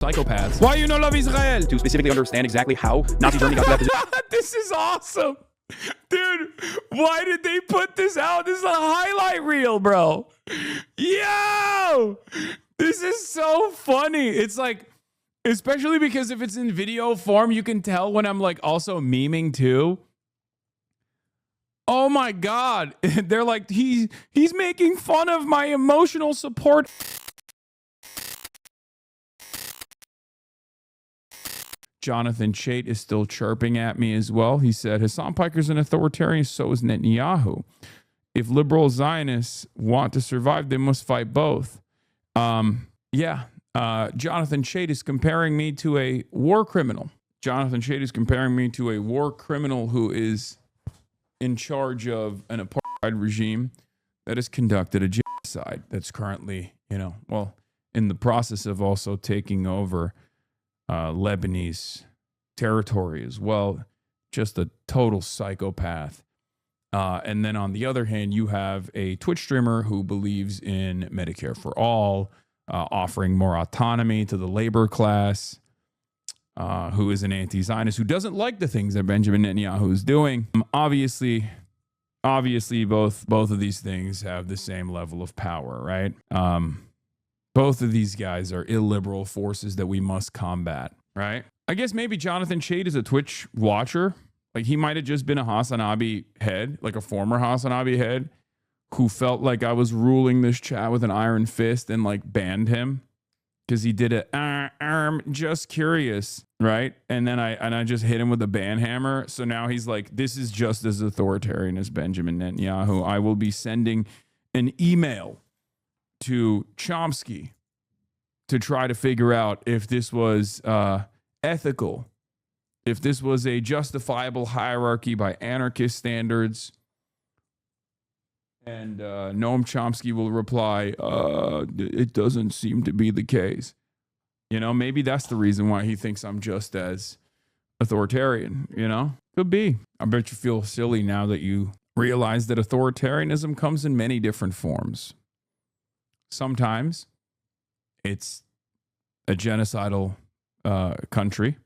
psychopaths. Why you not love Israel? To specifically understand exactly how Nazi Germany got to that position. This is awesome. Dude, why did they put this out? This is a highlight reel, bro. Yo! This is so funny. It's like, especially because if it's in video form, you can tell when I'm like also memeing too. Oh my God. They're like, he's making fun of my emotional support. Jonathan Chait is still chirping at me as well. He said, Hasan Piker's an authoritarian, so is Netanyahu. If liberal Zionists want to survive, they must fight both. Jonathan Chait is comparing me to a war criminal. Jonathan Chait is comparing me to a war criminal who is in charge of an apartheid regime that has conducted a genocide that's currently, in the process of also taking over Lebanese territory as well. Just a total psychopath. And then on the other hand, you have a Twitch streamer who believes in Medicare for all, offering more autonomy to the labor class, who is an anti-Zionist, who doesn't like the things that Benjamin Netanyahu is doing. Obviously, both of these things have the same level of power, right? Both of these guys are illiberal forces that we must combat, right? I guess maybe Jonathan Chait is a Twitch watcher. Like he might have just been a HasanAbi head, like a former HasanAbi head, who felt like I was ruling this chat with an iron fist and like banned him because he did just curious, right? And then I just hit him with a ban hammer. So now he's like, this is just as authoritarian as Benjamin Netanyahu. I will be sending an email to Chomsky to try to figure out if this was ethical, if this was a justifiable hierarchy by anarchist standards. And Noam Chomsky will reply, it doesn't seem to be the case. Maybe that's the reason why he thinks I'm just as authoritarian, Could be. I bet you feel silly now that you realize that authoritarianism comes in many different forms. Sometimes it's a genocidal country,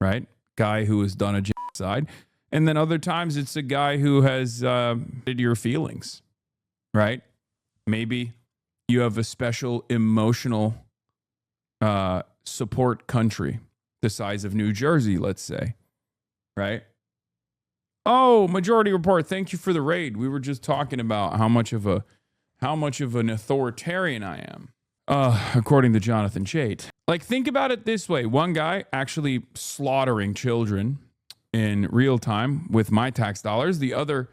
right? Guy who has done a genocide. And then other times it's a guy who has hit your feelings, right? Maybe you have a special emotional support country, the size of New Jersey, let's say, right? Oh, Majority Report, thank you for the raid. We were just talking about how much of an authoritarian I am, according to Jonathan Chait. Like, think about it this way. One guy actually slaughtering children in real time with my tax dollars. The other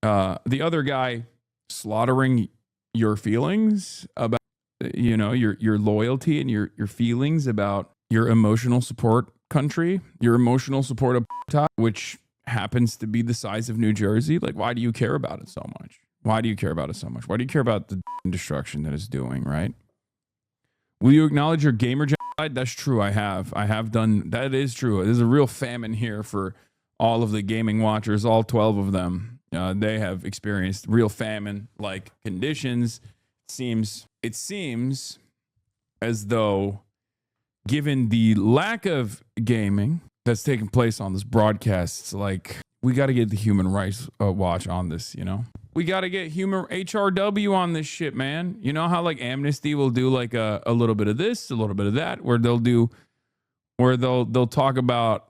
guy slaughtering your feelings about, your loyalty and your feelings about your emotional support country, your emotional support of which happens to be the size of New Jersey. Like, why do you care about it so much? Why do you care about it so much? Why do you care about the destruction that it's doing, right? Will you acknowledge your gamer genocide? That's true. I have done. That is true. There's a real famine here for all of the gaming watchers, all 12 of them. They have experienced real famine-like conditions. It seems as though, given the lack of gaming that's taking place on this broadcast, it's like we got to get the Human Rights Watch on this, We got to get human HRW on this shit, man. You know how like Amnesty will do like a little bit of this, a little bit of that, where they'll talk about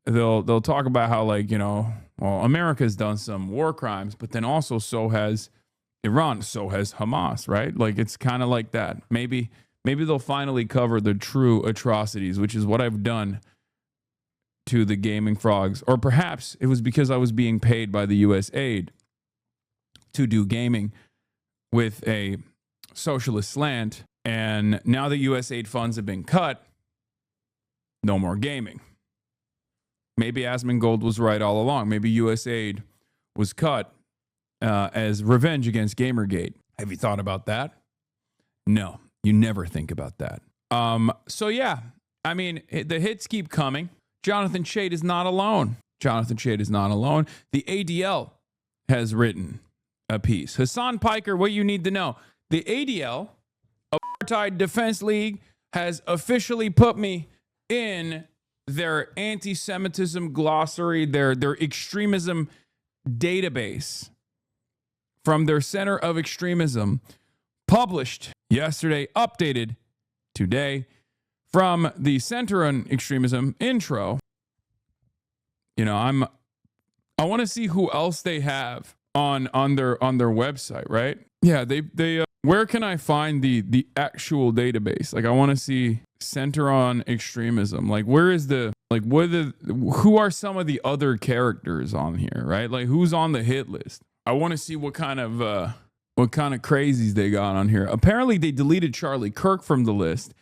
they'll talk about how like, America's done some war crimes, but then also so has Iran, so has Hamas, right? Like it's kind of like that. Maybe they'll finally cover the true atrocities, which is what I've done to the gaming frogs. Or perhaps it was because I was being paid by the US aid to do gaming with a socialist slant. And now that US aid funds have been cut, no more gaming. Maybe Asmongold was right all along. Maybe US aid was cut as revenge against Gamergate. Have you thought about that? No, you never think about that. So yeah, I mean, the hits keep coming. Jonathan Chait is not alone. Jonathan Chait is not alone. The ADL has written a piece. Hasan Piker, what you need to know. The ADL, Apartheid Defense League, has officially put me in their anti-Semitism glossary, their extremism database from their Center of Extremism, published yesterday, updated today from the Center on Extremism intro. You know, I want to see who else they have on their website, right? Yeah, they where can I find the actual database? Like, I want to see Center on Extremism. Like, where is who are some of the other characters on here, right? Like, who's on the hit list? I want to see what kind of crazies they got on here. Apparently, they deleted Charlie Kirk from the list,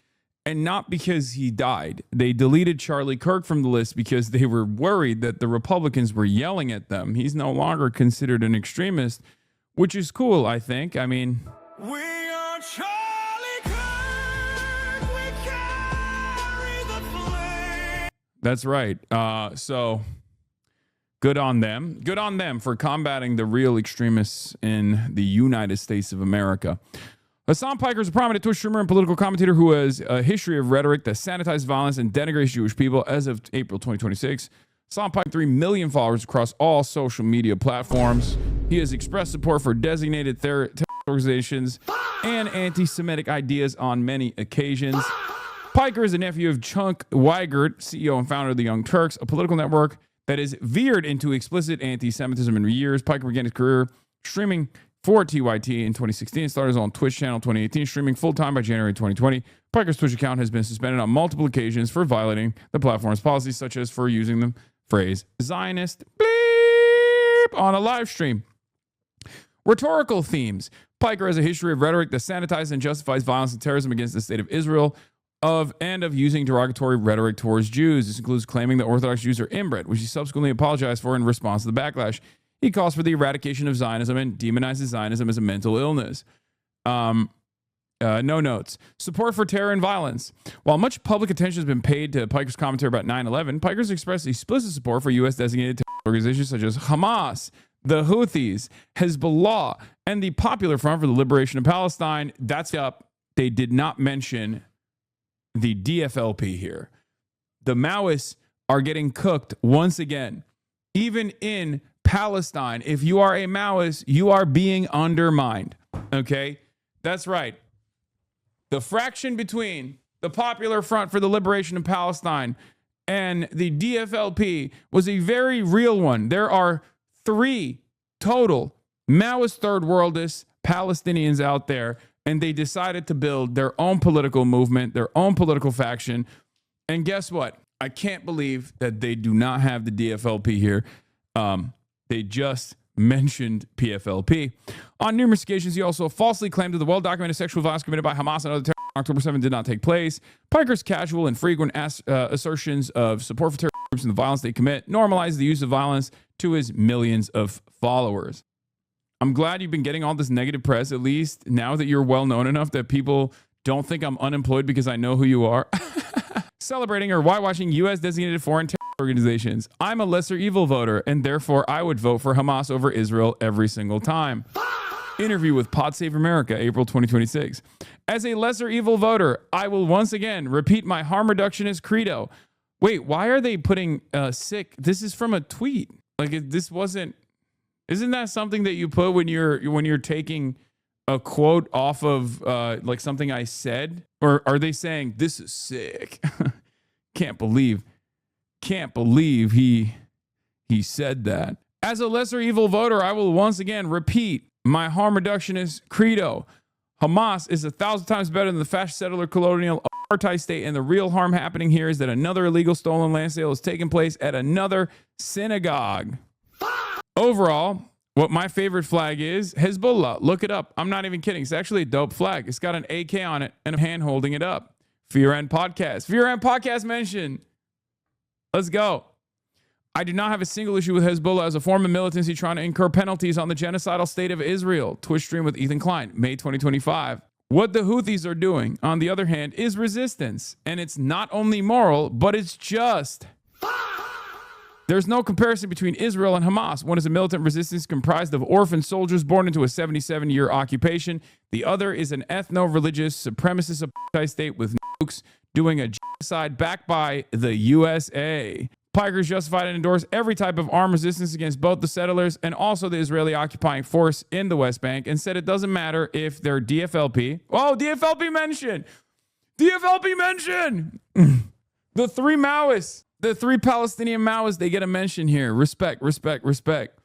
and not because he died. They deleted Charlie Kirk from the list because they were worried that the Republicans were yelling at them. He's no longer considered an extremist, which is cool, I think. I mean, we are Charlie Kirk. We carry the flame. That's right. So good on them. Good on them for combating the real extremists in the United States of America. Hasan Piker is a prominent Twitch streamer and political commentator who has a history of rhetoric that sanitizes violence and denigrates Jewish people. As of April 2026, Hasan Piker 3 million followers across all social media platforms. He has expressed support for designated terrorist organizations and anti-Semitic ideas on many occasions. Piker is a nephew of Chunk Weigert, CEO and founder of the Young Turks, a political network that has veered into explicit anti-Semitism in years. Piker began his career streaming for TYT in 2016 and started his own Twitch channel in 2018, streaming full-time by January 2020. Piker's Twitch account has been suspended on multiple occasions for violating the platform's policies, such as for using the phrase Zionist bleep on a live stream. Rhetorical themes. Piker has a history of rhetoric that sanitizes and justifies violence and terrorism against the state of Israel, of using derogatory rhetoric towards Jews. This includes claiming that Orthodox Jews are inbred, which he subsequently apologized for in response to the backlash. He calls for the eradication of Zionism and demonizes Zionism as a mental illness. No notes. Support for terror and violence. While much public attention has been paid to Piker's commentary about 9/11, Piker's expressed explicit support for U.S. designated terrorist organizations such as Hamas, the Houthis, Hezbollah, and the Popular Front for the Liberation of Palestine. That's up. They did not mention the DFLP here. The Maoists are getting cooked once again. Even in Palestine, if you are a Maoist, you are being undermined. Okay? That's right. The fraction between the Popular Front for the Liberation of Palestine and the DFLP was a very real one. There are 3 total Maoist third worldist Palestinians out there, and they decided to build their own political movement, their own political faction. And guess what? I can't believe that they do not have the DFLP here. They just mentioned PFLP. On numerous occasions, he also falsely claimed that the well-documented sexual violence committed by Hamas and other terrorists on October 7 did not take place. Piker's casual and frequent assertions of support for terrorist groups and the violence they commit normalize the use of violence to his millions of followers. I'm glad you've been getting all this negative press, at least now that you're well known enough that people don't think I'm unemployed because I know who you are. Celebrating or whitewashing U.S. designated foreign terror organizations. I'm a lesser evil voter, and therefore I would vote for Hamas over Israel every single time. Interview with Pod Save America, April 2026. As a lesser evil voter, I will once again repeat my harm reductionist credo. Wait, why are they putting sick? This is from a tweet. Like, this wasn't. Isn't that something that you put when you're taking a quote off of like something I said? Or are they saying this is sick? Can't believe he said that. As a lesser evil voter, I will once again repeat my harm reductionist credo. Hamas is 1,000 times better than the fascist settler colonial apartheid state, and the real harm happening here is that another illegal stolen land sale is taking place at another synagogue. Overall, what my favorite flag is, Hezbollah. Look it up. I'm not even kidding. It's actually a dope flag. It's got an AK on it and a hand holding it up. Fear and Podcast. Fear and Podcast mention. Let's go. I do not have a single issue with Hezbollah as a form of militancy trying to incur penalties on the genocidal state of Israel. Twitch stream with Ethan Klein, May 2025. What the Houthis are doing, on the other hand, is resistance. And it's not only moral, but it's just. There's no comparison between Israel and Hamas. One is a militant resistance comprised of orphan soldiers born into a 77-year occupation. The other is an ethno-religious supremacist apartheid state with no doing a genocide backed by the USA. Pikers justified and endorsed every type of armed resistance against both the settlers and also the Israeli occupying force in the West Bank, and said it doesn't matter if they're DFLP. Oh, DFLP mentioned. DFLP mentioned. The three Maoists, the three Palestinian Maoists, they get a mention here. Respect, respect, respect.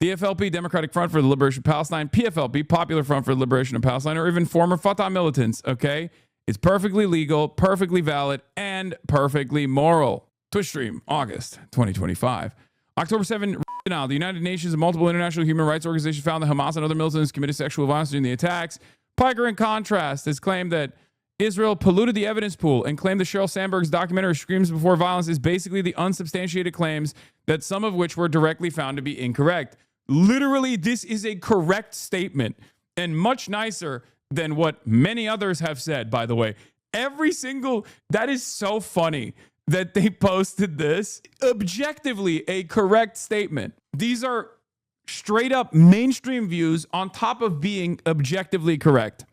DFLP, Democratic Front for the Liberation of Palestine, PFLP, Popular Front for the Liberation of Palestine, or even former Fatah militants, okay? It's perfectly legal, perfectly valid, and perfectly moral. Twitch stream, August 2025. October 7, now, the United Nations and multiple international human rights organizations found that Hamas and other militants committed sexual violence during the attacks. Piker, in contrast, has claimed that Israel polluted the evidence pool and claimed that Sheryl Sandberg's documentary Screams Before Violence is basically the unsubstantiated claims, that some of which were directly found to be incorrect. Literally, this is a correct statement and much nicer than what many others have said, by the way. That is so funny that they posted this. Objectively, a correct statement. These are straight up mainstream views on top of being objectively correct.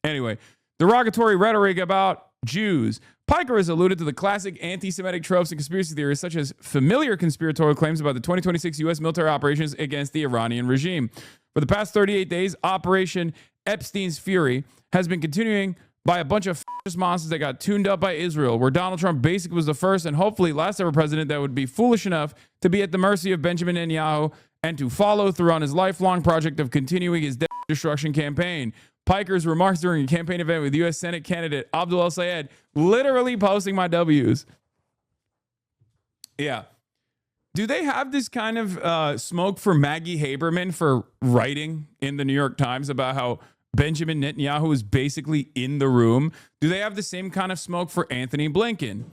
Anyway, derogatory rhetoric about Jews. Piker has alluded to the classic anti-Semitic tropes and conspiracy theories, such as familiar conspiratorial claims about the 2026 U.S. military operations against the Iranian regime. For the past 38 days, Operation Epstein's Fury has been continuing by a bunch of fascist monsters that got tuned up by Israel, where Donald Trump basically was the first and hopefully last ever president that would be foolish enough to be at the mercy of Benjamin Netanyahu and to follow through on his lifelong project of continuing his destruction campaign. Piker's remarks during a campaign event with U.S. Senate candidate Abdul El-Sayed, literally posting my W's. Yeah. Do they have this kind of smoke for Maggie Haberman for writing in the New York Times about how Benjamin Netanyahu is basically in the room? Do they have the same kind of smoke for Anthony Blinken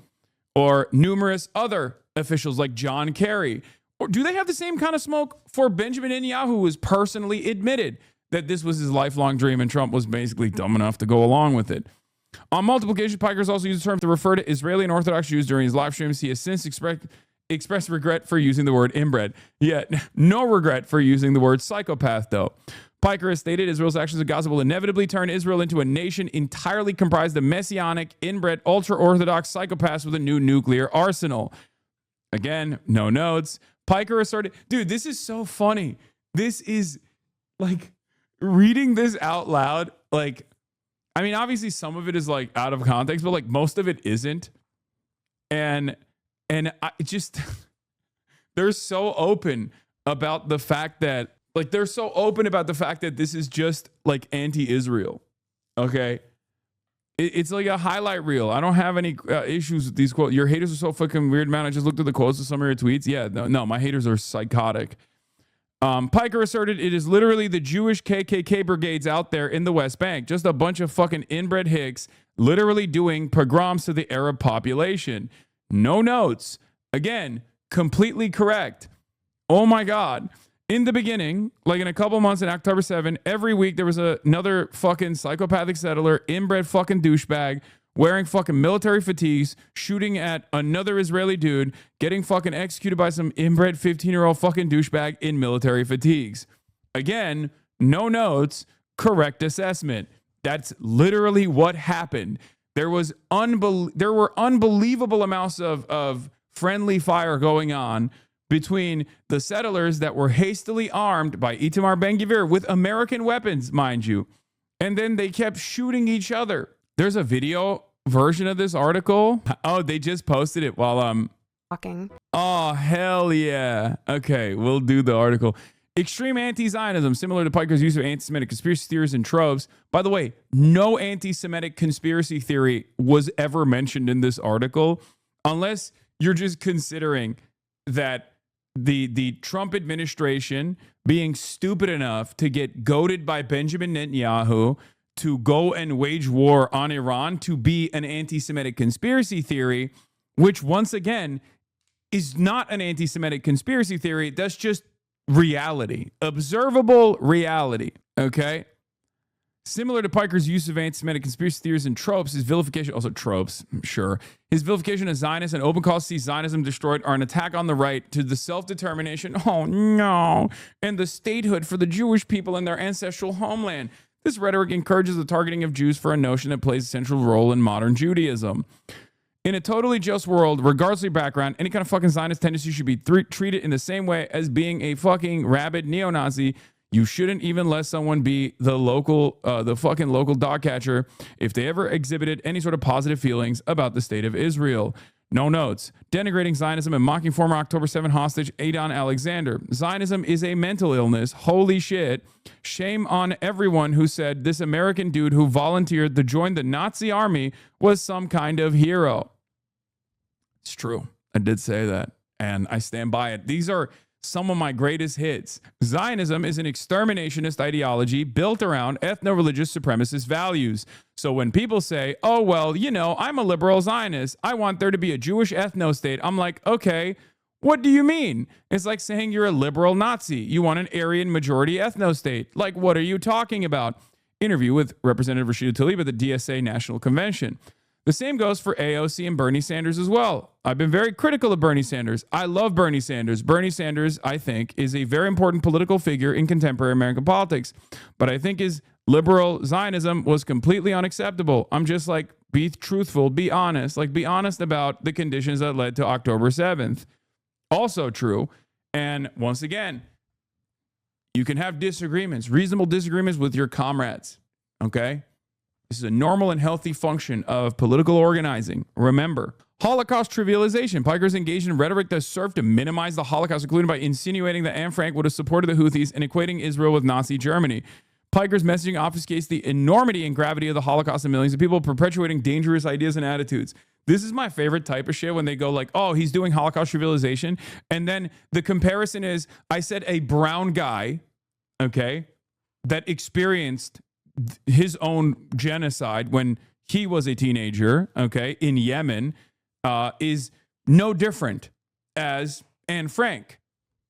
or numerous other officials like John Kerry? Or do they have the same kind of smoke for Benjamin Netanyahu, who has personally admitted that this was his lifelong dream and Trump was basically dumb enough to go along with it? On multiple occasions, Pikers also used the term to refer to Israeli and Orthodox Jews during his live streams. He has since expressed regret for using the word inbred, yet no regret for using the word psychopath, though. Piker has stated Israel's actions of Gaza will inevitably turn Israel into a nation entirely comprised of messianic, inbred, ultra-Orthodox psychopaths with a new nuclear arsenal. Again, no notes. Piker asserted, dude, this is so funny. This is like reading this out loud. Like, I mean, obviously some of it is like out of context, but like most of it isn't. And I just, they're so open about the fact that, this is just like anti-Israel. Okay. It's like a highlight reel. I don't have any issues with these quotes. Your haters are so fucking weird, man. I just looked at the quotes of some of your tweets. Yeah, no, my haters are psychotic. Piker asserted it is literally the Jewish KKK brigades out there in the West Bank. Just a bunch of fucking inbred hicks literally doing pogroms to the Arab population. No notes. Again, completely correct. Oh my God. In the beginning, like in a couple months in October 7, every week there was another fucking psychopathic settler, inbred fucking douchebag, wearing fucking military fatigues, shooting at another Israeli dude, getting fucking executed by some inbred 15-year-old fucking douchebag in military fatigues. Again, no notes, correct assessment. That's literally what happened. There were unbelievable amounts of friendly fire going on between the settlers that were hastily armed by Itamar Ben-Gvir with American weapons, mind you. And then they kept shooting each other. There's a video version of this article. Oh, they just posted it while I'm talking. Oh, hell yeah. Okay, we'll do the article. Extreme anti-Zionism, similar to Piker's use of anti-Semitic conspiracy theories and tropes. By the way, no anti-Semitic conspiracy theory was ever mentioned in this article, unless you're just considering that the Trump administration being stupid enough to get goaded by Benjamin Netanyahu to go and wage war on Iran to be an anti-Semitic conspiracy theory, which once again is not an anti-Semitic conspiracy theory. That's just reality, observable reality. Okay. Similar to Piker's use of anti-Semitic conspiracy theories and tropes, his vilification, also tropes, I'm sure, his vilification of Zionists and open calls to see Zionism destroyed are an attack on the right to the self-determination, oh no, and the statehood for the Jewish people and their ancestral homeland. This rhetoric encourages the targeting of Jews for a notion that plays a central role in modern Judaism. In a totally just world, regardless of your background, any kind of fucking Zionist tendency should be treated in the same way as being a fucking rabid neo-Nazi. You shouldn't even let someone be the fucking local dog catcher if they ever exhibited any sort of positive feelings about the state of Israel. No notes. Denigrating Zionism and mocking former October 7 hostage Adon Alexander. Zionism is a mental illness. Holy shit. Shame on everyone who said this American dude who volunteered to join the Nazi army was some kind of hero. It's true. I did say that, and I stand by it. These are some of my greatest hits. Zionism is an exterminationist ideology built around ethno-religious supremacist values. So when people say, oh, well, you know, I'm a liberal Zionist, I want there to be a Jewish ethno-state, I'm like, okay, what do you mean? It's like saying you're a liberal Nazi. You want an Aryan majority ethno-state. Like, what are you talking about? Interview with Representative Rashida Tlaib at the DSA National Convention. The same goes for AOC and Bernie Sanders as well. I've been very critical of Bernie Sanders. I love Bernie Sanders. Bernie Sanders, I think, is a very important political figure in contemporary American politics. But I think his liberal Zionism was completely unacceptable. I'm just like, be truthful, be honest. Like, be honest about the conditions that led to October 7th. Also true. And once again, you can have disagreements, reasonable disagreements with your comrades. Okay? This is a normal and healthy function of political organizing. Remember, Holocaust trivialization. Pikers engaged in rhetoric that served to minimize the Holocaust, including by insinuating that Anne Frank would have supported the Houthis and equating Israel with Nazi Germany. Pikers' messaging obfuscates the enormity and gravity of the Holocaust and millions of people perpetuating dangerous ideas and attitudes. This is my favorite type of shit when they go like, oh, he's doing Holocaust trivialization. And then the comparison is, I said a brown guy, okay, that experienced his own genocide when he was a teenager, okay, in Yemen, is no different as Anne Frank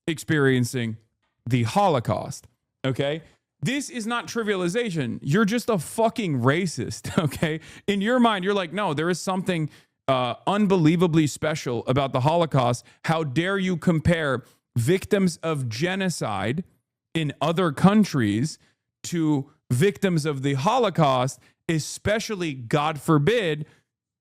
experiencing the Holocaust, okay? This is not trivialization. You're just a fucking racist, okay? In your mind, you're like, no, there is something unbelievably special about the Holocaust. How dare you compare victims of genocide in other countries to victims of the Holocaust, especially, God forbid,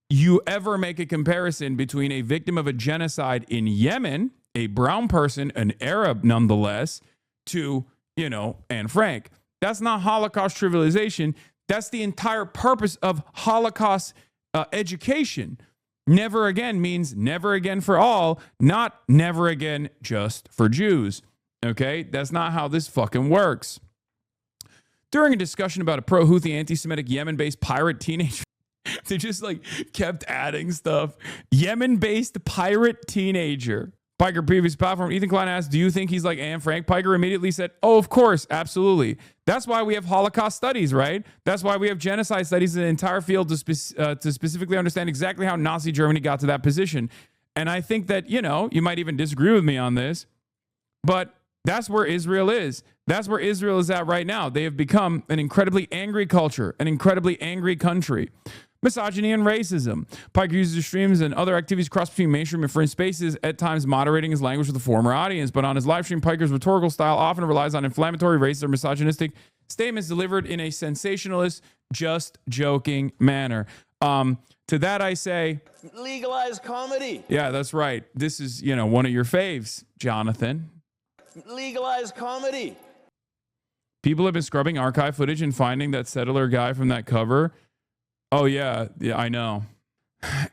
you ever make a comparison between a victim of a genocide in Yemen, a brown person, an Arab nonetheless, to, you know, Anne Frank. That's not Holocaust trivialization. That's the entire purpose of Holocaust education. Never again means never again for all, not never again just for Jews. Okay? That's not how this fucking works. During a discussion about a pro-Houthi anti-Semitic Yemen-based pirate teenager, they just like kept adding stuff. Yemen-based pirate teenager. Piker previous platform, Ethan Klein asked, do you think he's like Anne Frank? Piker immediately said, oh, of course, absolutely. That's why we have Holocaust studies, right? That's why we have genocide studies in the entire field to specifically understand exactly how Nazi Germany got to that position. And I think that, you know, you might even disagree with me on this, but that's where Israel is. That's where Israel is at right now. They have become an incredibly angry culture, an incredibly angry country. Misogyny and racism. Piker uses his streams and other activities cross between mainstream and fringe spaces, at times moderating his language with the former audience. But on his live stream, Piker's rhetorical style often relies on inflammatory, racist, or misogynistic statements delivered in a sensationalist, just joking manner. To that I say, legalize comedy. Yeah, that's right. This is, you know, one of your faves, Jonathan. Legalize comedy. People have been scrubbing archive footage and finding that settler guy from that cover. Oh, yeah, I know.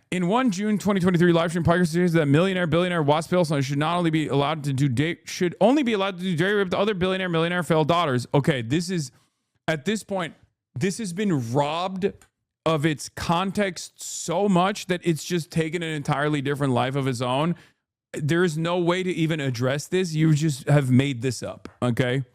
In one June 2023 live stream, Piker suggests that billionaire Watts Pilson should only be allowed to do day rape to other millionaire failed daughters. Okay, this is, at this point, this has been robbed of its context so much that it's just taken an entirely different life of its own. There's no way to even address this. You just have made this up, okay?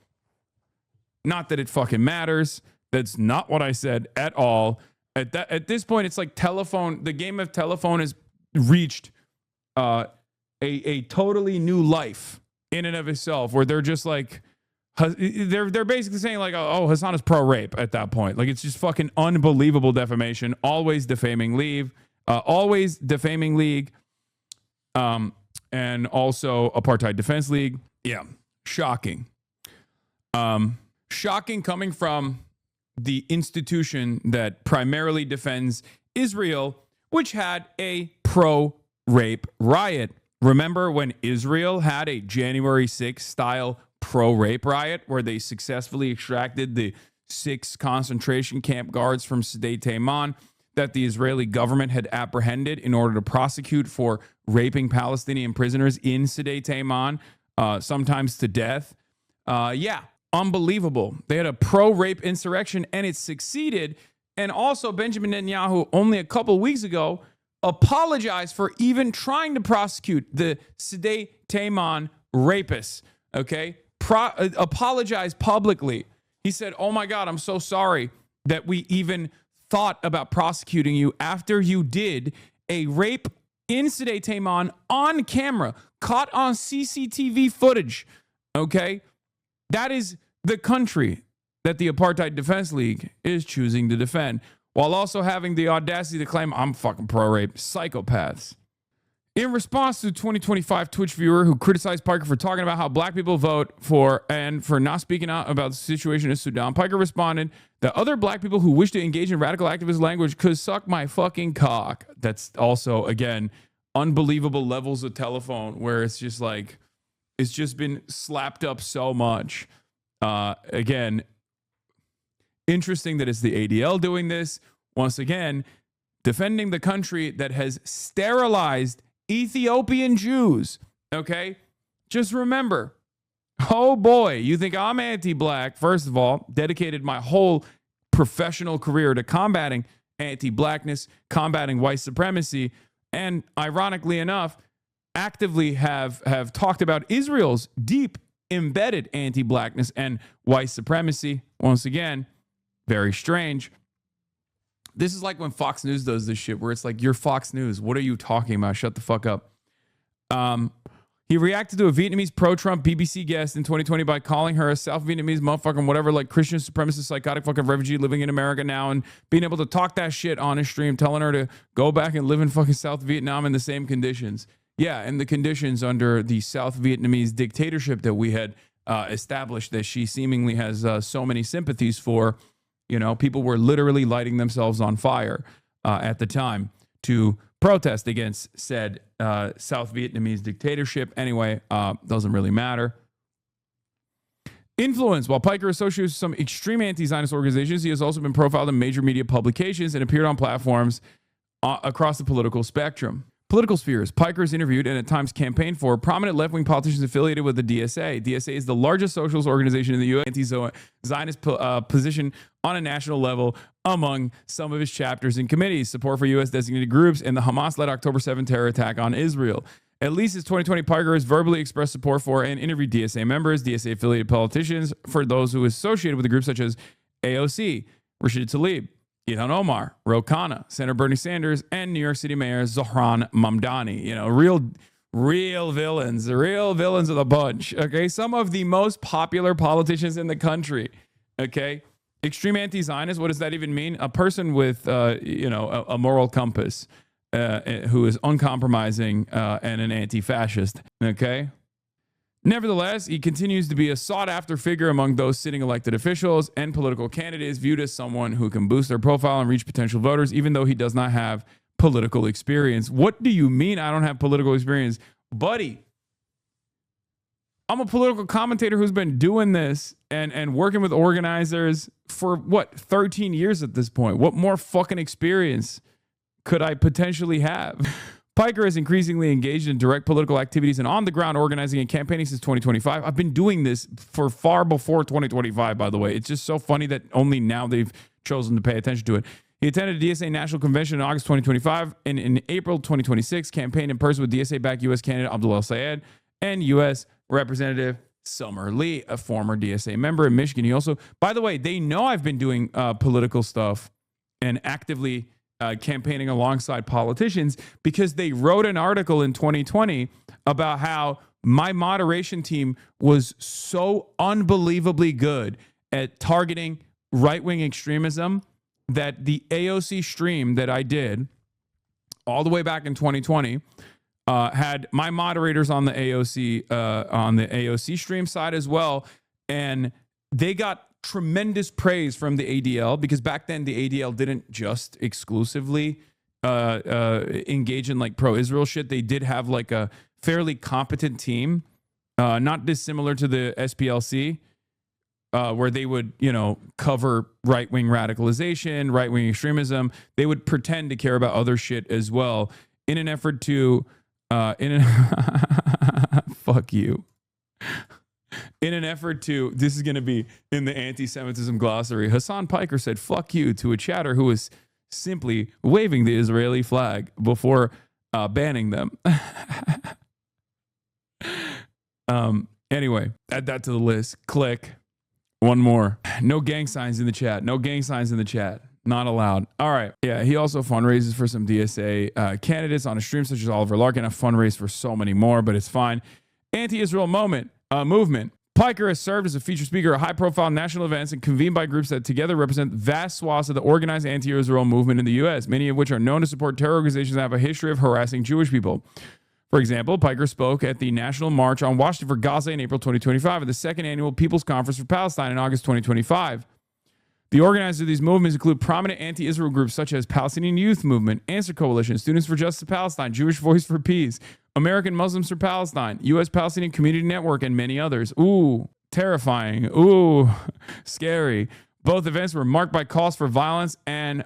Not that it fucking matters. That's not what I said at all. At this point, it's like telephone. The game of telephone has reached a totally new life in and of itself, where they're just like, they're basically saying like, oh, Hasan is pro-rape at that point. Like, it's just fucking unbelievable defamation. Always defaming league, and also Apartheid Defense League. Yeah, shocking. Shocking coming from the institution that primarily defends Israel, which had a pro-rape riot. Remember when Israel had a January 6th style pro-rape riot where they successfully extracted the 6 concentration camp guards from Sde Taiman that the Israeli government had apprehended in order to prosecute for raping Palestinian prisoners in Sde Taiman, sometimes to death. Yeah, unbelievable. They had a pro-rape insurrection and it succeeded. And also Benjamin Netanyahu only a couple weeks ago apologized for even trying to prosecute the Sde Taiman rapists, okay? Apologized publicly. He said, oh my God, I'm so sorry that we even thought about prosecuting you after you did a rape in Sde Taiman on camera, caught on CCTV footage, okay? That is the country that the Apartheid Defense League is choosing to defend, while also having the audacity to claim I'm fucking pro-rape. Psychopaths. In response to a 2025 Twitch viewer who criticized Piker for talking about how black people vote for and for not speaking out about the situation in Sudan, Piker responded that other black people who wish to engage in radical activist language could suck my fucking cock. That's also, again, unbelievable levels of telephone where it's just like, it's just been slapped up so much. Again, interesting that it's the ADL doing this. Once again, defending the country that has sterilized Ethiopian Jews, okay? Just remember, oh boy, you think I'm anti-black. First of all, dedicated my whole professional career to combating anti-blackness, combating white supremacy, and ironically enough, actively have talked about Israel's deep embedded anti-blackness and white supremacy. Once again, very strange. This is like when Fox News does this shit where it's like, you're Fox News. What are you talking about? Shut the fuck up. He reacted to a Vietnamese pro-Trump BBC guest in 2020 by calling her a South Vietnamese motherfucker and whatever, like Christian supremacist, psychotic fucking refugee living in America now, and being able to talk that shit on his stream, telling her to go back and live in fucking South Vietnam in the same conditions. Yeah, and the conditions under the South Vietnamese dictatorship that we had established that she seemingly has so many sympathies for. You know, people were literally lighting themselves on fire at the time to protest against said South Vietnamese dictatorship. Anyway, doesn't really matter. Influence. While Piker associates with some extreme anti-Zionist organizations, he has also been profiled in major media publications and appeared on platforms across the political spectrum. Political spheres. Piker is interviewed and at times campaigned for prominent left-wing politicians affiliated with the DSA. DSA is the largest socialist organization in the U.S. Anti-Zionist position on a national level among some of its chapters and committees. Support for U.S. designated groups and the Hamas-led October 7 terror attack on Israel. At least since 2020, Piker has verbally expressed support for and interviewed DSA members, DSA-affiliated politicians, for those who are associated with the groups such as AOC, Rashid Tlaib, Ilhan Omar, Ro Khanna, Senator Bernie Sanders, and New York City Mayor Zohran Mamdani. You know, real villains, the real villains of the bunch. Okay, some of the most popular politicians in the country. Okay, extreme anti-Zionist. What does that even mean? A person with, a moral compass, who is uncompromising and an anti-fascist. Okay. Nevertheless, he continues to be a sought-after figure among those sitting elected officials and political candidates, viewed as someone who can boost their profile and reach potential voters, even though he does not have political experience. What do you mean I don't have political experience? Buddy, I'm a political commentator who's been doing this and working with organizers for, 13 years at this point. What more fucking experience could I potentially have? Piker is increasingly engaged in direct political activities and on-the-ground organizing and campaigning since 2025. I've been doing this for far before 2025, by the way. It's just so funny that only now they've chosen to pay attention to it. He attended a DSA National Convention in August 2025, and in April 2026, campaigned in person with DSA-backed U.S. candidate Abdul El-Sayed and U.S. Representative Summer Lee, a former DSA member in Michigan. He also, by the way, they know I've been doing political stuff and actively campaigning alongside politicians because they wrote an article in 2020 about how my moderation team was so unbelievably good at targeting right-wing extremism that the AOC stream that I did all the way back in 2020 had my moderators on the AOC stream side as well, and they got tremendous praise from the ADL, because back then the ADL didn't just exclusively engage in like pro-Israel shit. They did have like a fairly competent team, not dissimilar to the SPLC, where they would, cover right-wing radicalization, right-wing extremism. They would pretend to care about other shit as well in an effort to, fuck you. In an effort to, this is going to be in the anti-Semitism glossary. Hasan Piker said, fuck you to a chatter who was simply waving the Israeli flag before banning them. Anyway, add that to the list. Click. One more. No gang signs in the chat. No gang signs in the chat. Not allowed. All right. Yeah, he also fundraises for some DSA candidates on a stream such as Oliver Larkin. A fundraise for so many more, but it's fine. Anti-Israel movement. Piker has served as a featured speaker at high-profile national events and convened by groups that together represent vast swaths of the organized anti-Israel movement in the U.S., many of which are known to support terror organizations that have a history of harassing Jewish people. For example, Piker spoke at the National March on Washington for Gaza in April 2025 and the second annual People's Conference for Palestine in August 2025. The organizers of these movements include prominent anti-Israel groups such as Palestinian Youth Movement, Answer Coalition, Students for Justice Palestine, Jewish Voice for Peace, American Muslims for Palestine, U.S. Palestinian Community Network, and many others. Ooh, terrifying. Ooh, scary. Both events were marked by calls for violence and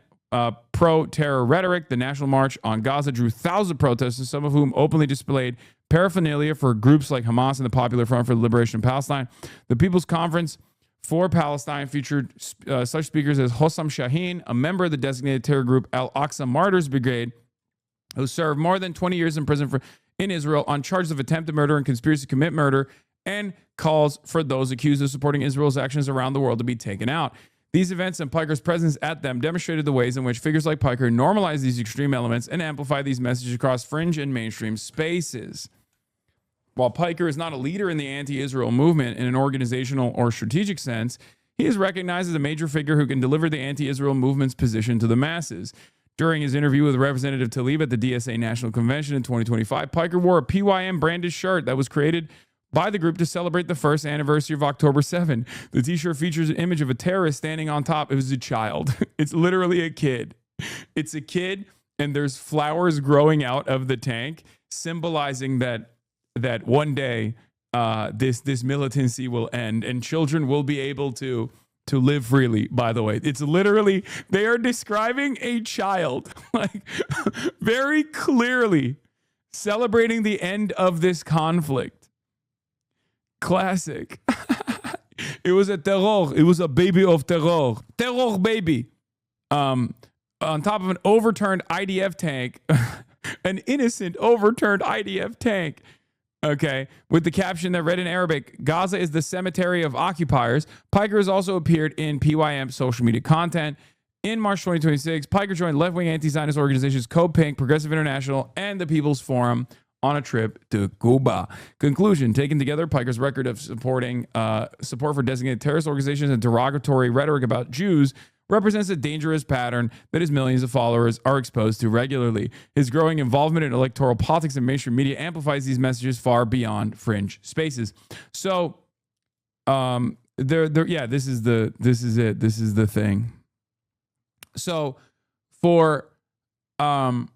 pro-terror rhetoric. The National March on Gaza drew thousands of protesters, some of whom openly displayed paraphernalia for groups like Hamas and the Popular Front for the Liberation of Palestine. The People's Conference for Palestine featured such speakers as Hossam Shaheen, a member of the designated terror group Al-Aqsa Martyrs Brigade, who served more than 20 years in prison in Israel on charges of attempted murder and conspiracy to commit murder, and calls for those accused of supporting Israel's actions around the world to be taken out. These events and Piker's presence at them demonstrated the ways in which figures like Piker normalize these extreme elements and amplify these messages across fringe and mainstream spaces. While Piker is not a leader in the anti-Israel movement in an organizational or strategic sense, he is recognized as a major figure who can deliver the anti-Israel movement's position to the masses. During his interview with Representative Tlaib at the DSA National Convention in 2025, Piker wore a PYM branded shirt that was created by the group to celebrate the first anniversary of October 7. The t-shirt features an image of a terrorist standing on top. It was a child. It's literally a kid. It's a kid, and there's flowers growing out of the tank, symbolizing that one day this militancy will end and children will be able to live freely. By the way, it's literally, they are describing a child like very clearly celebrating the end of this conflict. Classic. It was a terror. It was a baby of terror. Terror baby. On top of an overturned IDF tank, an innocent overturned IDF tank. Okay, with the caption that read in Arabic, Gaza is the cemetery of occupiers. Piker has also appeared in PYM social media content. In March 2026, Piker joined left-wing anti-Zionist organizations Code Pink, Progressive International, and the People's Forum on a trip to Cuba. Conclusion, taken together, Piker's record of support for designated terrorist organizations and derogatory rhetoric about Jews represents a dangerous pattern that his millions of followers are exposed to regularly. His growing involvement in electoral politics and mainstream media amplifies these messages far beyond fringe spaces. So, this is the thing. So, for the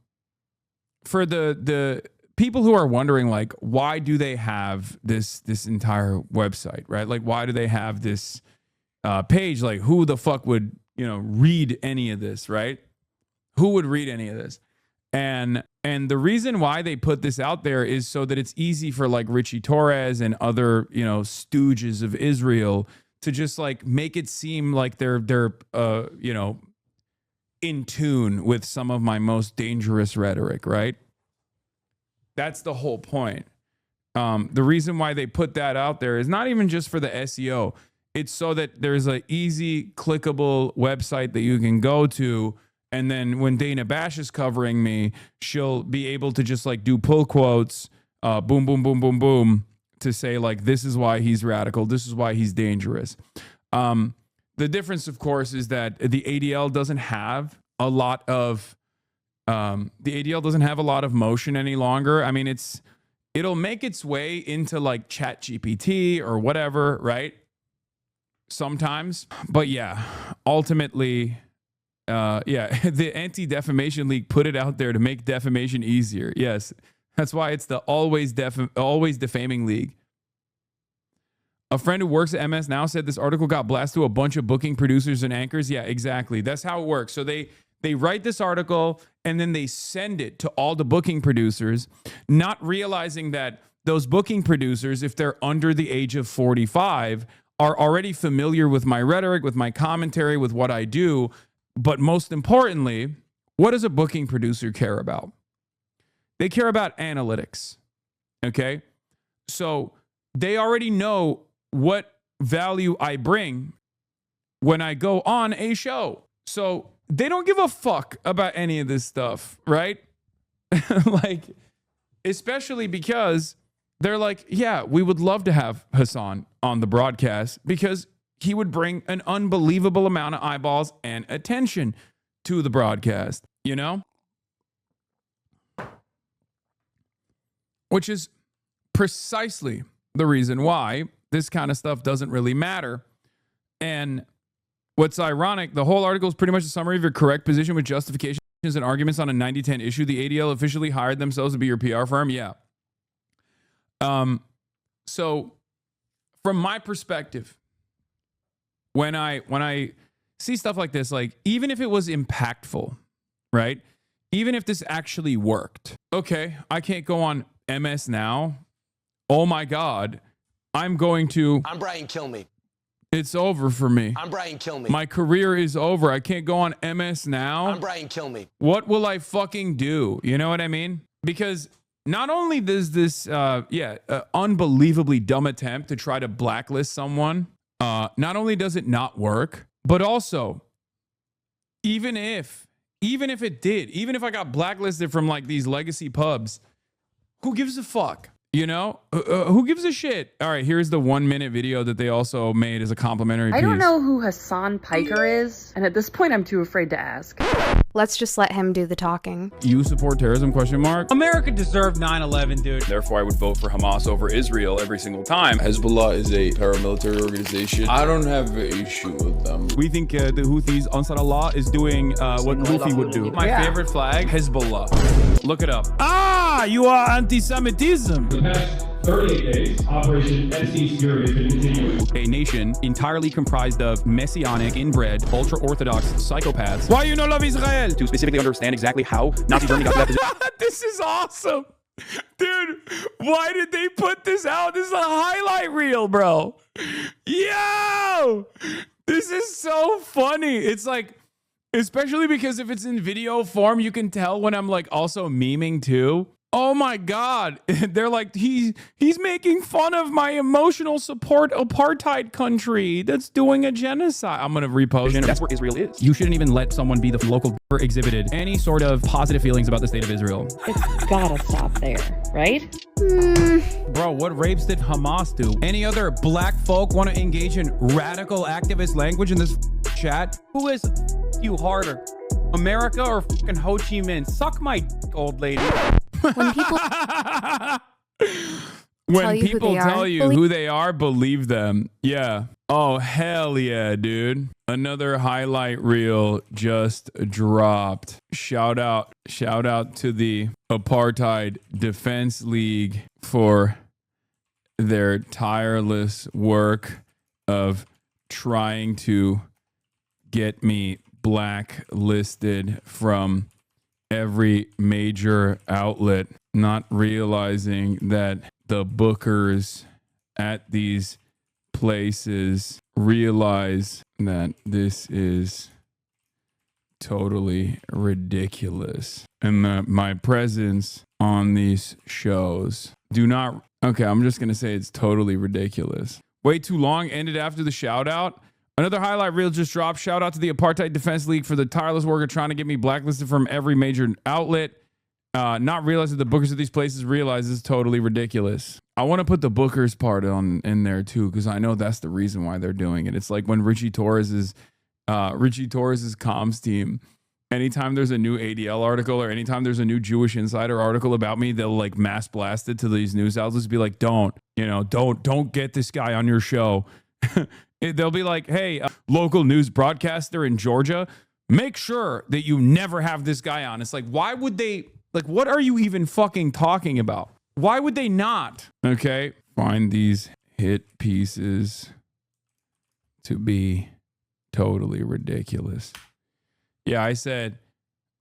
people who are wondering, like, why do they have this entire website, right? Like, why do they have this page? Like, who the fuck would read any of this, right? Who would read any of this? And the reason why they put this out there is so that it's easy for like Richie Torres and other stooges of Israel to just like make it seem like they're in tune with some of my most dangerous rhetoric, right? That's the whole point. The reason why they put that out there is not even just for the SEO. It's so that there's an easy, clickable website that you can go to. And then when Dana Bash is covering me, she'll be able to just like do pull quotes, boom, boom, boom, boom, boom, to say like, this is why he's radical. This is why he's dangerous. The difference, of course, is that the ADL doesn't have a lot of motion any longer. I mean, it'll make its way into like ChatGPT or whatever, right? sometimes. But yeah, ultimately, the Anti-Defamation League put it out there to make defamation easier. Yes, that's why it's the always defaming league. A friend who works at MS Now said this article got blasted to a bunch of booking producers and anchors. Yeah, exactly. That's how it works. So they write this article and then they send it to all the booking producers, not realizing that those booking producers, if they're under the age of 45, are already familiar with my rhetoric, with my commentary, with what I do. But most importantly, what does a booking producer care about? They care about analytics. Okay? So they already know what value I bring when I go on a show. So they don't give a fuck about any of this stuff, right? Like, especially because they're like, yeah, we would love to have Hasan on the broadcast because he would bring an unbelievable amount of eyeballs and attention to the broadcast, you know? Which is precisely the reason why this kind of stuff doesn't really matter. And what's ironic, the whole article is pretty much a summary of your correct position with justifications and arguments on a 90-10 issue. The ADL officially hired themselves to be your PR firm. Yeah. So from my perspective, when I see stuff like this, like even if it was impactful, right? Even if this actually worked, okay, I can't go on MS Now. Oh my God. I'm Brian Kilmeade. It's over for me. I'm Brian Kilmeade. My career is over. I can't go on MS Now. I'm Brian Kilmeade. What will I fucking do? You know what I mean? Because not only does this, unbelievably dumb attempt to try to blacklist someone, not only does it not work, but also, even if it did, even if I got blacklisted from like these legacy pubs, who gives a fuck? You know, who gives a shit? All right, here's the 1-minute video that they also made as a complimentary piece. I don't know who Hasan Piker is, and at this point, I'm too afraid to ask. Let's just let him do the talking. You support terrorism, question mark? America deserved 9/11, dude. Therefore, I would vote for Hamas over Israel every single time. Hezbollah is a paramilitary organization. I don't have an issue with them. We think the Houthis, Ansar Allah, is doing what Houthi would do. My favorite flag, Hezbollah. Look it up. Ah, you are anti-Semitism. The past 38 days, Operation SC's Fury has been continuing. A nation entirely comprised of messianic, inbred, ultra-Orthodox psychopaths. Why you not love Israel? To specifically understand exactly how Nazi Germany got to that position. This is awesome. Dude, why did they put this out? This is a highlight reel, bro. Yo! This is so funny. It's like, especially because if it's in video form, you can tell when I'm like also memeing too. Oh my God. They're like, he's making fun of my emotional support apartheid country that's doing a genocide. I'm going to repost it. That's where Israel is. You shouldn't even let someone be the local exhibited any sort of positive feelings about the state of Israel. It's gotta stop there, right? Bro, what rapes did Hamas do? Any other black folk want to engage in radical activist language in this chat? Who is you harder? America or fucking Ho Chi Minh? Suck my dick, old lady. When people tell you who they are, believe them. Yeah. Oh, hell yeah, dude. Another highlight reel just dropped. Shout out to the Apartheid Defense League for their tireless work of trying to get me blacklisted from every major outlet, not realizing that the bookers at these places realize that this is totally ridiculous and that my presence on these shows I'm just going to say it's totally ridiculous. Way too long, ended after the shout out. Another highlight reel just dropped. Shout out to the Apartheid Defense League for the tireless work of trying to get me blacklisted from every major outlet. Not realizing the bookers of these places realize it's totally ridiculous. I want to put the bookers part in there too, because I know that's the reason why they're doing it. It's like when Richie Torres's comms team, anytime there's a new ADL article or anytime there's a new Jewish Insider article about me, they'll like mass blast it to these news outlets, be like, don't get this guy on your show. They'll be like, hey, local news broadcaster in Georgia, make sure that you never have this guy on. It's like, why would they, like, what are you even fucking talking about? Why would they not? Okay, find these hit pieces to be totally ridiculous. Yeah, I said,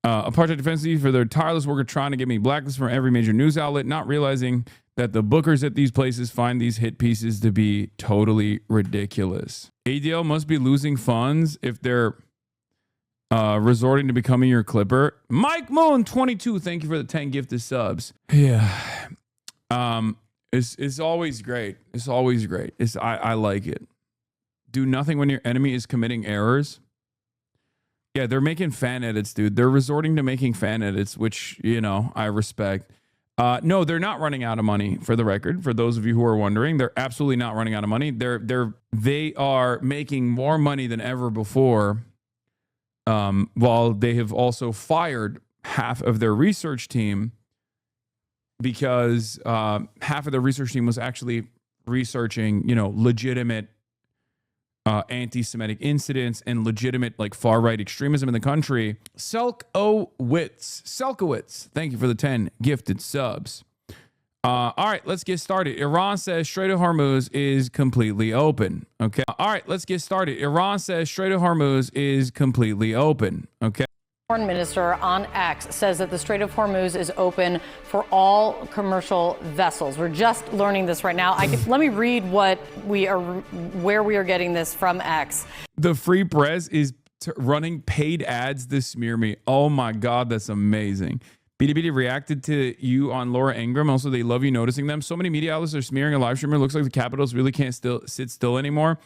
apartheid defense for their tireless work of trying to get me blacklisted from every major news outlet, not realizing that the bookers at these places find these hit pieces to be totally ridiculous. ADL must be losing funds if they're resorting to becoming your clipper. Mike Moon 22, thank you for the 10 gifted subs. Yeah. It's always great. It's always great. I like it. Do nothing when your enemy is committing errors. Yeah, they're making fan edits, dude. They're resorting to making fan edits, which, you know, I respect. No, they're not running out of money, for the record. For those of you who are wondering, they're absolutely not running out of money. They are making more money than ever before, while they have also fired half of their research team because half of their research team was actually researching, you know, legitimate anti-Semitic incidents and legitimate like far-right extremism in the country. Selkowitz, thank you for the 10 gifted subs. All right, let's get started. Iran says Strait of Hormuz is completely open. Okay. All right, let's get started. Iran says Strait of Hormuz is completely open. Okay. Foreign minister on X says that the Strait of Hormuz is open for all commercial vessels. We're just learning this right now. Let me read where we are getting this from X. The Free Press is running paid ads to smear me. Oh my God, that's amazing. BDBD reacted to you on Laura Ingraham. Also, they love you noticing them. So many media outlets are smearing a live streamer. Looks like the Capitals really can't sit still anymore.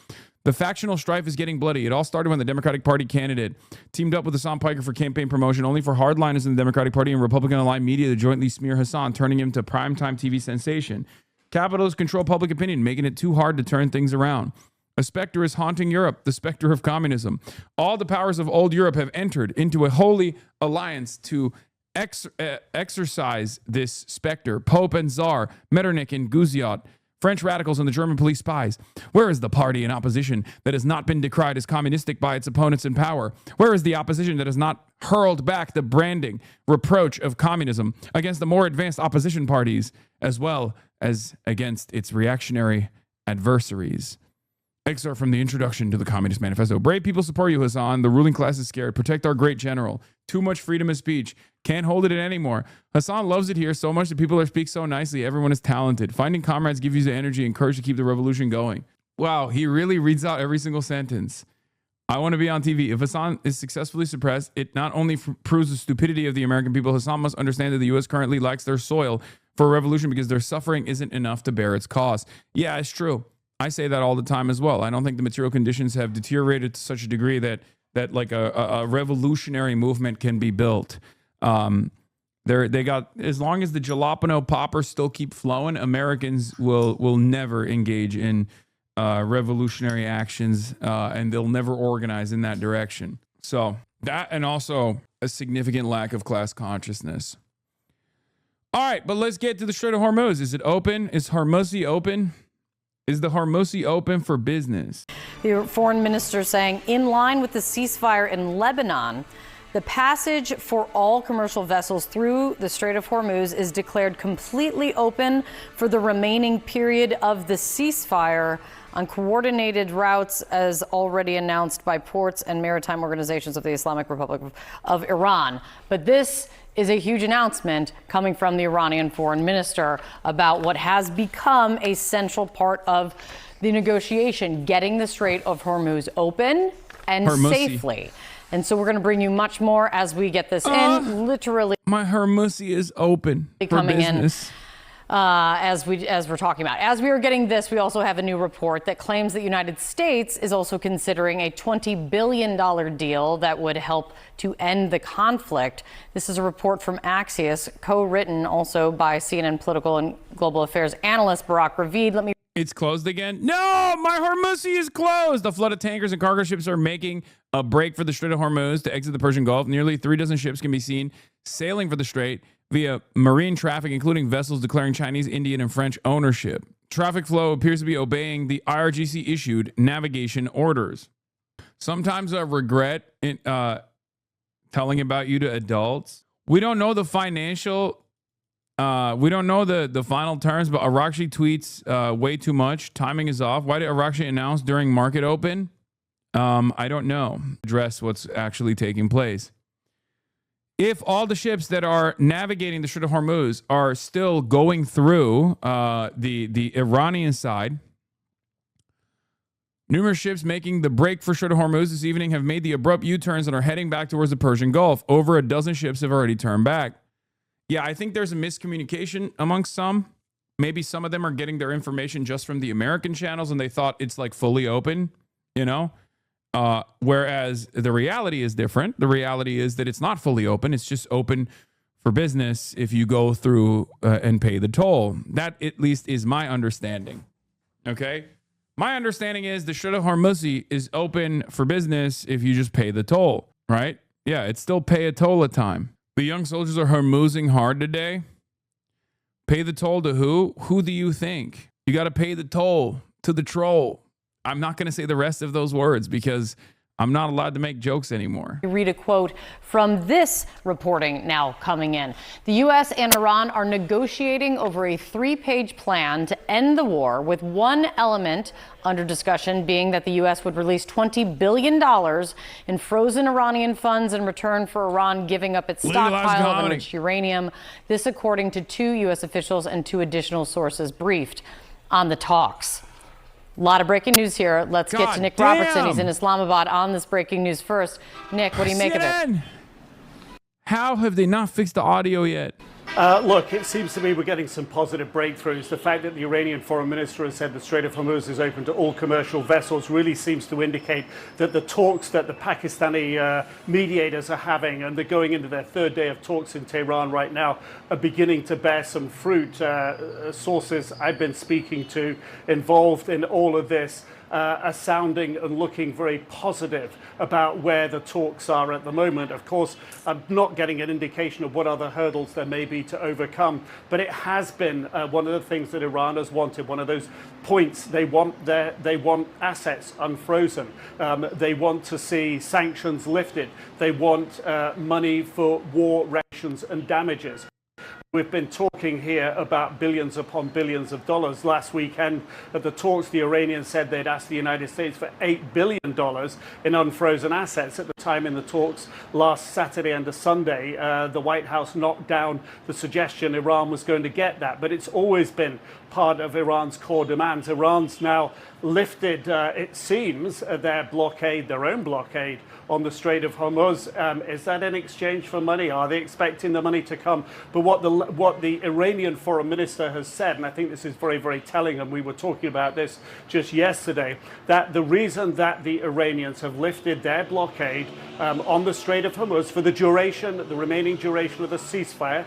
The factional strife is getting bloody. It all started when the Democratic Party candidate teamed up with Hasan Piker for campaign promotion, only for hardliners in the Democratic Party and Republican-aligned media to jointly smear Hasan, turning him to primetime TV sensation. Capitals control public opinion, making it too hard to turn things around. A specter is haunting Europe, the specter of communism. All the powers of old Europe have entered into a holy alliance to exercise this specter. Pope and Tsar, Metternich and Guziot, French radicals and the German police spies. Where is the party in opposition that has not been decried as communistic by its opponents in power? Where is the opposition that has not hurled back the branding reproach of communism against the more advanced opposition parties, as well as against its reactionary adversaries? Excerpt from the introduction to the Communist Manifesto. Brave people support you, Hasan. The ruling class is scared. Protect our great general. Too much freedom of speech. Can't hold it in anymore. Hasan loves it here so much that people speak so nicely. Everyone is talented. Finding comrades gives you the energy and courage to keep the revolution going. Wow, he really reads out every single sentence. I want to be on TV. If Hasan is successfully suppressed, it not only proves the stupidity of the American people, Hasan must understand that the U.S. currently lacks their soil for a revolution because their suffering isn't enough to bear its cost. Yeah, it's true. I say that all the time as well. I don't think the material conditions have deteriorated to such a degree that like a revolutionary movement can be built. They got, as long as the jalapeno poppers still keep flowing, Americans will never engage in revolutionary actions, and they'll never organize in that direction. So that, and also a significant lack of class consciousness. All right, but let's get to the Strait of Hormuz. Is it open? Is Hormuz open? Is the Hormuz open for business? The foreign minister saying, in line with the ceasefire in Lebanon, the passage for all commercial vessels through the Strait of Hormuz is declared completely open for the remaining period of the ceasefire on coordinated routes as already announced by ports and maritime organizations of the Islamic Republic of Iran. But this is a huge announcement coming from the Iranian foreign minister about what has become a central part of the negotiation, getting the Strait of Hormuz open and safely. And so we're going to bring you much more as we get this in. Literally, my Hormuz is open for business. As we're talking about. As we are getting this, we also have a new report that claims the United States is also considering a $20 billion deal that would help to end the conflict. This is a report from Axios, co-written also by CNN political and global affairs analyst Barack Ravid. It's closed again? No, my Hormuz is closed. The flood of tankers and cargo ships are making a break for the Strait of Hormuz to exit the Persian Gulf. Nearly 36 ships can be seen sailing for the strait via marine traffic, including vessels declaring Chinese, Indian, and French ownership. Traffic flow appears to be obeying the IRGC issued navigation orders. Sometimes I regret telling about you to adults. We don't know the financial, we don't know the final terms, but Arakshi tweets way too much. Timing is off. Why did Arakshi announce during market open? I don't know. Address what's actually taking place. If all the ships that are navigating the Strait of Hormuz are still going through the Iranian side, numerous ships making the break for Strait of Hormuz this evening have made the abrupt U-turns and are heading back towards the Persian Gulf. Over a dozen ships have already turned back. Yeah, I think there's a miscommunication amongst some. Maybe some of them are getting their information just from the American channels and they thought it's like fully open, you know? Whereas the reality is different. The reality is that it's not fully open. It's just open for business if you go through and pay the toll. That at least is my understanding. Okay? My understanding is the Strait of Hormuz is open for business if you just pay the toll, right? Yeah, it's still pay a toll at time. The young soldiers are Hormuzing hard today. Pay the toll to who? Who do you think? You got to pay the toll to the troll. I'm not going to say the rest of those words because I'm not allowed to make jokes anymore. Read a quote from this reporting now coming in. The U.S. and Iran are negotiating over a 3-page plan to end the war, with one element under discussion being that the U.S. would release $20 billion in frozen Iranian funds in return for Iran giving up its stockpile of enriched uranium. This according to 2 U.S. officials and 2 additional sources briefed on the talks. A lot of breaking news here. Let's get to Nick Robertson. He's in Islamabad on this breaking news first. Nick, what do you make of it? How have they not fixed the audio yet? Look, it seems to me we're getting some positive breakthroughs. The fact that the Iranian foreign minister has said the Strait of Hormuz is open to all commercial vessels really seems to indicate that the talks that the Pakistani mediators are having, and they're going into their 3rd day of talks in Tehran right now, are beginning to bear some fruit. Sources I've been speaking to involved in all of this are sounding and looking very positive about where the talks are at the moment. Of course, I'm not getting an indication of what other hurdles there may be to overcome, but it has been one of the things that Iran has wanted, one of those points. They want assets unfrozen. They want to see sanctions lifted. They want money for war rations and damages. We've been talking here about billions upon billions of dollars. Last weekend at the talks, the Iranians said they'd asked the United States for $8 billion in unfrozen assets. At the time in the talks last Saturday and Sunday, the White House knocked down the suggestion Iran was going to get that. But it's always been part of Iran's core demands. Iran's now lifted, it seems, their blockade, their own blockade on the Strait of Hormuz. Is that in exchange for money? Are they expecting the money to come? But what the Iranian foreign minister has said, and I think this is very, very telling, and we were talking about this just yesterday, that the reason that the Iranians have lifted their blockade on the Strait of Hormuz for the remaining duration of the ceasefire,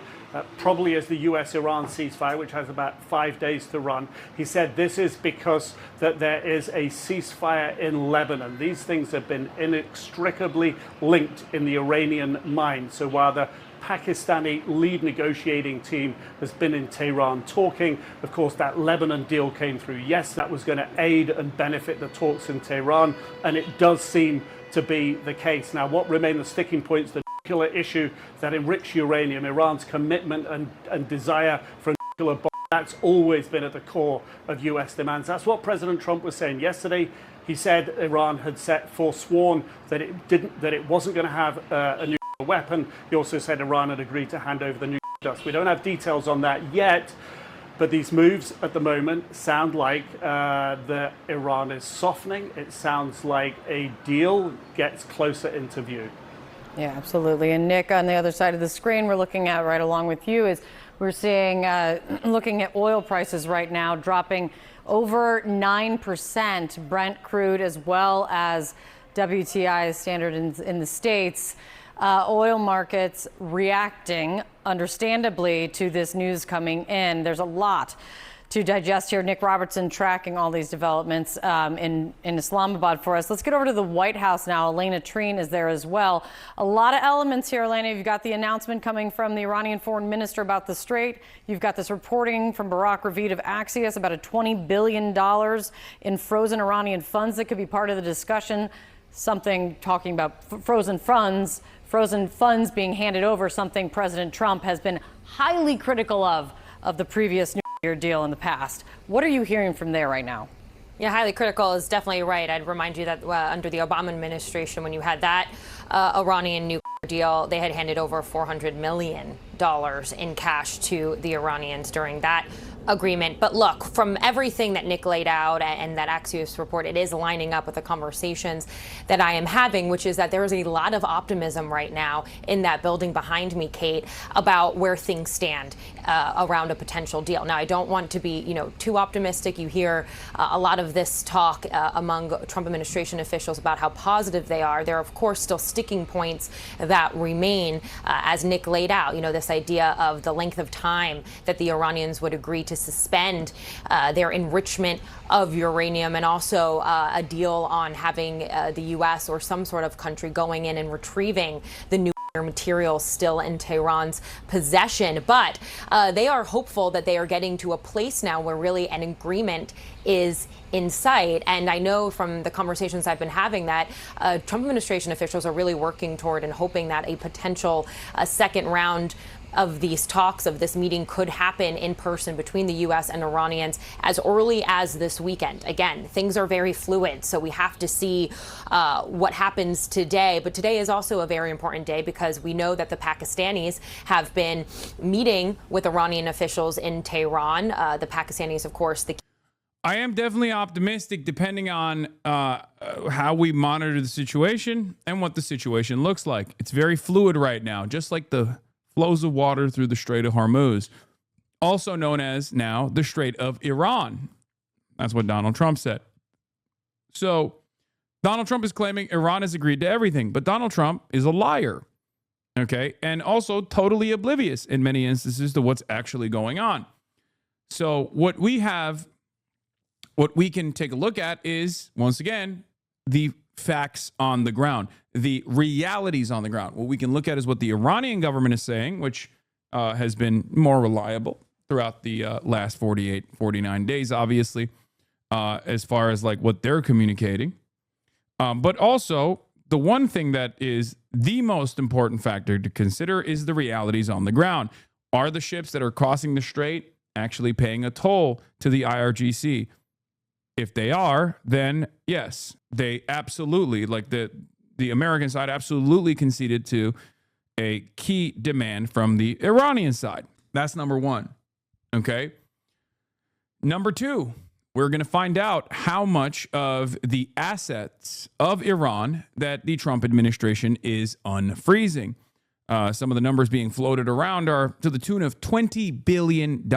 probably as the US-Iran ceasefire, which has about 5 days to run. He said this is because that there is a ceasefire in Lebanon. These things have been inextricably linked in the Iranian mind. So while the Pakistani lead negotiating team has been in Tehran talking, of course, that Lebanon deal came through. Yes, that was going to aid and benefit the talks in Tehran, and it does seem to be the case. Now, what remain the sticking points? The nuclear issue, that enriched uranium, Iran's commitment and desire for a nuclear bomb, that's always been at the core of US demands. That's what President Trump was saying yesterday. He said Iran had forsworn that it wasn't going to have a nuclear weapon. He also said Iran had agreed to hand over the nuclear dust. We don't have details on that yet, but these moves at the moment sound like that Iran is softening. It sounds like a deal gets closer into view. Yeah, absolutely. And Nick, on the other side of the screen, we're looking at right along with you is we're seeing, looking at oil prices right now dropping over 9%, Brent crude as well as WTI standard in the States. Oil markets reacting understandably to this news coming in. There's a lot to digest here. Nick Robertson tracking all these developments in Islamabad for us. Let's get over to the White House now. Elena Treen is there as well. A lot of elements here, Elena. You've got the announcement coming from the Iranian foreign minister about the Strait. You've got this reporting from Barak Ravid of Axios about a $20 billion in frozen Iranian funds that could be part of the discussion. Something talking about frozen funds being handed over, something President Trump has been highly critical of the previous nuclear deal in the past. What are you hearing from there right now? Yeah, highly critical is definitely right. I'd remind you that under the Obama administration, when you had that Iranian nuclear deal, they had handed over $400 million in cash to the Iranians during that agreement. But look, from everything that Nick laid out and that Axios report, it is lining up with the conversations that I am having, which is that there is a lot of optimism right now in that building behind me, Kate, about where things stand around a potential deal. Now, I don't want to be, too optimistic. You hear a lot of this talk among Trump administration officials about how positive they are. There are, of course, still sticking points that remain, as Nick laid out, this idea of the length of time that the Iranians would agree to suspend their enrichment of uranium, and also a deal on having the U.S. or some sort of country going in and retrieving the nuclear material still in Tehran's possession. But they are hopeful that they are getting to a place now where really an agreement is in sight. And I know from the conversations I've been having that Trump administration officials are really working toward and hoping that a potential second round of these talks, of this meeting, could happen in person between the U.S. and Iranians as early as this weekend. Again, things are very fluid, so we have to see what happens today. But today is also a very important day because we know that the Pakistanis have been meeting with Iranian officials in Tehran. The Pakistanis, of course, I am definitely optimistic depending on how we monitor the situation and what the situation looks like. It's very fluid right now, just like the flows of water through the Strait of Hormuz, also known as now the Strait of Iran. That's what Donald Trump said. So Donald Trump is claiming Iran has agreed to everything, but Donald Trump is a liar, okay, and also totally oblivious in many instances to what's actually going on. So what we can take a look at is, once again, the facts on the ground, the realities on the ground. What we can look at is what the Iranian government is saying, which has been more reliable throughout the last 48, 49 days, obviously, as far as like what they're communicating. But also, the one thing that is the most important factor to consider is the realities on the ground. Are the ships that are crossing the strait actually paying a toll to the IRGC? If they are, then yes, they absolutely, like the American side absolutely conceded to a key demand from the Iranian side. That's number one. Okay. Number two, we're going to find out how much of the assets of Iran that the Trump administration is unfreezing. Some of the numbers being floated around are to the tune of $20 billion.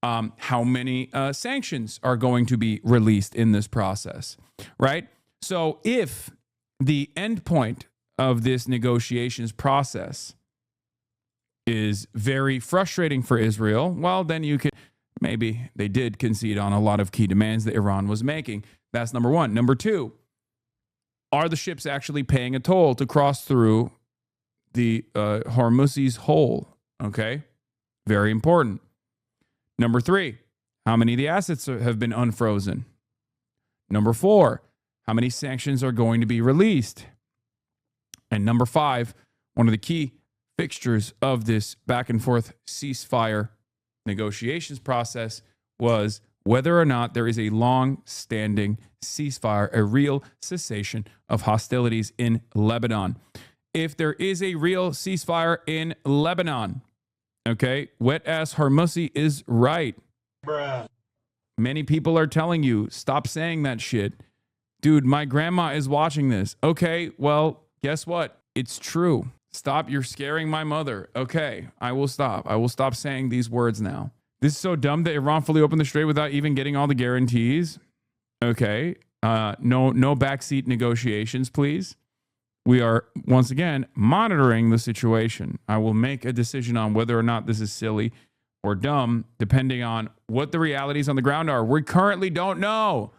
How many sanctions are going to be released in this process, right? So if the end point of this negotiations process is very frustrating for Israel, well, then you can, maybe they did concede on a lot of key demands that Iran was making. That's number one. Number two, are the ships actually paying a toll to cross through the Hormuz's hole? Okay, very important. Number three, how many of the assets have been unfrozen? Number four, how many sanctions are going to be released? And number five, one of the key fixtures of this back and forth ceasefire negotiations process was whether or not there is a long-standing ceasefire, a real cessation of hostilities in Lebanon. If there is a real ceasefire in Lebanon, okay, wet-ass Hormuz is right. Bruh. Many people are telling you, stop saying that shit. Dude, my grandma is watching this. Okay, well, guess what? It's true. Stop, you're scaring my mother. Okay, I will stop. I will stop saying these words now. This is so dumb that Iran fully opened the strait without even getting all the guarantees. Okay, no backseat negotiations, please. We are, once again, monitoring the situation. I will make a decision on whether or not this is silly or dumb, depending on what the realities on the ground are. We currently don't know.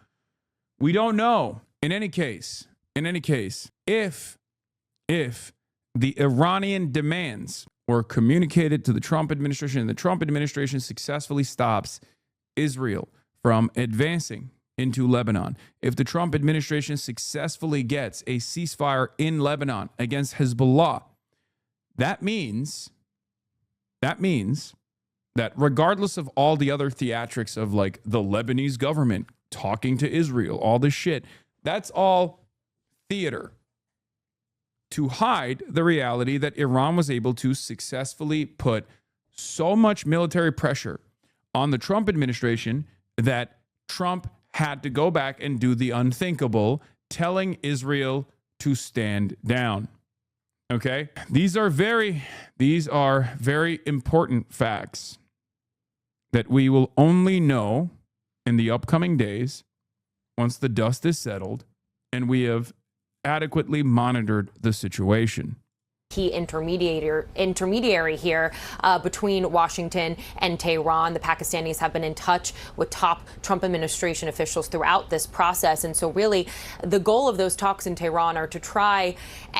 We don't know. In any case, if the Iranian demands were communicated to the Trump administration and the Trump administration successfully stops Israel from advancing into Lebanon, if the Trump administration successfully gets a ceasefire in Lebanon against Hezbollah, that means that regardless of all the other theatrics of like the Lebanese government talking to Israel, all this shit, that's all theater to hide the reality that Iran was able to successfully put so much military pressure on the Trump administration that Trump had to go back and do the unthinkable, telling Israel to stand down. Okay? These are very important facts that we will only know in the upcoming days once the dust is settled and we have adequately monitored the situation. Key intermediary here between Washington and Tehran. The Pakistanis have been in touch with top Trump administration officials throughout this process. And so really the goal of those talks in Tehran are to try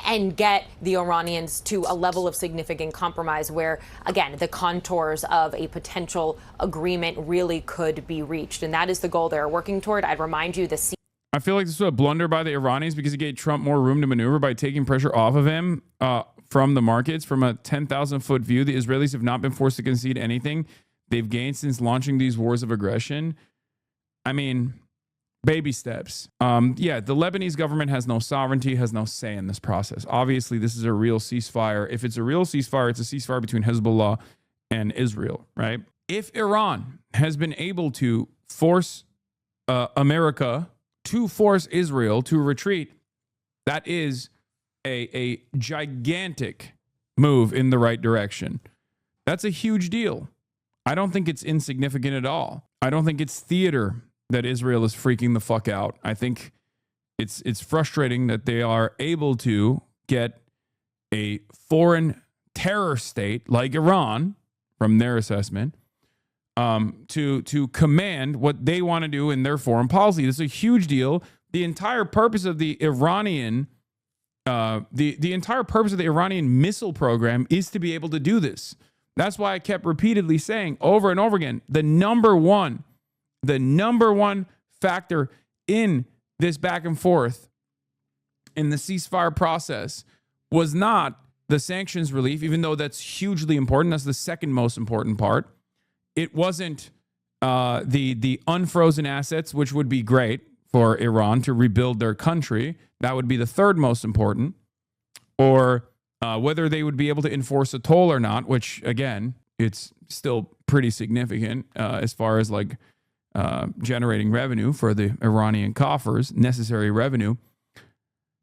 and get the Iranians to a level of significant compromise where, again, the contours of a potential agreement really could be reached. And that is the goal they're working toward. I'd remind you I feel like this was a blunder by the Iranians because it gave Trump more room to maneuver by taking pressure off of him from the markets. From a 10,000-foot view, the Israelis have not been forced to concede anything they've gained since launching these wars of aggression. I mean, baby steps. The Lebanese government has no sovereignty, has no say in this process. Obviously, this is a real ceasefire. If it's a real ceasefire, it's a ceasefire between Hezbollah and Israel, right? If Iran has been able to force America to force Israel to retreat, that is a gigantic move in the right direction. That's a huge deal. I don't think it's insignificant at all. I don't think it's theater that Israel is freaking the fuck out. I think it's frustrating that they are able to get a foreign terror state like Iran, from their assessment, to command what they want to do in their foreign policy. This is a huge deal. The entire purpose of the Iranian missile program is to be able to do this. That's why I kept repeatedly saying over and over again, the number one factor in this back and forth in the ceasefire process was not the sanctions relief, even though that's hugely important. That's the second most important part. It wasn't the unfrozen assets, which would be great for Iran to rebuild their country. That would be the third most important. Or whether they would be able to enforce a toll or not, which, again, it's still pretty significant as far as like generating revenue for the Iranian coffers, necessary revenue.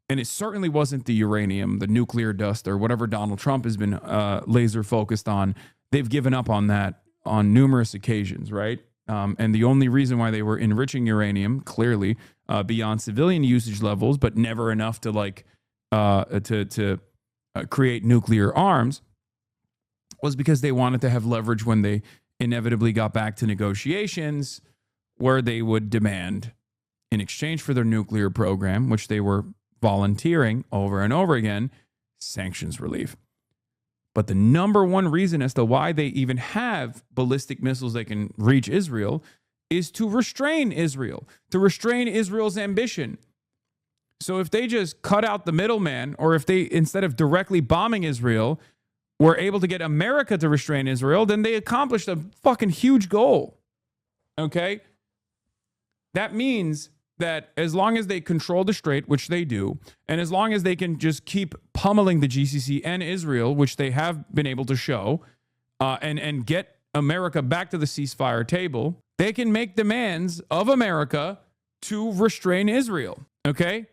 And it certainly wasn't the uranium, the nuclear dust, or whatever Donald Trump has been laser focused on. They've given up on that on numerous occasions, right? And the only reason why they were enriching uranium, clearly, beyond civilian usage levels, but never enough to like to create nuclear arms, was because they wanted to have leverage when they inevitably got back to negotiations, where they would demand, in exchange for their nuclear program, which they were volunteering over and over again, sanctions relief. But the number one reason as to why they even have ballistic missiles that can reach Israel is to restrain Israel, to restrain Israel's ambition. So if they just cut out the middleman, or if they, instead of directly bombing Israel, were able to get America to restrain Israel, then they accomplished a fucking huge goal. Okay? That means that as long as they control the strait, which they do, and as long as they can just keep pummeling the GCC and Israel, which they have been able to show, and get America back to the ceasefire table, they can make demands of America to restrain Israel. Okay?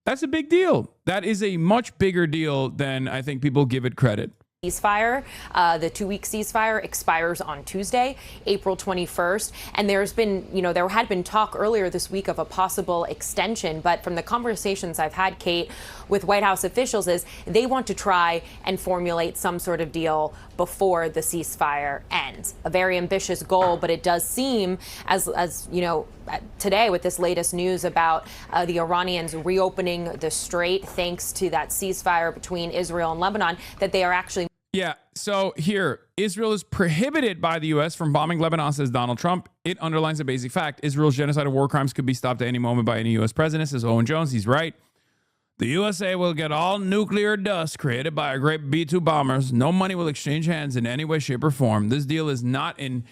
That's a big deal. That is a much bigger deal than I think people give it credit. Ceasefire, the 2-week ceasefire expires on Tuesday, April 21st. And there had been talk earlier this week of a possible extension. But from the conversations I've had, Kate, with White House officials, is they want to try and formulate some sort of deal before the ceasefire ends. A very ambitious goal, but it does seem, as you know, today with this latest news about the Iranians reopening the strait thanks to that ceasefire between Israel and Lebanon, that they are actually... Yeah, so here, Israel is prohibited by the U.S. from bombing Lebanon, says Donald Trump. It underlines a basic fact. Israel's genocide of war crimes could be stopped at any moment by any U.S. president, says Owen Jones. He's right. The USA will get all nuclear dust created by our great B-2 bombers. No money will exchange hands in any way, shape, or form. This deal is not in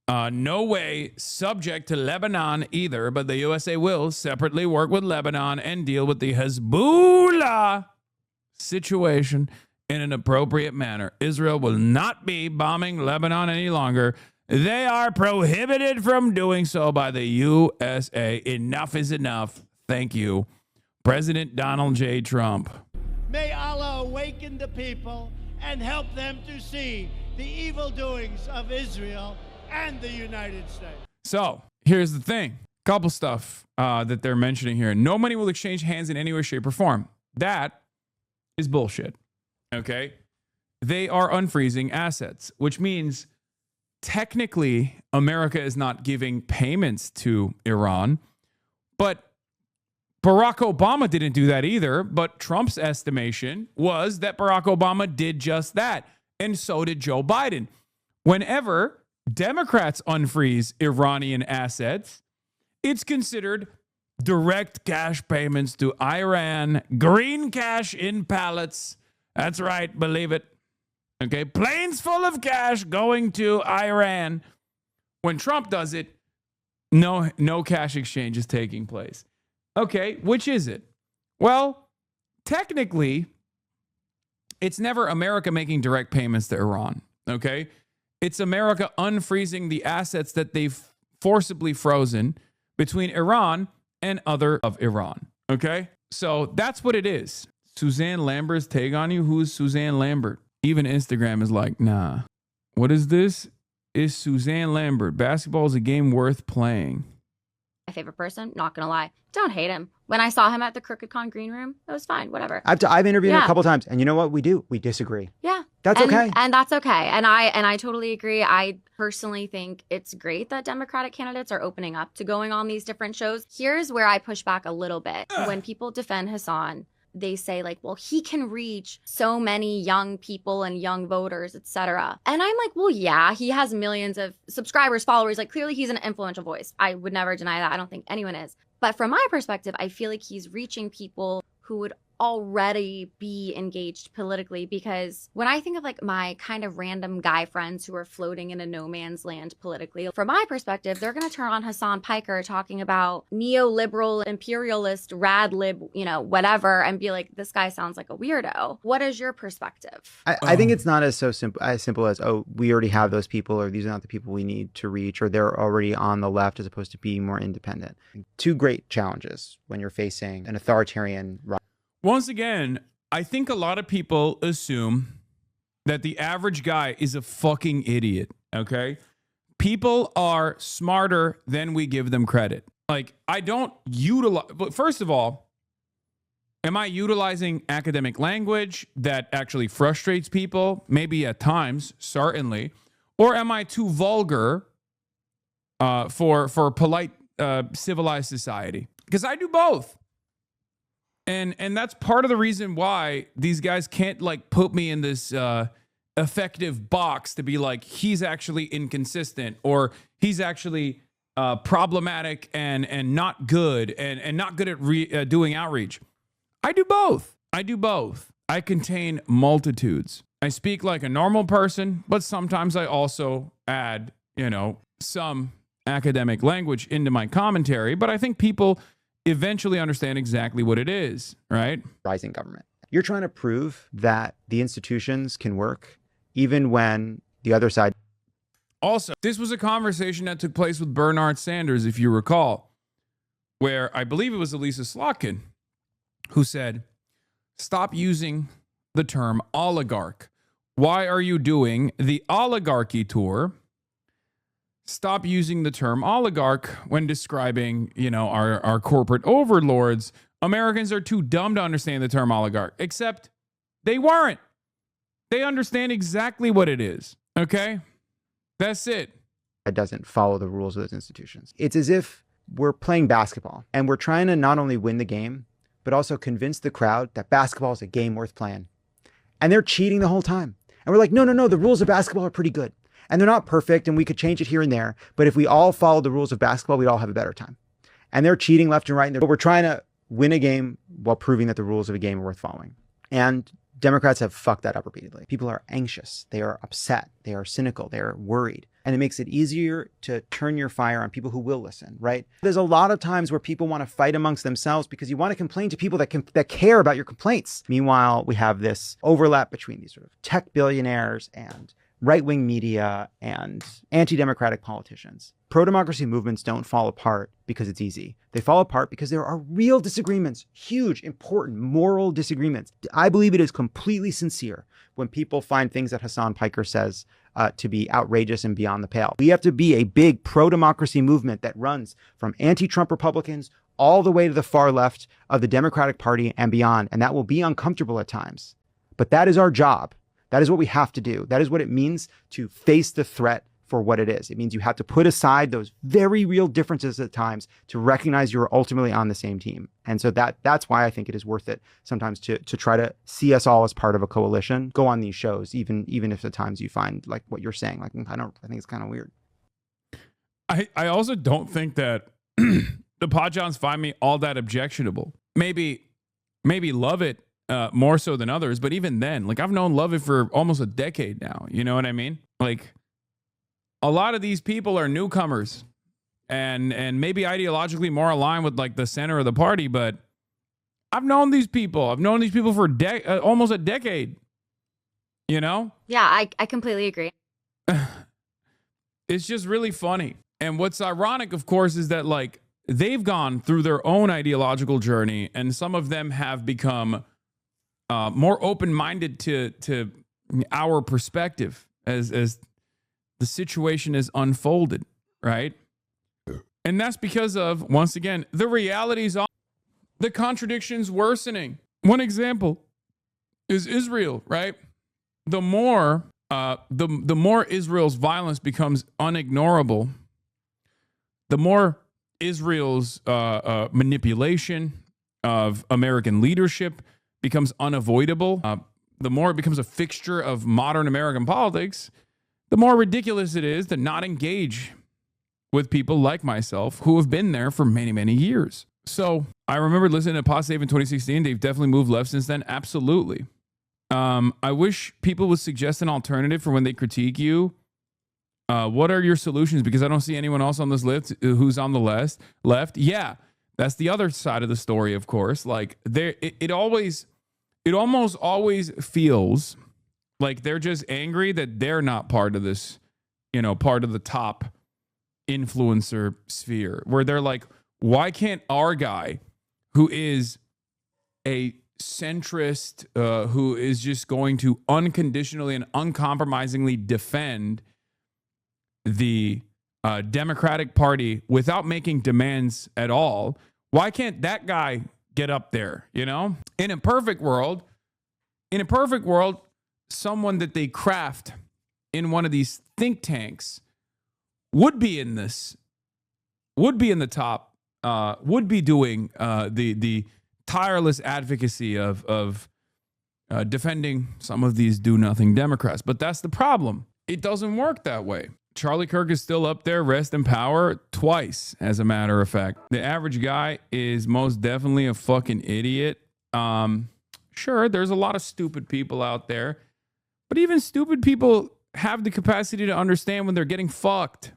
no way subject to Lebanon either, but the USA will separately work with Lebanon and deal with the Hezbollah situation in an appropriate manner. Israel will not be bombing Lebanon any longer. They are prohibited from doing so by the USA. Enough is enough. Thank you. President Donald J. Trump. May Allah awaken the people and help them to see the evil doings of Israel and the United States. So here's the thing. Couple stuff that they're mentioning here. No money will exchange hands in any way, shape, or form. That is bullshit. Okay? They are unfreezing assets, which means technically America is not giving payments to Iran, but Barack Obama didn't do that either, but Trump's estimation was that Barack Obama did just that, and so did Joe Biden. Whenever Democrats unfreeze Iranian assets, it's considered direct cash payments to Iran, green cash in pallets. That's right, believe it. Okay, planes full of cash going to Iran. When Trump does it, no cash exchange is taking place. Okay, which is it? Well, technically, it's never America making direct payments to Iran, okay? It's America unfreezing the assets that they've forcibly frozen between Iran and other of Iran, okay? So that's what it is. Suzanne Lambert's take on you? Who's Suzanne Lambert? Even Instagram is like, nah. What is this? Is Suzanne Lambert. Basketball is a game worth playing. My favorite person, not gonna lie. Don't hate him. When I saw him at the Crooked Con green room, it was fine, whatever. I've interviewed him a couple times, and you know what we do? We disagree. Yeah. That's okay. And that's okay. And I totally agree. I personally think it's great that Democratic candidates are opening up to going on these different shows. Here's where I push back a little bit. When people defend Hasan, they say like, well, he can reach so many young people and young voters, etc. And I'm like, well, yeah, he has millions of subscribers, followers. Like, clearly he's an influential voice. I would never deny that. I don't think anyone is. But from my perspective, I feel like he's reaching people who would already be engaged politically, because when I think of like my kind of random guy friends who are floating in a no man's land politically, from my perspective, they're going to turn on Hasan Piker talking about neoliberal, imperialist, rad lib, you know, whatever, and be like, this guy sounds like a weirdo. What is your perspective? I think it's not as simple as, oh, we already have those people, or these are not the people we need to reach, or they're already on the left, as opposed to being more independent. Two great challenges when you're facing an authoritarian. Once again, I think a lot of people assume that the average guy is a fucking idiot, okay? People are smarter than we give them credit. Like, I don't utilize... But first of all, am I utilizing academic language that actually frustrates people? Maybe at times, certainly. Or am I too vulgar for polite, civilized society? Because I do both. And that's part of the reason why these guys can't like put me in this effective box to be like, he's actually inconsistent, or he's actually problematic and not good and not good at doing outreach. I do both. I contain multitudes. I speak like a normal person, but sometimes I also add, some academic language into my commentary. But I think people eventually understand exactly what it is, right? Rising government. You're trying to prove that the institutions can work even when the other side. Also, this was a conversation that took place with Bernard Sanders, if you recall, where I believe it was Elisa Slotkin who said, stop using the term oligarch. Why are you doing the oligarchy tour? Stop using the term oligarch when describing, our corporate overlords. Americans are too dumb to understand the term oligarch, except they weren't. They understand exactly what it is. Okay? That's it. It doesn't follow the rules of those institutions. It's as if we're playing basketball and we're trying to not only win the game, but also convince the crowd that basketball is a game worth playing. And they're cheating the whole time. And we're like, no, the rules of basketball are pretty good. And they're not perfect and we could change it here and there. But if we all follow the rules of basketball, we'd all have a better time. And they're cheating left and right. But we're trying to win a game while proving that the rules of a game are worth following. And Democrats have fucked that up repeatedly. People are anxious. They are upset. They are cynical. They are worried. And it makes it easier to turn your fire on people who will listen, right? There's a lot of times where people want to fight amongst themselves because you want to complain to people that care about your complaints. Meanwhile, we have this overlap between these sort of tech billionaires and right-wing media and anti-democratic politicians. Pro-democracy movements don't fall apart because it's easy. They fall apart because there are real disagreements, huge, important, moral disagreements. I believe it is completely sincere when people find things that Hasan Piker says to be outrageous and beyond the pale. We have to be a big pro-democracy movement that runs from anti-Trump Republicans all the way to the far left of the Democratic Party and beyond, and that will be uncomfortable at times. But that is our job. That is what we have to do. That is what it means to face the threat for what it is. It means you have to put aside those very real differences at times to recognize you're ultimately on the same team. And so that's why I think it is worth it sometimes to try to see us all as part of a coalition. Go on these shows, even if at times you find like what you're saying, like I think it's kind of weird. I also don't think that the Podjons find me all that objectionable. Maybe love it more so than others, but even then, like I've known Love It for almost a decade now. You know what I mean? Like a lot of these people are newcomers and maybe ideologically more aligned with like the center of the party, but I've known these people. I've known these people for almost a decade. You know? Yeah, I completely agree. It's just really funny. And what's ironic, of course, is that like they've gone through their own ideological journey and some of them have become more open-minded to our perspective as the situation is unfolded, right? And that's because of, once again, the realities of the contradictions worsening. One example is Israel, right? The more Israel's violence becomes unignorable, the more Israel's manipulation of American leadership becomes unavoidable, the more it becomes a fixture of modern American politics, the more ridiculous it is to not engage with people like myself who have been there for many, many years. So I remember listening to Pod Save in 2016. They've definitely moved left since then. Absolutely. I wish people would suggest an alternative for when they critique you. What are your solutions? Because I don't see anyone else on this list who's on the left. Yeah, that's the other side of the story, of course. Like it almost always feels like they're just angry that they're not part of this, part of the top influencer sphere, where they're like, why can't our guy, who is a centrist, who is just going to unconditionally and uncompromisingly defend the Democratic Party without making demands at all, why can't that guy get up there? In a perfect world, someone that they craft in one of these think tanks would be in the top, would be doing the tireless advocacy of defending some of these do-nothing Democrats. But that's the problem. It doesn't work that way. Charlie Kirk is still up there, rest in power, twice, as a matter of fact. The average guy is most definitely a fucking idiot. Sure, there's a lot of stupid people out there, but even stupid people have the capacity to understand when they're getting fucked.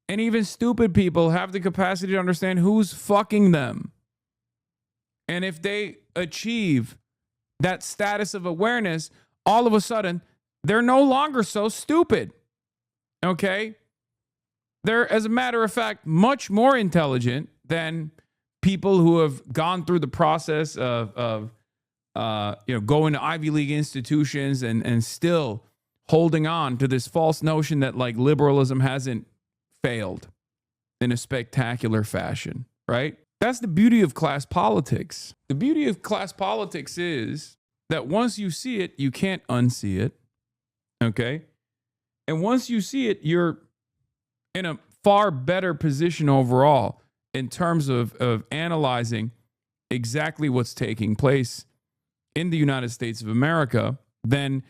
And even stupid people have the capacity to understand who's fucking them. And if they achieve that status of awareness, all of a sudden, they're no longer so stupid. Okay? They're, as a matter of fact, much more intelligent than people who have gone through the process of going to Ivy League institutions and still holding on to this false notion that like liberalism hasn't failed in a spectacular fashion, right? That's the beauty of class politics. The beauty of class politics is that once you see it, you can't unsee it. Okay? And once you see it, you're in a far better position overall in terms of analyzing exactly what's taking place in the United States of America than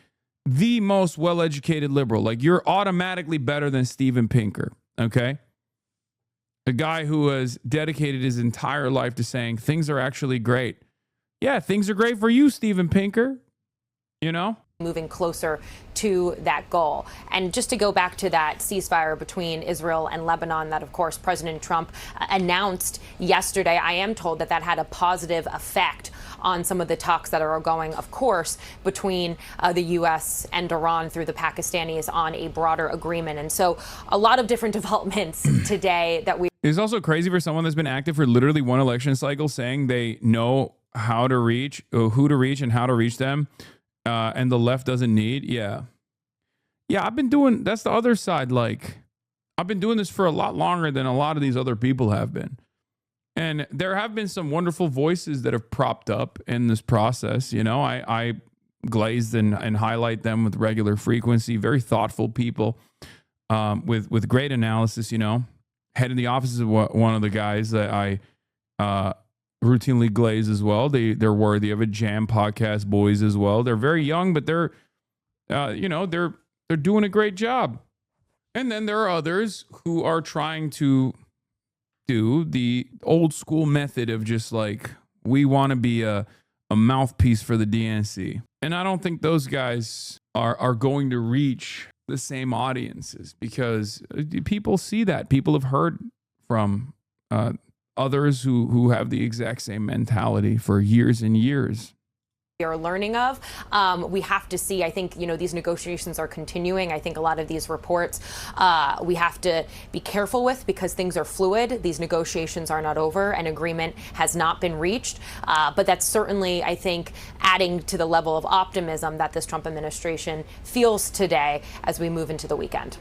the most well-educated liberal. Like, you're automatically better than Steven Pinker, okay? A guy who has dedicated his entire life to saying things are actually great. Yeah, things are great for you, Steven Pinker, you know? Moving closer to that goal. And just to go back to that ceasefire between Israel and Lebanon that, of course, President Trump announced yesterday, I am told that that had a positive effect on some of the talks that are going, of course, between the U.S. and Iran through the Pakistanis on a broader agreement. And so a lot of different developments today that we... It's also crazy for someone that's been active for literally one election cycle saying they know how to reach, who to reach and how to reach them. And the left doesn't need. Yeah, I've been doing, that's the other side. Like, I've been doing this for a lot longer than a lot of these other people have been. And there have been some wonderful voices that have propped up in this process. You know, I glazed and highlight them with regular frequency. Very thoughtful people with great analysis, you know. Head in the office is one of the guys that I routinely glaze as well. They're worthy of a Jam Podcast boys as well. They're very young, but they're doing a great job. And then there are others who are trying to do the old school method of just like, we want to be a mouthpiece for the DNC. And I don't think those guys are going to reach the same audiences because people see that. People have heard from others who have the exact same mentality for years and years. We are learning of. We have to see, I think, you know, these negotiations are continuing. I think a lot of these reports we have to be careful with because things are fluid. These negotiations are not over. An agreement has not been reached. But that's certainly, I think, adding to the level of optimism that this Trump administration feels today as we move into the weekend.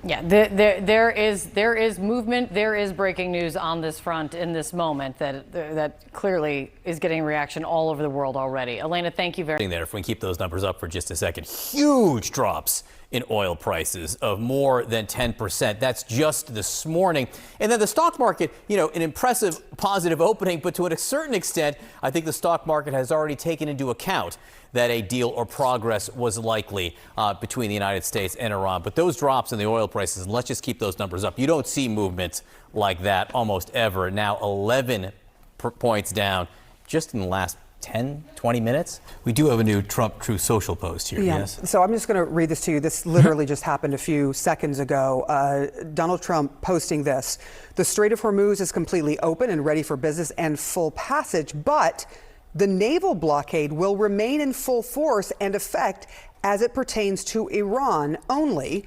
Yeah, there is movement. There is breaking news on this front in this moment that clearly is getting reaction all over the world already. Elena, thank you very much. If we keep those numbers up for just a second, huge drops in oil prices of more than 10%. That's just this morning. And then the stock market, you know, an impressive positive opening, but to a certain extent, I think the stock market has already taken into account that a deal or progress was likely between the United States and Iran. But those drops in the oil prices, and let's just keep those numbers up. You don't see movement like that almost ever. Now 11 points down just in the last 10, 20 minutes. We do have a new Trump Truth Social post here. Yeah. Yes. So I'm just going to read this to you. This literally just happened a few seconds ago. Donald Trump posting this. The Strait of Hormuz is completely open and ready for business and full passage, but the naval blockade will remain in full force and effect as it pertains to Iran only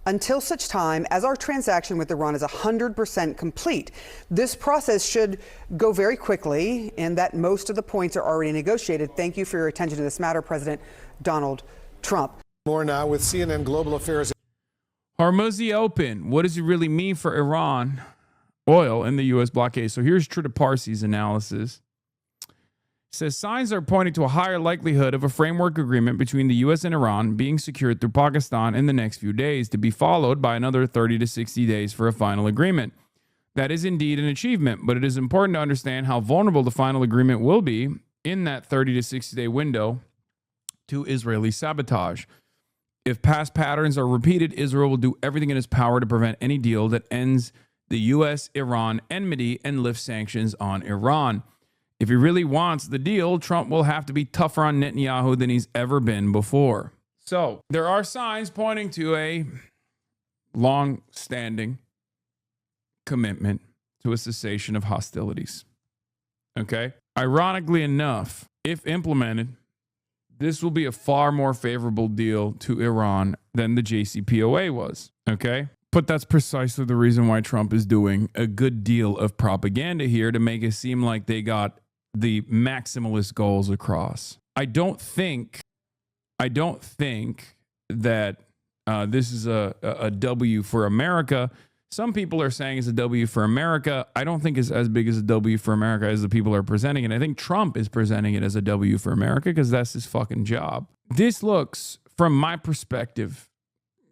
until such time as our transaction with Iran is 100% complete. This process should go very quickly in that most of the points are already negotiated. Thank you for your attention to this matter, President Donald Trump. More now with CNN Global Affairs. Hormuz open. What does it really mean for Iran oil in the U.S. blockade? So here's Trita Parsi's analysis. It says signs are pointing to a higher likelihood of a framework agreement between the U.S. and Iran being secured through Pakistan in the next few days, to be followed by another 30 to 60 days for a final agreement. That is indeed an achievement, but it is important to understand how vulnerable the final agreement will be in that 30 to 60 day window to Israeli sabotage. If past patterns are repeated, Israel will do everything in its power to prevent any deal that ends the U.S.-Iran enmity and lifts sanctions on Iran. If he really wants the deal, Trump will have to be tougher on Netanyahu than he's ever been before. So there are signs pointing to a long-standing commitment to a cessation of hostilities. Okay? Ironically enough, if implemented, this will be a far more favorable deal to Iran than the JCPOA was. Okay? But that's precisely the reason why Trump is doing a good deal of propaganda here to make it seem like they got the maximalist goals across. I don't think that this is a W for America, Some people are saying it's a W for America. I don't think it's as big as a W for America as the people are presenting it. I think Trump is presenting it as a W for America because that's his fucking job. This looks, from my perspective,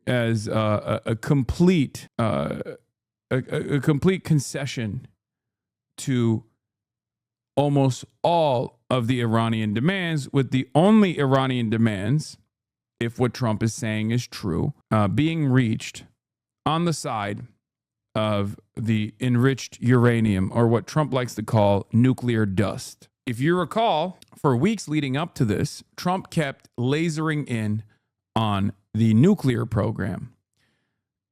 as a complete concession to almost all of the Iranian demands, with the only Iranian demands, if what Trump is saying is true, being reached on the side of the enriched uranium, or what Trump likes to call nuclear dust. If you recall, for weeks leading up to this, Trump kept lasering in on the nuclear program.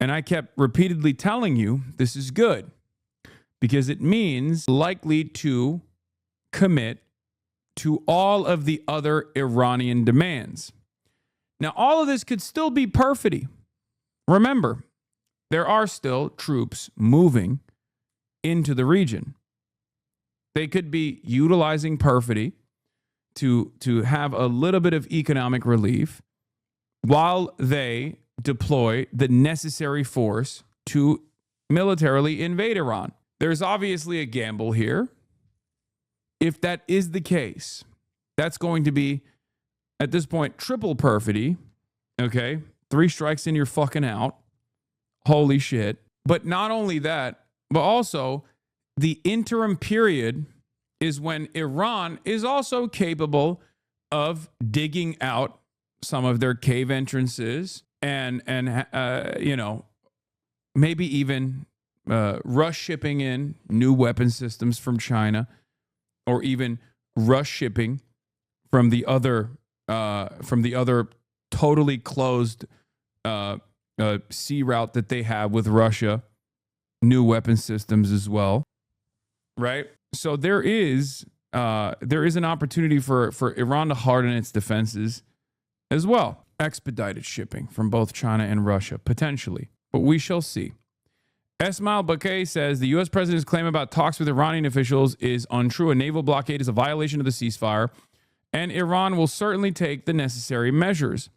And I kept repeatedly telling you this is good because it means likely to commit to all of the other Iranian demands. Now, all of this could still be perfidy. Remember, there are still troops moving into the region. They could be utilizing perfidy to have a little bit of economic relief while they deploy the necessary force to militarily invade Iran. There's obviously a gamble here. If that is the case, that's going to be, at this point, triple perfidy. Okay? 3 strikes and you're fucking out. Holy shit. But not only that, but also the interim period is when Iran is also capable of digging out some of their cave entrances and maybe even rush shipping in new weapon systems from China, or even rush shipping from the other totally closed sea route that they have with Russia, new weapon systems as well, right? So there is an opportunity for Iran to harden its defenses as well. Expedited shipping from both China and Russia, potentially, but we shall see. Esmail Bakay says the U.S. president's claim about talks with Iranian officials is untrue. A naval blockade is a violation of the ceasefire, and Iran will certainly take the necessary measures.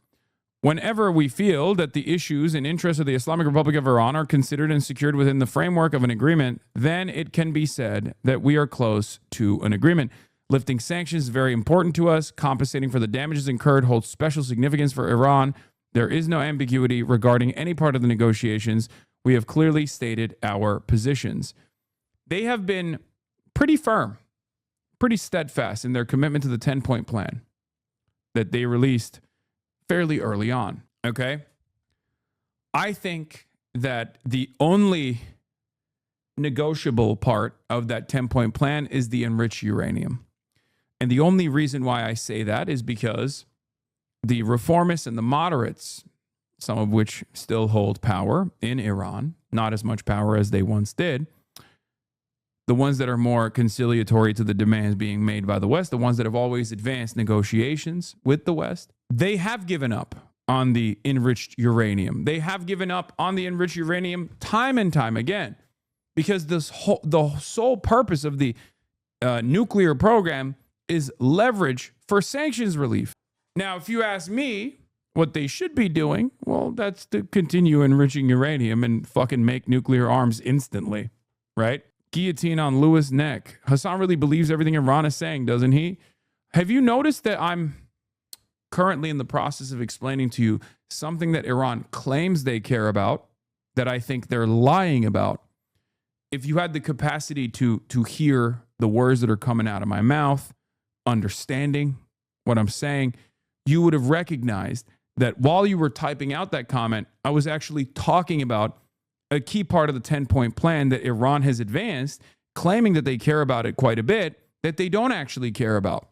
Whenever we feel that the issues and interests of the Islamic Republic of Iran are considered and secured within the framework of an agreement, then it can be said that we are close to an agreement. Lifting sanctions is very important to us. Compensating for the damages incurred holds special significance for Iran. There is no ambiguity regarding any part of the negotiations. We have clearly stated our positions. They have been pretty firm, pretty steadfast in their commitment to the 10-point plan that they released fairly early on, okay? I think that the only negotiable part of that 10-point plan is the enriched uranium. And the only reason why I say that is because the reformists and the moderates, some of which still hold power in Iran, not as much power as they once did, the ones that are more conciliatory to the demands being made by the West, the ones that have always advanced negotiations with the West, they have given up on the enriched uranium. They have given up on the enriched uranium time and time again, because the sole purpose of the nuclear program is leverage for sanctions relief. Now, if you ask me what they should be doing, well, that's to continue enriching uranium and fucking make nuclear arms instantly, right? Guillotine on Lewis' neck. Hasan really believes everything Iran is saying, doesn't he? Have you noticed that I'm currently in the process of explaining to you something that Iran claims they care about, that I think they're lying about? If you had the capacity to hear the words that are coming out of my mouth, understanding what I'm saying, you would have recognized that while you were typing out that comment, I was actually talking about a key part of the 10-point plan that Iran has advanced, claiming that they care about it quite a bit, that they don't actually care about.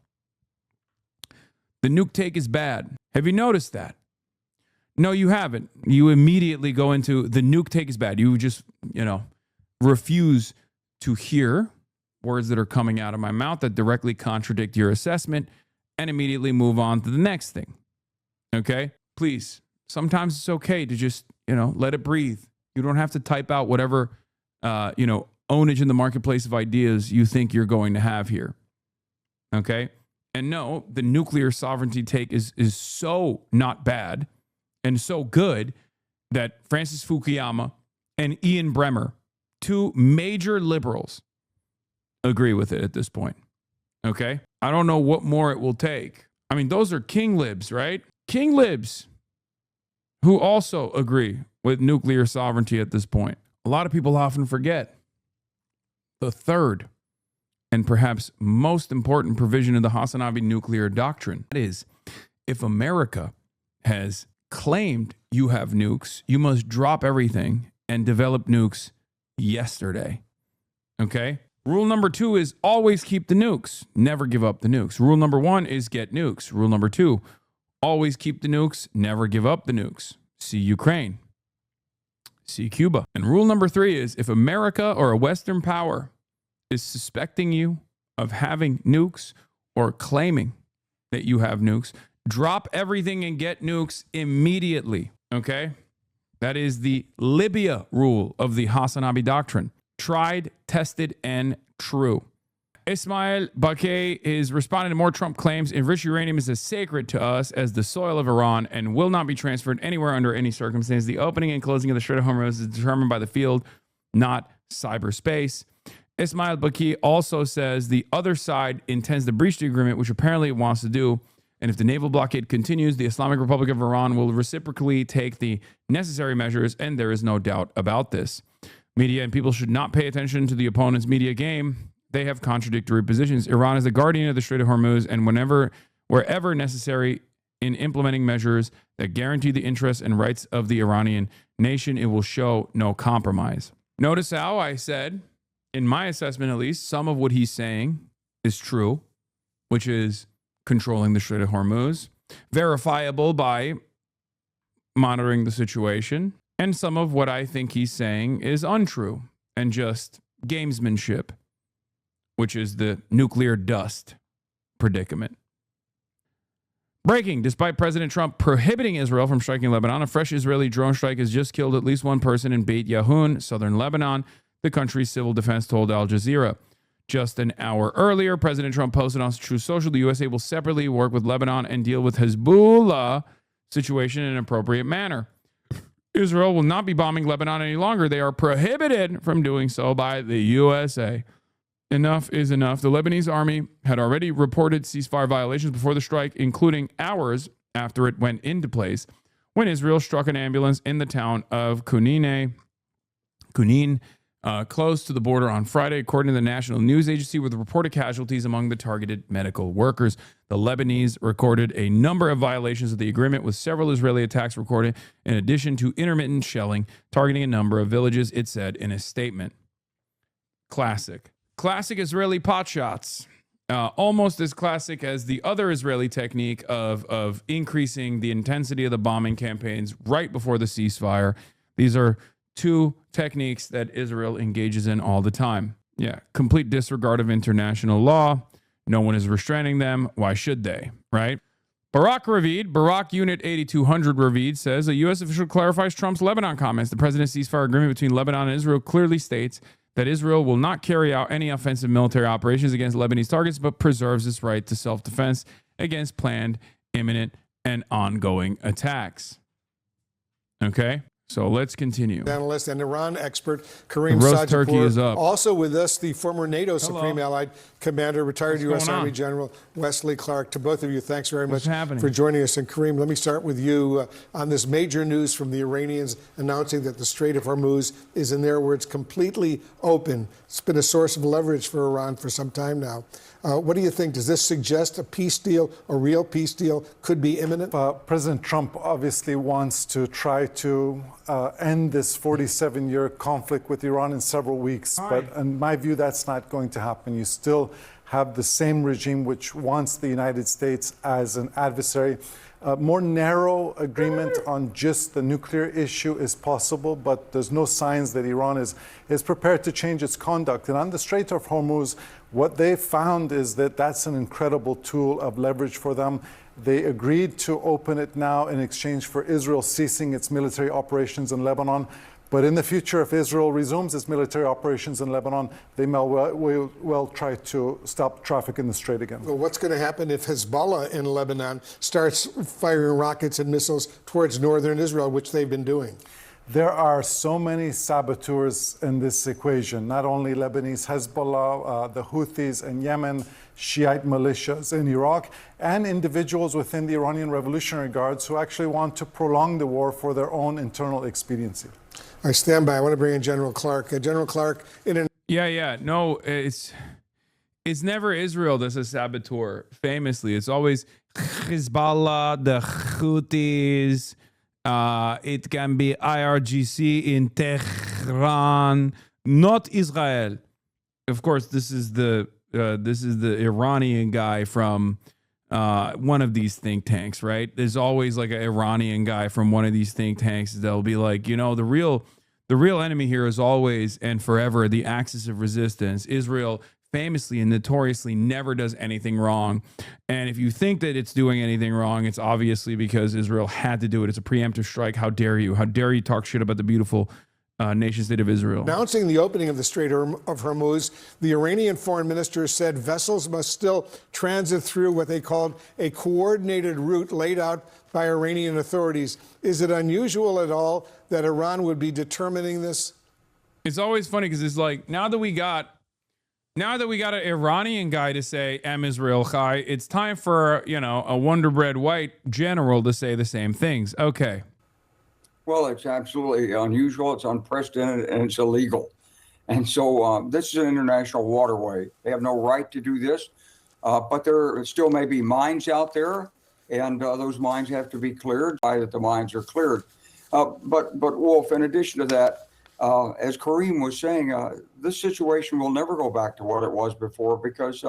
The nuke take is bad. Have you noticed that? No, you haven't. You immediately go into the nuke take is bad. You just, refuse to hear words that are coming out of my mouth that directly contradict your assessment and immediately move on to the next thing. Okay? Please, sometimes it's okay to just, let it breathe. You don't have to type out whatever, ownage in the marketplace of ideas you think you're going to have here. Okay? And no, the nuclear sovereignty take is so not bad and so good that Francis Fukuyama and Ian Bremmer, two major liberals, agree with it at this point. Okay? I don't know what more it will take. I mean, those are king libs, right? King libs who also agree with nuclear sovereignty at this point. A lot of people often forget the third and perhaps most important provision of the HasanAbi nuclear doctrine. That is, if America has claimed you have nukes, you must drop everything and develop nukes yesterday. Okay? Rule number 2 is always keep the nukes. Never give up the nukes. Rule number 1 is get nukes. Rule number 2, always keep the nukes. Never give up the nukes. See Ukraine. See Cuba. And rule number 3 is if America or a Western power is suspecting you of having nukes or claiming that you have nukes, drop everything and get nukes immediately. Okay? That is the Libya rule of the HasanAbi doctrine. Tried, tested, and true. Ismail Bakay is responding to more Trump claims. Enriched uranium is as sacred to us as the soil of Iran and will not be transferred anywhere under any circumstance. The opening and closing of the Strait of Hormuz is determined by the field, not cyberspace. Ismail Bakay also says the other side intends to breach the agreement, which apparently it wants to do. And if the naval blockade continues, the Islamic Republic of Iran will reciprocally take the necessary measures, and there is no doubt about this. Media and people should not pay attention to the opponent's media game. They have contradictory positions. Iran is the guardian of the Strait of Hormuz, and wherever necessary in implementing measures that guarantee the interests and rights of the Iranian nation, it will show no compromise. Notice how I said, in my assessment at least, some of what he's saying is true, which is controlling the Strait of Hormuz, verifiable by monitoring the situation. And some of what I think he's saying is untrue and just gamesmanship, which is the nuclear dust predicament. Breaking. Despite President Trump prohibiting Israel from striking Lebanon, a fresh Israeli drone strike has just killed at least one person in Beit Yahoun, southern Lebanon, the country's civil defense told Al Jazeera. Just an hour earlier, President Trump posted on Truth Social, the USA will separately work with Lebanon and deal with Hezbollah situation in an appropriate manner. Israel will not be bombing Lebanon any longer. They are prohibited from doing so by the USA. Enough is enough. The Lebanese army had already reported ceasefire violations before the strike, including hours after it went into place, when Israel struck an ambulance in the town of Kunin, close to the border on Friday, according to the National News Agency, with reported casualties among the targeted medical workers. The Lebanese recorded a number of violations of the agreement, with several Israeli attacks recorded, in addition to intermittent shelling targeting a number of villages, it said in a statement. Classic Israeli pot shots. Almost as classic as the other Israeli technique of increasing the intensity of the bombing campaigns right before the ceasefire. These are two techniques that Israel engages in all the time. Yeah, complete disregard of international law. No one is restraining them. Why should they, right? Barak Unit 8200 Ravid says a U.S. official clarifies Trump's Lebanon comments. The president's ceasefire agreement between Lebanon and Israel clearly states that Israel will not carry out any offensive military operations against Lebanese targets, but preserves its right to self-defense against planned, imminent, and ongoing attacks. Okay? So let's continue. Analyst and Iran expert Kareem Turkey is up. Also with us, the former NATO Supreme Allied Commander, retired U.S. Army General Wesley Clark. To both of you, thanks very much for joining us. And Kareem, let me start with you on this major news from the Iranians announcing that the Strait of Hormuz is, in their words, completely open. It's been a source of leverage for Iran for some time now. What do you think? Does this suggest a peace deal, a real peace deal, could be imminent? President Trump obviously wants to try to end this 47-year conflict with Iran in several weeks. But in my view, that's not going to happen. You still have the same regime which wants the United States as an adversary. A more narrow agreement on just the nuclear issue is possible, but there's no signs that Iran is prepared to change its conduct. And on the Strait of Hormuz, what they found is that that's an incredible tool of leverage for them. They agreed to open it now in exchange for Israel ceasing its military operations in Lebanon. But in the future, if Israel resumes its military operations in Lebanon, they may well try to stop traffic in the strait again. Well, what's going to happen if Hezbollah in Lebanon starts firing rockets and missiles towards northern Israel, which they've been doing? There are so many saboteurs in this equation, not only Lebanese Hezbollah, the Houthis in Yemen, Shiite militias in Iraq, and individuals within the Iranian Revolutionary Guards who actually want to prolong the war for their own internal expediency. I stand by. I want to bring in General Clark. General Clark, No, it's never Israel that's a saboteur. Famously, it's always Hezbollah, the Houthis. It can be IRGC in Tehran, not Israel. Of course, this is the Iranian guy from one of these think tanks, right? There's always like an Iranian guy from one of these think tanks. They'll be like, the real enemy here is always and forever the axis of resistance. Israel famously and notoriously never does anything wrong. And if you think that it's doing anything wrong, it's obviously because Israel had to do it. It's a preemptive strike. How dare you? How dare you talk shit about the beautiful nation state of Israel? Announcing the opening of the Strait of Hormuz, the Iranian foreign minister said vessels must still transit through what they called a coordinated route laid out by Iranian authorities. Is it unusual at all that Iran would be determining this? It's always funny because it's like, now that we got an Iranian guy to say "Am Israel Chai," it's time for a Wonder Bread white general to say the same things. Okay. Well, it's absolutely unusual. It's unprecedented, and it's illegal. And so this is an international waterway. They have no right to do this, but there still may be mines out there, and those mines have to be cleared. That the mines are cleared. But Wolf, in addition to that, as Kareem was saying, this situation will never go back to what it was before, because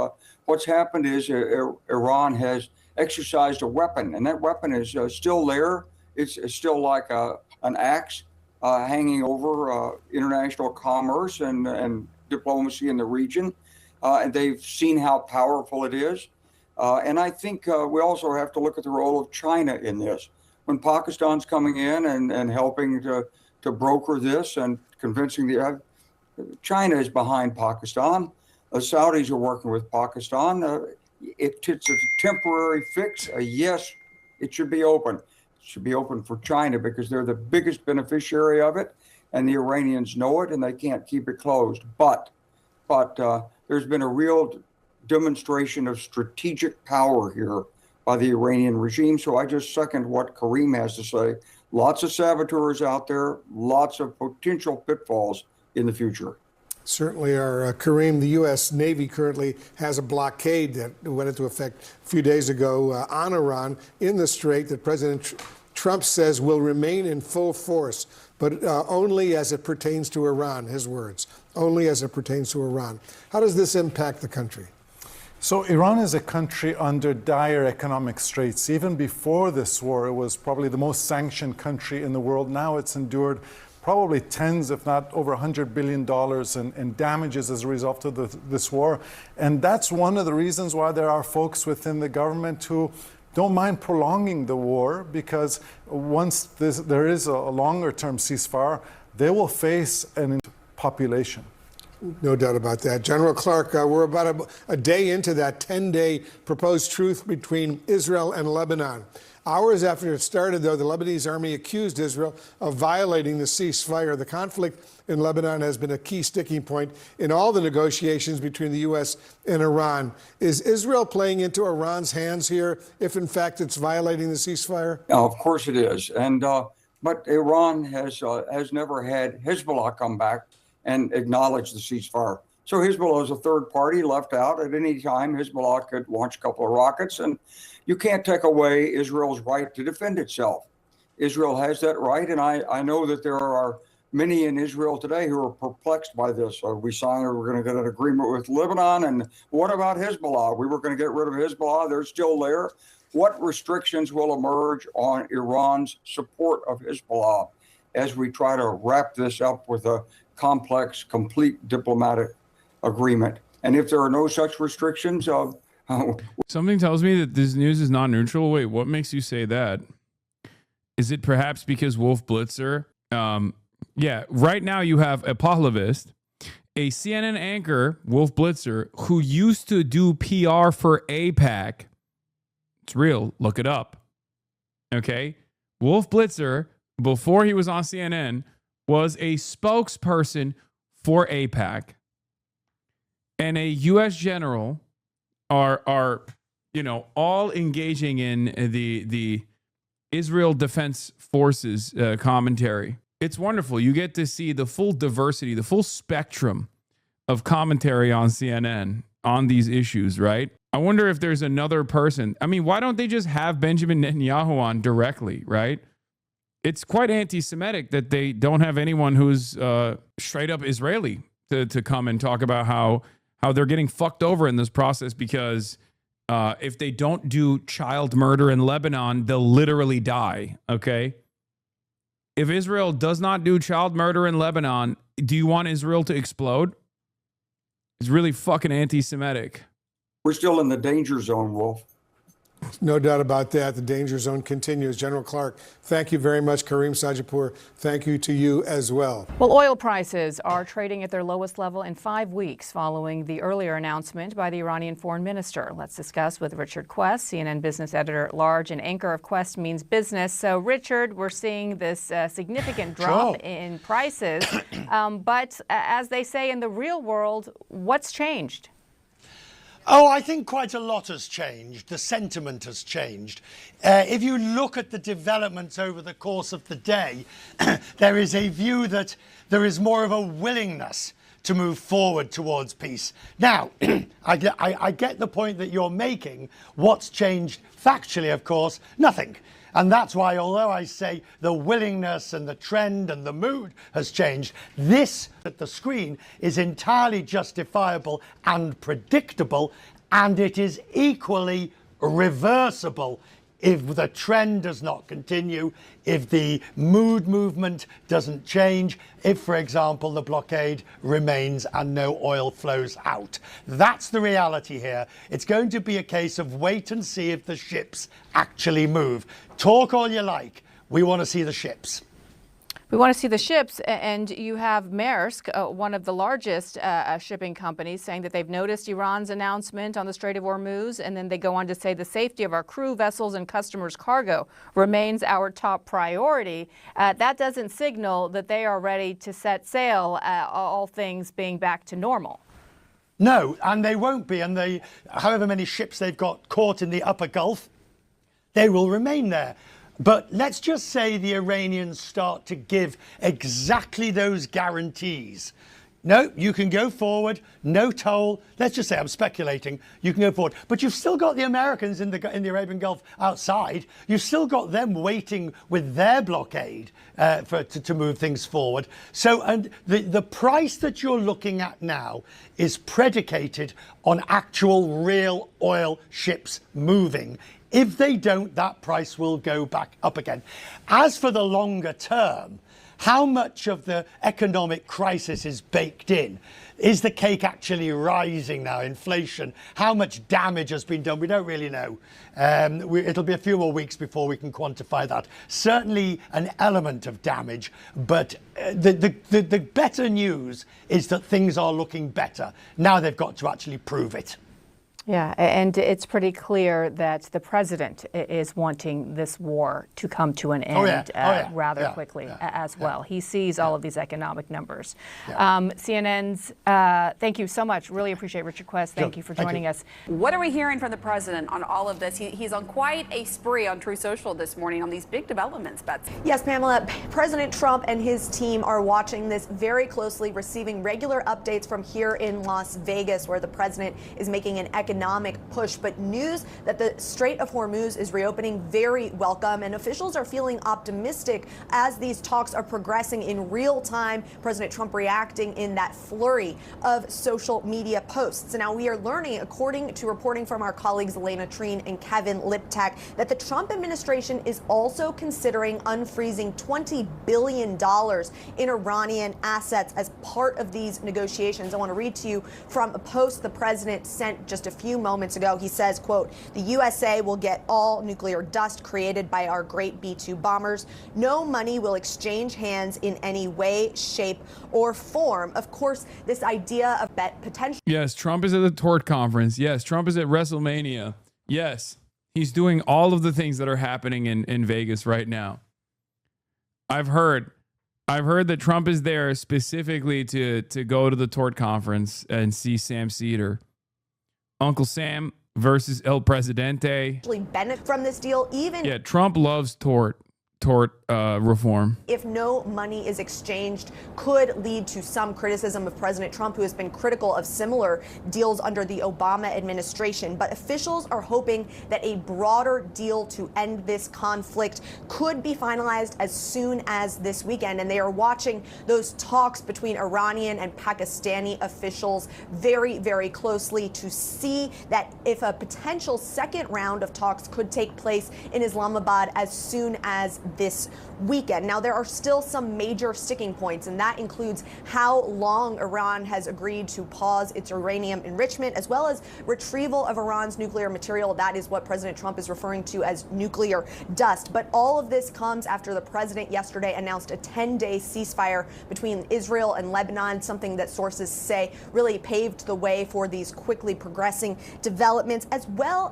what's happened is Iran has exercised a weapon, and that weapon is still there. It's still like an axe hanging over international commerce and diplomacy in the region. And they've seen how powerful it is. And I think we also have to look at the role of China in this. When Pakistan's coming in and helping to broker this and convincing China is behind Pakistan. The Saudis are working with Pakistan. It's a temporary fix. Yes, it should be open. It should be open for China because they're the biggest beneficiary of it, and the Iranians know it, and they can't keep it closed. But there's been a real demonstration of strategic power here by the Iranian regime. So I just second what Kareem has to say. Lots of saboteurs out there, lots of potential pitfalls in the future. Certainly are. Kareem, the U.S. Navy currently has a blockade that went into effect a few days ago on Iran in the Strait that President Trump says will remain in full force, but only as it pertains to Iran, his words, only as it pertains to Iran. How does this impact the country? So Iran is a country under dire economic straits. Even before this war, it was probably the most sanctioned country in the world. Now it's endured probably tens, if not over $100 billion in damages as a result of this war. And that's one of the reasons why there are folks within the government who don't mind prolonging the war, because once there is a longer-term ceasefire, they will face an population. No doubt about that. General Clark, we're about a day into that 10-day proposed truce between Israel and Lebanon. Hours after it started, though, the Lebanese army accused Israel of violating the ceasefire. The conflict in Lebanon has been a key sticking point in all the negotiations between the U.S. and Iran. Is Israel playing into Iran's hands here, if in fact it's violating the ceasefire? Of course it is. And but Iran has never had Hezbollah come back and acknowledge the ceasefire. So Hezbollah is a third party left out. At any time, Hezbollah could launch a couple of rockets, and you can't take away Israel's right to defend itself. Israel has that right, and I know that there are many in Israel today who are perplexed by this. We're going to get an agreement with Lebanon, and what about Hezbollah? We were going to get rid of Hezbollah. They're still there. What restrictions will emerge on Iran's support of Hezbollah as we try to wrap this up with a complex, complete diplomatic agreement? And if there are no such restrictions, something tells me that this news is not neutral. Wait, what makes you say that? Is it perhaps because Wolf Blitzer? Yeah, right now you have a Pahlavist, a CNN anchor, Wolf Blitzer, who used to do PR for AIPAC. It's real. Look it up. Okay. Wolf Blitzer before he was on CNN, was a spokesperson for AIPAC, and a U.S. general are all engaging in the Israel Defense Forces commentary. It's wonderful. You get to see the full diversity, the full spectrum of commentary on CNN on these issues, right? I wonder if there's another person. I mean, why don't they just have Benjamin Netanyahu on directly, right? It's quite anti-Semitic that they don't have anyone who's straight up Israeli to come and talk about how they're getting fucked over in this process because if they don't do child murder in Lebanon, they'll literally die, okay? If Israel does not do child murder in Lebanon, do you want Israel to explode? It's really fucking anti-Semitic. We're still in the danger zone, Wolf. No doubt about that. The danger zone continues. General Clark, thank you very much. Kareem Sajapur, thank you to you as well. Well, oil prices are trading at their lowest level in 5 weeks following the earlier announcement by the Iranian foreign minister. Let's discuss with Richard Quest, CNN business editor-at-large and anchor of Quest Means Business. So, Richard, we're seeing this significant drop in prices. But as they say in the real world, what's changed? Oh, I think quite a lot has changed. The sentiment has changed. If you look at the developments over the course of the day, there is a view that there is more of a willingness to move forward towards peace. Now, I get the point that you're making. What's changed factually, of course? Nothing. And that's why, although I say the willingness and the trend and the mood has changed, this at the screen is entirely justifiable and predictable, and it is equally reversible if the trend does not continue, if the mood movement doesn't change, if, for example, the blockade remains and no oil flows out. That's the reality here. It's going to be a case of wait and see if the ships actually move. Talk all you like. We want to see the ships. We want to see the ships, and you have Maersk, one of the largest shipping companies, saying that they've noticed Iran's announcement on the Strait of Hormuz, and then they go on to say the safety of our crew, vessels, and customers' cargo remains our top priority. That doesn't signal that they are ready to set sail, all things being back to normal. No, and they won't be, and however many ships they've got caught in the upper Gulf, they will remain there. But let's just say the Iranians start to give exactly those guarantees. No, you can go forward, no toll. Let's just say, I'm speculating, you can go forward. But you've still got the Americans in the Arabian Gulf outside. You've still got them waiting with their blockade to move things forward. So, and the price that you're looking at now is predicated on actual real oil ships moving. If they don't, that price will go back up again. As for the longer term, how much of the economic crisis is baked in? Is the cake actually rising now? Inflation, how much damage has been done? We don't really know. It'll be a few more weeks before we can quantify that. Certainly an element of damage, but the better news is that things are looking better. Now they've got to actually prove it. Yeah, and it's pretty clear that the president is wanting this war to come to an end rather quickly as well. He sees all of these economic numbers. CNN's, thank you so much. Really appreciate Richard Quest. Thank you for joining us. What are we hearing from the president on all of this? He's on quite a spree on True Social this morning on these big developments, Betsy. Yes, Pamela, President Trump and his team are watching this very closely, receiving regular updates from here in Las Vegas, where the president is making an economic push, but news that the Strait of Hormuz is reopening very welcome, and officials are feeling optimistic as these talks are progressing in real time. President Trump reacting in that flurry of social media posts. Now we are learning, according to reporting from our colleagues Elena Treen and Kevin Liptak, that the Trump administration is also considering unfreezing $20 billion in Iranian assets as part of these negotiations. I want to read to you from a post the president sent just a few moments ago. He says, quote, "The USA will get all nuclear dust created by our great B-2 bombers. No money will exchange hands in any way, shape, or form." Of course, this idea of potential. Yes, Trump is at the Tort Conference. Yes, Trump is at WrestleMania. Yes, he's doing all of the things that are happening in Vegas right now. I've heard that Trump is there specifically to go to the tort conference and see Sam Cedar. Uncle Sam versus El Presidente. Actually benefit from this deal, even Yeah, Trump loves tort reform. if no money is exchanged, could lead to some criticism of President Trump, who has been critical of similar deals under the Obama administration. But officials are hoping that a broader deal to end this conflict could be finalized as soon as this weekend. And they are watching those talks between Iranian and Pakistani officials very, very closely to see that if a potential second round of talks could take place in Islamabad as soon as this weekend. Now, there are still some major sticking points, and that includes how long Iran has agreed to pause its uranium enrichment, as well as retrieval of Iran's nuclear material. That is what President Trump is referring to as nuclear dust. But all of this comes after the president yesterday announced a 10-day ceasefire between Israel and Lebanon, something that sources say really paved the way for these quickly progressing developments, as well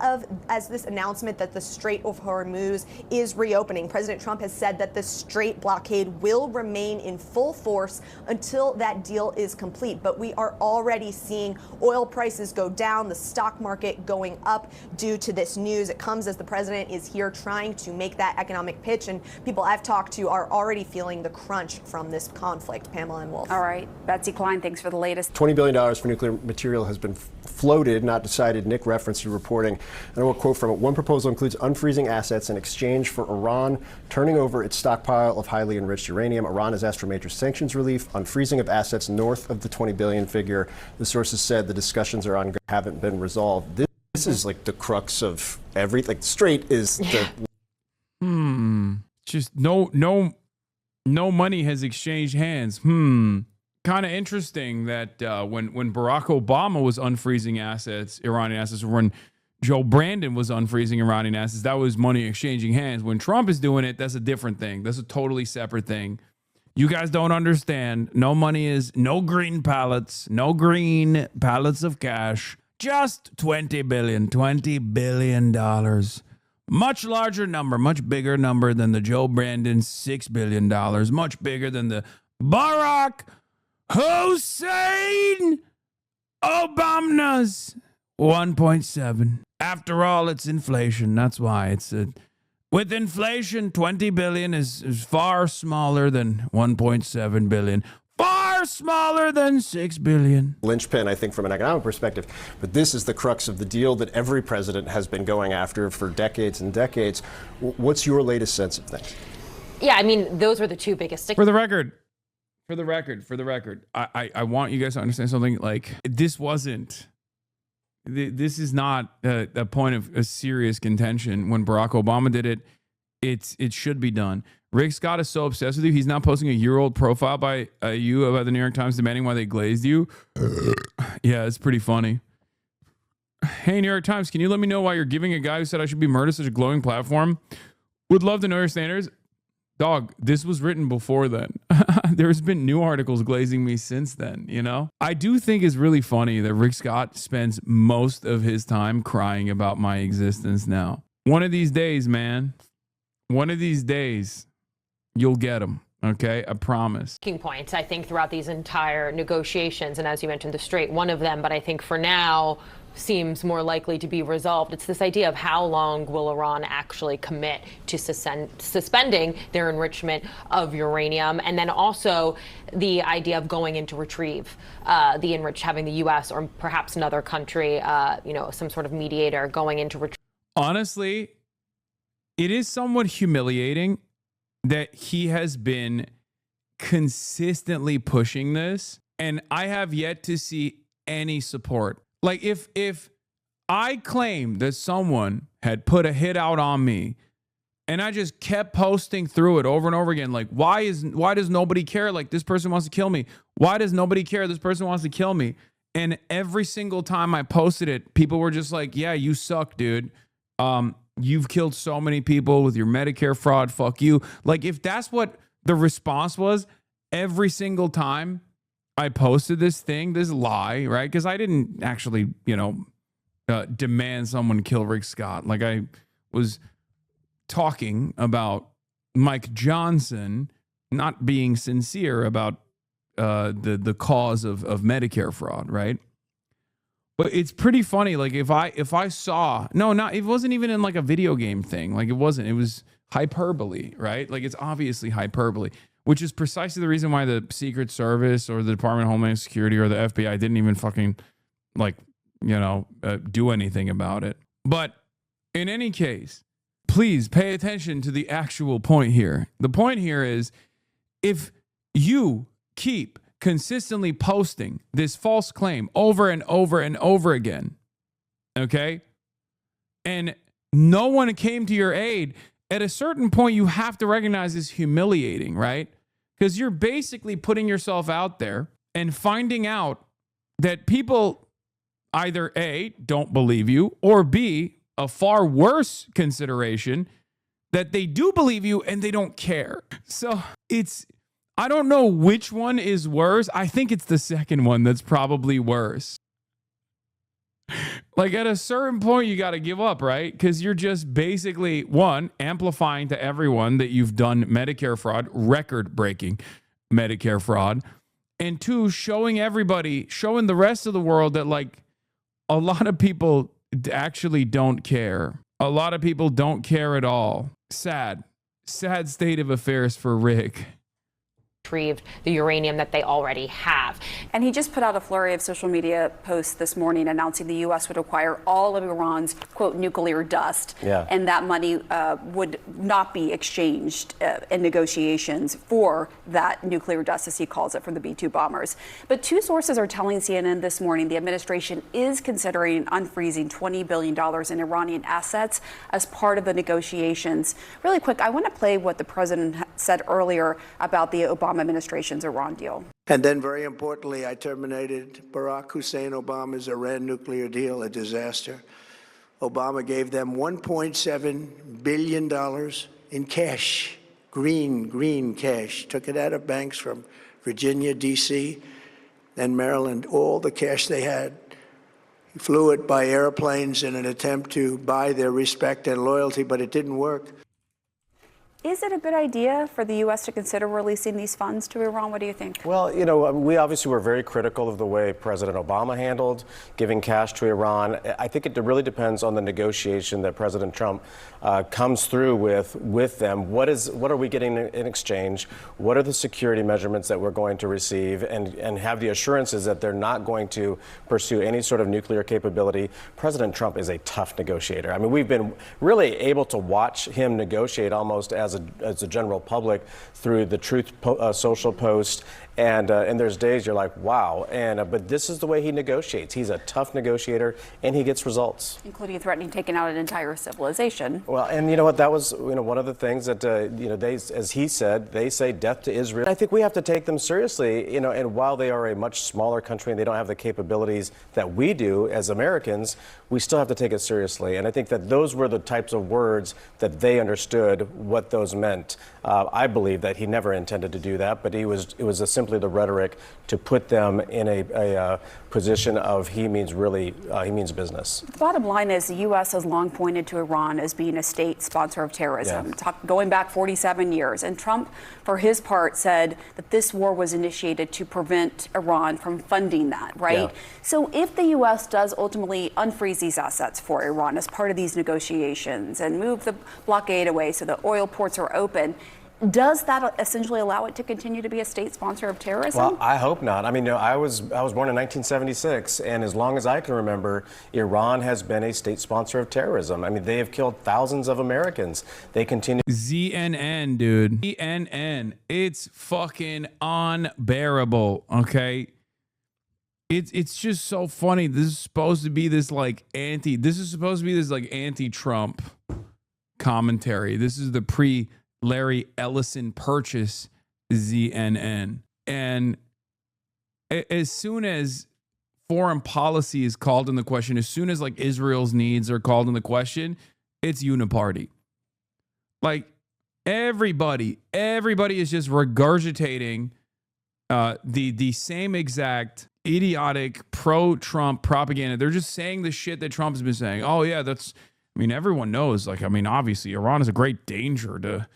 as this announcement that the Strait of Hormuz is reopening. President Trump has said that the Strait blockade will remain in full force until that deal is complete. But we are already seeing oil prices go down, the stock market going up due to this news. It comes as the president is here trying to make that economic pitch, and people I've talked to are already feeling the crunch from this conflict. Pamela and Wolf. All right. Betsy Klein, thanks for the latest. $20 billion for nuclear material has been floated, not decided. Nick referenced your reporting. And I will quote from it. One proposal includes unfreezing assets in exchange for Iran turning over its stockpile of highly enriched uranium. Iran has asked for major sanctions relief on freezing of assets north of the 20 billion figure. The sources said the discussions are ongoing, haven't been resolved. This is like the crux of everything. Like, Strait is the Just no money has exchanged hands. Kind of interesting that when Barack Obama was unfreezing assets, Iranian assets, when Joe Brandon was unfreezing Iranian assets, that was money exchanging hands. When Trump is doing it, that's a different thing. That's a totally separate thing. You guys don't understand. No money is, no green pallets of cash. Just $20 billion. Much larger number, much bigger number than the Joe Brandon $6 billion. Much bigger than the Barack Hussein Obama's 1.7. After all, it's inflation. That's why with inflation, 20 billion is far smaller than 1.7 billion. Far smaller than 6 billion. linchpin, I think, from an economic perspective. But this is the crux of the deal that every president has been going after for decades and decades. What's your latest sense of things? Yeah, I mean, those were the two biggest sticks. For the record, I want you guys to understand something. Like, this is not a point of a serious contention. When Barack Obama did it, it should be done. Rick Scott is so obsessed with you. He's now posting a year-old profile by you about the New York Times demanding why they glazed you. Yeah, it's pretty funny. Hey, New York Times, can you let me know why you're giving a guy who said I should be murdered such a glowing platform? Would love to know your standards. Dog, this was written before then. There's been new articles glazing me since then, you know? I do think it's really funny that Rick Scott spends most of his time crying about my existence now. One of these days, man. One of these days, you'll get him. Okay, I promise. Points, I think, throughout these entire negotiations, and as you mentioned, the Strait, one of them, but I think for now seems more likely to be resolved. It's this idea of how long will Iran actually commit to suspending their enrichment of uranium, and then also the idea of going in to retrieve the enriched, having the U.S. or perhaps another country, some sort of mediator going in to retrieve. Honestly, it is somewhat humiliating that he has been consistently pushing this, and I have yet to see any support. Like, if I claim that someone had put a hit out on me and I just kept posting through it over and over again, like, why does nobody care? Like, this person wants to kill me. Why does nobody care? This person wants to kill me. And every single time I posted it, people were just like, yeah, you suck, dude. You've killed so many people with your Medicare fraud. Fuck you. Like, if that's what the response was every single time I posted this lie, right? Because I didn't actually, demand someone kill Rick Scott. Like, I was talking about Mike Johnson not being sincere about the cause of Medicare fraud, right? But it's pretty funny. Like if I saw, it wasn't even in like a video game thing. Like it was hyperbole, right? Like it's obviously hyperbole, which is precisely the reason why the Secret Service or the Department of Homeland Security or the FBI didn't even fucking do anything about it. But in any case, please pay attention to the actual point here. The point here is, if you keep consistently posting this false claim over and over and over again, okay, and no one came to your aid, at a certain point you have to recognize it's humiliating, right? Because you're basically putting yourself out there and finding out that people either A, don't believe you, or B, a far worse consideration, that they do believe you and they don't care. So I don't know which one is worse. I think it's the second one that's probably worse. Like at a certain point, you got to give up, right? Because you're just basically, one, amplifying to everyone that you've done Medicare fraud, record-breaking Medicare fraud. And two, showing the rest of the world that like a lot of people actually don't care. A lot of people don't care at all. Sad state of affairs for Rick. Retrieved the uranium that they already have. And he just put out a flurry of social media posts this morning announcing the U.S. would acquire all of Iran's, quote, nuclear dust. Yeah. And that money would not be exchanged in negotiations for that nuclear dust, as he calls it, from the B-2 bombers. But two sources are telling CNN this morning the administration is considering unfreezing $20 billion in Iranian assets as part of the negotiations. Really quick, I want to play what the president said earlier about the Obama administration's Iran deal. And then, very importantly, I terminated Barack Hussein Obama's Iran nuclear deal, a disaster. Obama gave them $1.7 billion in cash, green cash, took it out of banks from Virginia, D.C., and Maryland, all the cash they had. He flew it by airplanes in an attempt to buy their respect and loyalty, but it didn't work. Is it a good idea for the U.S. to consider releasing these funds to Iran? What do you think? Well, we obviously were very critical of the way President Obama handled giving cash to Iran. I think it really depends on the negotiation that President Trump comes through with them. What are we getting in exchange? What are the security measurements that we're going to receive, and have the assurances that they're not going to pursue any sort of nuclear capability? President Trump is a tough negotiator. I mean, we've been really able to watch him negotiate almost as a general public through the Truth Social post, and there's days you're like, wow, but this is the way he negotiates. He's a tough negotiator, and he gets results, including threatening taking out an entire civilization. Well, and you know what, that was one of the things that they, as he said, they say death to Israel. I think we have to take them seriously, and while they are a much smaller country and they don't have the capabilities that we do as Americans, we still have to take it seriously. And I think that those were the types of words that they understood what those meant. I believe that he never intended to do that, but it was simply the rhetoric to put them in a position of he means business. The bottom line is the U.S. has long pointed to Iran as being a state sponsor of terrorism, going back 47 years. And Trump, for his part, said that this war was initiated to prevent Iran from funding that, right? Yeah. So if the U.S. does ultimately unfreeze these assets for Iran as part of these negotiations and move the blockade away so the oil ports are open, does that essentially allow it to continue to be a state sponsor of terrorism? Well, I hope not. I mean, I was born in 1976, and as long as I can remember, Iran has been a state sponsor of terrorism. I mean, they have killed thousands of Americans. They continue. ZNN, dude. ZNN. It's fucking unbearable, okay? It's just so funny. This is supposed to be this anti-Trump commentary. This is the Larry Ellison purchase ZNN. And as soon as foreign policy is called into question, as soon as like Israel's needs are called into question, it's uniparty. Like everybody is just regurgitating the same exact idiotic pro-Trump propaganda. They're just saying the shit that Trump's been saying. Oh yeah, everyone knows. Like, I mean, obviously Iran is a great danger to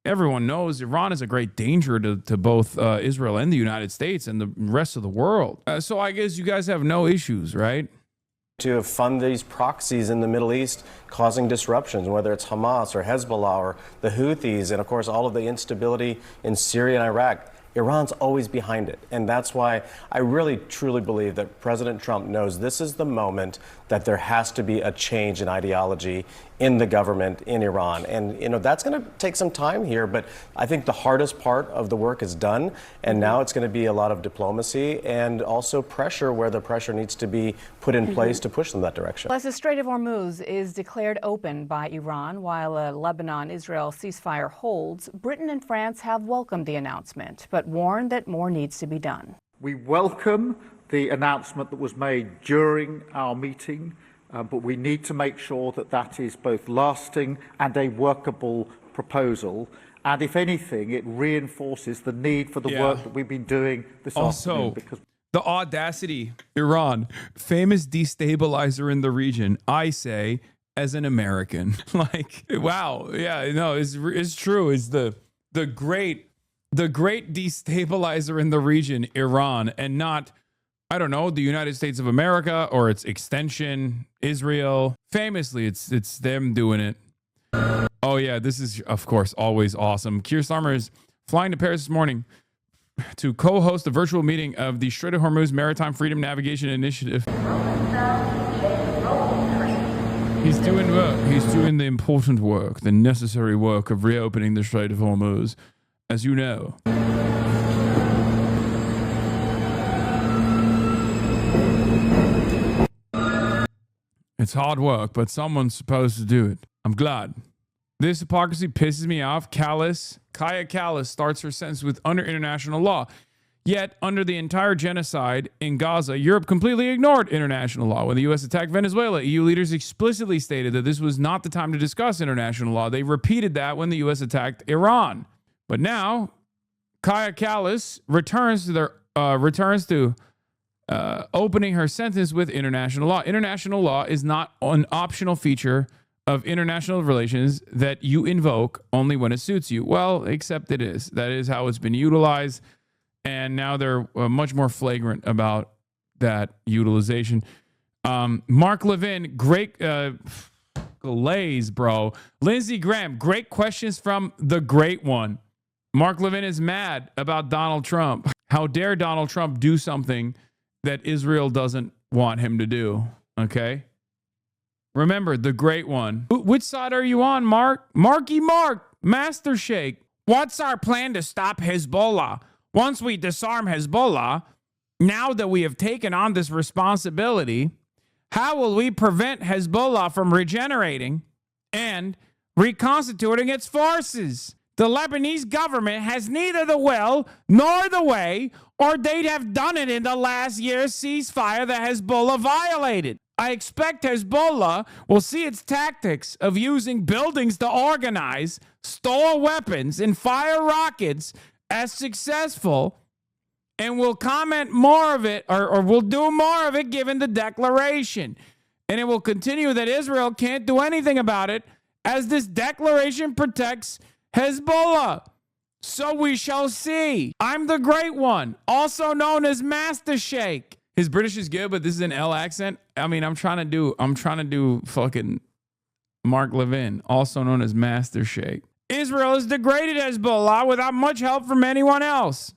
everyone knows Iran is a great danger to both Israel and the United States and the rest of the world. So I guess you guys have no issues, right? To fund these proxies in the Middle East causing disruptions, whether it's Hamas or Hezbollah or the Houthis, and of course all of the instability in Syria and Iraq. Iran's always behind it. And that's why I really, truly believe that President Trump knows this is the moment that there has to be a change in ideology in the government in Iran. And, that's going to take some time here, but I think the hardest part of the work is done. And now it's going to be a lot of diplomacy and also pressure where the pressure needs to be put in place to push them that direction. As the Strait of Hormuz is declared open by Iran while a Lebanon-Israel ceasefire holds, Britain and France have welcomed the announcement, but warned that more needs to be done. We welcome the announcement that was made during our meeting, but we need to make sure that that is both lasting and a workable proposal. And if anything, it reinforces the need for the work that we've been doing this afternoon. Because the audacity, Iran, famous destabilizer in the region, I say, as an American. Like, wow. Yeah, no, it's true. It's the great destabilizer in the region, Iran, and not, I don't know, the United States of America or its extension, Israel. Famously, it's them doing it. Oh yeah, this is of course always awesome. Keir Starmer is flying to Paris this morning to co-host a virtual meeting of the Strait of Hormuz Maritime Freedom Navigation Initiative. He's doing work. He's doing the important work, the necessary work of reopening the Strait of Hormuz, as you know. It's hard work, but someone's supposed to do it. I'm glad. This hypocrisy pisses me off. Kaya Kallas starts her sentence with under international law. Yet, under the entire genocide in Gaza, Europe completely ignored international law. When the U.S. attacked Venezuela, EU leaders explicitly stated that this was not the time to discuss international law. They repeated that when the U.S. attacked Iran. But now, Kaya Kallas returns to opening her sentence with international law. International law is not an optional feature of international relations that you invoke only when it suits you. Well, except it is. That is how it's been utilized. And now they're much more flagrant about that utilization. Mark Levin, great glaze, bro. Lindsey Graham, great questions from the great one. Mark Levin is mad about Donald Trump. How dare Donald Trump do something that Israel doesn't want him to do? Okay. Remember, the great one. Which side are you on, Mark? Marky Mark, Master Shake. What's our plan to stop Hezbollah? Once we disarm Hezbollah, now that we have taken on this responsibility, how will we prevent Hezbollah from regenerating and reconstituting its forces? The Lebanese government has neither the will nor the way, or they'd have done it in the last year's ceasefire that Hezbollah violated. I expect Hezbollah will see its tactics of using buildings to organize, store weapons, and fire rockets as successful, and will comment more of it, or will do more of it given the declaration. And it will continue that Israel can't do anything about it, as this declaration protects Hezbollah. So we shall see. I'm the great one, also known as Master Shake. His British is good, but this is an L accent. I mean, I'm trying to do fucking Mark Levin, also known as Master Shake. Israel has degraded Hezbollah without much help from anyone else.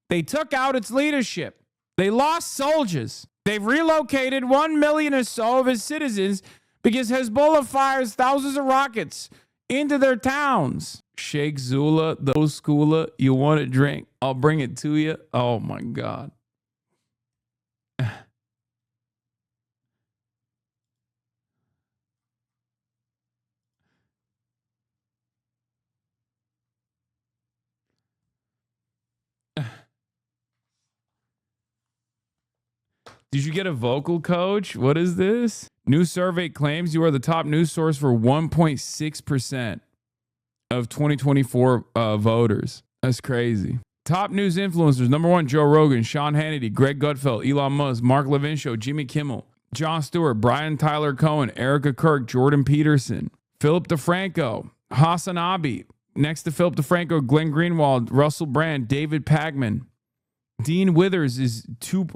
They took out its leadership. They lost soldiers. They've relocated 1 million or so of its citizens because Hezbollah fires thousands of rockets into their towns. Sheikh Zula, those schooler, you want a drink? I'll bring it to you. Oh my God. Did you get a vocal coach? What is this? New survey claims you are the top news source for 1.6% of 2024 voters. That's crazy. Top news influencers. Number 1, Joe Rogan, Sean Hannity, Greg Gutfeld, Elon Musk, Mark Levin Show, Jimmy Kimmel, Jon Stewart, Brian Tyler Cohen, Erica Kirk, Jordan Peterson, Philip DeFranco, HasanAbi, next to Philip DeFranco, Glenn Greenwald, Russell Brand, David Pagman, Dean Withers is two.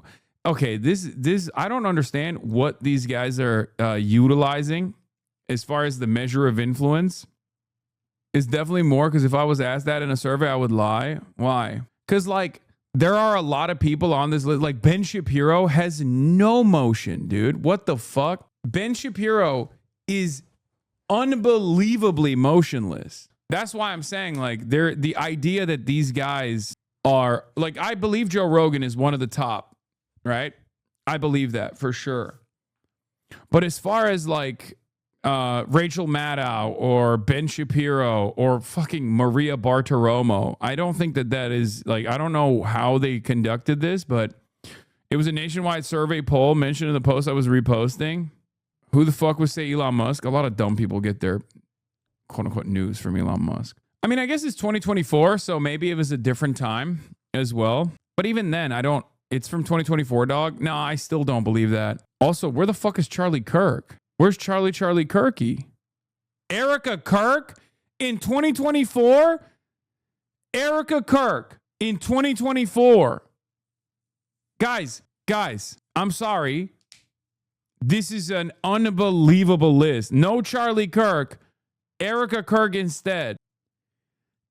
Okay, this I don't understand what these guys are utilizing as far as the measure of influence. It's definitely more, because if I was asked that in a survey, I would lie. Why? Because like there are a lot of people on this list. Like Ben Shapiro has no motion, dude. What the fuck? Ben Shapiro is unbelievably motionless. That's why I'm saying like the idea that these guys are like, I believe Joe Rogan is one of the top, right? I believe that for sure. But as far as like Rachel Maddow or Ben Shapiro or fucking Maria Bartiromo, I don't think that is like, I don't know how they conducted this, but it was a nationwide survey poll mentioned in the post I was reposting. Who the fuck would say Elon Musk? A lot of dumb people get their quote unquote news from Elon Musk. I mean, I guess it's 2024, so maybe it was a different time as well. But even then, it's from 2024, dog. No, I still don't believe that. Also, where the fuck is Charlie Kirk? Where's Charlie Kirky? Erica Kirk in 2024? Erica Kirk in 2024. Guys, I'm sorry. This is an unbelievable list. No Charlie Kirk. Erica Kirk instead.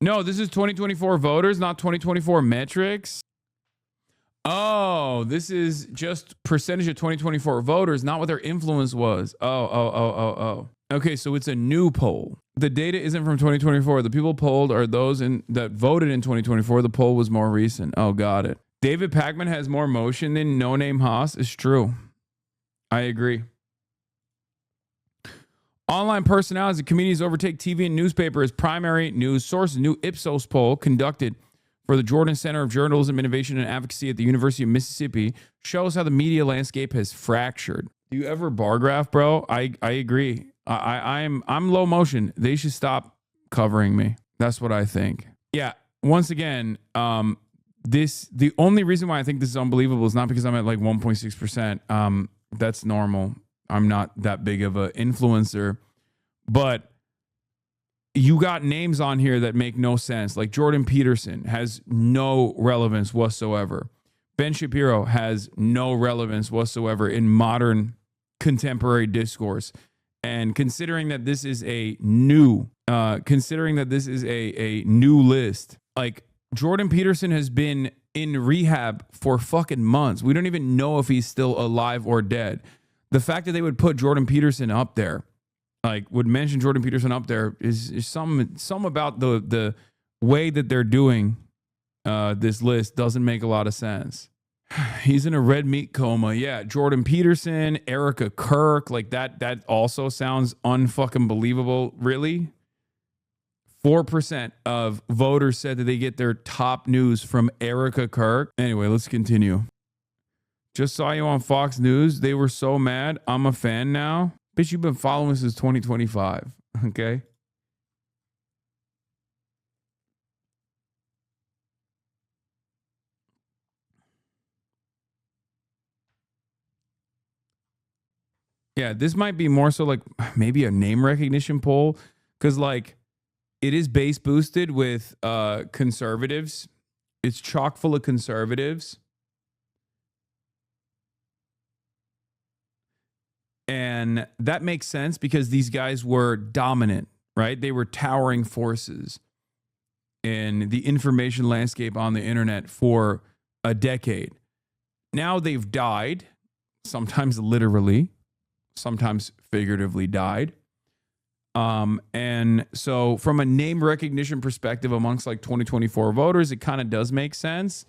No, this is 2024 voters, not 2024 metrics. Oh, this is just percentage of 2024 voters, not what their influence was. Oh. Okay, so it's a new poll. The data isn't from 2024. The people polled are those that voted in 2024. The poll was more recent. Oh, got it. David Pagman has more motion than No Name Haas. It's true. I agree. Online personalities and comedians overtake TV and newspaper as primary news sources. New Ipsos poll conducted for the Jordan Center of Journalism, Innovation, and Advocacy at the University of Mississippi shows how the media landscape has fractured. Do you ever bar graph, bro? I agree. I'm low motion. They should stop covering me. That's what I think. Yeah. Once again, the only reason why I think this is unbelievable is not because I'm at like 1.6%. That's normal. I'm not that big of an influencer, but you got names on here that make no sense. Like Jordan Peterson has no relevance whatsoever. Ben Shapiro has no relevance whatsoever in modern contemporary discourse. And considering that this is a new list, like Jordan Peterson has been in rehab for fucking months. We don't even know if he's still alive or dead. The fact that they would put Jordan Peterson up there, like would mention Jordan Peterson up there, is some about the way that they're doing this list doesn't make a lot of sense. He's in a red meat coma. Yeah, Jordan Peterson, Erica Kirk, like that also sounds unfucking believable. Really? 4% of voters said that they get their top news from Erica Kirk. Anyway, let's continue. Just saw you on Fox News. They were so mad. I'm a fan now. Bitch, you've been following since 2025. Okay? Yeah, this might be more so like maybe a name recognition poll, because like it is base boosted with conservatives. It's chock full of conservatives. And that makes sense because these guys were dominant, right? They were towering forces in the information landscape on the internet for a decade. Now they've died, sometimes literally, sometimes figuratively died. And so from a name recognition perspective amongst like 2024 voters, it kind of does make sense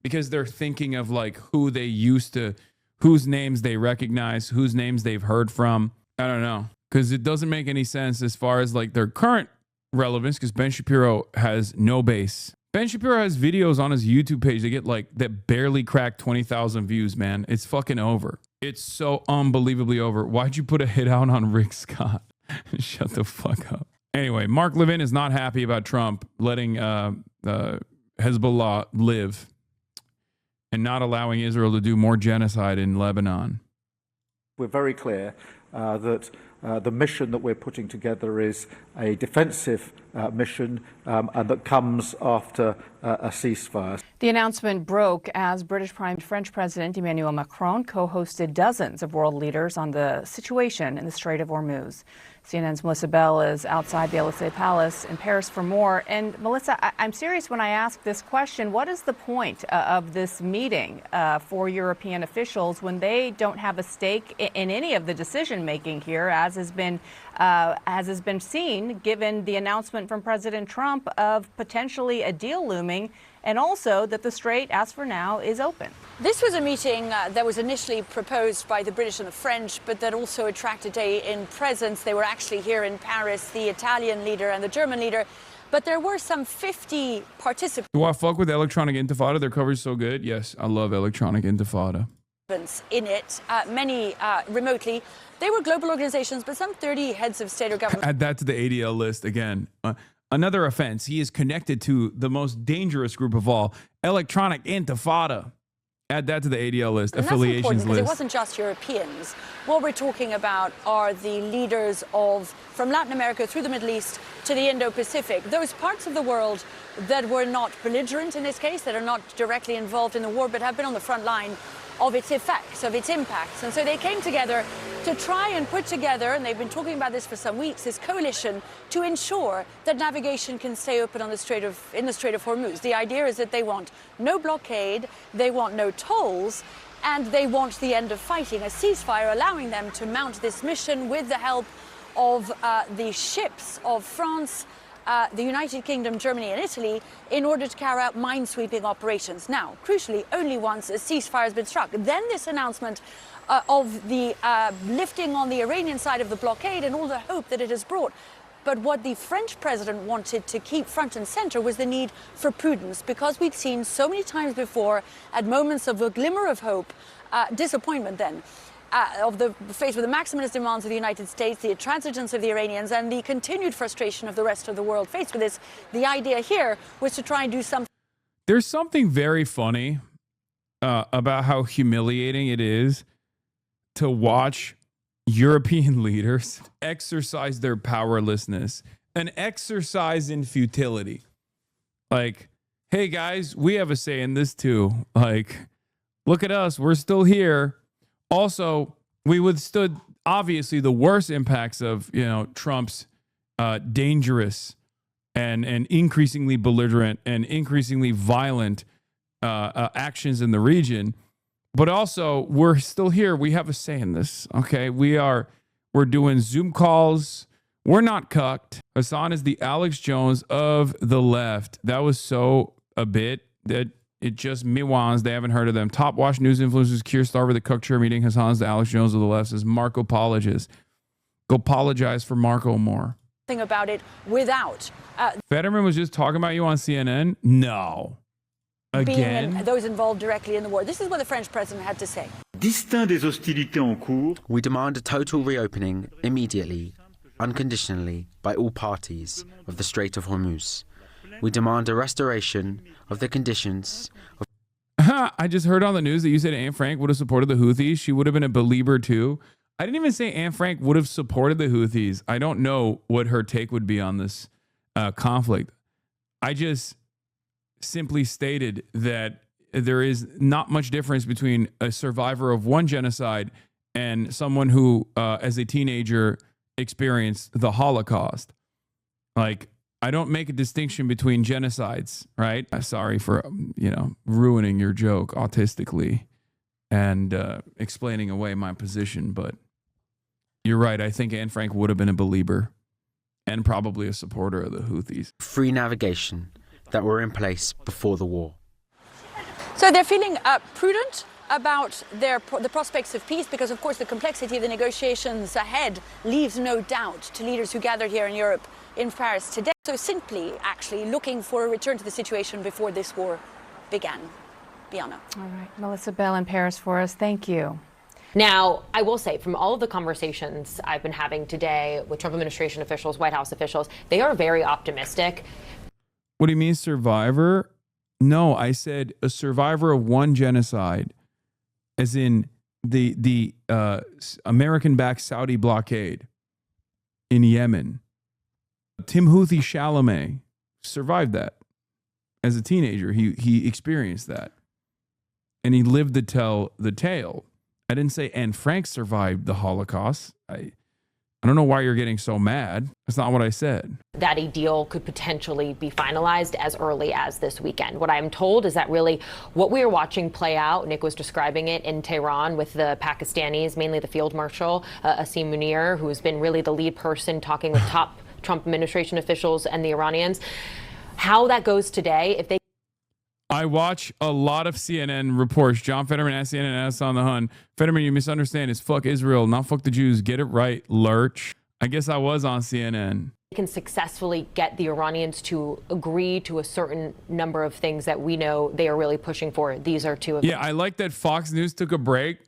because they're thinking of like who they used to, whose names they recognize, whose names they've heard from. I don't know, because it doesn't make any sense as far as like their current relevance, because Ben Shapiro has no base. Ben Shapiro has videos on his YouTube page that barely crack 20,000 views, man. It's fucking over. It's so unbelievably over. Why'd you put a hit out on Rick Scott? Shut the fuck up. Anyway, Mark Levin is not happy about Trump letting Hezbollah live and not allowing Israel to do more genocide in Lebanon. We're very clear that the mission that we're putting together is a defensive mission, and that comes after a ceasefire. The announcement broke as French President Emmanuel Macron co-hosted dozens of world leaders on the situation in the Strait of Hormuz. CNN's Melissa Bell is outside the Élysée Palace in Paris for more. And Melissa, I'm serious when I ask this question. What is the point of this meeting for European officials when they don't have a stake in any of the decision making here, as has been seen given the announcement from President Trump of potentially a deal looming, and also that the strait, as for now, is open? This was a meeting that was initially proposed by the British and the French, but that also attracted in presence. They were actually here in Paris, the Italian leader and the German leader. But there were some 50 participants. Do I fuck with Electronic Intifada? Their coverage is so good. Yes, I love Electronic Intifada. In it, many remotely. They were global organizations, but some 30 heads of state or government. Add that to the ADL list again. Another offense. He is connected to the most dangerous group of all, Electronic Intifada. Add that to the ADL list, and affiliations that's important because list. it wasn't just Europeans. What we're talking about are the leaders from Latin America through the Middle East to the Indo-Pacific, those parts of the world that were not belligerent in this case, that are not directly involved in the war, but have been on the front line of its effects, of its impacts. And so they came together to try and put together, and they've been talking about this for some weeks, this coalition to ensure that navigation can stay open in the Strait of Hormuz. The idea is that they want no blockade, they want no tolls, and they want the end of fighting, a ceasefire allowing them to mount this mission with the help of the ships of France, the United Kingdom, Germany and Italy in order to carry out minesweeping operations. Now, crucially, only once a ceasefire has been struck. Then this announcement of the lifting on the Iranian side of the blockade and all the hope that it has brought. But what the French president wanted to keep front and center was the need for prudence, because we'd seen so many times before, at moments of a glimmer of hope, disappointment then. Faced with the maximalist demands of the United States, the intransigence of the Iranians, and the continued frustration of the rest of the world faced with this, the idea here was to try and do something. There's something very funny about how humiliating it is to watch European leaders exercise their powerlessness, an exercise in futility. Like, hey guys, we have a say in this too. Like, look at us, we're still here. Also, we withstood obviously the worst impacts of, Trump's dangerous and increasingly belligerent and increasingly violent actions in the region. But also, we're still here. We have a say in this. Okay, we're doing Zoom calls. We're not cucked. Hasan is the Alex Jones of the left. That was so a bit that it just me-wans. They haven't heard of them. Top watch news influencers, Keir Starmer, the Cook Chair meeting. Hasan's the Alex Jones of the left. Says Marco apologizes. Go apologize for Marco more. About it without Fetterman was just talking about you on CNN. No. Again? Those involved directly in the war. This is what the French president had to say. We demand a total reopening immediately, unconditionally, by all parties of the Strait of Hormuz. We demand a restoration of the conditions of... I just heard on the news that you said Anne Frank would have supported the Houthis. She would have been a believer too. I didn't even say Anne Frank would have supported the Houthis. I don't know what her take would be on this conflict. I just simply stated that there is not much difference between a survivor of one genocide and someone who, as a teenager, experienced the Holocaust. Like, I don't make a distinction between genocides, right? Sorry for, ruining your joke autistically and explaining away my position, but you're right. I think Anne Frank would have been a believer and probably a supporter of the Houthis. Free navigation that were in place before the war. So they're feeling prudent about the prospects of peace because, of course, the complexity of the negotiations ahead leaves no doubt to leaders who gathered here in Europe, in Paris today. So simply, actually, looking for a return to the situation before this war began. Bianna. All right. Melissa Bell in Paris for us. Thank you. Now, I will say, from all of the conversations I've been having today with Trump administration officials, White House officials, they are very optimistic. What do you mean, survivor? No, I said a survivor of one genocide, as in the American-backed Saudi blockade in Yemen. Timothée Chalamet survived that as a teenager. He experienced that, and he lived to tell the tale. I didn't say Anne Frank survived the Holocaust. I don't know why you're getting so mad. That's not what I said. That a deal could potentially be finalized as early as this weekend. What I'm told is that really what we are watching play out, Nick was describing it in Tehran with the Pakistanis, mainly the Field Marshal, Asim Munir, who has been really the lead person talking with top Trump administration officials and the Iranians. How that goes today, if they I watch a lot of CNN reports. John Fetterman at CNN asks on the Hun. Fetterman, you misunderstand. It's fuck Israel, not fuck the Jews. Get it right, lurch. I guess I was on CNN. can successfully get the Iranians to agree to a certain number of things that we know they are really pushing for. These are two of them. Yeah, I like that Fox News took a break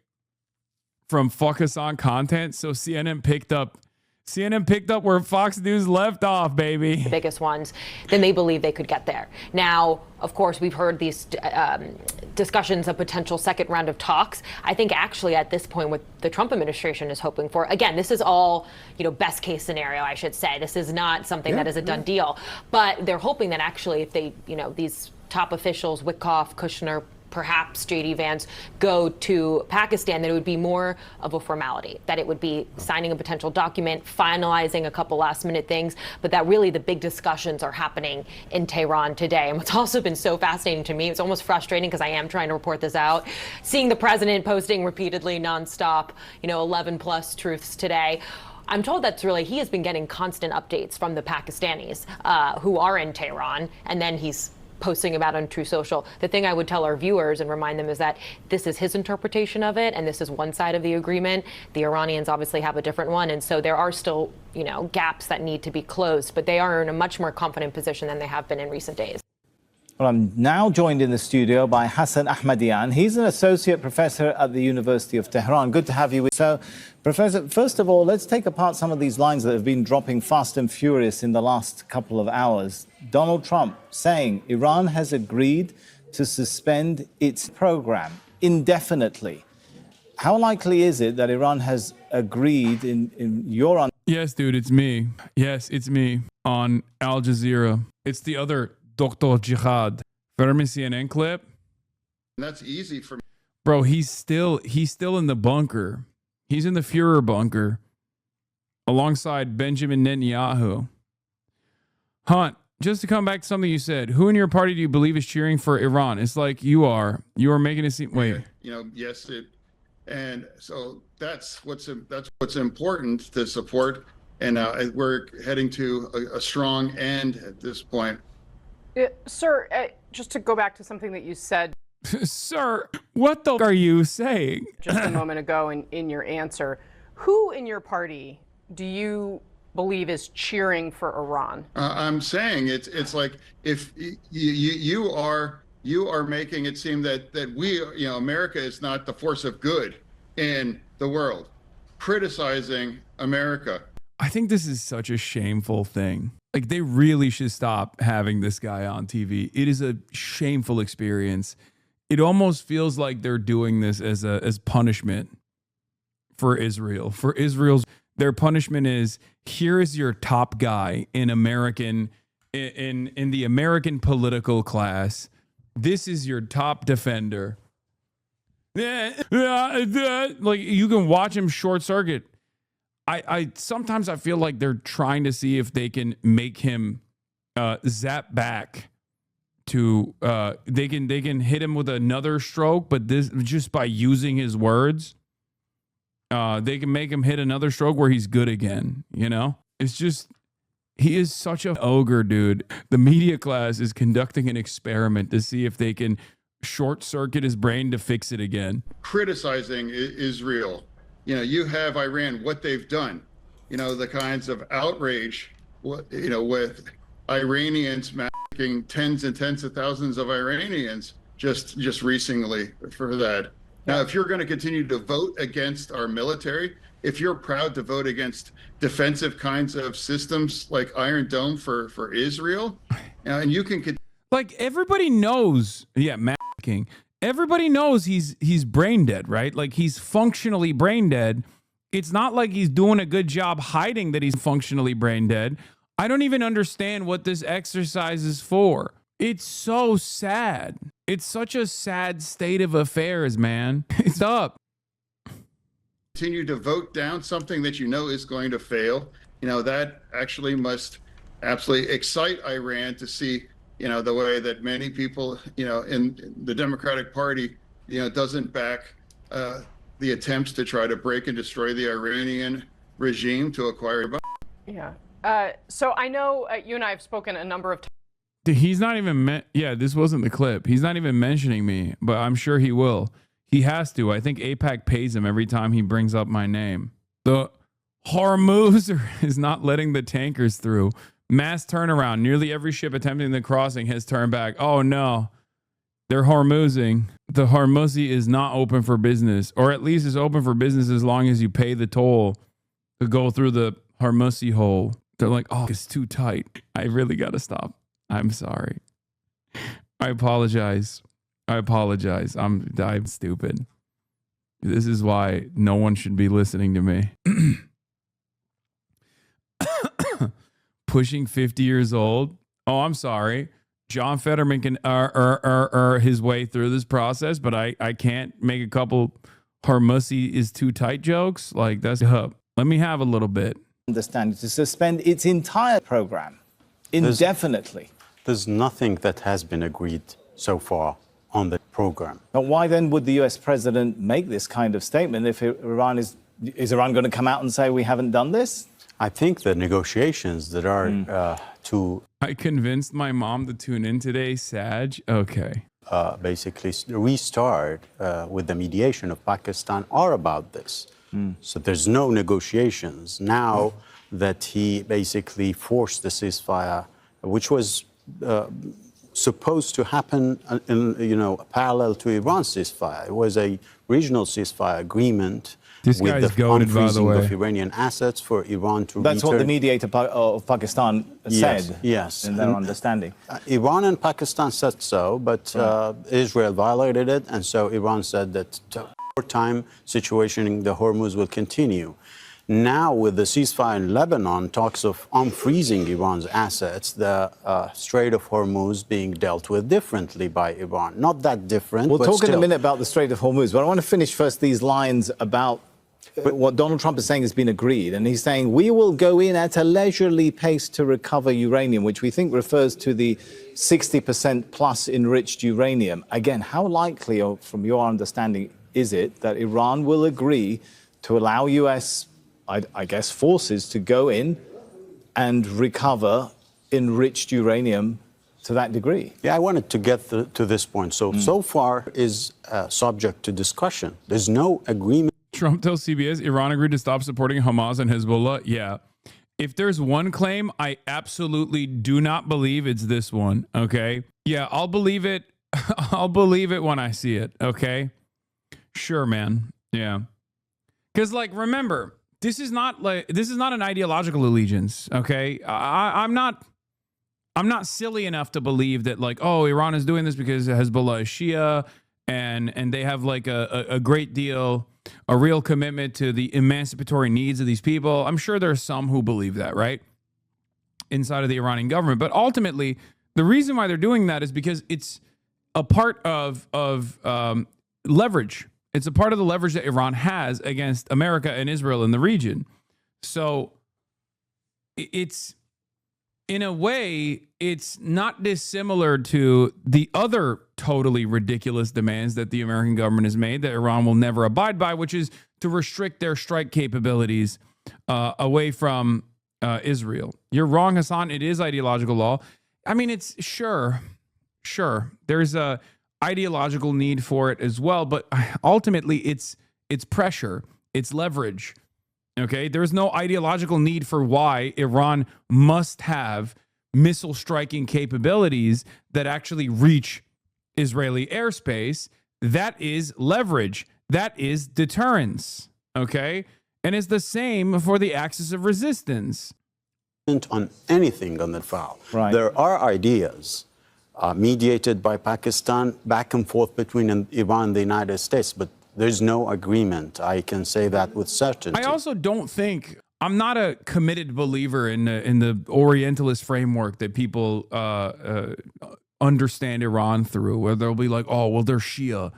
from focus on content, so CNN picked up where Fox News left off, baby. The biggest ones, then they believe they could get there. Now, of course, we've heard these discussions of potential second round of talks. I think actually at this point what the Trump administration is hoping for, again, this is all, best case scenario, I should say. This is not something that is a done deal. But they're hoping that actually if they, these top officials, Witkoff, Kushner, perhaps J.D. Vance, go to Pakistan, that it would be more of a formality, that it would be signing a potential document, finalizing a couple last-minute things, but that really the big discussions are happening in Tehran today. And what's also been so fascinating to me, it's almost frustrating because I am trying to report this out, seeing the president posting repeatedly nonstop, 11-plus truths today. I'm told that's really, he has been getting constant updates from the Pakistanis who are in Tehran, and then he's posting about on True Social. The thing I would tell our viewers and remind them is that this is his interpretation of it, and this is one side of the agreement. The Iranians obviously have a different one, and so there are still, gaps that need to be closed, but they are in a much more confident position than they have been in recent days. Well, I'm now joined in the studio by Hasan Ahmadian. He's an associate professor at the University of Tehran. Good to have you. So, Professor, first of all, let's take apart some of these lines that have been dropping fast and furious in the last couple of hours. Donald Trump saying Iran has agreed to suspend its program indefinitely. How likely is it that Iran has agreed in your... Yes, dude, it's me. Yes, it's me on Al Jazeera. It's the other Dr. Jihad. Fetterman CNN clip. That's easy for me. Bro, he's still in the bunker. He's in the Führer bunker alongside Benjamin Netanyahu. Hunt, just to come back to something you said, who in your party do you believe is cheering for Iran? It's like you are making it seem, wait. Yes, and so that's what's important to support. And we're heading to a strong end at this point. Sir, just to go back to something that you said. Sir, what the are you saying? Just a moment ago in your answer. Who in your party do you believe is cheering for Iran? I'm saying it's like if you are making it seem that we, America is not the force of good in the world, criticizing America. I think this is such a shameful thing. Like, they really should stop having this guy on TV. It is a shameful experience. It almost feels like they're doing this as punishment for Israel. For Israel's, their punishment is, here is your top guy in the American political class. This is your top defender. Like, you can watch him short circuit. I sometimes I feel like they're trying to see if they can make him zap back to they can hit him with another stroke, but this just by using his words, they can make him hit another stroke where he's good again. It's just, he is such an ogre, dude. The media class is conducting an experiment to see if they can short circuit his brain to fix it again. Criticizing Israel. You have Iran, what they've done, the kinds of outrage, with Iranians massacring tens and tens of thousands of Iranians just recently for that. Now, if you're going to continue to vote against our military, if you're proud to vote against defensive kinds of systems like Iron Dome for Israel, and you can... Like, everybody knows, macking. Everybody knows he's brain dead, right? Like, he's functionally brain dead. It's not like he's doing a good job hiding that he's functionally brain dead. I don't even understand what this exercise is for. It's so sad. It's such a sad state of affairs, man. It's up. Continue to vote down something that you know is going to fail. That actually must absolutely excite Iran to see, the way that many people, in the Democratic Party, doesn't back the attempts to try to break and destroy the Iranian regime to acquire. Yeah. So I know you and I have spoken a number of times. He's not even, this wasn't the clip. He's not even mentioning me, but I'm sure he will. He has to. I think AIPAC pays him every time he brings up my name. The Hormuz is not letting the tankers through. Mass turnaround. Nearly every ship attempting the crossing has turned back. Oh no, they're Hormuzing. The Hormuzi is not open for business, or at least is open for business as long as you pay the toll to go through the Hormuzi hole. They're like, oh, it's too tight. I really got to stop. I'm sorry. I apologize. I'm stupid. This is why no one should be listening to me. Pushing 50 years old. Oh, I'm sorry. John Fetterman can his way through this process, but I can't make a couple Hormuzi is too tight jokes. Like, that's up. Let me have a little bit. Understand to suspend its entire program indefinitely. There's nothing that has been agreed so far on the program. But why then would the US president make this kind of statement if Iran is Iran going to come out and say we haven't done this? I think the negotiations that are I convinced my mom to tune in today, Sag. Okay. Basically restart with the mediation of Pakistan are about this. So there's no negotiations now that he basically forced the ceasefire, which was supposed to happen in parallel to Iran's ceasefire. It was a regional ceasefire agreement with the unfreezing of Iranian assets for Iran to That's what the mediator of Pakistan said. Yes. In their understanding. Iran and Pakistan said so, but Israel violated it, and so Iran said that wartime situation in the Hormuz will continue. Now, with the ceasefire in Lebanon, talks of unfreezing Iran's assets, the Strait of Hormuz being dealt with differently by Iran. Not that different. We'll talk still. in a minute about the Strait of Hormuz, but I want to finish first these lines about what Donald Trump is saying has been agreed. And he's saying, we will go in at a leisurely pace to recover uranium, which we think refers to the 60% plus enriched uranium. Again, how likely, or from your understanding, is it that Iran will agree to allow US, I guess, forces to go in and recover enriched uranium to that degree? Yeah, I wanted to get to this point. So far is subject to discussion. There's no agreement. Trump tells CBS Iran agreed to stop supporting Hamas and Hezbollah. Yeah. If there's one claim I absolutely do not believe, it's this one. Okay. Yeah, I'll believe it. I'll believe it when I see it. Okay. Sure, man. Yeah. Because, like, remember, this is not an ideological allegiance. Okay. I'm not silly emancipatory to believe that, like, oh, Iran is doing this because Hezbollah is Shia and they have like a great deal, a real commitment to the emancipatory needs of these people. I'm sure there's some who believe that, right? Inside of the Iranian government. But ultimately, the reason why they're doing that is because it's a part of leverage. It's a part of the leverage that Iran has against America and Israel in the region. So it's, in a way, it's not dissimilar to the other totally ridiculous demands that the American government has made that Iran will never abide by, which is to restrict their strike capabilities away from Israel. You're wrong, Hasan. It is ideological law. I mean, it's sure. There's a ideological need for it as well, but ultimately it's pressure, it's leverage. Okay, there's no ideological need for why Iran must have missile striking capabilities that actually reach Israeli airspace. That is leverage. That is deterrence. Okay, and it's the same for the axis of resistance. On anything on that file. Right. There are ideas mediated by Pakistan back and forth between Iran and the United States, but there's no agreement. I can say that with certainty. I also don't think I'm not a committed believer in the Orientalist framework that people understand Iran through, where they'll be like, oh, well, they're Shia,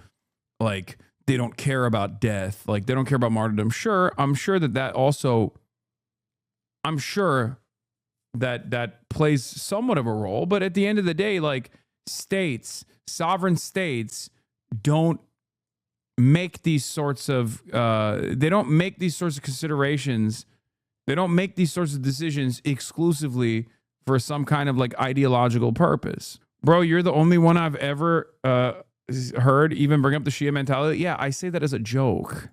like they don't care about death, like they don't care about martyrdom. Sure, I'm sure that also, I'm sure that plays somewhat of a role, but at the end of the day, like sovereign states don't make these sorts of considerations. They don't make these sorts of decisions exclusively for some kind of like ideological purpose. Bro, you're the only one I've ever heard even bring up the Shia mentality. Yeah, I say that as a joke.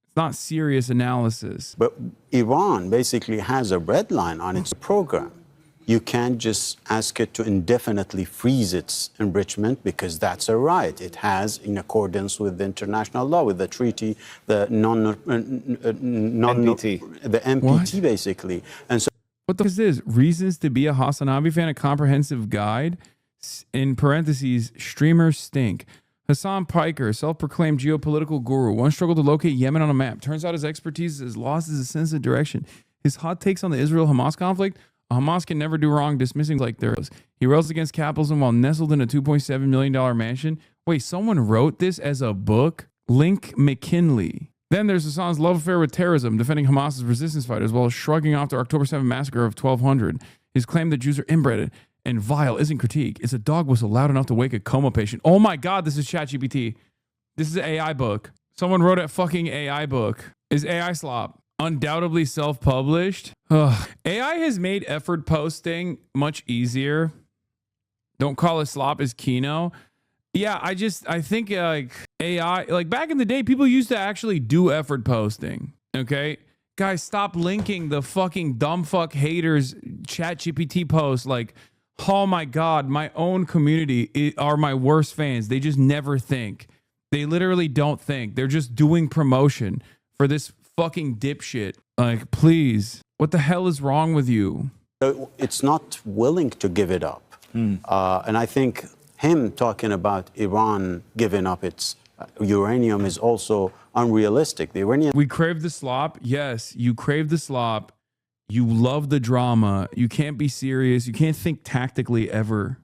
It's not serious analysis. But Iran basically has a red line on its program. You can't just ask it to indefinitely freeze its enrichment because that's a right. It has, in accordance with the international law, with the treaty, the NPT, the NPT what? Basically. And so, what the fuck is this? Reasons to be a HasanAbi fan, a comprehensive guide. In parentheses, streamers stink. Hasan Piker, self-proclaimed geopolitical guru, once struggled to locate Yemen on a map. Turns out his expertise has lost his sense of direction. His hot takes on the Israel-Hamas conflict. Hamas can never do wrong, dismissing like there is. He rails against capitalism while nestled in a $2.7 million mansion. Wait, someone wrote this as a book? Link McKinley. Then there's Hassan's love affair with terrorism, defending Hamas's resistance fighters while shrugging off the October 7th massacre of 1,200. His claim that Jews are inbred and vile isn't critique. It's a dog whistle loud enough to wake a coma patient. Oh my God, this is ChatGPT. This is an AI book. Someone wrote a fucking AI book. Is AI slop? Undoubtedly self-published. AI has made effort posting much easier. Don't call it slop as Kino. Yeah, I think like AI, like back in the day, people used to actually do effort posting. Okay, guys, stop linking the fucking dumb fuck haters ChatGPT posts. Like, oh my God, my own community are my worst fans. They just never think. They literally don't think. They're just doing promotion for this fucking dipshit. Like, please, what the hell is wrong with you? It's not willing to give it up. And I think him talking about Iran giving up its uranium is also unrealistic. The Iranian... We crave the slop. Yes, you crave the slop. You love the drama. You can't be serious. You can't think tactically ever.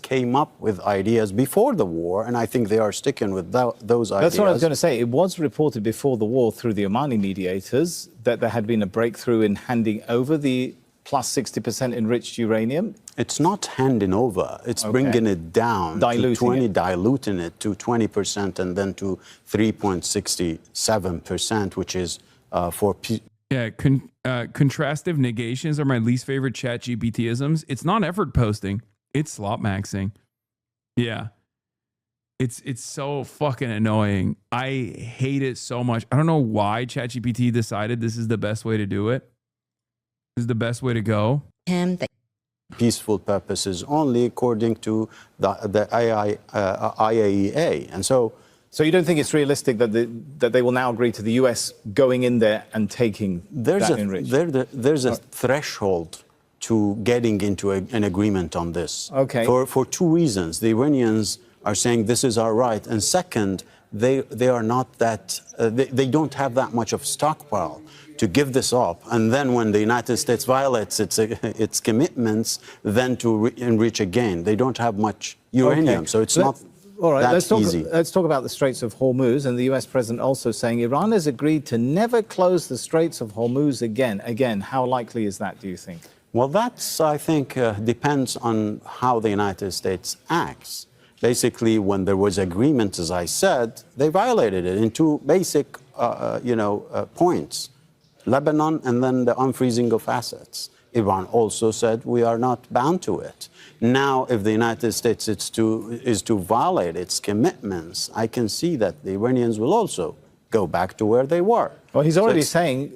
Came up with ideas before the war, and I think they are sticking with those ideas. That's what I was going to say. It was reported before the war through the Omani mediators that there had been a breakthrough in handing over the plus 60% enriched uranium. It's not handing over. It's bringing it down diluting it to 20% and then to 3.67%, which is for... Yeah, contrastive negations are my least favorite ChatGPT-isms. It's not effort posting. It's slop maxing. Yeah. It's so fucking annoying. I hate it so much. I don't know why ChatGPT decided this is the best way to do it. This is the best way to go. Peaceful purposes only according to the IAEA. And so you don't think it's realistic that they will now agree to the US going in there and taking that enrichment? There's a threshold to getting into an agreement on this. Okay. For two reasons. The Iranians are saying this is our right, and second, they are not that, they don't have that much of stockpile to give this up, and then when the United States violates its commitments, then to enrich again. They don't have much uranium, so it's not all right, that easy. Let's talk about the Straits of Hormuz, and the US president also saying Iran has agreed to never close the Straits of Hormuz again. Again, how likely is that, do you think? Well, that's, I think, depends on how the United States acts. Basically, when there was agreement, as I said, they violated it in two basic, points. Lebanon and then the unfreezing of assets. Iran also said we are not bound to it. Now, if the United States is to violate its commitments, I can see that the Iranians will also go back to where they were. Well, he's already saying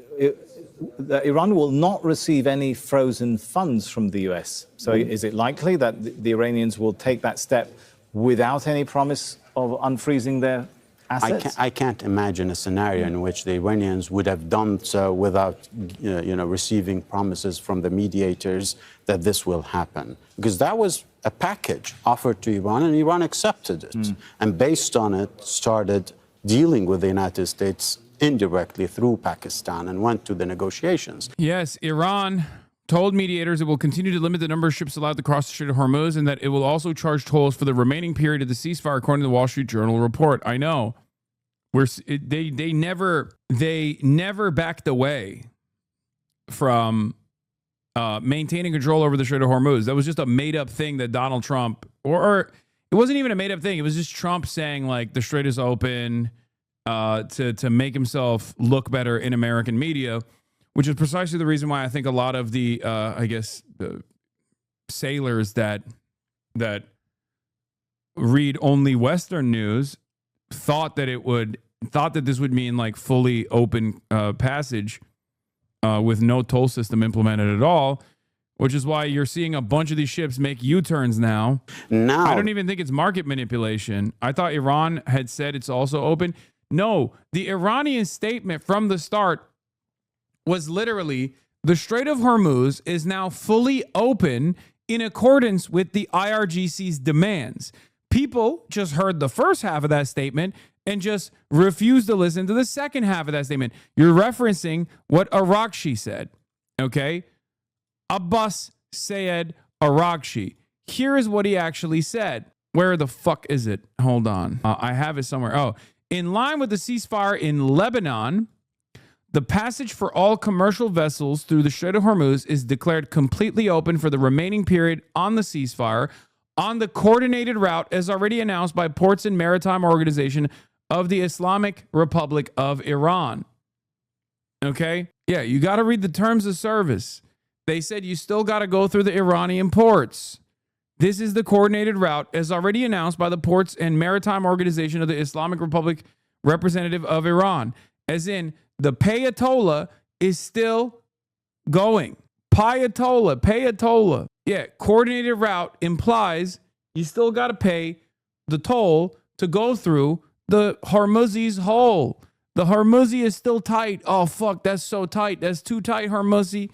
that Iran will not receive any frozen funds from the US. So is it likely that the Iranians will take that step without any promise of unfreezing their assets? I can't imagine a scenario in which the Iranians would have done so without receiving promises from the mediators that this will happen. Because that was a package offered to Iran, and Iran accepted it. And based on it, started dealing with the United States indirectly through Pakistan and went to the negotiations. Yes, Iran told mediators it will continue to limit the number of ships allowed to cross the Strait of Hormuz and that it will also charge tolls for the remaining period of the ceasefire, according to the Wall Street Journal report. I know. They never backed away from maintaining control over the Strait of Hormuz. That was just a made-up thing that Donald Trump, or it wasn't even a made-up thing. It was just Trump saying, like, the strait is open to make himself look better in American media, which is precisely the reason why I think a lot of the, the sailors that read only Western news thought that this would mean like fully open passage with no toll system implemented at all, which is why you're seeing a bunch of these ships make U-turns now. I don't even think it's market manipulation. I thought Iran had said it's also open. No, the Iranian statement from the start was literally, the Strait of Hormuz is now fully open in accordance with the IRGC's demands. People just heard the first half of that statement and just refused to listen to the second half of that statement. You're referencing what Arakshi said, okay? Abbas Sayed Arakshi. Here is what he actually said. Where the fuck is it? Hold on. I have it somewhere. Oh, in line with the ceasefire in Lebanon, the passage for all commercial vessels through the Strait of Hormuz is declared completely open for the remaining period on the ceasefire on the coordinated route as already announced by Ports and Maritime Organization of the Islamic Republic of Iran. Okay? Yeah, you got to read the terms of service. They said you still got to go through the Iranian ports. This is the coordinated route as already announced by the Ports and Maritime Organization of the Islamic Republic representative of Iran. As in, the Payatollah is still going. Payatollah. Yeah, coordinated route implies you still got to pay the toll to go through the Hormuz's hole. The Hormuzi is still tight. Oh, fuck, that's so tight. That's too tight, Hormuzi.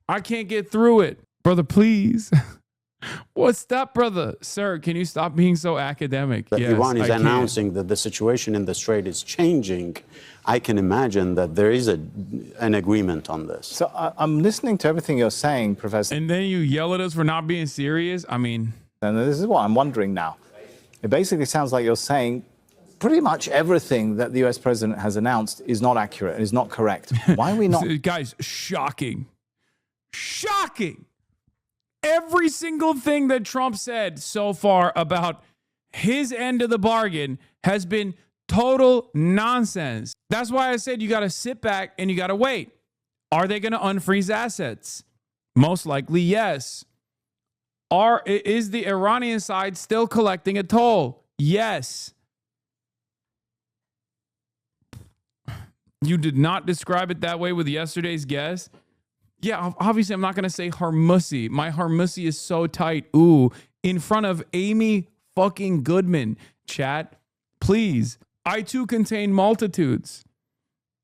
I can't get through it. Brother, please. What's that, brother? Sir, can you stop being so academic? Yes, Iran is announcing that the situation in the Strait is changing. I can imagine that there is an agreement on this. So I'm listening to everything you're saying, Professor. And then you yell at us for not being serious? I mean... And this is what I'm wondering now. It basically sounds like you're saying pretty much everything that the US president has announced is not accurate, is not correct. Why are we not... Guys, shocking. Shocking! Every single thing that Trump said so far about his end of the bargain has been total nonsense. That's why I said you got to sit back and you got to wait. Are they going to unfreeze assets? Most likely, yes. Is the Iranian side still collecting a toll? Yes. You did not describe it that way with yesterday's guest. Yeah, obviously I'm not going to say Hormuzi. My Hormuzi is so tight. Ooh, in front of Amy fucking Goodman. Chat, please. I too contain multitudes.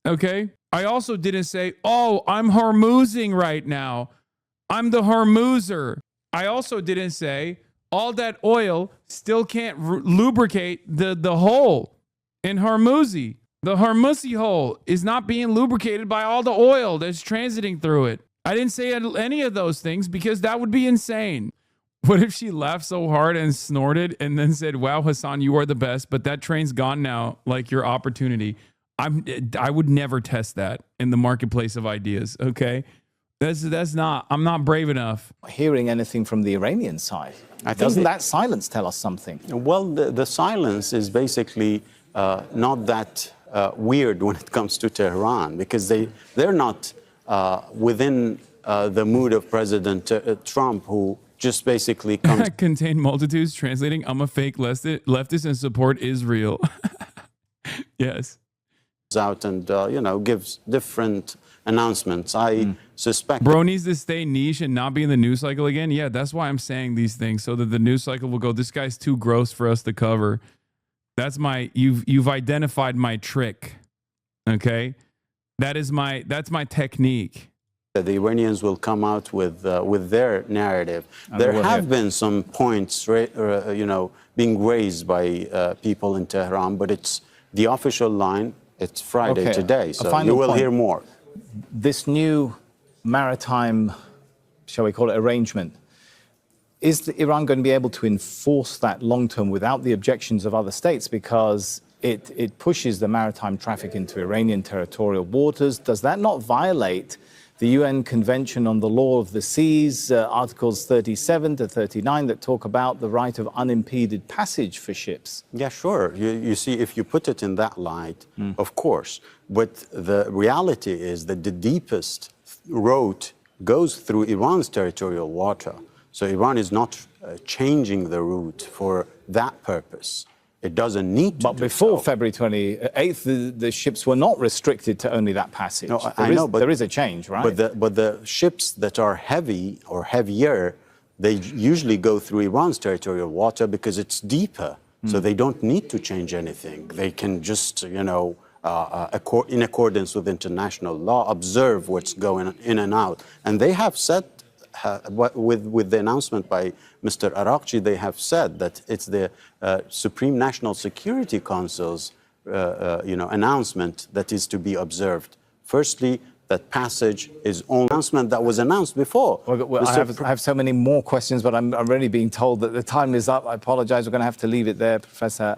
Okay? I also didn't say, oh, I'm Hormuzing right now. I'm the Hormuzer. I also didn't say all that oil still can't lubricate the hole in Hormuzi. The Hormuzi hole is not being lubricated by all the oil that's transiting through it. I didn't say any of those things because that would be insane. What if she laughed so hard and snorted and then said, wow, Hasan, you are the best, but that train's gone now, like your opportunity. I would never test that in the marketplace of ideas, okay? I'm not brave enough. Hearing anything from the Iranian side. Doesn't that silence tell us something? Well, the silence is basically not that weird when it comes to Tehran, because they're not within the mood of President Trump, who just basically comes... Contain multitudes, translating, I'm a fake leftist and support Israel. Yes. Out and, gives different announcements. I suspect... Bro needs to stay niche and not be in the news cycle again. Yeah, that's why I'm saying these things, so that the news cycle will go, this guy's too gross for us to cover. That's you've identified my trick. Okay? That's my technique. The Iranians will come out with their narrative. There have been some points, being raised by people in Tehran, but it's the official line It's Friday today, so final you will point. hear more. This new maritime, shall we call it, arrangement, is Iran going to be able to enforce that long term without the objections of other states? Because it pushes the maritime traffic into Iranian territorial waters. Does that not violate the UN Convention on the Law of the Seas, Articles 37 to 39, that talk about the right of unimpeded passage for ships? Yeah, sure. You see, if you put it in that light, of course. But the reality is that the deepest route goes through Iran's territorial water. So Iran is not changing the route for that purpose. It doesn't need to. But before February 28th, the ships were not restricted to only that passage. No, I know, but there is a change, right? But the ships that are heavy or heavier, they usually go through Iran's territorial water because it's deeper. So they don't need to change anything. They can just, you know, in accordance with international law, observe what's going in and out. And they have said, with the announcement by Mr. Arakchi, they have said that it's the Supreme National Security Council's announcement that is to be observed. Firstly, that passage is only announcement that was announced before. Well, I have so many more questions, but I'm already being told that the time is up. I apologize. We're going to have to leave it there, Professor.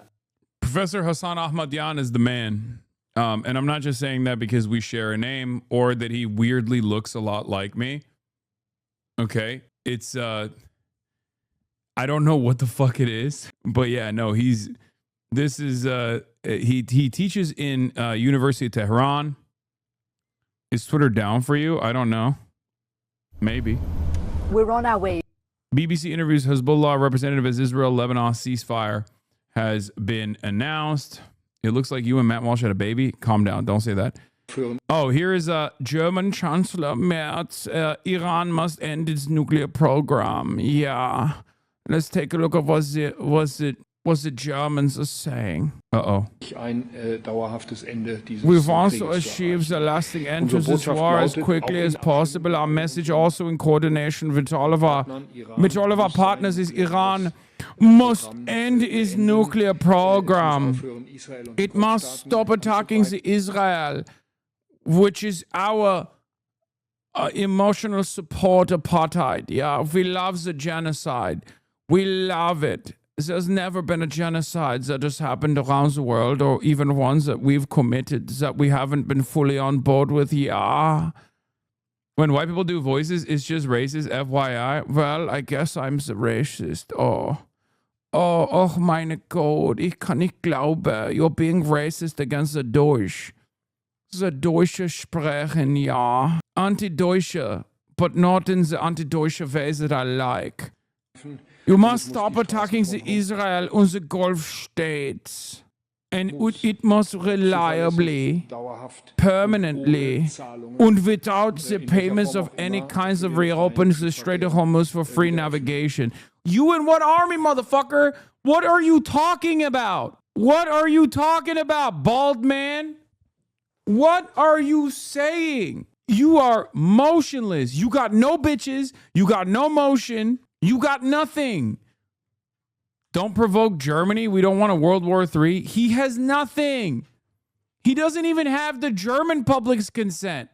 Professor Hasan Ahmadian is the man. And I'm not just saying that because we share a name or that he weirdly looks a lot like me. Okay, it's I don't know what the fuck it is, but yeah, no, he teaches in University of Tehran. Is Twitter down for you? I don't know. Maybe. We're on our way. BBC interviews Hezbollah representative as Israel-Lebanon ceasefire has been announced. It looks like you and Matt Walsh had a baby. Calm down. Don't say that. Oh, here is German Chancellor Merz. Iran must end its nuclear program. Yeah. Let's take a look at what the Germans are saying. Uh-oh. We want to achieve the lasting end to this war as quickly as possible. Our message, also in coordination with all of our partners, is Iran must end its nuclear program. It must stop attacking Israel, which is our emotional support apartheid. Yeah, we love the genocide. We love it. There's never been a genocide that has happened around the world, or even ones that we've committed that we haven't been fully on board with. Yeah. When white people do voices, it's just racist, FYI. Well, I guess I'm the racist. Oh, meine Gott, ich kann nicht glauben, you're being racist against the Deutsch. The Deutsche sprechen, ja. Anti-Deutsche, but not in the anti-Deutsche way that I like. You must stop attacking the Israel and the Gulf states. And it must reliably, permanently, and without the payments of any kinds of reopen the Strait of Hormuz for free navigation. You in what army, motherfucker? What are you talking about? What are you talking about, bald man? What are you saying? You are motionless. You got no bitches. You got no motion. You got nothing. Don't provoke Germany. We don't want a World War III. He has nothing. He doesn't even have the German public's consent.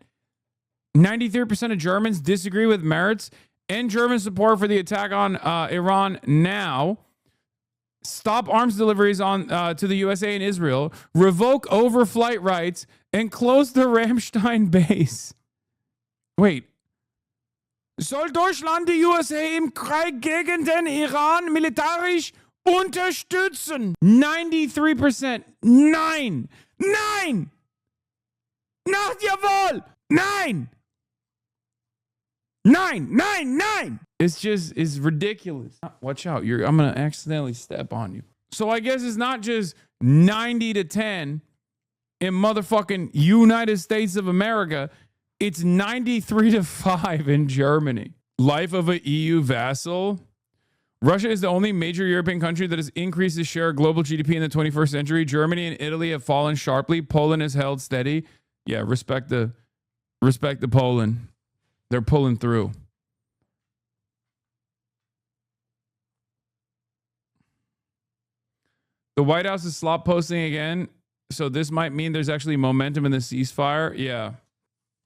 93% of Germans disagree with Merz and German support for the attack on Iran now. Stop arms deliveries to the USA and Israel. Revoke overflight rights and close the Ramstein base. Wait. Soll Deutschland die USA im Krieg gegen den Iran militärisch unterstützen? 93%. Nein. Nein. Not jawohl. Nein. Nine. It's ridiculous. Watch out. I'm going to accidentally step on you. So I guess it's not just 90-10 in motherfucking United States of America. It's 93-5 in Germany. Life of an EU vassal. Russia is the only major European country that has increased its share of global GDP in the 21st century. Germany and Italy have fallen sharply. Poland has held steady. Yeah, respect the Poland. They're pulling through. The White House is slop posting again. So this might mean there's actually momentum in the ceasefire. Yeah.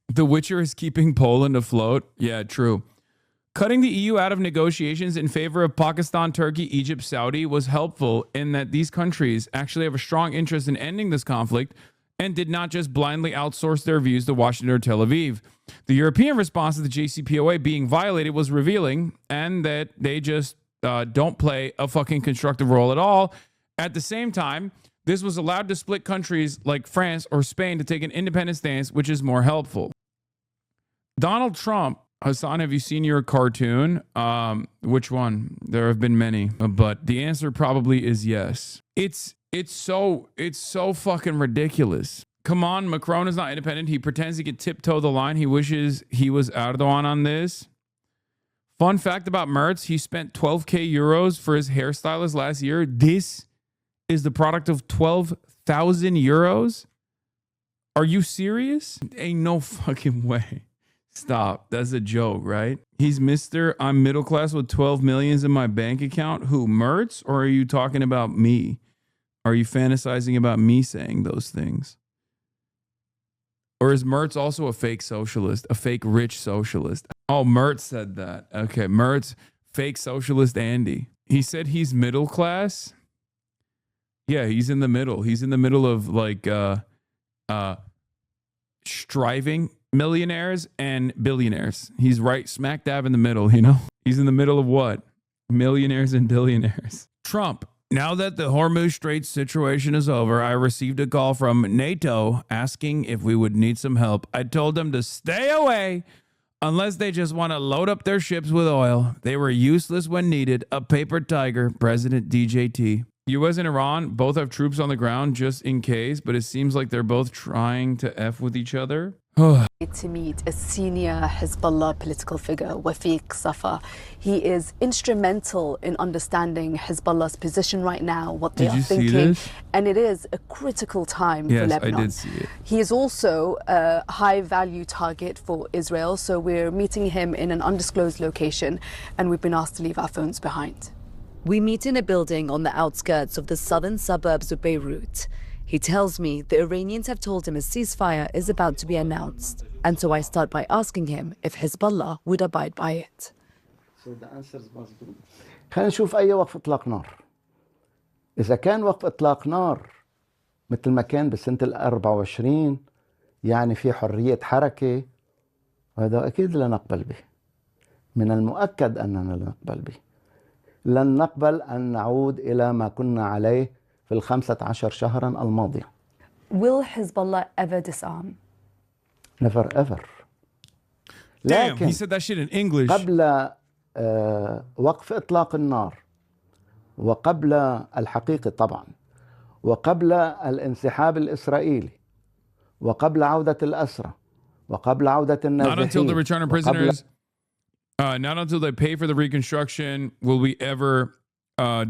The Witcher is keeping Poland afloat. Yeah, true. Cutting the EU out of negotiations in favor of Pakistan, Turkey, Egypt, Saudi was helpful in that these countries actually have a strong interest in ending this conflict and did not just blindly outsource their views to Washington or Tel Aviv. The European response to the JCPOA being violated was revealing, and that they just don't play a fucking constructive role at all. At the same time, this was allowed to split countries like France or Spain to take an independent stance, which is more helpful. Donald Trump, Hasan, have you seen your cartoon? Which one? There have been many, but the answer probably is yes. It's so fucking ridiculous. Come on, Macron is not independent. He pretends he can tiptoe the line. He wishes he was Erdogan on this. Fun fact about Mertz, he spent 12k euros for his hairstylist last year. This is the product of 12,000 euros? Are you serious? Ain't no fucking way. Stop. That's a joke, right? He's Mr. I'm middle class with 12 millions in my bank account. Who, Mertz? Or are you talking about me? Are you fantasizing about me saying those things? Or is Mertz also a fake socialist, a fake rich socialist? Oh, Mertz said that. Okay, Mertz, fake socialist Andy. He said he's middle class. Yeah, he's in the middle. He's in the middle of like striving millionaires and billionaires. He's right smack dab in the middle, you know? He's in the middle of what? Millionaires and billionaires. Trump. Now that the Hormuz Strait situation is over, I received a call from NATO asking if we would need some help. I told them to stay away unless they just want to load up their ships with oil. They were useless when needed. A paper tiger, President DJT. U.S. and Iran both have troops on the ground just in case, but it seems like they're both trying to F with each other. To meet a senior Hezbollah political figure, Wafiq Safa. He is instrumental in understanding Hezbollah's position right now, what they are thinking, and it is a critical time for Lebanon. I did see it. He is also a high-value target for Israel, so we're meeting him in an undisclosed location, and we've been asked to leave our phones behind. We meet in a building on the outskirts of the southern suburbs of Beirut. He tells me the Iranians have told him a ceasefire is about to be announced. And so I start by asking him if Hezbollah would abide by it. So the answer is مظبوط. خلينا نشوف أي وقف إطلاق نار. إذا كان وقف إطلاق نار مثل ما كان بسنة 24 يعني في حرية حركة، وهذا أكيد لا نقبل به. من المؤكد أننا لا نقبل به. لن نقبل أن نعود إلى ما كنا عليه في 15 شهرا الماضية. Will Hezbollah ever disarm? Never ever. Damn, he said that shit in English. قبل وقف إطلاق النار وقبل الحقيقة طبعا وقبل الانسحاب الإسرائيلي وقبل عودة الأسرى وقبل عودة النازحين. Not until the return of prisoners, not until they pay for the reconstruction will we ever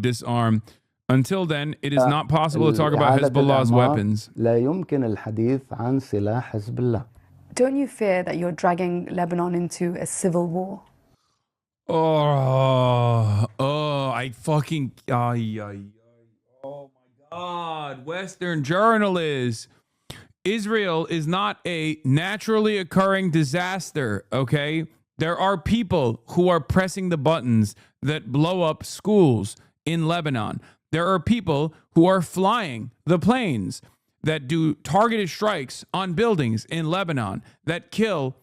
disarm. Until then, it is not possible to talk about Hezbollah's weapons. لا يمكن الحديث عن سلاح حزب الله. Don't you fear that you're dragging Lebanon into a civil war? I fucking, oh my God, Western journalists. Israel is not a naturally occurring disaster, okay? There are people who are pressing the buttons that blow up schools in Lebanon. There are people who are flying the planes that do targeted strikes on buildings in Lebanon that kill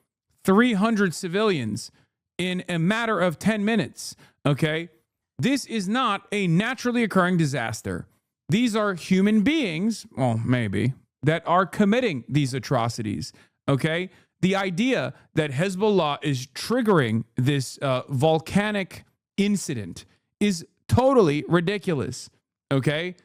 300 civilians in a matter of 10 minutes, okay? This is not a naturally occurring disaster. These are human beings, well, maybe, that are committing these atrocities, okay? The idea that Hezbollah is triggering this volcanic incident is totally ridiculous, okay?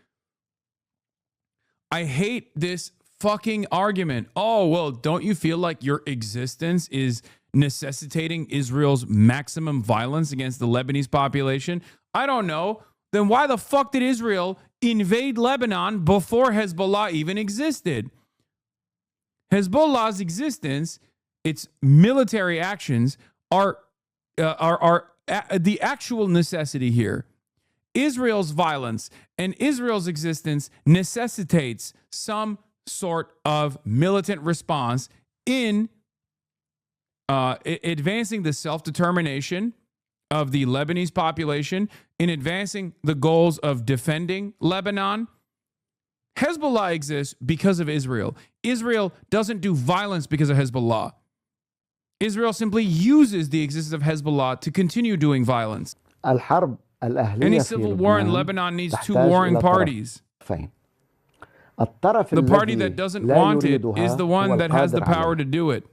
I hate this fucking argument. Oh, well, don't you feel like your existence is necessitating Israel's maximum violence against the Lebanese population? I don't know. Then why the fuck did Israel invade Lebanon before Hezbollah even existed? Hezbollah's existence, its military actions are the actual necessity here. Israel's violence and Israel's existence necessitates some sort of militant response in advancing the self-determination of the Lebanese population, in advancing the goals of defending Lebanon. Hezbollah exists because of Israel. Israel doesn't do violence because of Hezbollah. Israel simply uses the existence of Hezbollah to continue doing violence. Any civil war in Lebanon needs two warring parties. The party that doesn't want it is the one that has the power to do it.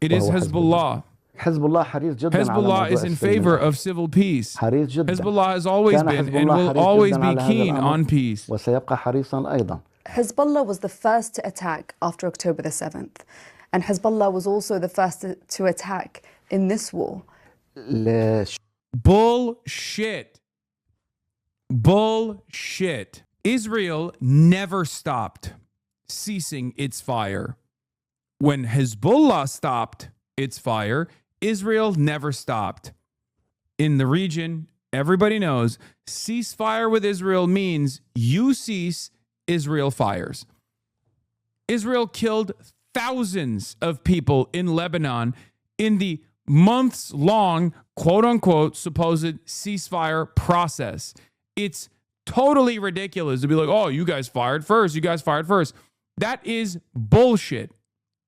It is Hezbollah. Hezbollah is in favor of civil peace. Hezbollah has always been and will always be keen on peace. Hezbollah was the first to attack after October the 7th. And Hezbollah was also the first to attack in this war. Bullshit. Bullshit. Israel never stopped ceasing its fire. When Hezbollah stopped its fire, Israel never stopped. In the region, everybody knows, ceasefire with Israel means you cease, Israel fires. Israel killed thousands of people in Lebanon in the months-long, quote-unquote, supposed ceasefire process. It's totally ridiculous to be like, oh, you guys fired first. You guys fired first. That is bullshit,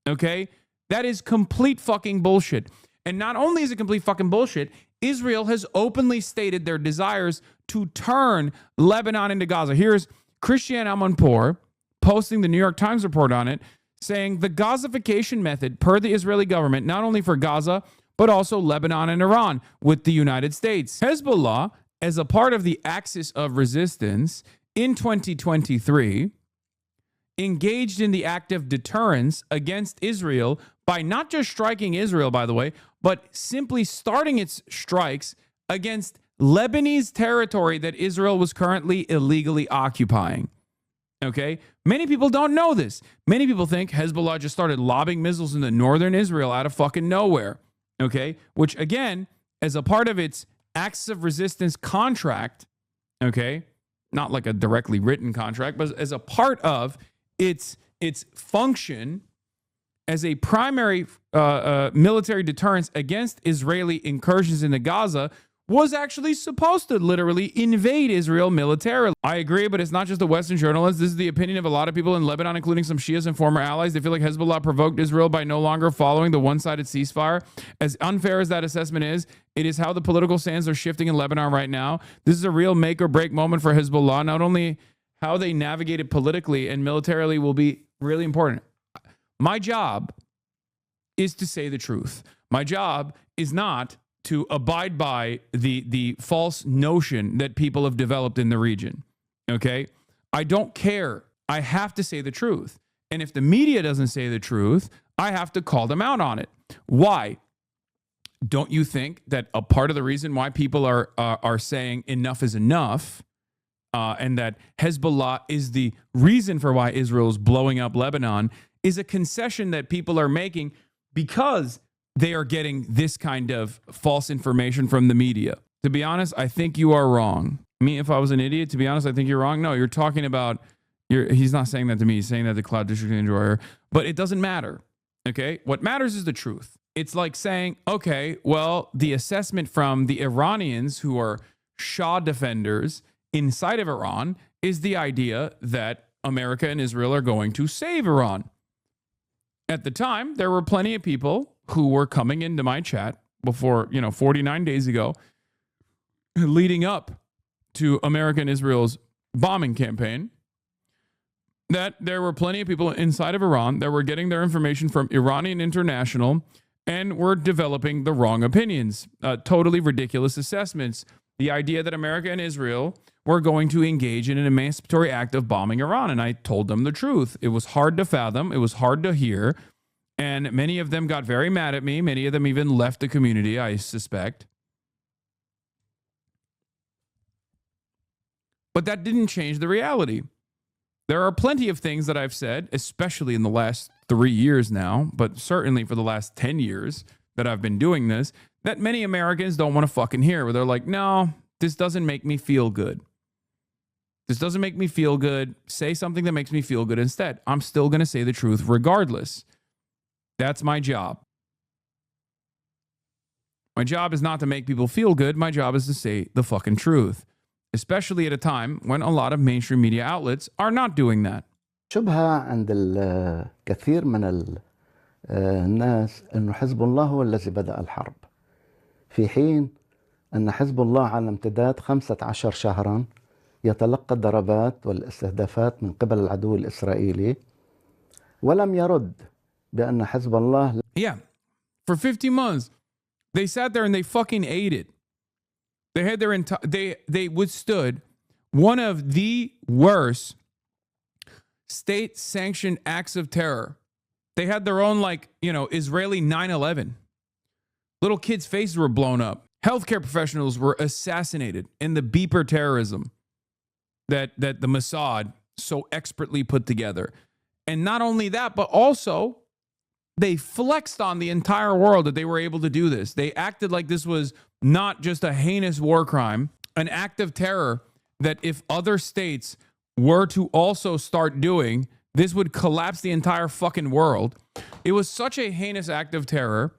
okay? That is complete fucking bullshit. And not only is it complete fucking bullshit, Israel has openly stated their desires to turn Lebanon into Gaza. Here's Christiane Amanpour posting the New York Times report on it, saying the Gazification method, per the Israeli government, not only for Gaza, but also Lebanon and Iran with the United States. Hezbollah, as a part of the axis of resistance in 2023, engaged in the act of deterrence against Israel by not just striking Israel, by the way, but simply starting its strikes against Lebanese territory that Israel was currently illegally occupying. Okay? Many people don't know this. Many people think Hezbollah just started lobbing missiles into northern Israel out of fucking nowhere. Okay? Which, again, as a part of its axis of resistance contract, okay, not like a directly written contract, but as a part of its function as a primary military deterrence against Israeli incursions into Gaza, was actually supposed to literally invade Israel militarily. I agree, but it's not just the Western journalists. This is the opinion of a lot of people in Lebanon, including some Shias and former allies. They feel like Hezbollah provoked Israel by no longer following the one-sided ceasefire. As unfair as that assessment is, it is how the political sands are shifting in Lebanon right now. This is a real make or break moment for Hezbollah. Not only how they navigate it politically and militarily will be really important. My job is to say the truth. My job is not to abide by the false notion that people have developed in the region. Okay? I don't care. I have to say the truth. And if the media doesn't say the truth, I have to call them out on it. Why? Don't you think that a part of the reason why people are saying enough is enough, and that Hezbollah is the reason for why Israel is blowing up Lebanon, is a concession that people are making because they are getting this kind of false information from the media? To be honest, I think you are wrong. Me, if I was an idiot, to be honest, I think you're wrong. No, you're talking about, he's not saying that to me. He's saying that to Cloud District Enjoyer. But it doesn't matter, okay? What matters is the truth. It's like saying, okay, well, the assessment from the Iranians who are Shah defenders inside of Iran is the idea that America and Israel are going to save Iran. At the time, there were plenty of people who were coming into my chat before, 49 days ago, leading up to America and Israel's bombing campaign, that there were plenty of people inside of Iran that were getting their information from Iranian International and were developing the wrong opinions, totally ridiculous assessments. The idea that America and Israel were going to engage in an emancipatory act of bombing Iran. And I told them the truth. It was hard to fathom. It was hard to hear. And many of them got very mad at me. Many of them even left the community, I suspect. But that didn't change the reality. There are plenty of things that I've said, especially in the last 3 years now, but certainly for the last 10 years that I've been doing this, that many Americans don't want to fucking hear, where they're like, no, This doesn't make me feel good. This doesn't make me feel good. Say something that makes me feel good instead. I'm still going to say the truth regardless. That's my job. My job is not to make people feel good. My job is to say the fucking truth, especially at a time when a lot of mainstream media outlets are not doing that. شبهة عند الكثير من الناس أنه حزب الله هو الذي بدأ الحرب، في حين أن حزب الله على امتداد 15 شهرا يتلقى الضربات والاستهدافات من قبل العدو الإسرائيلي ولم يرد بأن حزب الله. Yeah, for 50 months they sat there and they fucking ate it. They had their they withstood one of the worst state-sanctioned acts of terror. They had their own, like, you know, Israeli 9/11. Little kids' faces were blown up. Healthcare professionals were assassinated in the beeper terrorism that the Mossad so expertly put together. And not only that, but also they flexed on the entire world that they were able to do this. They acted like this was not just a heinous war crime, an act of terror that if other states were to also start doing, this would collapse the entire fucking world. It was such a heinous act of terror.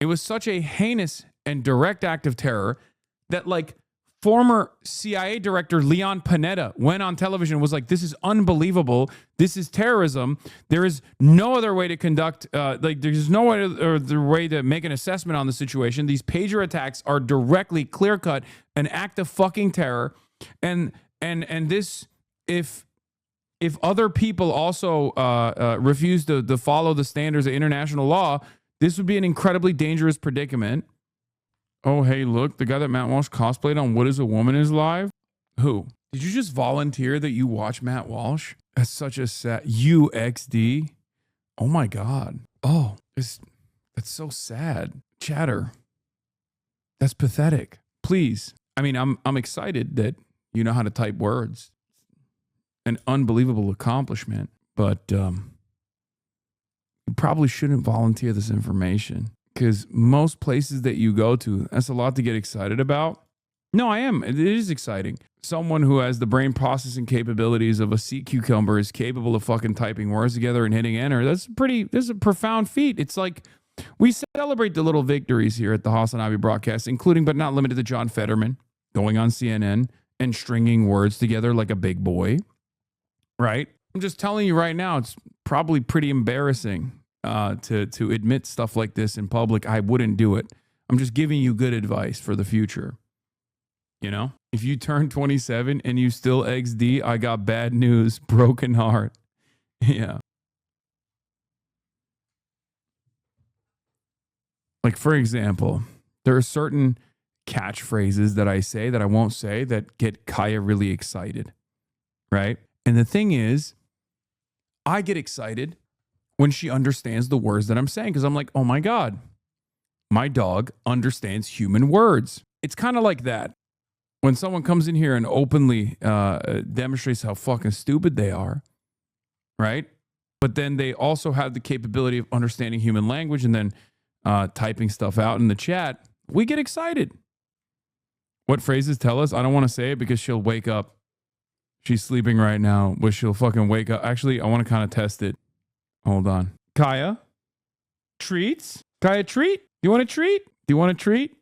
It was such a heinous and direct act of terror that, like, former CIA director Leon Panetta went on television and was like, this is unbelievable. This is terrorism. There is no other way to conduct, there's no other way to make an assessment on the situation. These pager attacks are directly, clear-cut, an act of fucking terror. And this, if other people also refuse to follow the standards of international law, this would be an incredibly dangerous predicament. Oh, hey, look, the guy that Matt Walsh cosplayed on What is a Woman is live. Who? Did you just volunteer that you watch Matt Walsh? That's such a sad... UXD? Oh, my God. Oh, that's so sad. Chatter. That's pathetic. Please. I mean, I'm excited that you know how to type words. An unbelievable accomplishment. But you probably shouldn't volunteer this information. Because most places that you go to, that's a lot to get excited about. No, I am. It is exciting. Someone who has the brain processing capabilities of a sea cucumber is capable of fucking typing words together and hitting enter. That's a profound feat. It's like we celebrate the little victories here at the HasanAbi broadcast, including but not limited to John Fetterman going on CNN and stringing words together like a big boy. Right? I'm just telling you right now, it's probably pretty embarrassing. To admit stuff like this in public. I wouldn't do it. I'm just giving you good advice for the future. You know, if you turn 27 and you still XD, I got bad news, broken heart. Yeah. Like, for example, there are certain catchphrases that I say that I won't say that get Kaya really excited. Right? And the thing is, I get excited when she understands the words that I'm saying, because I'm like, oh my God, my dog understands human words. It's kind of like that. When someone comes in here and openly demonstrates how fucking stupid they are, right? But then they also have the capability of understanding human language and then typing stuff out in the chat, we get excited. What phrases tell us? I don't want to say it because she'll wake up. She's sleeping right now, but she'll fucking wake up. Actually, I want to kind of test it. Hold on. Kaya? Treats? Kaya, treat? You want a treat? Do you want a treat?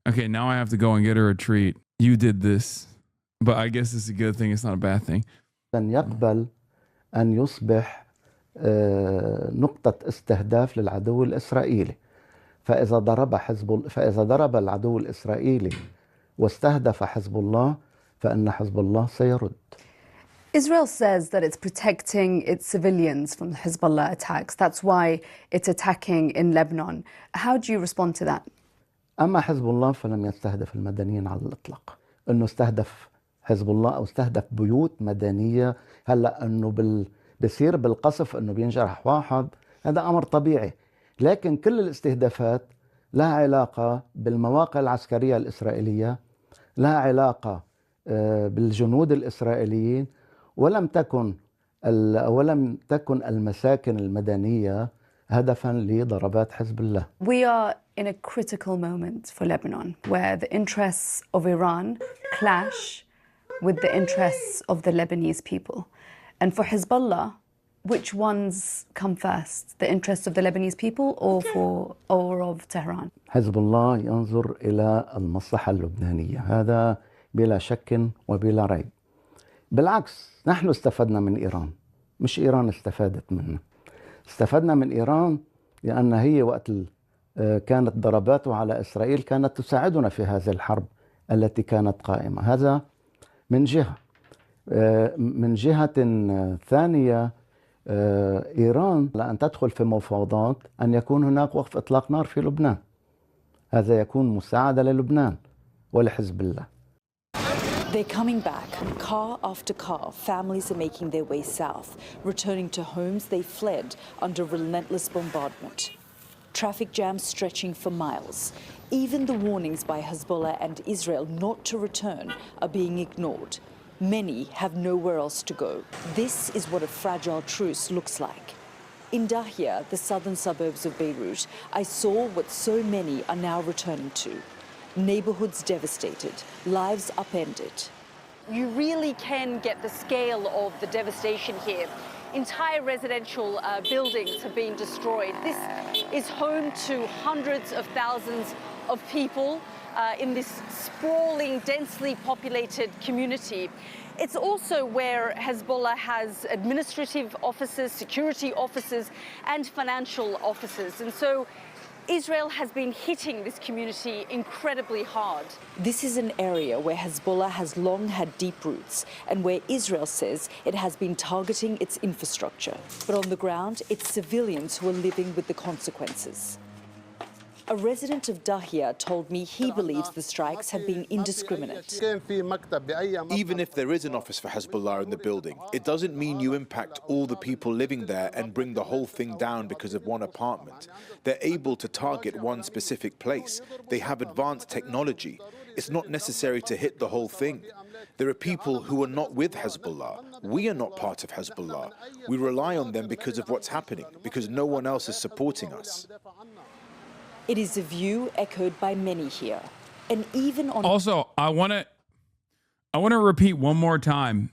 Okay, now I have to go and get her a treat. You did this. But I guess it's a good thing. It's not a bad thing. لن يقبل أن يصبح نقطة استهداف للعدو الإسرائيلي. فإذا ضرب العدو الإسرائيلي واستهدف حزب الله فإن حزب الله سيرد. Israel says that it's protecting its civilians from the Hezbollah attacks. That's why it's attacking in Lebanon. How do you respond to that? أما حزب الله فلم يستهدف المدنيين على الإطلاق. إنه استهدف حزب الله أو استهدف بيوت مدنية. هلا إنه بصير بالقصف إنه بينجرح واحد، هذا أمر طبيعي. لكن كل الاستهدافات لها علاقة بالمواقع العسكرية الإسرائيلية، لها علاقة بالجنود الإسرائيليين، ولم تكن المساكن المدنية هدفا لضربات حزب الله. We are in a critical moment for Lebanon, where the interests of Iran clash with the interests of the Lebanese people. And for Hezbollah, which ones come first, the interests of the Lebanese people or of Tehran? حزب الله ينظر إلى المصلحة اللبنانية، هذا بلا شك وبلا ريب. بالعكس، نحن استفدنا من إيران، مش إيران استفادت منا. استفدنا من إيران لأن هي وقت كانت ضرباته على إسرائيل كانت تساعدنا في هذه الحرب التي كانت قائمة. هذا من جهة. من جهة ثانية، إيران لأن تدخل في مفاوضات أن يكون هناك وقف إطلاق نار في لبنان. هذا يكون مساعدة للبنان ولحزب الله. They're coming back, car after car. Families are making their way south, returning to homes they fled under relentless bombardment. Traffic jams stretching for miles. Even the warnings by Hezbollah and Israel not to return are being ignored. Many have nowhere else to go. This is what a fragile truce looks like. In Dahia, the southern suburbs of Beirut, I saw what so many are now returning to. Neighborhoods devastated, lives upended. You really can get the scale of the devastation here. Entire residential buildings have been destroyed. This is home to hundreds of thousands of people in this sprawling, densely populated community. It's also where Hezbollah has administrative offices, security offices, and financial offices. And so Israel has been hitting this community incredibly hard. This is an area where Hezbollah has long had deep roots and where Israel says it has been targeting its infrastructure. But on the ground, it's civilians who are living with the consequences. A resident of Dahia told me he believes the strikes have been indiscriminate. Even if there is an office for Hezbollah in the building, it doesn't mean you impact all the people living there and bring the whole thing down because of one apartment. They're able to target one specific place. They have advanced technology. It's not necessary to hit the whole thing. There are people who are not with Hezbollah. We are not part of Hezbollah. We rely on them because of what's happening, because no one else is supporting us. It is a view echoed by many here. And even on... Also, I want to repeat one more time.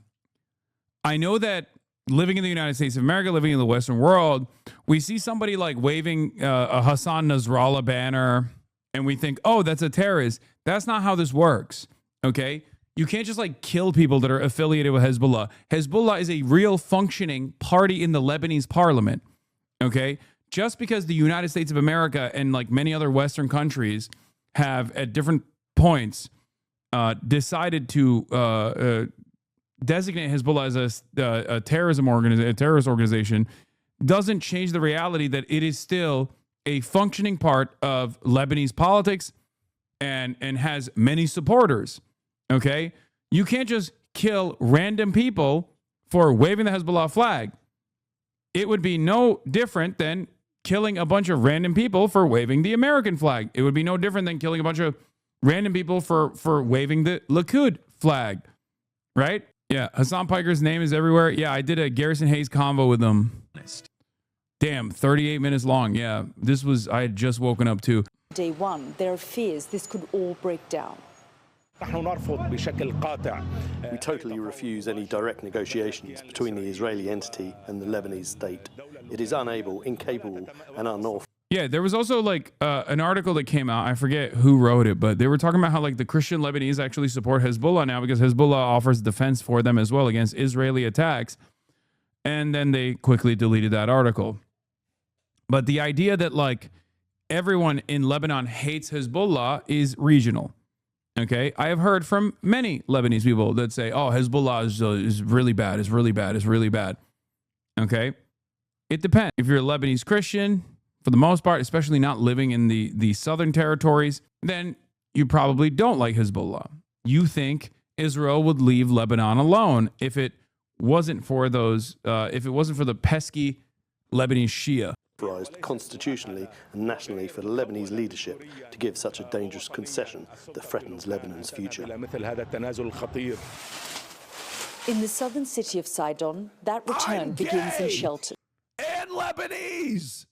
I know that living in the United States of America, living in the Western world, we see somebody like waving a Hasan Nasrallah banner and we think, oh, that's a terrorist. That's not how this works. Okay? You can't just like kill people that are affiliated with Hezbollah. Hezbollah is a real functioning party in the Lebanese parliament. Okay? Just because the United States of America and like many other Western countries have at different points decided to designate Hezbollah as a terrorist organization doesn't change the reality that it is still a functioning part of Lebanese politics and has many supporters. Okay? You can't just kill random people for waving the Hezbollah flag. It would be no different than killing a bunch of random people for waving the American flag. It would be no different than killing a bunch of random people for waving the Likud flag, right? Yeah, Hasan Piker's name is everywhere. Yeah, I did a Garrison Hayes convo with him. Damn, 38 minutes long. Yeah, I had just woken up too. Day one, there are fears this could all break down. We totally refuse any direct negotiations between the Israeli entity and the Lebanese state. It is unable, incapable, and unauthorized. Yeah, there was also like an article that came out. I forget who wrote it, but they were talking about how like the Christian Lebanese actually support Hezbollah now because Hezbollah offers defense for them as well against Israeli attacks. And then they quickly deleted that article. But the idea that like everyone in Lebanon hates Hezbollah is regional. Okay, I have heard from many Lebanese people that say, oh, Hezbollah is really bad, it's really bad, it's really bad. Okay, it depends. If you're a Lebanese Christian, for the most part, especially not living in the southern territories, then you probably don't like Hezbollah. You think Israel would leave Lebanon alone if it wasn't for the pesky Lebanese Shia. Constitutionally and nationally for the Lebanese leadership to give such a dangerous concession that threatens Lebanon's future. In the southern city of Sidon, that return begins in shelter. And Lebanese!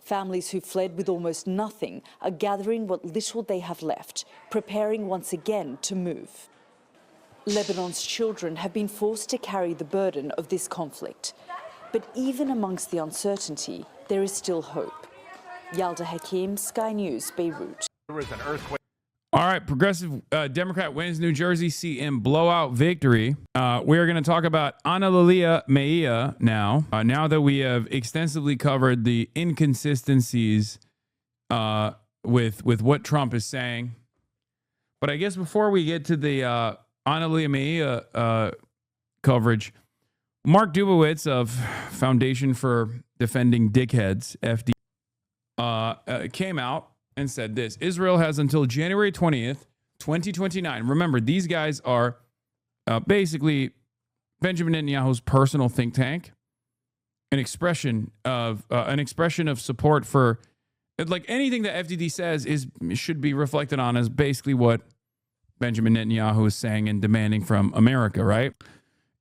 Families who fled with almost nothing are gathering what little they have left, preparing once again to move. Lebanon's children have been forced to carry the burden of this conflict. But even amongst the uncertainty, there is still hope. Yalda Hakim, Sky News, Beirut. There was an earthquake. All right, progressive Democrat wins New Jersey seat in blowout victory. We are going to talk about Analia Mejia now. Now that we have extensively covered the inconsistencies with what Trump is saying. But I guess before we get to the Analia Mejia coverage, Mark Dubowitz of Foundation for Defending Dickheads, FD, came out and said this: Israel has until January 20th, 2029. Remember, these guys are basically Benjamin Netanyahu's personal think tank, an expression of support for, like, anything that FDD says should be reflected on as basically what Benjamin Netanyahu is saying and demanding from America, right?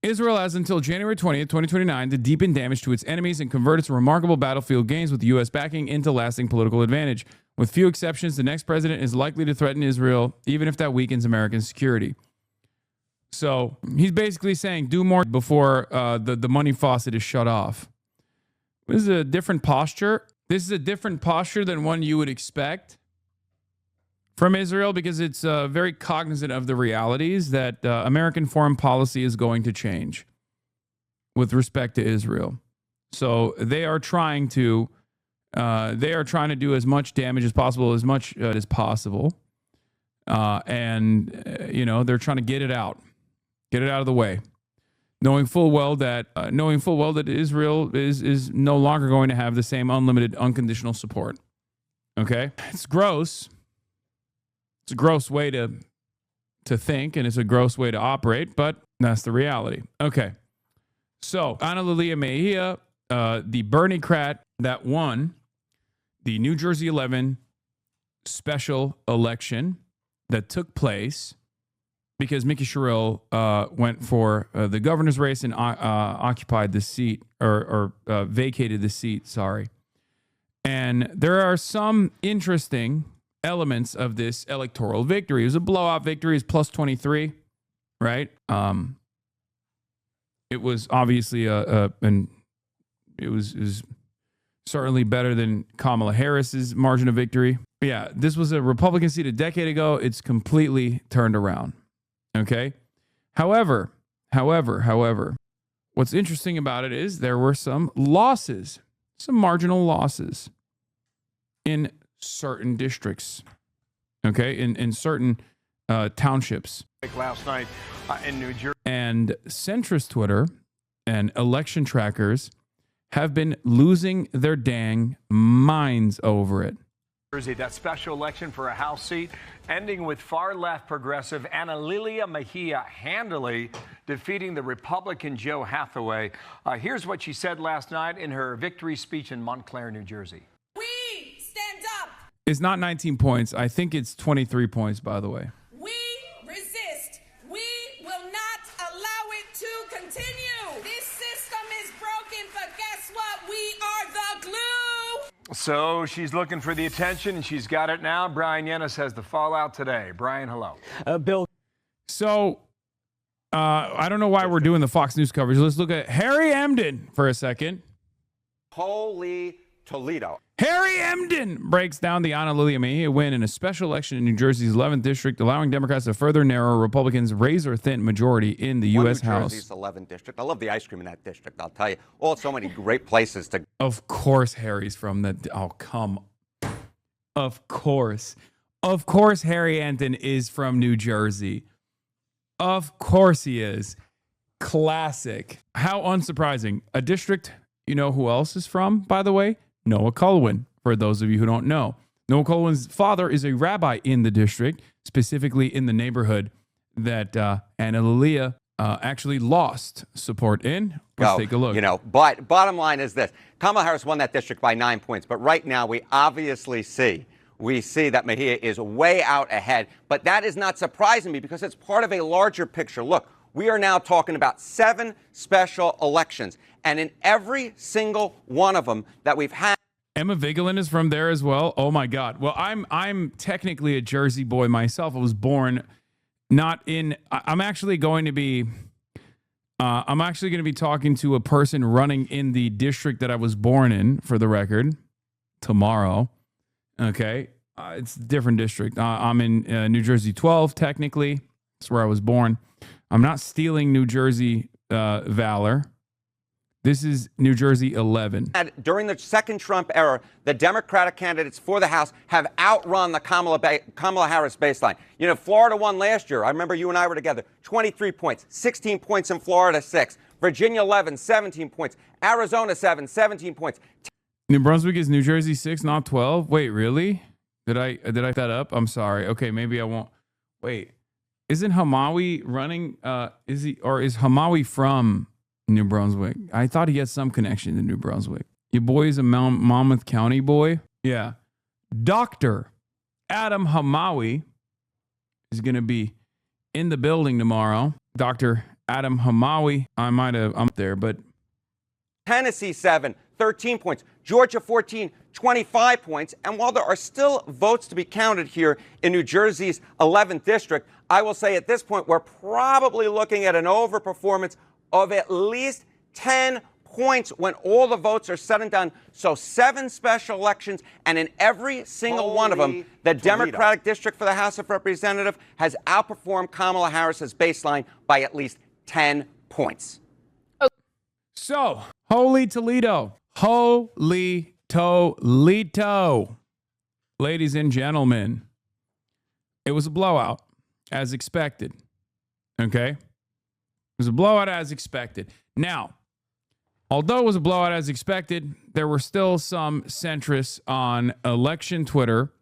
Israel has until January 20th, 2029 to deepen damage to its enemies and convert its remarkable battlefield gains with the U.S. backing into lasting political advantage. With few exceptions, the next president is likely to threaten Israel, even if that weakens American security. So he's basically saying do more before the money faucet is shut off. This is a different posture. This is a different posture than one you would expect from Israel, because it's very cognizant of the realities that American foreign policy is going to change with respect to Israel. So they are trying to do as much damage as possible, and you know, they're trying to get it out of the way, knowing full well that Israel is no longer going to have the same unlimited, unconditional support. Okay, it's gross. It's a gross way to think, and it's a gross way to operate, but that's the reality. Okay, so Analia Mejia, the Bernie-crat that won the New Jersey 11 special election that took place because Mickey Sherrill went for the governor's race and occupied the seat, or vacated the seat, sorry. And there are some interesting elements of this electoral victory. It was a blowout victory. It's plus 23, right? It was obviously it was certainly better than Kamala Harris's margin of victory. But yeah, this was a Republican seat a decade ago. It's completely turned around. Okay. However, what's interesting about it is there were some losses, some marginal losses in certain districts, okay, in certain townships. Last night in New Jersey. And centrist Twitter and election trackers have been losing their dang minds over it. That special election for a House seat ending with far-left progressive Analia Mejia handily defeating the Republican Joe Hathaway. Here's what she said last night in her victory speech in Montclair, New Jersey. We stand up. It's not 19 points. I think it's 23 points, by the way. We resist. We will not allow it to continue. This system is broken, but guess what? We are the glue. So she's looking for the attention, and she's got it now. Brian Yennis has the fallout today. Brian, hello. Bill. So I don't know why we're doing the Fox News coverage. Let's look at Harry Emden for a second. Holy Toledo. Harry Emden breaks down the Analia Mejia win in a special election in New Jersey's 11th district, allowing Democrats to further narrow Republicans' razor-thin majority in the U.S. House. New Jersey's 11th district. I love the ice cream in that district, I'll tell you. Oh, so many great places to... Of course Harry's from the... Oh, come. Of course. Of course Harry Emden is from New Jersey. Of course he is. Classic. How unsurprising. A district, you know who else is from, by the way? Noah Culwin, for those of you who don't know. Noah Culwin's father is a rabbi in the district, specifically in the neighborhood that Analia actually lost support in. Let's take a look. You know, but bottom line is this. Kamala Harris won that district by 9 points, but right now we obviously see that Mejia is way out ahead, but that is not surprising me because it's part of a larger picture. Look, we are now talking about 7 special elections, and in every single one of them that we've had, Emma Vigeland is from there as well. Oh my God. Well, I'm technically a Jersey boy myself. I was born not in. I'm actually going to be talking to a person running in the district that I was born in, for the record, tomorrow. Okay, it's a different district. I'm in New Jersey 12. Technically, that's where I was born. I'm not stealing New Jersey valor. This is New Jersey 11. During the second Trump era, the Democratic candidates for the House have outrun the Kamala Harris baseline. You know, Florida won last year. I remember you and I were together. 23 points, 16 points in Florida, 6. Virginia 11, 17 points. Arizona 7, 17 points. New Brunswick is New Jersey 6, not 12. Wait, really? Did I that up? I'm sorry. Okay, maybe I won't. Wait, isn't Hamawi running? Is Hamawi from New Brunswick? I thought he had some connection to New Brunswick. Your boy is a Monmouth County boy. Yeah. Dr. Adam Hamawi is going to be in the building tomorrow. Dr. Adam Hamawi. I'm up there, but. Tennessee 7, 13 points. Georgia 14, 25 points. And while there are still votes to be counted here in New Jersey's 11th district, I will say at this point we're probably looking at an overperformance of at least 10 points when all the votes are said and done. So 7 special elections, and in every single one of them, the Democratic district for the House of Representatives has outperformed Kamala Harris's baseline by at least 10 points. So, holy Toledo. Holy Toledo. Ladies and gentlemen, it was a blowout, as expected. Okay? It was a blowout as expected. Now, although it was a blowout as expected, there were still some centrists on election Twitter.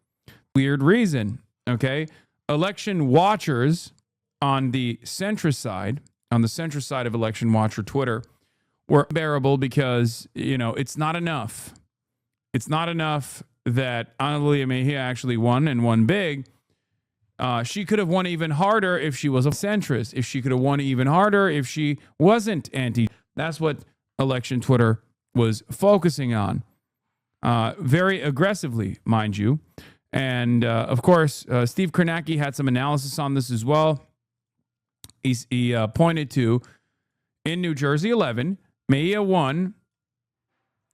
Weird reason, okay? Election watchers on the centrist side of election watcher Twitter, were unbearable because, you know, it's not enough. It's not enough that Analia Mejia actually won and won big. She could have won even harder if she was a centrist. If she could have won even harder if she wasn't anti. That's what election Twitter was focusing on. Very aggressively, mind you. And, of course, Steve Kornacki had some analysis on this as well. He pointed to, in New Jersey 11, Mejia won.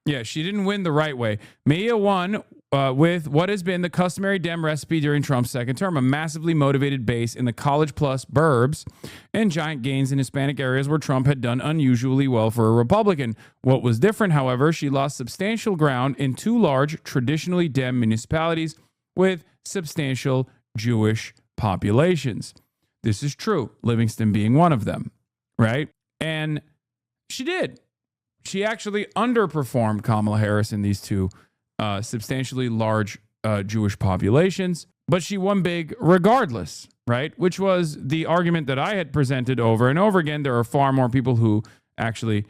Yeah, she didn't win the right way. Mejia won with what has been the customary Dem recipe during Trump's second term, a massively motivated base in the college plus burbs and giant gains in Hispanic areas where Trump had done unusually well for a Republican. What was different, however, she lost substantial ground in 2 large, traditionally Dem municipalities with substantial Jewish populations. This is true, Livingston being one of them, right? And she did. She actually underperformed Kamala Harris in these 2 substantially large Jewish populations, but she won big regardless, right? Which was the argument that I had presented over and over again. There are far more people who actually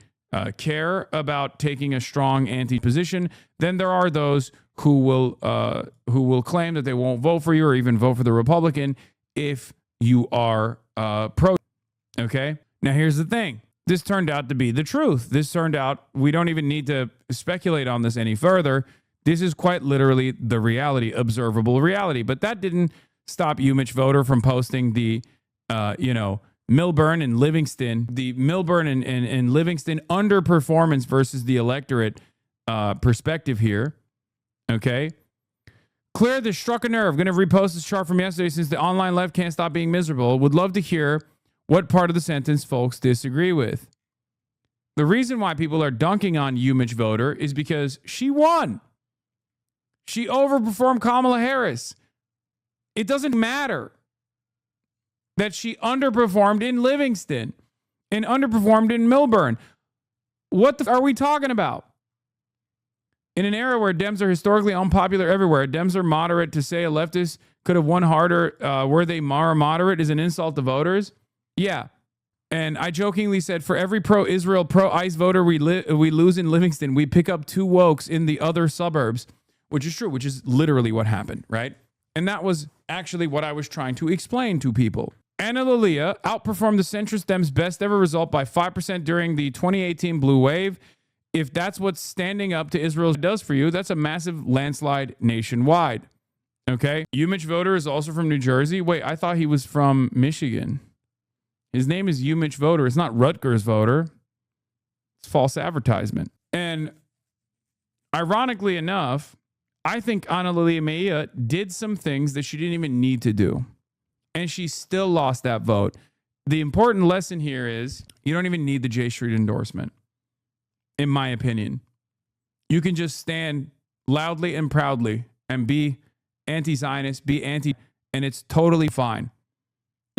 care about taking a strong anti-position than there are those who will claim that they won't vote for you or even vote for the Republican if you are pro. Okay? Now, here's the thing. This turned out to be the truth. This turned out, we don't even need to speculate on this any further. This is quite literally the reality, observable reality. But that didn't stop UMich voter from posting the, Milburn and Livingston, the Milburn and Livingston underperformance versus the electorate perspective here. Okay. Clear this struck a nerve. Going to repost this chart from yesterday since the online left can't stop being miserable. Would love to hear what part of the sentence folks disagree with. The reason why people are dunking on UMich voter is because she won. She overperformed Kamala Harris. It doesn't matter that she underperformed in Livingston and underperformed in Milburn. What are we talking about? In an era where Dems are historically unpopular everywhere, Dems are moderate. To say a leftist could have won harder were they more moderate is an insult to voters. Yeah. And I jokingly said, for every pro-Israel, pro-ICE voter we lose in Livingston, we pick up 2 wokes in the other suburbs, which is true, which is literally what happened, right? And that was actually what I was trying to explain to people. Anna Lilia outperformed the centrist Dems' best ever result by 5% during the 2018 blue wave if that's what standing up to Israel does for you, that's a massive landslide nationwide. Okay? Umich Voter is also from New Jersey. Wait, I thought he was from Michigan. His name is Umich Voter. It's not Rutgers Voter. It's false advertisement. And ironically enough, I think Ana Lilia Mejia did some things that she didn't even need to do. And she still lost that vote. The important lesson here is you don't even need the J Street endorsement, in my opinion. You can just stand loudly and proudly and be anti-Zionist, be anti, and it's totally fine.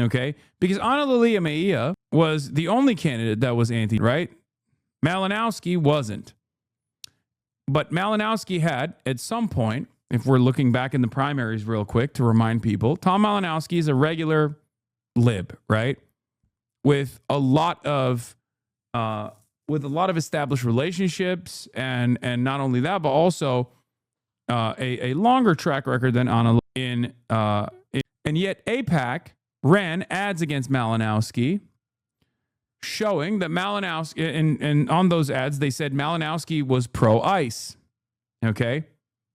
Okay? Because Ana Lilia Mejia was the only candidate that was anti, right? Malinowski wasn't. But Malinowski had, at some point, if we're looking back in the primaries real quick to remind people, Tom Malinowski is a regular lib, right? With a lot of established relationships, and not only that, but also a longer track record than Ana. And yet AIPAC ran ads against Malinowski, showing that Malinowski, and on those ads, they said Malinowski was pro-ICE. Okay?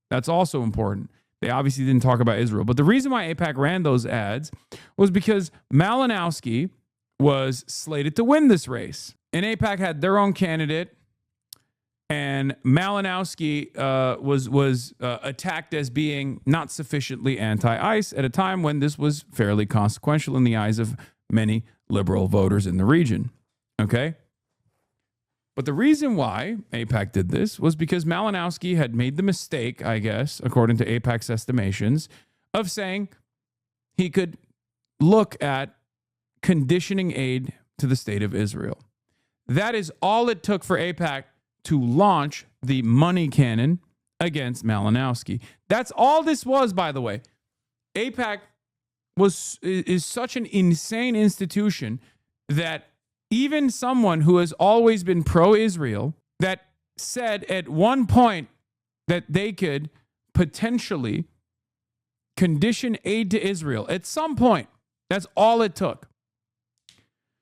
That's also important. They obviously didn't talk about Israel. But the reason why AIPAC ran those ads was because Malinowski was slated to win this race. And AIPAC had their own candidate, and Malinowski was attacked as being not sufficiently anti-ICE at a time when this was fairly consequential in the eyes of many liberal voters in the region. Okay? But the reason why AIPAC did this was because Malinowski had made the mistake, I guess, according to AIPAC's estimations, of saying he could look at conditioning aid to the state of Israel. That is all it took for AIPAC to launch the money cannon against Malinowski. That's all this was, by the way. AIPAC is such an insane institution that even someone who has always been pro-Israel, that said at one point that they could potentially condition aid to Israel, at some point, that's all it took.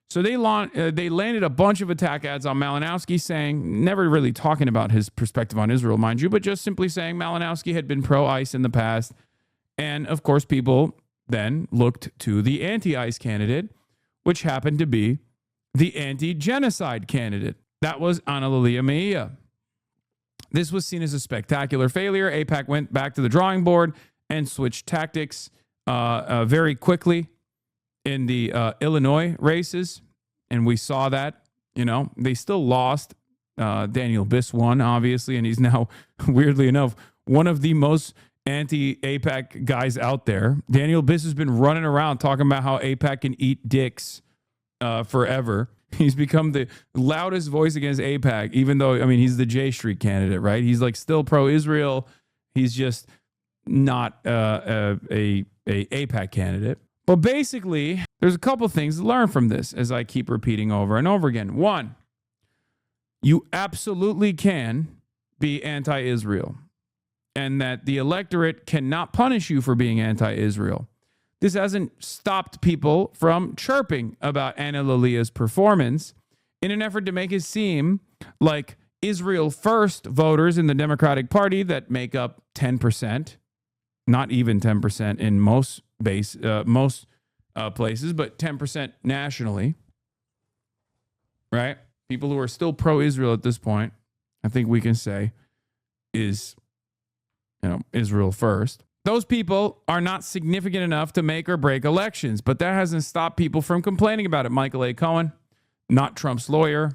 So they landed a bunch of attack ads on Malinowski, saying, never really talking about his perspective on Israel, mind you, but just simply saying Malinowski had been pro-ICE in the past. And of course, people then looked to the anti-ICE candidate, which happened to be the anti-genocide candidate. That was Ana Lilia Mejia. This was seen as a spectacular failure. AIPAC went back to the drawing board and switched tactics very quickly in the Illinois races. And we saw that, they still lost. Daniel Biss won, obviously, and he's now, weirdly enough, one of the most anti-AIPAC guys out there. Daniel Biss has been running around talking about how AIPAC can eat dicks forever. He's become the loudest voice against AIPAC, even though, he's the J Street candidate, right? He's like still pro-Israel. He's just not a AIPAC candidate. But basically, there's a couple things to learn from this, as I keep repeating over and over again. One, you absolutely can be anti-Israel, and that the electorate cannot punish you for being anti-Israel. This hasn't stopped people from chirping about Ana Lilia's performance in an effort to make it seem like Israel first voters in the Democratic Party that make up 10%, not even 10% in most places, but 10% nationally, right? People who are still pro-Israel at this point, I think we can say, is, Israel first. Those people are not significant enough to make or break elections, but that hasn't stopped people from complaining about it. Michael A. Cohen, not Trump's lawyer,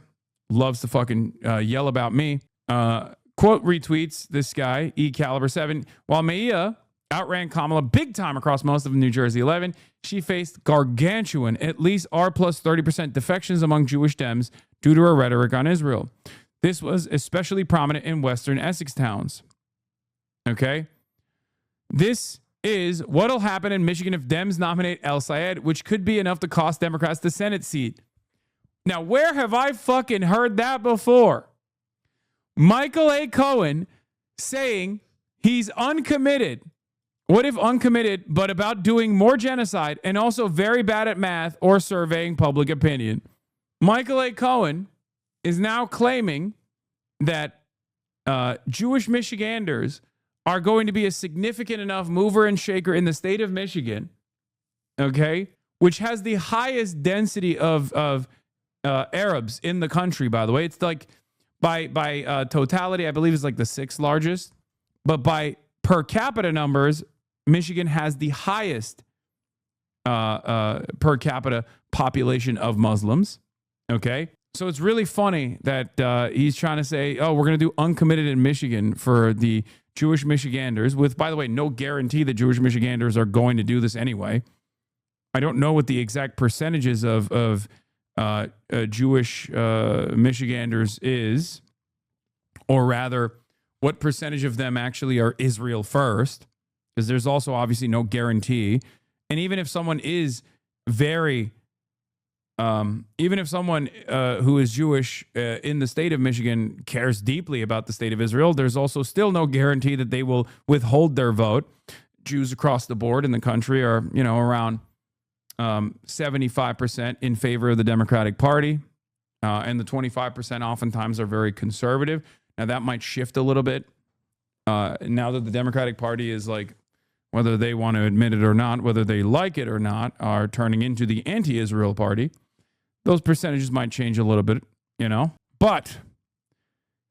loves to fucking yell about me. Quote retweets this guy, E-Caliber7. While Mejia outran Kamala big time across most of New Jersey 11, she faced gargantuan, at least R plus 30% defections among Jewish Dems due to her rhetoric on Israel. This was especially prominent in Western Essex towns. Okay? This is what'll happen in Michigan if Dems nominate El Sayed, which could be enough to cost Democrats the Senate seat. Now, where have I fucking heard that before? Michael A. Cohen saying he's uncommitted. What if uncommitted, but about doing more genocide and also very bad at math or surveying public opinion? Michael A. Cohen is now claiming that Jewish Michiganders are going to be a significant enough mover and shaker in the state of Michigan, okay, which has the highest density of Arabs in the country, by the way. It's like by totality, I believe it's like the 6th largest. But by per capita numbers, Michigan has the highest per capita population of Muslims, okay? So it's really funny that he's trying to say, oh, we're going to do uncommitted in Michigan for the Jewish Michiganders, with, by the way, no guarantee that Jewish Michiganders are going to do this anyway. I don't know what the exact percentages of Jewish Michiganders is, or rather, what percentage of them actually are Israel first, because there's also obviously no guarantee. And even if someone is even if someone who is Jewish in the state of Michigan cares deeply about the state of Israel, there's also still no guarantee that they will withhold their vote. Jews across the board in the country are, around 75% in favor of the Democratic Party, and the 25% oftentimes are very conservative. Now, that might shift a little bit now that the Democratic Party is, like, whether they want to admit it or not, whether they like it or not, are turning into the anti-Israel party. Those percentages might change a little bit, but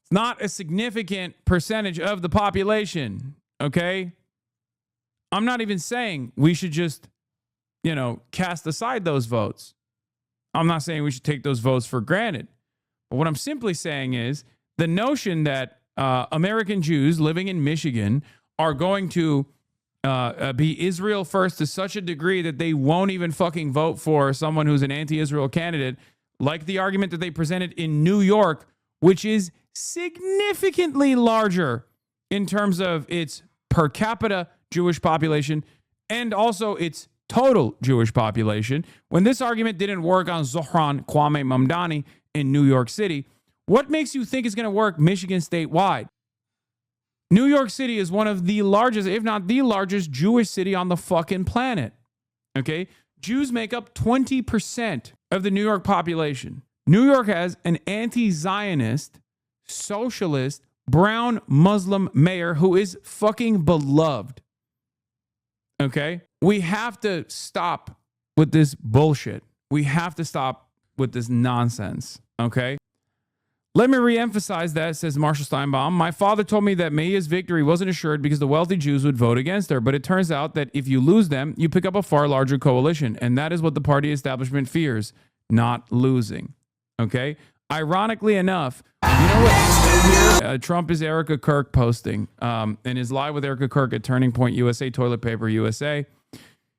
it's not a significant percentage of the population, okay? I'm not even saying we should just, cast aside those votes. I'm not saying we should take those votes for granted. But what I'm simply saying is the notion that American Jews living in Michigan are going to be Israel first to such a degree that they won't even fucking vote for someone who's an anti-Israel candidate, like the argument that they presented in New York, which is significantly larger in terms of its per capita Jewish population and also its total Jewish population. When this argument didn't work on Zohran Kwame Mamdani in New York City, what makes you think it's going to work Michigan statewide? New York City is one of the largest, if not the largest, Jewish city on the fucking planet. Okay? Jews make up 20% of the New York population. New York has an anti-Zionist, socialist, brown Muslim mayor who is fucking beloved. Okay? We have to stop with this bullshit. We have to stop with this nonsense. Okay? Let me reemphasize that, says Marshall Steinbaum. My father told me that Mehia's victory wasn't assured because the wealthy Jews would vote against her. But it turns out that if you lose them, you pick up a far larger coalition. And that is what the party establishment fears, not losing. Okay? Ironically enough, you know what? Trump is Erica Kirk posting and is live with Erica Kirk at Turning Point USA, Toilet Paper USA.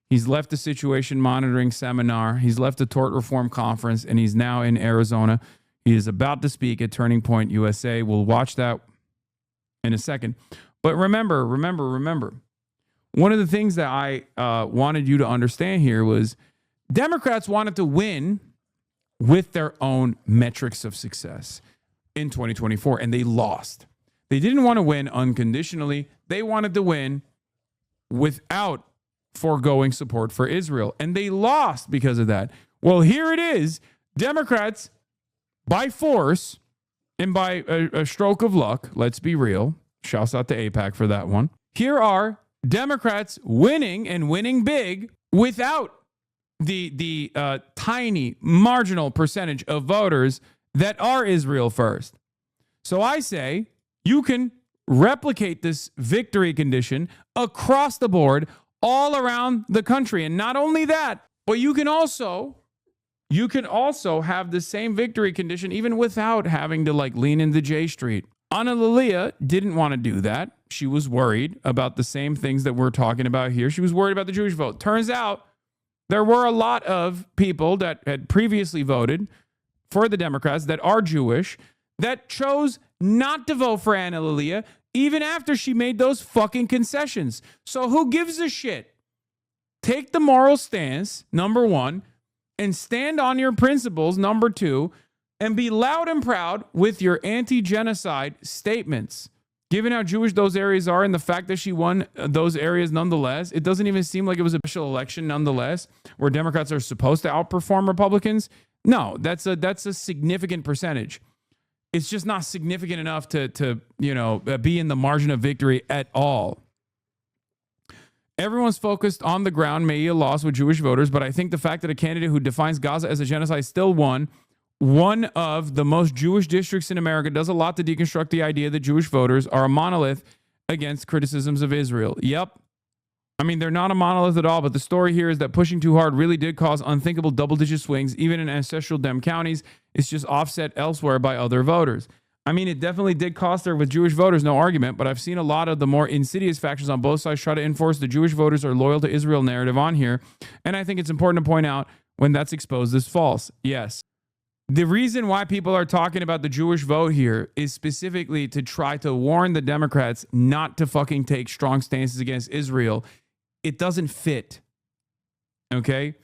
He's left the situation monitoring seminar. He's left the tort reform conference, and he's now in Arizona. He is about to speak at Turning Point USA. We'll watch that in a second. But remember, one of the things that I wanted you to understand here was Democrats wanted to win with their own metrics of success in 2024, and they lost. They didn't want to win unconditionally. They wanted to win without foregoing support for Israel, and they lost because of that. Well, here it is. Democrats, by force and by a stroke of luck, let's be real. Shouts out to AIPAC for that one. Here are Democrats winning and winning big without the tiny marginal percentage of voters that are Israel first. So I say you can replicate this victory condition across the board all around the country. And not only that, but you can also have the same victory condition even without having to lean into J Street. Anna Lilia didn't want to do that. She was worried about the same things that we're talking about here. She was worried about the Jewish vote. Turns out there were a lot of people that had previously voted for the Democrats that are Jewish that chose not to vote for Anna Lilia even after she made those fucking concessions. So who gives a shit? Take the moral stance, number one, and stand on your principles, number two, and be loud and proud with your anti-genocide statements. Given how Jewish those areas are and the fact that she won those areas nonetheless, it doesn't even seem like it was a special election nonetheless, where Democrats are supposed to outperform Republicans. No, that's a significant percentage. It's just not significant enough to be in the margin of victory at all. Everyone's focused on the ground. Mehia lost with Jewish voters, but I think the fact that a candidate who defines Gaza as a genocide still won one of the most Jewish districts in America does a lot to deconstruct the idea that Jewish voters are a monolith against criticisms of Israel. Yep. I mean, they're not a monolith at all, but the story here is that pushing too hard really did cause unthinkable double-digit swings, even in ancestral Dem counties. It's just offset elsewhere by other voters. I mean, it definitely did cost her with Jewish voters, no argument, but I've seen a lot of the more insidious factions on both sides try to enforce the Jewish voters are loyal to Israel narrative on here, and I think it's important to point out when that's exposed as false. Yes. The reason why people are talking about the Jewish vote here is specifically to try to warn the Democrats not to fucking take strong stances against Israel. It doesn't fit. Okay?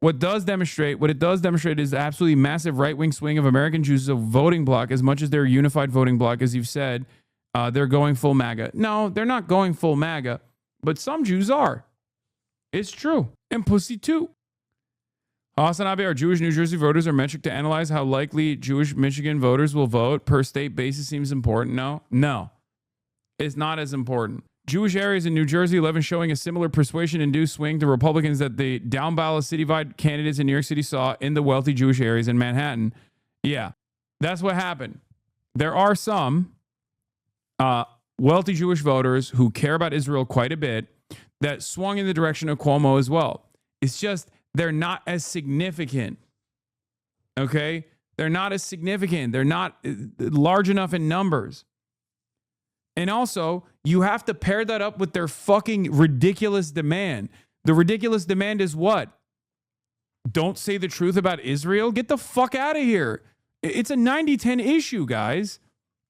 What it does demonstrate is the absolutely massive right-wing swing of American Jews as a voting bloc, as much as they're a unified voting bloc, as you've said. They're going full MAGA. No, they're not going full MAGA, but some Jews are. It's true. And pussy too. HasanAbi, our Jewish New Jersey voters are metric to analyze how likely Jewish Michigan voters will vote per state basis seems important. No, it's not as important. Jewish areas in New Jersey, 11 showing a similar persuasion-induced swing to Republicans that the down-ballot citywide candidates in New York City saw in the wealthy Jewish areas in Manhattan. Yeah, that's what happened. There are some wealthy Jewish voters who care about Israel quite a bit that swung in the direction of Cuomo as well. It's just they're not as significant. Okay? They're not as significant. They're not large enough in numbers. And also, you have to pair that up with their fucking ridiculous demand. The ridiculous demand is what? Don't say the truth about Israel? Get the fuck out of here. It's a 90-10 issue, guys.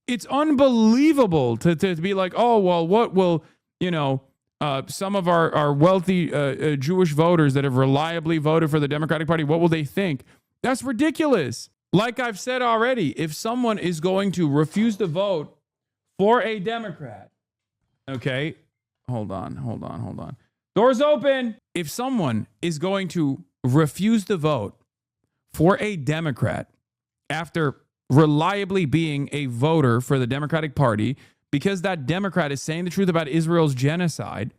It's unbelievable to be like, oh, well, what will, some of our wealthy Jewish voters that have reliably voted for the Democratic Party, what will they think? That's ridiculous. Like I've said already, if someone is going to refuse to vote for a Democrat, okay, hold on. Doors open. If someone is going to refuse to vote for a Democrat after reliably being a voter for the Democratic Party because that Democrat is saying the truth about Israel's genocide,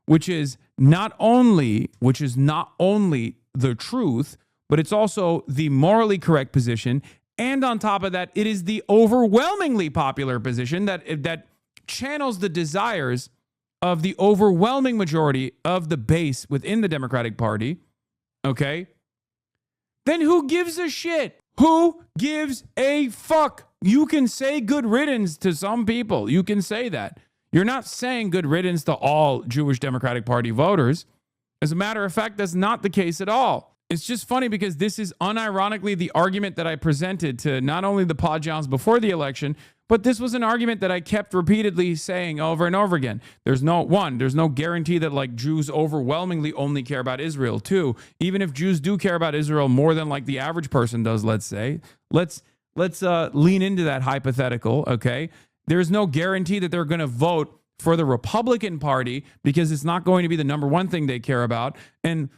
which is not only the truth, but it's also the morally correct position. And on top of that, it is the overwhelmingly popular position that channels the desires of the overwhelming majority of the base within the Democratic Party, okay? Then who gives a shit? Who gives a fuck? You can say good riddance to some people. You can say that. You're not saying good riddance to all Jewish Democratic Party voters. As a matter of fact, that's not the case at all. It's just funny because this is unironically the argument that I presented to not only the Podjams before the election, but this was an argument that I kept repeatedly saying over and over again. There's no guarantee that like Jews overwhelmingly only care about Israel. Two, even if Jews do care about Israel more than like the average person does, let's say, let's lean into that hypothetical. Okay. There's no guarantee that they're going to vote for the Republican Party because it's not going to be the number one thing they care about. And,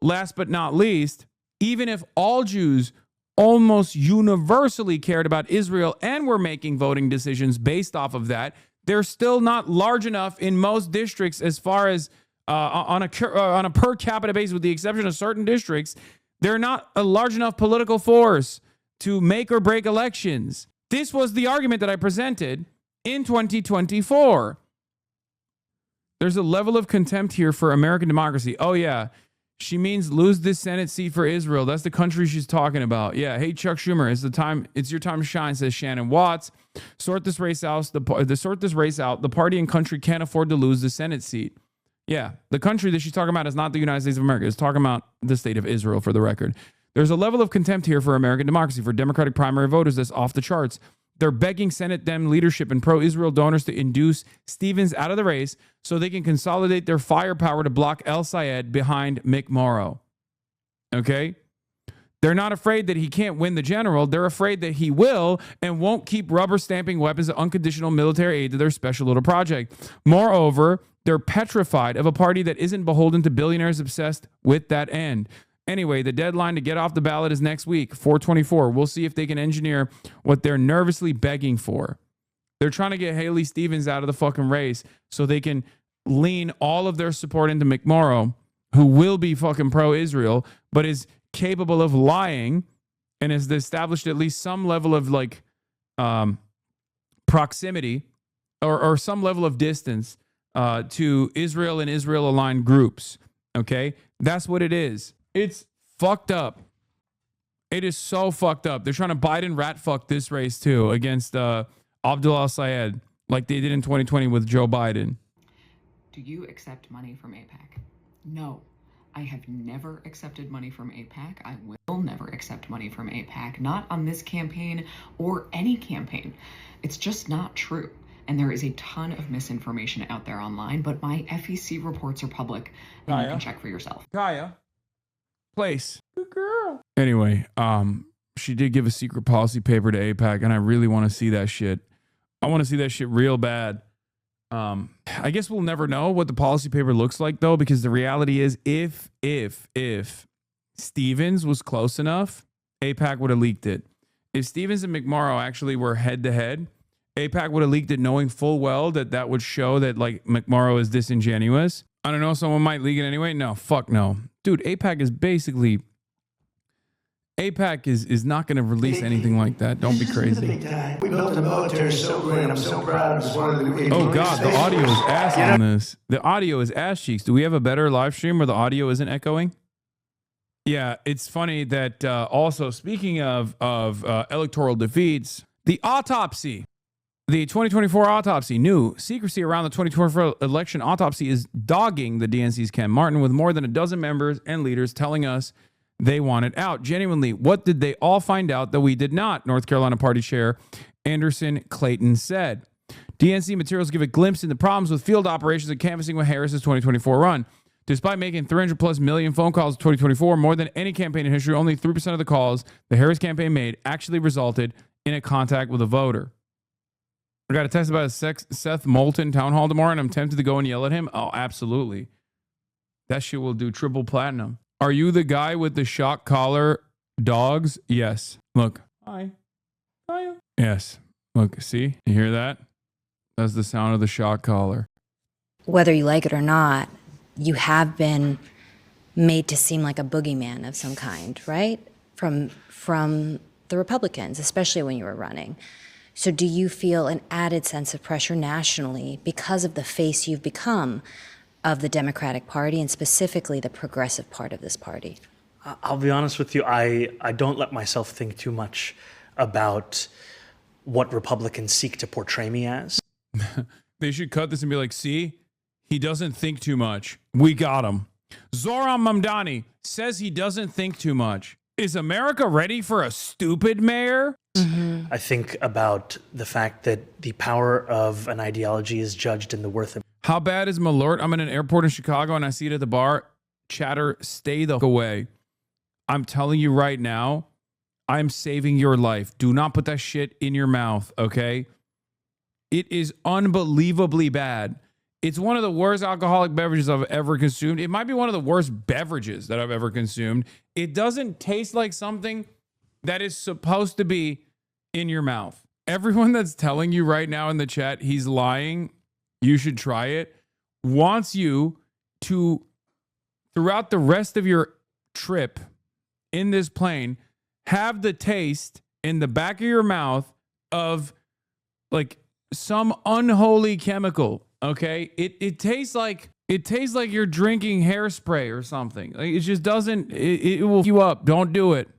last but not least, even if all Jews almost universally cared about Israel and were making voting decisions based off of that, they're still not large enough in most districts as far as on a per capita basis, with the exception of certain districts. They're not a large enough political force to make or break elections. This was the argument that I presented in 2024. There's a level of contempt here for American democracy. Oh, yeah. She means lose this Senate seat for Israel. That's the country she's talking about. Yeah. Hey, Chuck Schumer, it's your time to shine, says Shannon Watts. Sort this race out. The party and country can't afford to lose the Senate seat. Yeah. The country that she's talking about is not the United States of America. It's talking about the state of Israel, for the record. There's a level of contempt here for American democracy, for Democratic primary voters that's off the charts. They're begging Senate Dem leadership and pro-Israel donors to induce Stevens out of the race so they can consolidate their firepower to block El Sayed behind Mick Morrow. Okay? They're not afraid that he can't win the general. They're afraid that he will and won't keep rubber stamping weapons of unconditional military aid to their special little project. Moreover, they're petrified of a party that isn't beholden to billionaires obsessed with that end. Anyway, the deadline to get off the ballot is next week, 4/24. We'll see if they can engineer what they're nervously begging for. They're trying to get Haley Stevens out of the fucking race so they can lean all of their support into McMorrow, who will be fucking pro-Israel, but is capable of lying and has established at least some level of like proximity or some level of distance to Israel and Israel-aligned groups. Okay? That's what it is. It's fucked up. It is so fucked up. They're trying to Biden rat fuck this race too against Abdullah Syed, like they did in 2020 with Joe Biden. Do you accept money from AIPAC? No, I have never accepted money from AIPAC. I will never accept money from AIPAC, not on this campaign or any campaign. It's just not true. And there is a ton of misinformation out there online, but my FEC reports are public and you can check for yourself. Kaya. Place. Good girl. Anyway, she did give a secret policy paper to AIPAC, and I really want to see that shit. I want to see that shit real bad. I guess we'll never know what the policy paper looks like, though, because the reality is if Stevens was close enough, AIPAC would have leaked it. If Stevens and McMorrow actually were head-to-head, AIPAC would have leaked it knowing full well that would show that, like, McMorrow is disingenuous. I don't know, someone might leak it anyway. No, fuck no. Dude, AIPAC is basically... AIPAC is not going to release anything like that. Don't be crazy. We built the military so great. I'm so proud. Oh, God, the audio is ass on this. The audio is ass cheeks. Do we have a better live stream where the audio isn't echoing? Yeah, it's funny that also, speaking of electoral defeats, the autopsy, the 2024 autopsy, new secrecy around the 2024 election autopsy is dogging the DNC's Ken Martin, with more than a dozen members and leaders telling us they want it out. Genuinely, what did they all find out that we did not? North Carolina Party Chair Anderson Clayton said. DNC materials give a glimpse into problems with field operations and canvassing with Harris's 2024 run. Despite making 300+ million phone calls in 2024, more than any campaign in history, only 3% of the calls the Harris campaign made actually resulted in a contact with a voter. I got a text about a Seth Moulton town hall tomorrow, and I'm tempted to go and yell at him. Oh, absolutely. That shit will do triple platinum. Are you the guy with the shock collar dogs? Yes. Look. Hi. Hi. Yes. Look, see? You hear that? That's the sound of the shock collar. Whether you like it or not, you have been made to seem like a boogeyman of some kind, right? From the Republicans, especially when you were running. So do you feel an added sense of pressure nationally because of the face you've become of the Democratic Party, and specifically the progressive part of this party? I'll be honest with you, I don't let myself think too much about what Republicans seek to portray me as. They should cut this and be like, see, he doesn't think too much. We got him. Zoran Mamdani says he doesn't think too much. Is America ready for a stupid mayor? Mm-hmm. I think about the fact that the power of an ideology is judged in the worth of... How bad is Malort? I'm in an airport in Chicago and I see it at the bar. Chatter, stay the away. I'm telling you right now, I'm saving your life. Do not put that shit in your mouth, okay? It is unbelievably bad. It's one of the worst alcoholic beverages I've ever consumed. It might be one of the worst beverages that I've ever consumed. It doesn't taste like something that is supposed to be in your mouth. Everyone that's telling you right now in the chat he's lying, you should try it, wants you to, throughout the rest of your trip in this plane, have the taste in the back of your mouth of like some unholy chemical. Okay, it tastes like you're drinking hairspray or something. Like, it just doesn't. It will f you up. Don't do it.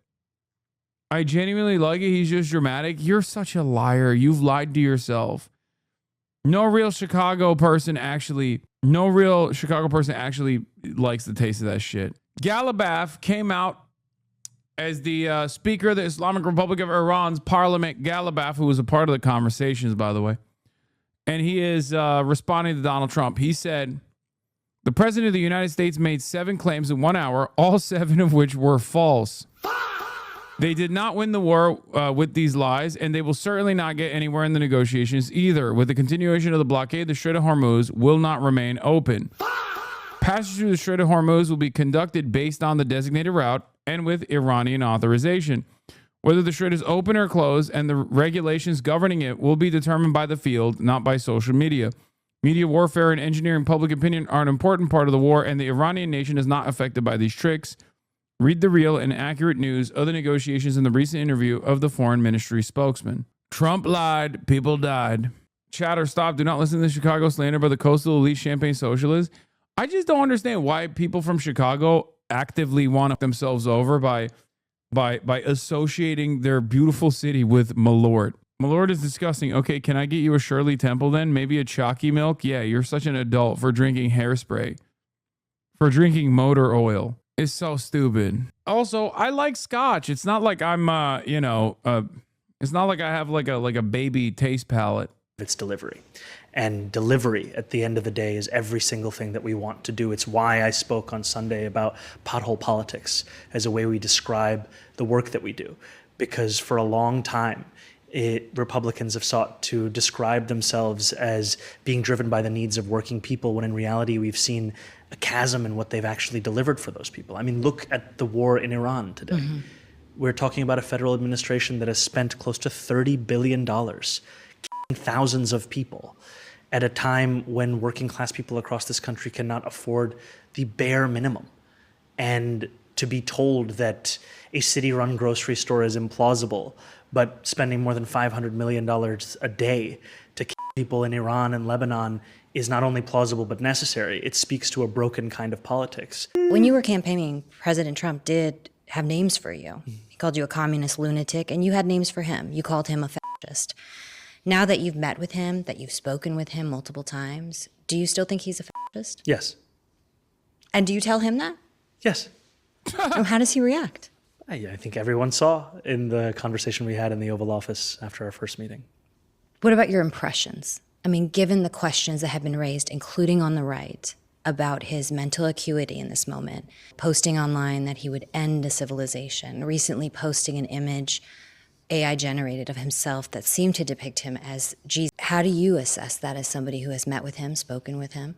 I genuinely like it. He's just dramatic. You're such a liar. You've lied to yourself. No real Chicago person actually likes the taste of that shit. Galibaf came out as the Speaker of the Islamic Republic of Iran's parliament. Galibaf, who was a part of the conversations, by the way. And he is responding to Donald Trump. He said, the president of the United States made 7 claims in 1 hour, all 7 of which were false. They did not win the war with these lies, and they will certainly not get anywhere in the negotiations either. With the continuation of the blockade, the Strait of Hormuz will not remain open. Passage through the Strait of Hormuz will be conducted based on the designated route and with Iranian authorization. Whether the strait is open or closed and the regulations governing it will be determined by the field, not by social media. Media warfare and engineering public opinion are an important part of the war, and the Iranian nation is not affected by these tricks. Read the real and accurate news of the negotiations in the recent interview of the foreign ministry spokesman. Trump lied, people died. Chatter, stop. Do not listen to the Chicago slander by the coastal elite champagne socialists. I just don't understand why people from Chicago actively want themselves over by associating their beautiful city with Malort. Malort is disgusting. Okay, can I get you a Shirley Temple then? Maybe a chalky milk? Yeah, you're such an adult for drinking hairspray. For drinking motor oil. It's so stupid. Also, I like scotch. It's not like I'm, it's not like I have like a baby taste palate. It's delivery. And delivery, at the end of the day, is every single thing that we want to do. It's why I spoke on Sunday about pothole politics as a way we describe the work that we do. Because for a long time, Republicans have sought to describe themselves as being driven by the needs of working people, when in reality we've seen a chasm in what they've actually delivered for those people. I mean, look at the war in Iran today. Mm-hmm. We're talking about a federal administration that has spent close to $30 billion killing thousands of people at a time when working class people across this country cannot afford the bare minimum. And to be told that a city-run grocery store is implausible, but spending more than $500 million a day to kill people in Iran and Lebanon is not only plausible but necessary. It speaks to a broken kind of politics. When you were campaigning, President Trump did have names for you. He called you a communist lunatic, and you had names for him. You called him a fascist. Now that you've met with him, that you've spoken with him multiple times, do you still think he's a fascist? Yes. And do you tell him that? Yes. And how does he react? I think everyone saw in the conversation we had in the Oval Office after our first meeting. What about your impressions? I mean, given the questions that have been raised, including on the right, about his mental acuity in this moment, posting online that he would end a civilization, recently posting an image AI generated of himself that seemed to depict him as Jesus. How do you assess that as somebody who has met with him, spoken with him?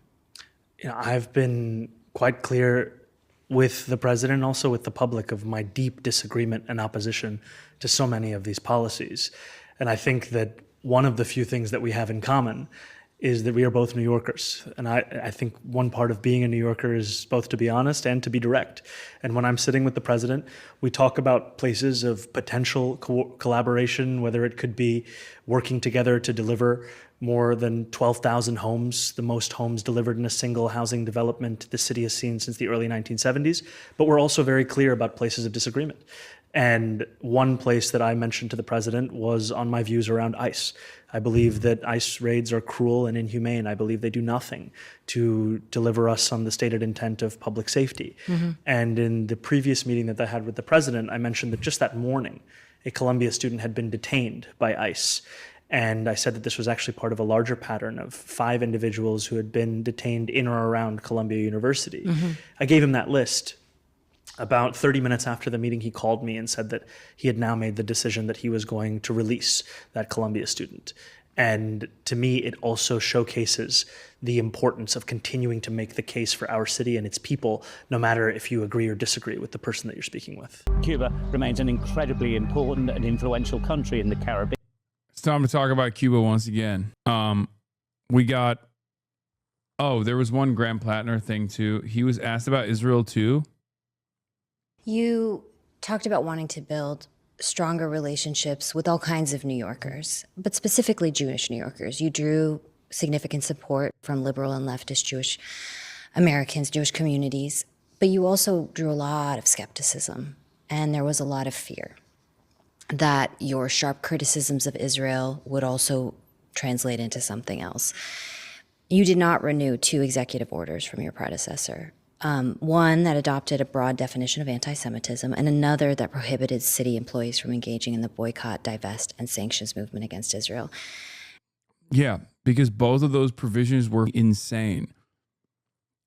I've been quite clear with the president and also with the public of my deep disagreement and opposition to so many of these policies. And I think that one of the few things that we have in common is that we are both New Yorkers. And I think one part of being a New Yorker is both to be honest and to be direct. And when I'm sitting with the president, we talk about places of potential collaboration, whether it could be working together to deliver more than 12,000 homes, the most homes delivered in a single housing development the city has seen since the early 1970s. But we're also very clear about places of disagreement. And one place that I mentioned to the president was on my views around ICE. I believe that ICE raids are cruel and inhumane. I believe they do nothing to deliver us on the stated intent of public safety. Mm-hmm. And in the previous meeting that I had with the president, I mentioned that just that morning, a Columbia student had been detained by ICE. And I said that this was actually part of a larger pattern of 5 individuals who had been detained in or around Columbia University. Mm-hmm. I gave him that list. About 30 minutes after the meeting, he called me and said that he had now made the decision that he was going to release that Columbia student. And to me, it also showcases the importance of continuing to make the case for our city and its people, no matter if you agree or disagree with the person that you're speaking with. Cuba remains an incredibly important and influential country in the Caribbean. It's time to talk about Cuba once again. We got, there was one Graham Plattner thing too. He was asked about Israel too. You talked about wanting to build stronger relationships with all kinds of New Yorkers, but specifically Jewish New Yorkers. You drew significant support from liberal and leftist Jewish Americans, Jewish communities, but you also drew a lot of skepticism, and there was a lot of fear that your sharp criticisms of Israel would also translate into something else. You did not renew 2 executive orders from your predecessor. One that adopted a broad definition of anti-Semitism, and another that prohibited city employees from engaging in the boycott, divest, and sanctions movement against Israel. Yeah, because both of those provisions were insane.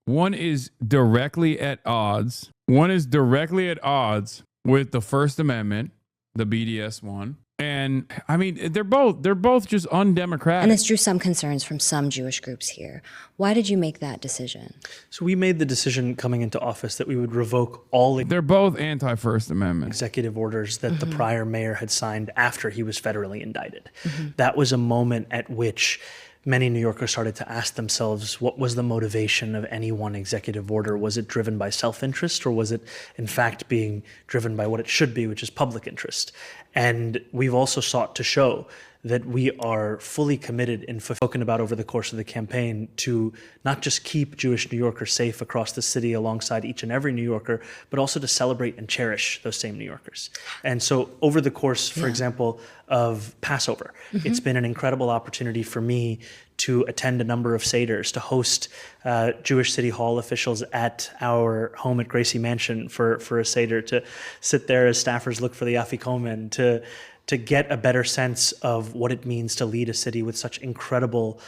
One is directly at odds. One is directly at odds with the First Amendment, the BDS one, and And I mean, they're both just undemocratic. And this drew some concerns from some Jewish groups here. Why did you make that decision? So we made the decision coming into office that we would revoke all. They're both anti-First Amendment executive orders that the prior mayor had signed after he was federally indicted. That was a moment at which many New Yorkers started to ask themselves, what was the motivation of any one executive order? Was it driven by self-interest, or was it in fact being driven by what it should be, which is public interest? And we've also sought to show that we are fully committed and spoken about over the course of the campaign to not just keep Jewish New Yorkers safe across the city alongside each and every New Yorker, but also to celebrate and cherish those same New Yorkers. And so over the course, for example, of Passover, it's been an incredible opportunity for me to attend a number of Seders, to host Jewish City Hall officials at our home at Gracie Mansion for a Seder, to sit there as staffers look for the Afikomen, to get a better sense of what it means to lead a city with such incredible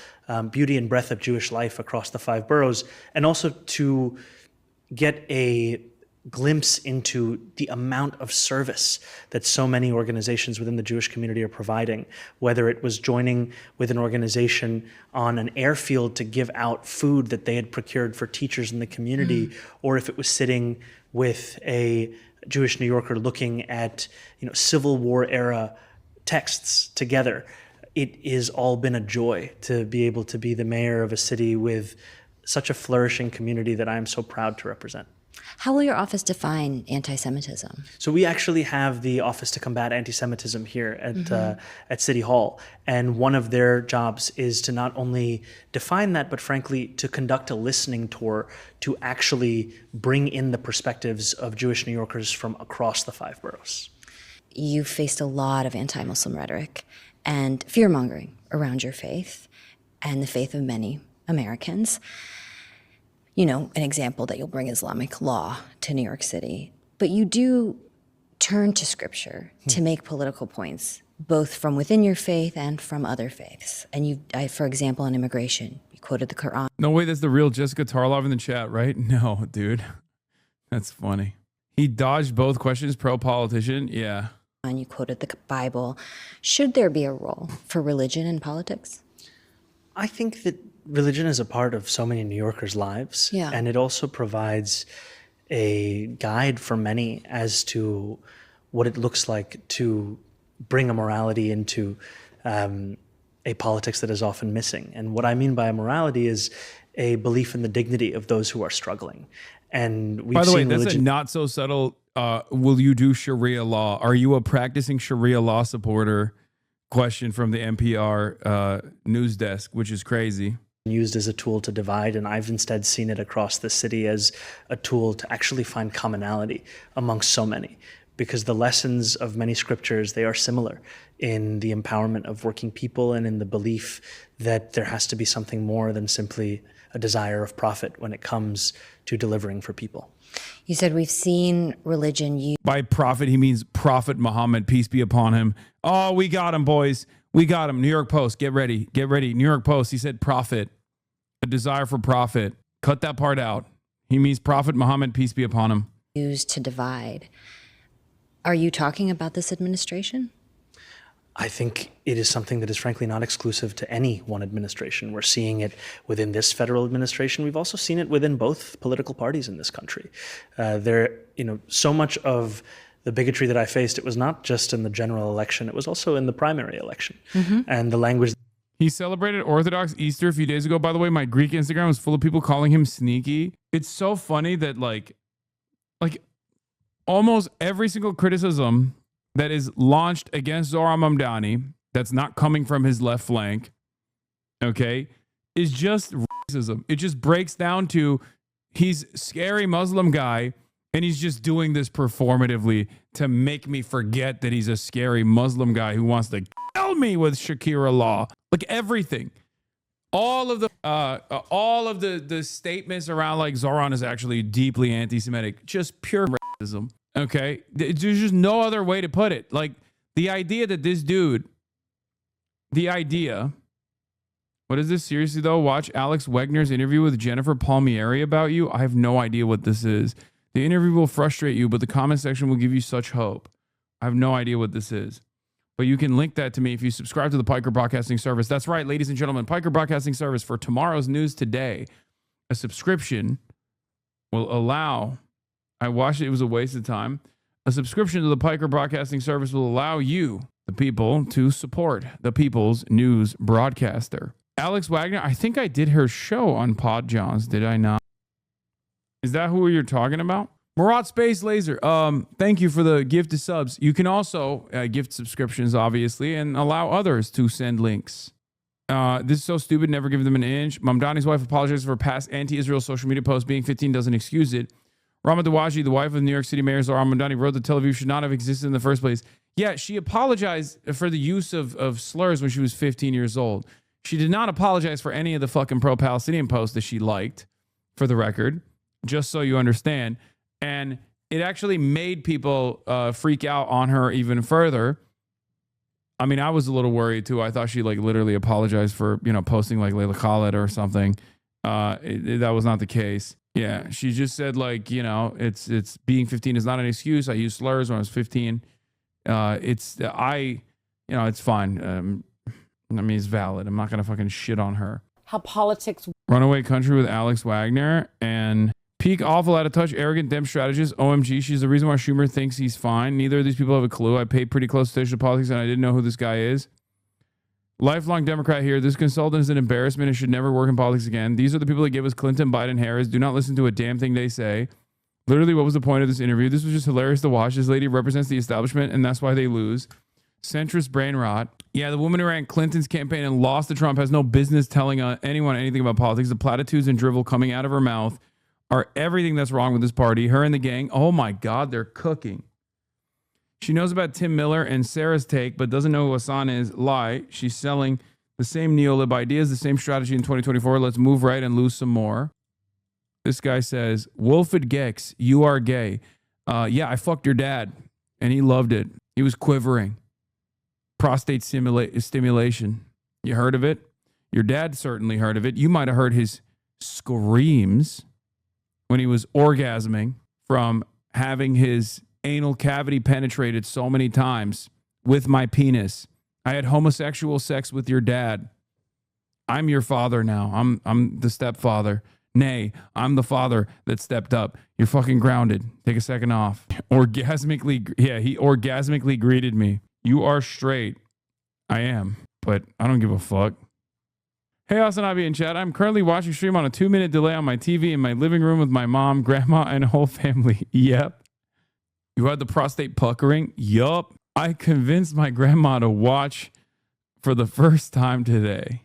beauty and breadth of Jewish life across the 5 boroughs, and also to get a glimpse into the amount of service that so many organizations within the Jewish community are providing, whether it was joining with an organization on an airfield to give out food that they had procured for teachers in the community, or if it was sitting with a Jewish New Yorker looking at, Civil War era texts together. It has all been a joy to be able to be the mayor of a city with such a flourishing community that I am so proud to represent. How will your office define anti-Semitism? So we actually have the Office to Combat Anti-Semitism here at City Hall. And one of their jobs is to not only define that, but frankly, to conduct a listening tour to actually bring in the perspectives of Jewish New Yorkers from across the 5 boroughs. You've faced a lot of anti-Muslim rhetoric and fear-mongering around your faith and the faith of many Americans. An example that you'll bring Islamic law to New York City. But you do turn to scripture to make political points, both from within your faith and from other faiths. And for example, on immigration, you quoted the Quran. No way, that's the real Jessica Tarlov in the chat, right? No, dude. That's funny. He dodged both questions, pro-politician, yeah. And you quoted the Bible. Should there be a role for religion in politics? I think that religion is a part of so many New Yorkers' lives. Yeah. And it also provides a guide for many as to what it looks like to bring a morality into a politics that is often missing. And what I mean by a morality is a belief in the dignity of those who are struggling. And we've By the way, seen that's religion. a not so subtle, will you do Sharia law? Are you a practicing Sharia law supporter? Question from the NPR news desk, which is crazy. Used as a tool to divide, and I've instead seen it across the city as a tool to actually find commonality amongst so many, because the lessons of many scriptures, they are similar in the empowerment of working people and in the belief that there has to be something more than simply a desire of profit when it comes to delivering for people. You said we've seen religion used. By prophet, he means Prophet Muhammad, peace be upon him. Oh, we got him, boys. We got him. New York Post, get ready. Get ready. New York Post, he said prophet, a desire for profit. Cut that part out. He means Prophet Muhammad, peace be upon him. Used to divide. Are you talking about this administration? I think it is something that is frankly not exclusive to any one administration. We're seeing it within this federal administration. We've also seen it within both political parties in this country. So much of the bigotry that I faced, it was not just in the general election, it was also in the primary election. And the language. He celebrated Orthodox Easter a few days ago. By the way, my Greek Instagram was full of people calling him sneaky. It's so funny that like almost every single criticism that is launched against Zohran Mamdani that's not coming from his left flank, okay, is just racism. It just breaks down to he's a scary Muslim guy and he's just doing this performatively to make me forget that he's a scary Muslim guy who wants to kill me with Shakira law. Like everything. All of the statements around like Zohran is actually deeply anti-Semitic, just pure racism. Okay, there's just no other way to put it. Like the idea that this dude, what is this? Seriously though, watch Alex Wegner's interview with Jennifer Palmieri about you. I have no idea what this is. The interview will frustrate you, but the comment section will give you such hope. I have no idea what this is. But you can link that to me if you subscribe to the Piker Broadcasting Service. That's right, ladies and gentlemen, Piker Broadcasting Service for tomorrow's news today. A subscription will allow, I watched it, it was a waste of time. A subscription to the Piker Broadcasting Service will allow you, the people, to support the people's news broadcaster. Alex Wagner, I think I did her show on Pod Johns, did I not? Is that who you're talking about? Murat Space Laser, thank you for the gift of subs. You can also gift subscriptions, obviously, and allow others to send links. This is so stupid, never give them an inch. Mamdani's wife apologizes for past anti-Israel social media posts. Being 15 doesn't excuse it. Rama Dawaji, the wife of New York City Mayor Zohran Mamdani, wrote that Tel Aviv should not have existed in the first place. Yeah, she apologized for the use of slurs when she was 15 years old. She did not apologize for any of the fucking pro-Palestinian posts that she liked, for the record, just so you understand. And it actually made people freak out on her even further. I mean, I was a little worried too. I thought she like literally apologized for, you know, posting like Layla Khaled or something. That was not the case. Yeah, she just said like, you know, it's being 15 is not an excuse. I used slurs when I was 15. It's fine. I mean, it's valid. I'm not gonna fucking shit on her. How politics. Runaway Country with Alex Wagner and peak awful, out of touch, arrogant, dem strategist. OMG, she's the reason why Schumer thinks he's fine. Neither of these people have a clue. I paid pretty close attention to politics and I didn't know who this guy is. Lifelong Democrat here. This consultant is an embarrassment and should never work in politics again. These are the people that give us Clinton, Biden, Harris. Do not listen to a damn thing they say. Literally, what was the point of this interview? This was just hilarious to watch. This lady represents the establishment and that's why they lose. Centrist brain rot. Yeah, the woman who ran Clinton's campaign and lost to Trump has no business telling anyone anything about politics. The platitudes and drivel coming out of her mouth are everything that's wrong with this party. Her and the gang, oh my God, they're cooking. She knows about Tim Miller and Sarah's take, but doesn't know who Hasan is. Lie. She's selling the same neolib ideas, the same strategy in 2024. Let's move right and lose some more. This guy says, Wolfed Gex, you are gay. Yeah, I fucked your dad, and he loved it. He was quivering. Prostate stimulation. You heard of it? Your dad certainly heard of it. You might have heard his screams when he was orgasming from having his anal cavity penetrated so many times with my penis. I had homosexual sex with your dad. I'm your father now. I'm the stepfather. Nay, I'm the father that stepped up. You're fucking grounded. Take a second off. He orgasmically greeted me. You are straight. I am, but I don't give a fuck. Hey, HasanAbi in chat. I'm currently watching stream on a 2-minute delay on my TV in my living room with my mom, grandma, and whole family. Yep. You had the prostate puckering? Yup. I convinced my grandma to watch for the first time today.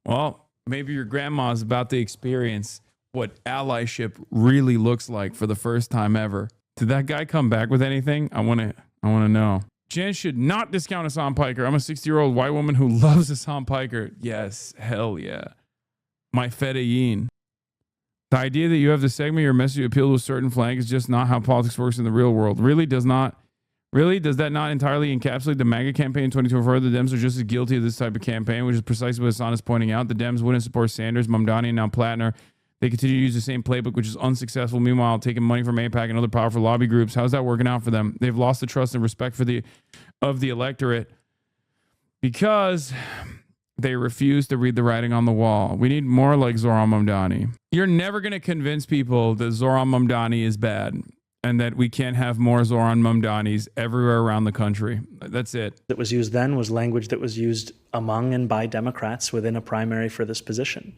Well, maybe your grandma is about to experience what allyship really looks like for the first time ever. Did that guy come back with anything? I want to know. Jen should not discount Hasan Piker. I'm a 60-year-old white woman who loves Hasan Piker. Yes, hell yeah. My fedayeen. The idea that you have the segment your message appeal to a certain flank is just not how politics works in the real world. Really? Does that not entirely encapsulate the MAGA campaign in 2024? The Dems are just as guilty of this type of campaign, which is precisely what Hasan is pointing out. The Dems wouldn't support Sanders, Mamdani, and now Plattner. They continue to use the same playbook, which is unsuccessful. Meanwhile, taking money from AIPAC and other powerful lobby groups. How's that working out for them? They've lost the trust and respect of the electorate because they refuse to read the writing on the wall. We need more like Zohran Mamdani. You're never going to convince people that Zohran Mamdani is bad and that we can't have more Zohran Mamdanis everywhere around the country. That's it. That was used then was language that was used among and by Democrats within a primary for this position.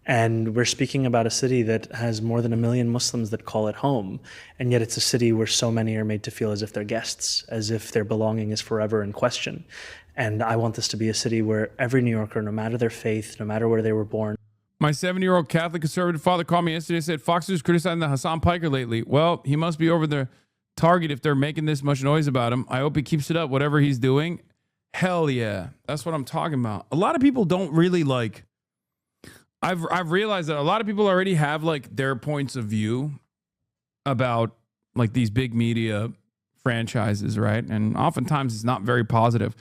And we're speaking about a city that has more than 1 million Muslims that call it home. And yet it's a city where so many are made to feel as if they're guests, as if their belonging is forever in question. And I want this to be a city where every New Yorker, no matter their faith, no matter where they were born. My 7-year-old Catholic conservative father called me yesterday and said, Fox News criticizing the Hasan Piker lately. Well, he must be over the target if they're making this much noise about him. I hope he keeps it up, whatever he's doing. Hell yeah. That's what I'm talking about. A lot of people don't really like... I've realized that a lot of people already have like their points of view about like these big media franchises, right? And oftentimes it's not very positive.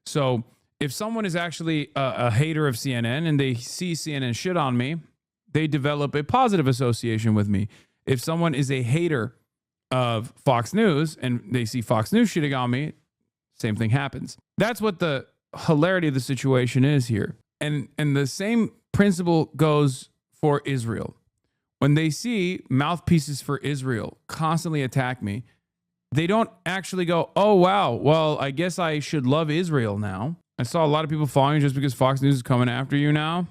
So if someone is actually a hater of CNN and they see CNN shit on me, they develop a positive association with me. If someone is a hater of Fox News and they see Fox News shitting on me, same thing happens. That's what the hilarity of the situation is here. And the same principle goes for Israel. When they see mouthpieces for Israel constantly attack me, they don't actually go, oh, wow, well, I guess I should love Israel now. I saw a lot of people following you just because Fox News is coming after you now.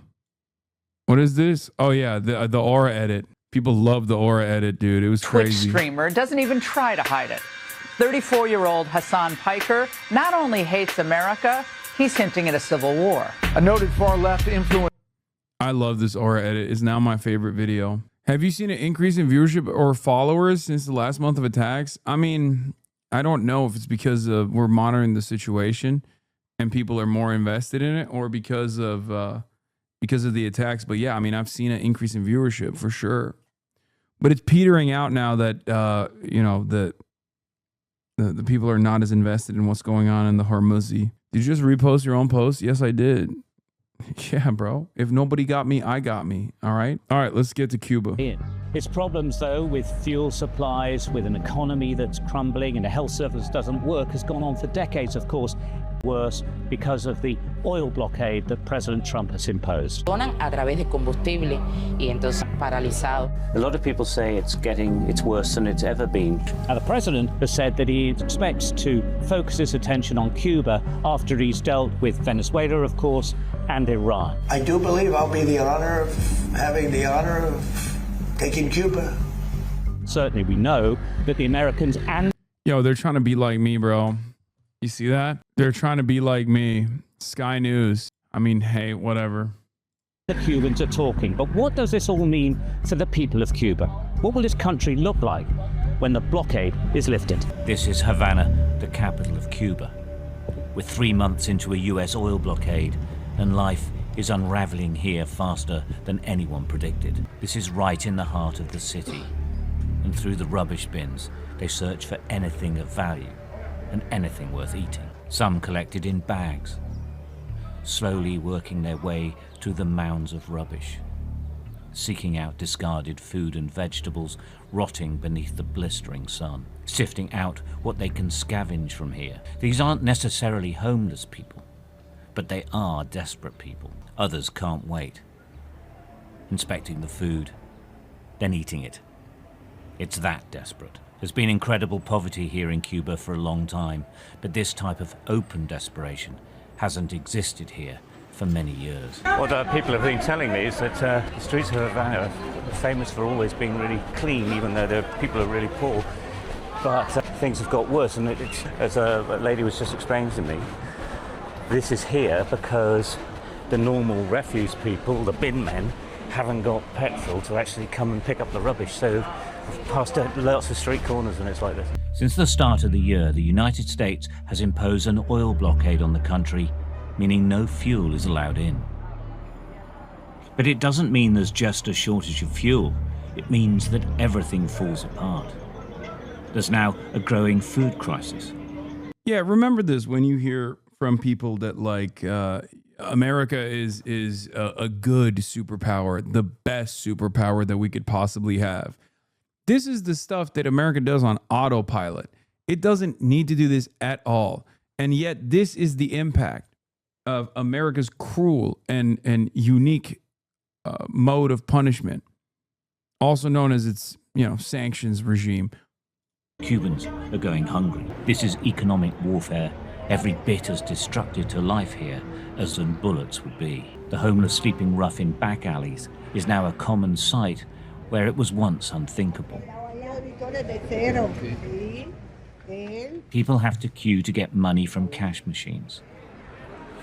What is this? Oh, yeah, the Aura edit. People love the Aura edit, dude. It was Twitch crazy. streamer doesn't even try to hide it. 34-year-old Hasan Piker not only hates America, he's hinting at a civil war. A noted far-left influence. I love this Aura edit. It's now my favorite video. Have you seen an increase in viewership or followers since the last month of attacks? I mean, I don't know if it's because we're monitoring the situation and people are more invested in it, or because of the attacks. But yeah, I mean, I've seen an increase in viewership for sure. But it's petering out now that the people are not as invested in what's going on in the Hormuzi. Did you just repost your own post? Yes, I did. Yeah, bro. If nobody got me, I got me. All right. Let's get to Cuba. Its problems, though, with fuel supplies, with an economy that's crumbling and a health service doesn't work, has gone on for decades, of course. Worse because of the oil blockade that President Trump has imposed. A lot of people say it's worse than it's ever been. Now, the president has said that he expects to focus his attention on Cuba after he's dealt with Venezuela, of course, and Iran. I do believe I'll be having the honor of taking Cuba. Certainly we know that the Americans and... Yo, they're trying to be like me, bro. You see that? They're trying to be like me. Sky News. I mean, hey, whatever. The Cubans are talking, but what does this all mean for the people of Cuba? What will this country look like when the blockade is lifted? This is Havana, the capital of Cuba. We're 3 months into a US oil blockade, and life is unraveling here faster than anyone predicted. This is right in the heart of the city, and through the rubbish bins, they search for anything of value and anything worth eating. Some collected in bags, slowly working their way through the mounds of rubbish, seeking out discarded food and vegetables rotting beneath the blistering sun, sifting out what they can scavenge from here. These aren't necessarily homeless people, but they are desperate people. Others can't wait, inspecting the food, then eating it. It's that desperate. There's been incredible poverty here in Cuba for a long time, but this type of open desperation hasn't existed here for many years. What people have been telling me is that the streets of Havana are famous for always being really clean, even though the people are really poor. But things have got worse, and as a lady was just explaining to me, this is here because the normal refuse people, the bin men, haven't got petrol to actually come and pick up the rubbish. So I've passed lots of street corners and it's like this. Since the start of the year, the United States has imposed an oil blockade on the country, meaning no fuel is allowed in. But it doesn't mean there's just a shortage of fuel. It means that everything falls apart. There's now a growing food crisis. Yeah, remember this when you hear from people that like America is a good superpower, the best superpower that we could possibly have. This is the stuff that America does on autopilot. It doesn't need to do this at all. And yet this is the impact of America's cruel and unique mode of punishment, also known as its sanctions regime. Cubans are going hungry. This is economic warfare, every bit as destructive to life here as than bullets would be. The homeless sleeping rough in back alleys is now a common sight where it was once unthinkable. People have to queue to get money from cash machines.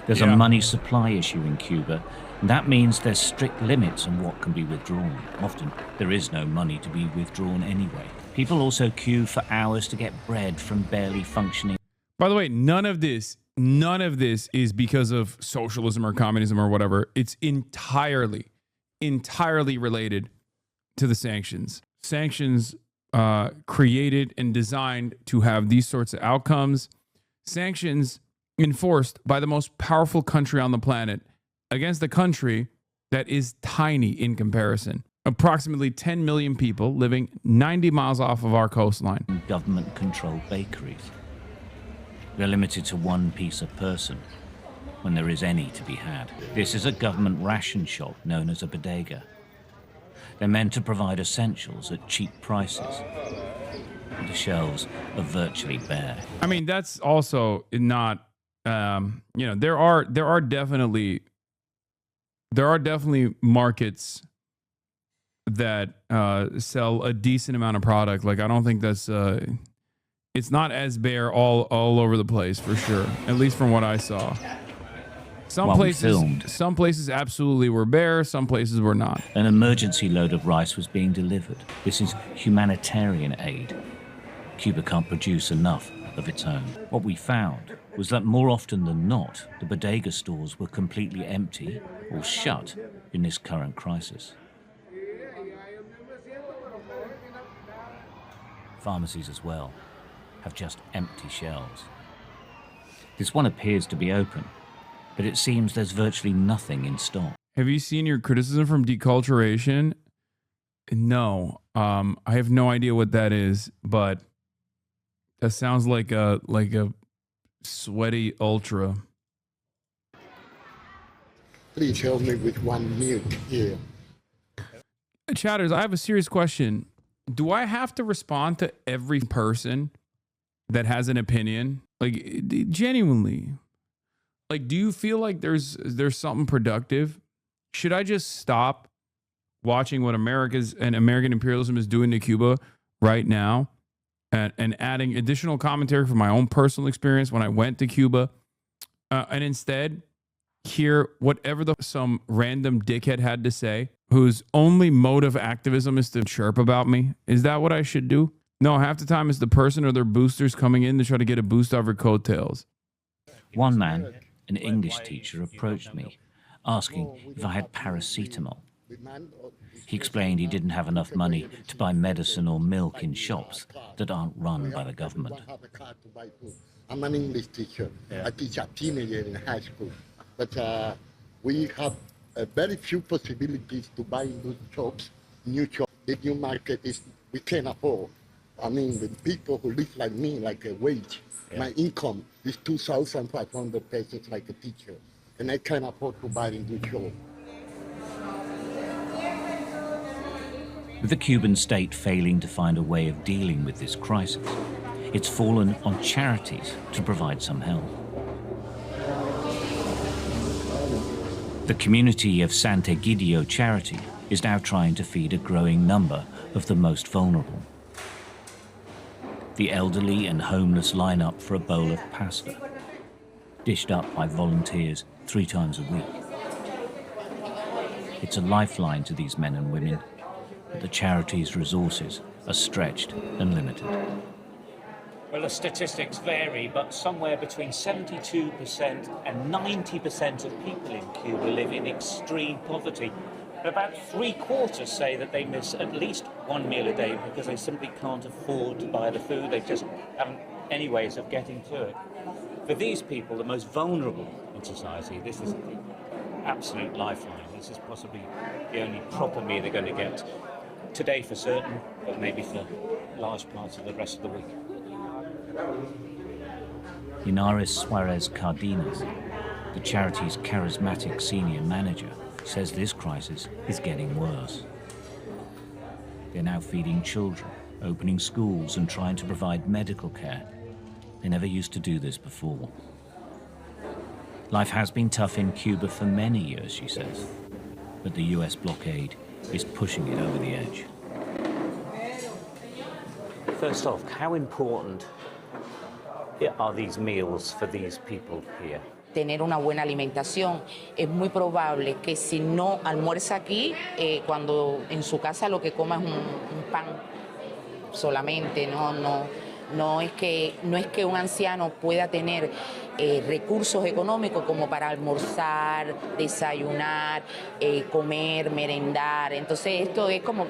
There's a money supply issue in Cuba, and that means there's strict limits on what can be withdrawn. Often, there is no money to be withdrawn anyway. People also queue for hours to get bread from barely functioning. By the way, none of this is because of socialism or communism or whatever. It's entirely related to the sanctions. Sanctions created and designed to have these sorts of outcomes. Sanctions enforced by the most powerful country on the planet against a country that is tiny in comparison. Approximately 10 million people living 90 miles off of our coastline. Government-controlled bakeries. They're limited to one piece a person when there is any to be had. This is a government ration shop known as a bodega. They're meant to provide essentials at cheap prices. The shelves are virtually bare. I mean, that's also not, there are definitely markets that sell a decent amount of product. Like, I don't think that's, it's not as bare all over the place for sure, at least from what I saw. Some places absolutely were bare, some places were not. An emergency load of rice was being delivered. This is humanitarian aid. Cuba can't produce enough of its own. What we found was that more often than not, the bodega stores were completely empty or shut in this current crisis. Pharmacies as well have just empty shelves. This one appears to be open, but it seems there's virtually nothing in stock. Have you seen your criticism from deculturation? No, I have no idea what that is, but that sounds like a sweaty ultra. Please help me with 1 minute here. Chatters, I have a serious question. Do I have to respond to every person that has an opinion? Like, genuinely. Like, do you feel like there's something productive? Should I just stop watching what American imperialism is doing to Cuba right now and adding additional commentary from my own personal experience when I went to Cuba, and instead hear whatever some random dickhead had to say whose only mode of activism is to chirp about me? Is that what I should do? No, half the time it's the person or their boosters coming in to try to get a boost off her coattails. One man, an English teacher, approached me asking if I had paracetamol. He explained he didn't have enough money to buy medicine or milk in shops that aren't run by the government. I'm an English teacher. I teach a teenager in high school. But we have very few possibilities to buy in those shops, new shops. The new market is, we can't afford. I mean, the people who live like me, like a wage, my income is 2,500 pesos like a teacher. And I can't afford to buy in those shops. With the Cuban state failing to find a way of dealing with this crisis, it's fallen on charities to provide some help. The community of Sant'Egidio charity is now trying to feed a growing number of the most vulnerable. The elderly and homeless line up for a bowl of pasta, dished up by volunteers 3 times a week. It's a lifeline to these men and women, but the charity's resources are stretched and limited. Well, the statistics vary, but somewhere between 72% and 90% of people in Cuba live in extreme poverty. And about 3/4 say that they miss at least one meal a day because they simply can't afford to buy the food. They just haven't any ways of getting to it. For these people, the most vulnerable in society, this is an absolute lifeline. This is possibly the only proper meal they're going to get today for certain, but maybe for large parts of the rest of the week. Inaris Suarez Cardenas, the charity's charismatic senior manager, says this crisis is getting worse. They're now feeding children, opening schools and trying to provide medical care. They never used to do this before. Life has been tough in Cuba for many years, she says, but the US blockade is pushing it over the edge. First off, how important are these meals for these people here? Tener una buena alimentación. Es muy probable que si no almuerza aquí, cuando en su casa lo que coma es un pan solamente, no es que un anciano pueda tener recursos económicos como para almorzar, desayunar, comer, merendar. Entonces esto es como,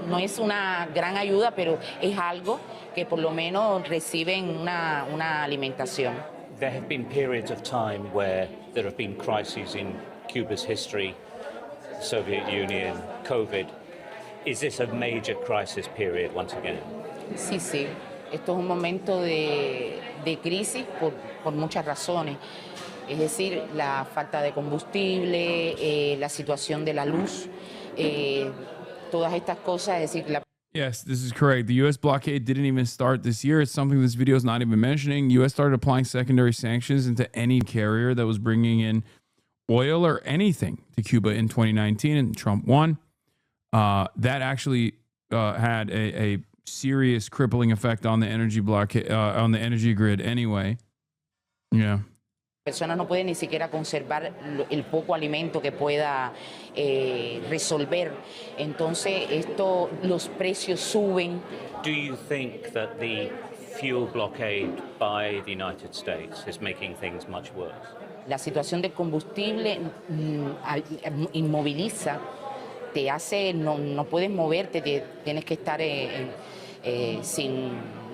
no es una gran ayuda, pero es algo que por lo menos reciben una alimentación. There have been periods of time where there have been crises in Cuba's history, Soviet Union, COVID. Is this a major crisis period once again? Sí. Esto es un momento de de crisis por muchas razones. Es decir, la falta de combustible, la situación de la luz, todas estas cosas, es decir, Yes, this is correct. The U.S. blockade didn't even start this year. It's something this video is not even mentioning. U.S. started applying secondary sanctions into any carrier that was bringing in oil or anything to Cuba in 2019, and Trump won. That actually had a serious crippling effect on the energy blockade, on the energy grid anyway. Yeah. Personas no pueden ni siquiera conservar el poco alimento que pueda resolver. Entonces, los precios suben. Do you think that the fuel blockade by the United States is making things much worse? La situación del combustible inmoviliza, te hace, no puedes moverte, tienes que estar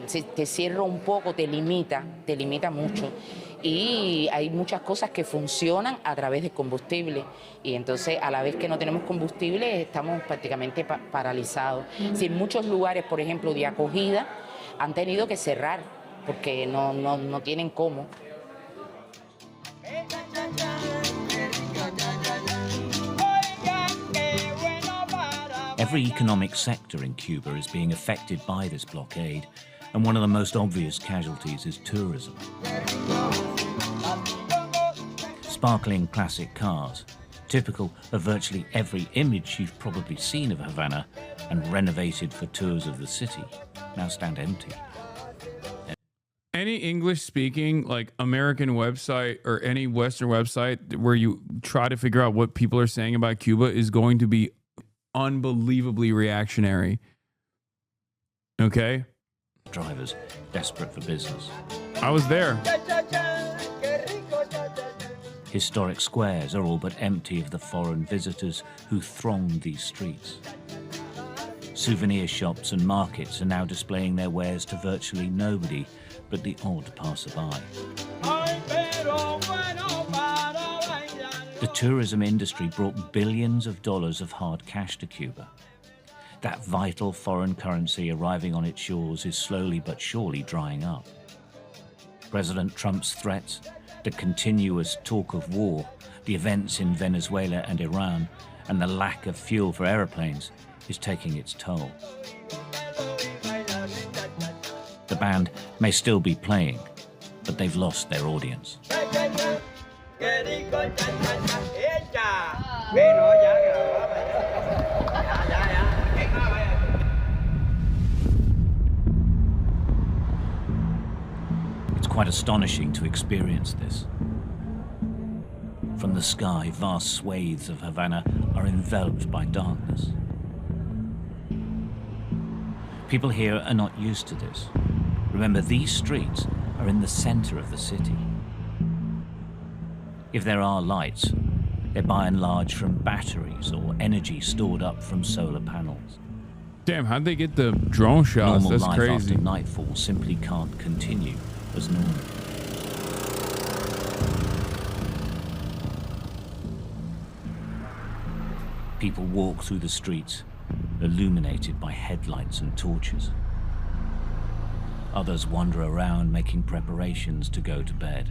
si te cierra un poco, te limita mucho. Y hay muchas cosas que funcionan a través del combustible y entonces a la vez que no tenemos combustible estamos prácticamente paralizados. Si en muchos lugares, por ejemplo, de acogida, han tenido que cerrar porque no tienen cómo. Every economic sector in Cuba is being affected by this blockade, and one of the most obvious casualties is tourism. Sparkling classic cars, typical of virtually every image you've probably seen of Havana and renovated for tours of the city, now stand empty. Any English-speaking, like, American website or any Western website where you try to figure out what people are saying about Cuba is going to be unbelievably reactionary. Okay? Drivers desperate for business. I was there. Historic squares are all but empty of the foreign visitors who thronged these streets. Souvenir shops and markets are now displaying their wares to virtually nobody but the odd passerby. The tourism industry brought billions of dollars of hard cash to Cuba. That vital foreign currency arriving on its shores is slowly but surely drying up. President Trump's threats, the continuous talk of war, the events in Venezuela and Iran, and the lack of fuel for aeroplanes is taking its toll. The band may still be playing, but they've lost their audience. It's quite astonishing to experience this. From the sky, vast swathes of Havana are enveloped by darkness. People here are not used to this. Remember, these streets are in the center of the city. If there are lights, they're by and large from batteries or energy stored up from solar panels. Damn, how'd they get the drone shots? Normal That's life crazy. after nightfall simply can't continue as normal. People walk through the streets, illuminated by headlights and torches. Others wander around making preparations to go to bed.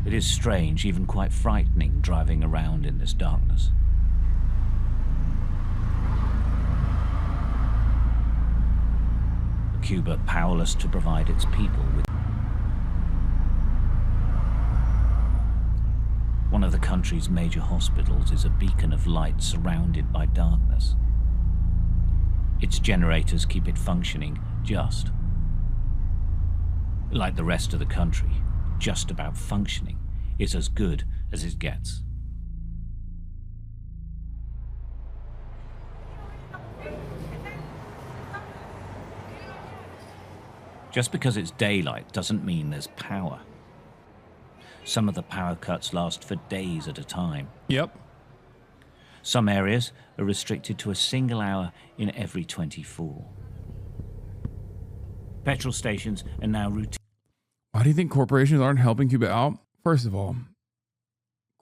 It is strange, even quite frightening, driving around in this darkness. Cuba powerless to provide its people with. One of the country's major hospitals is a beacon of light surrounded by darkness. Its generators keep it functioning just. Like the rest of the country, just about functioning is as good as it gets. Just because it's daylight doesn't mean there's power. Some of the power cuts last for days at a time. Yep. Some areas are restricted to a single hour in every 24. Petrol stations are now routine. Why do you think corporations aren't helping Cuba out? First of all,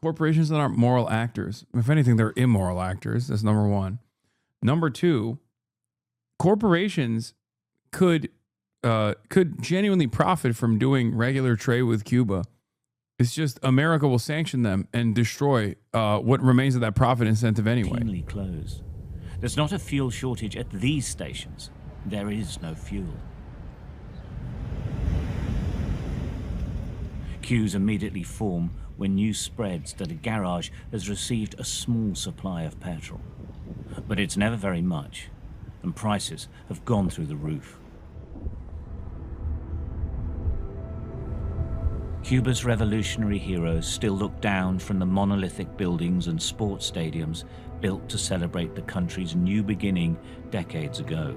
corporations that aren't moral actors. If anything, they're immoral actors. That's number one. Number two, corporations could genuinely profit from doing regular trade with Cuba. It's just America will sanction them and destroy what remains of that profit incentive anyway. Routinely closed. There's not a fuel shortage at these stations. There is no fuel. Queues immediately form when news spreads that a garage has received a small supply of petrol. But it's never very much, and prices have gone through the roof. Cuba's revolutionary heroes still look down from the monolithic buildings and sports stadiums built to celebrate the country's new beginning decades ago.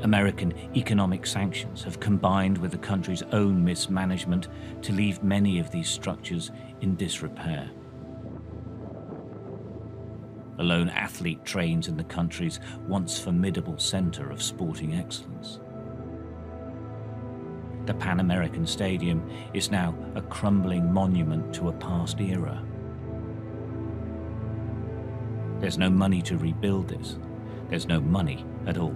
American economic sanctions have combined with the country's own mismanagement to leave many of these structures in disrepair. A lone athlete trains in the country's once formidable center of sporting excellence. The Pan American Stadium is now a crumbling monument to a past era. There's no money to rebuild this. There's no money at all.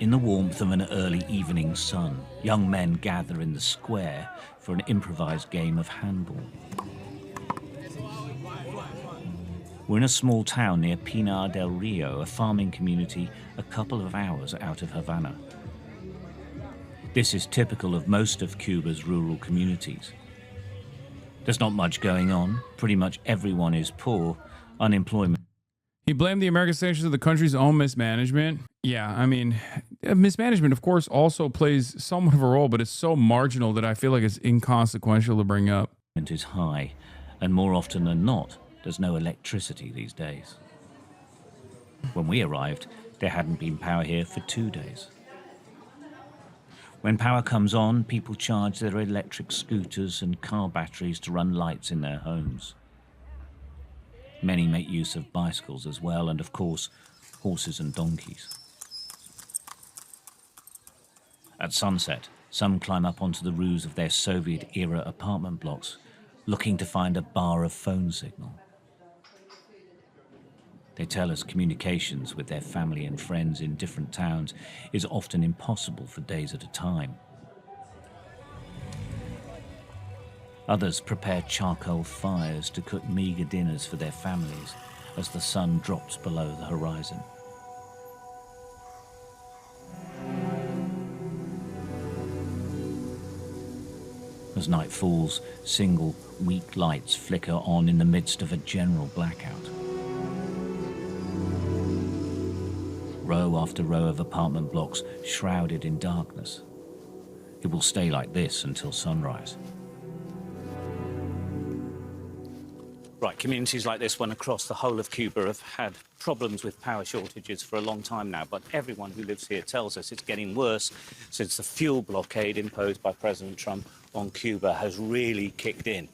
In the warmth of an early evening sun, young men gather in the square for an improvised game of handball. We're in a small town near Pinar del Rio, a farming community a couple of hours out of Havana. This is typical of most of Cuba's rural communities. There's not much going on. Pretty much everyone is poor. Unemployment. He blamed the American sanctions of the country's own mismanagement. Yeah, I mean, mismanagement, of course, also plays somewhat of a role, but it's so marginal that I feel like it's inconsequential to bring up. Is high, and more often than not, there's no electricity these days. When we arrived, there hadn't been power here for 2 days. When power comes on, people charge their electric scooters and car batteries to run lights in their homes. Many make use of bicycles as well, and of course, horses and donkeys. At sunset, some climb up onto the roofs of their Soviet-era apartment blocks, looking to find a bar of phone signal. They tell us communications with their family and friends in different towns is often impossible for days at a time. Others prepare charcoal fires to cook meager dinners for their families as the sun drops below the horizon. As night falls, single, weak lights flicker on in the midst of a general blackout. Row after row of apartment blocks shrouded in darkness. It will stay like this until sunrise. Right, communities like this one across the whole of Cuba have had problems with power shortages for a long time now, but everyone who lives here tells us it's getting worse since the fuel blockade imposed by President Trump on Cuba has really kicked in.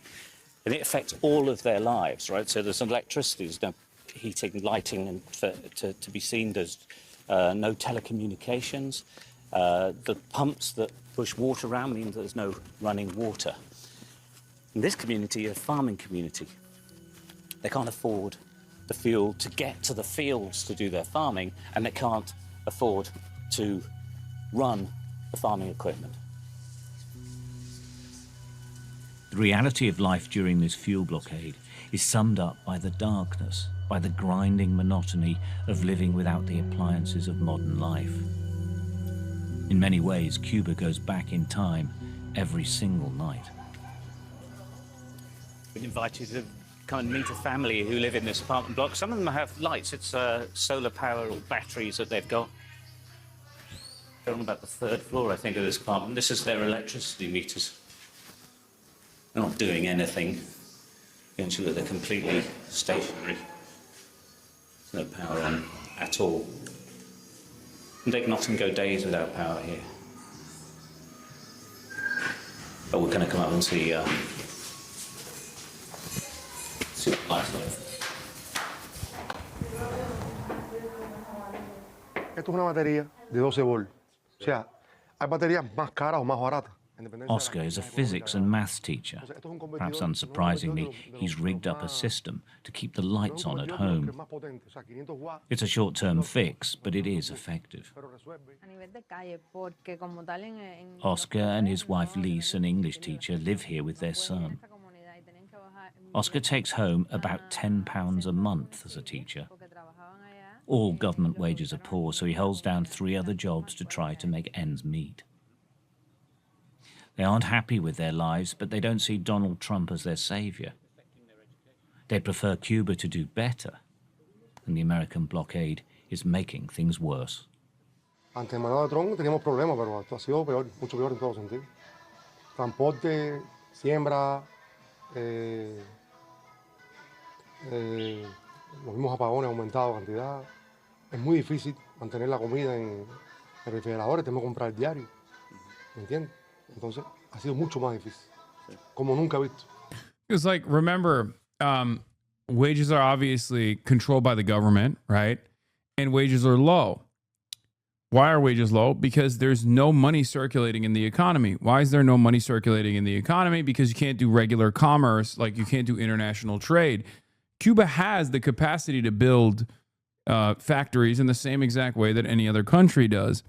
And it affects all of their lives, right? So there's electricity, there's no heating, lighting, and to be seen. There's no telecommunications. The pumps that push water around mean there's no running water. In this community, a farming community, they can't afford the fuel to get to the fields to do their farming, and they can't afford to run the farming equipment. The reality of life during this fuel blockade is summed up by the darkness, by the grinding monotony of living without the appliances of modern life. In many ways, Cuba goes back in time every single night. Been invited to come and meet a family who live in this apartment block. Some of them have lights. It's solar power or batteries that they've got. They're on about the 3rd floor, I think, of this apartment. This is their electricity meters. They're not doing anything. Eventually, they're completely stationary. There's no power on at all. And they can often go days without power here. But we're going to come up and see what lights are. Esto es una batería de 12 volts. O sea, hay baterías más caras o más baratas, Oscar is a physics and maths teacher. Perhaps unsurprisingly, he's rigged up a system to keep the lights on at home. It's a short-term fix, but it is effective. Oscar and his wife Lise, an English teacher, live here with their son. Oscar takes home about £10 a month as a teacher. All government wages are poor, so he holds down 3 other jobs to try to make ends meet. They aren't happy with their lives, but they don't see Donald Trump as their savior. They prefer Cuba to do better, and the American blockade is making things worse. Ante el mandato de Trump teníamos problemas, pero esto ha sido peor, mucho peor en todo sentido. Transporte, siembra, los mismos apagones han aumentado cantidad. Es muy difícil mantener la comida en el refrigerador, tenemos que comprar diario, ¿me entiendes? Entonces ha sido mucho más difícil, como nunca he visto. It's like, remember, wages are obviously controlled by the government, right? And wages are low. Why are wages low? Because there's no money circulating in the economy. Why is there no money circulating in the economy? Because you can't do regular commerce, like you can't do international trade. Cuba has the capacity to build factories in the same exact way that any other country does.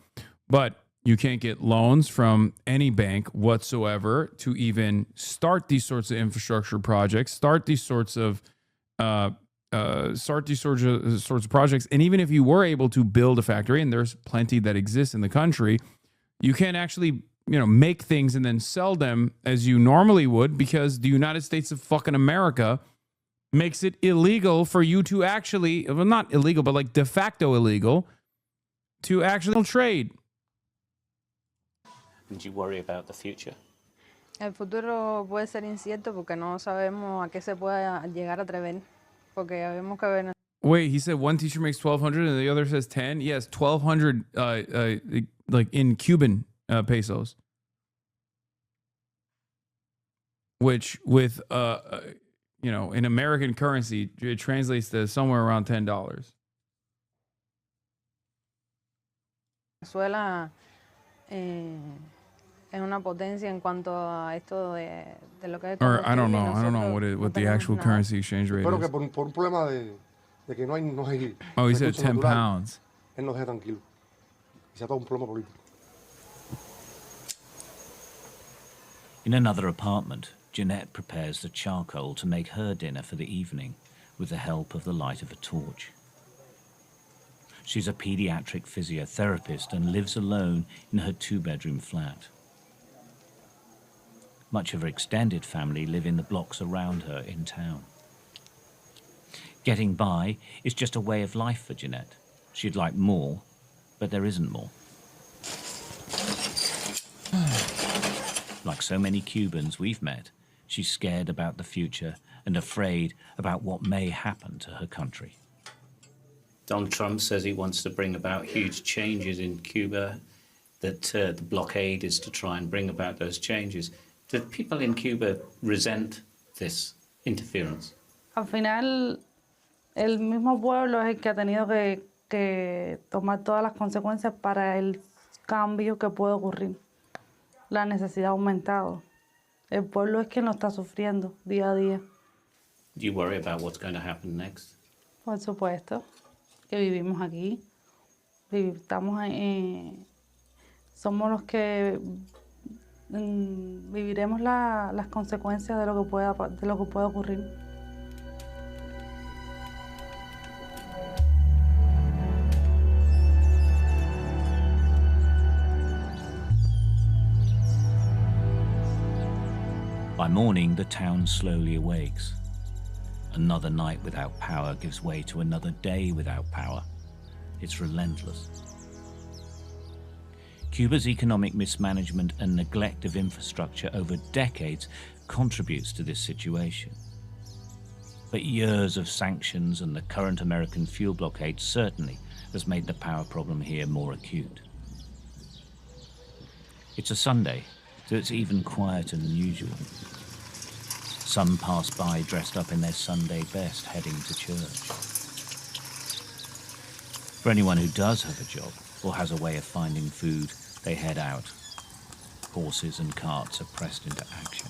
But you can't get loans from any bank whatsoever to even start these sorts of infrastructure projects, start these sorts of projects. And even if you were able to build a factory, and there's plenty that exist in the country, you can't actually, make things and then sell them as you normally would, because the United States of fucking America makes it illegal for you to actually, well, not illegal, but like de facto illegal, to actually trade. And do you worry about the future? El futuro puede ser incierto porque no sabemos a qué se pueda llegar a atrever, porque vemos que Venezuela. Wait, he said one teacher makes 1,200 and the other says 10? Yes, 1,200 like in Cuban pesos. Which with in American currency it translates to somewhere around $10. Venezuela es una potencia en cuanto a esto de lo que es. Or I don't know what the actual currency exchange rate Espero is. que por un problema de que no hay Oh, he said recursos 10 naturales, pounds. él nos deje tranquilo. Y sea todo un problema político. In another apartment, Jeanette prepares the charcoal to make her dinner for the evening with the help of the light of a torch. She's a pediatric physiotherapist and lives alone in her 2-bedroom flat. Much of her extended family live in the blocks around her in town. Getting by is just a way of life for Jeanette. She'd like more, but there isn't more. Like so many Cubans we've met, she's scared about the future and afraid about what may happen to her country. Donald Trump says he wants to bring about huge changes in Cuba, that the blockade is to try and bring about those changes. Do people in Cuba resent this interference? Al final, el mismo pueblo es el que ha tenido que tomar todas las consecuencias para el cambio que puede ocurrir. La necesidad ha aumentado. El pueblo es quien lo está sufriendo día a día. Do you worry about what's going to happen next? Por supuesto, que vivimos aquí. Somos los que viviremos las consecuencias de lo que pueda ocurrir. By morning, the town slowly awakes. Another night without power gives way to another day without power. It's relentless. Cuba's economic mismanagement and neglect of infrastructure over decades contributes to this situation. But years of sanctions and the current American fuel blockade certainly has made the power problem here more acute. It's a Sunday, so it's even quieter than usual. Some pass by dressed up in their Sunday best, heading to church. For anyone who does have a job or has a way of finding food, they head out. Horses and carts are pressed into action.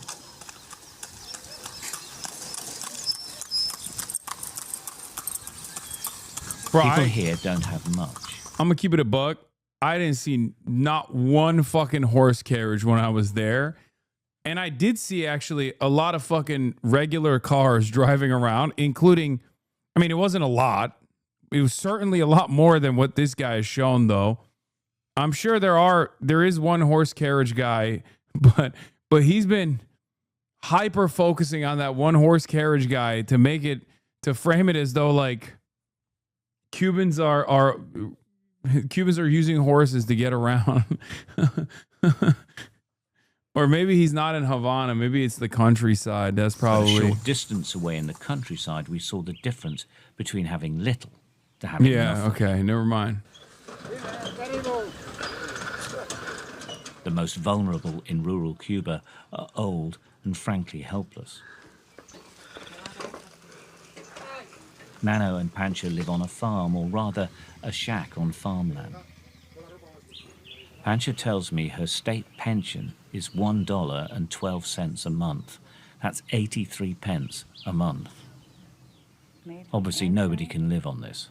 People here don't have much. I'm gonna keep it a buck. I didn't see not one fucking horse carriage when I was there. And I did see actually a lot of fucking regular cars driving around, including, I mean, it wasn't a lot. It was certainly a lot more than what this guy has shown, though. I'm sure there is one horse carriage guy, but he's been hyper focusing on that one horse carriage guy to frame it as though like Cubans are using horses to get around. Or maybe he's not in Havana. Maybe it's the countryside. That's probably A short distance away in the countryside, we saw the difference between having little to having nothing. Okay, never mind. The most vulnerable in rural Cuba are old and frankly helpless. Nano and Pancha live on a farm, or rather a shack on farmland. Pancha tells me her state pension is $1.12 a month. That's 83 pence a month. Obviously, nobody can live on this.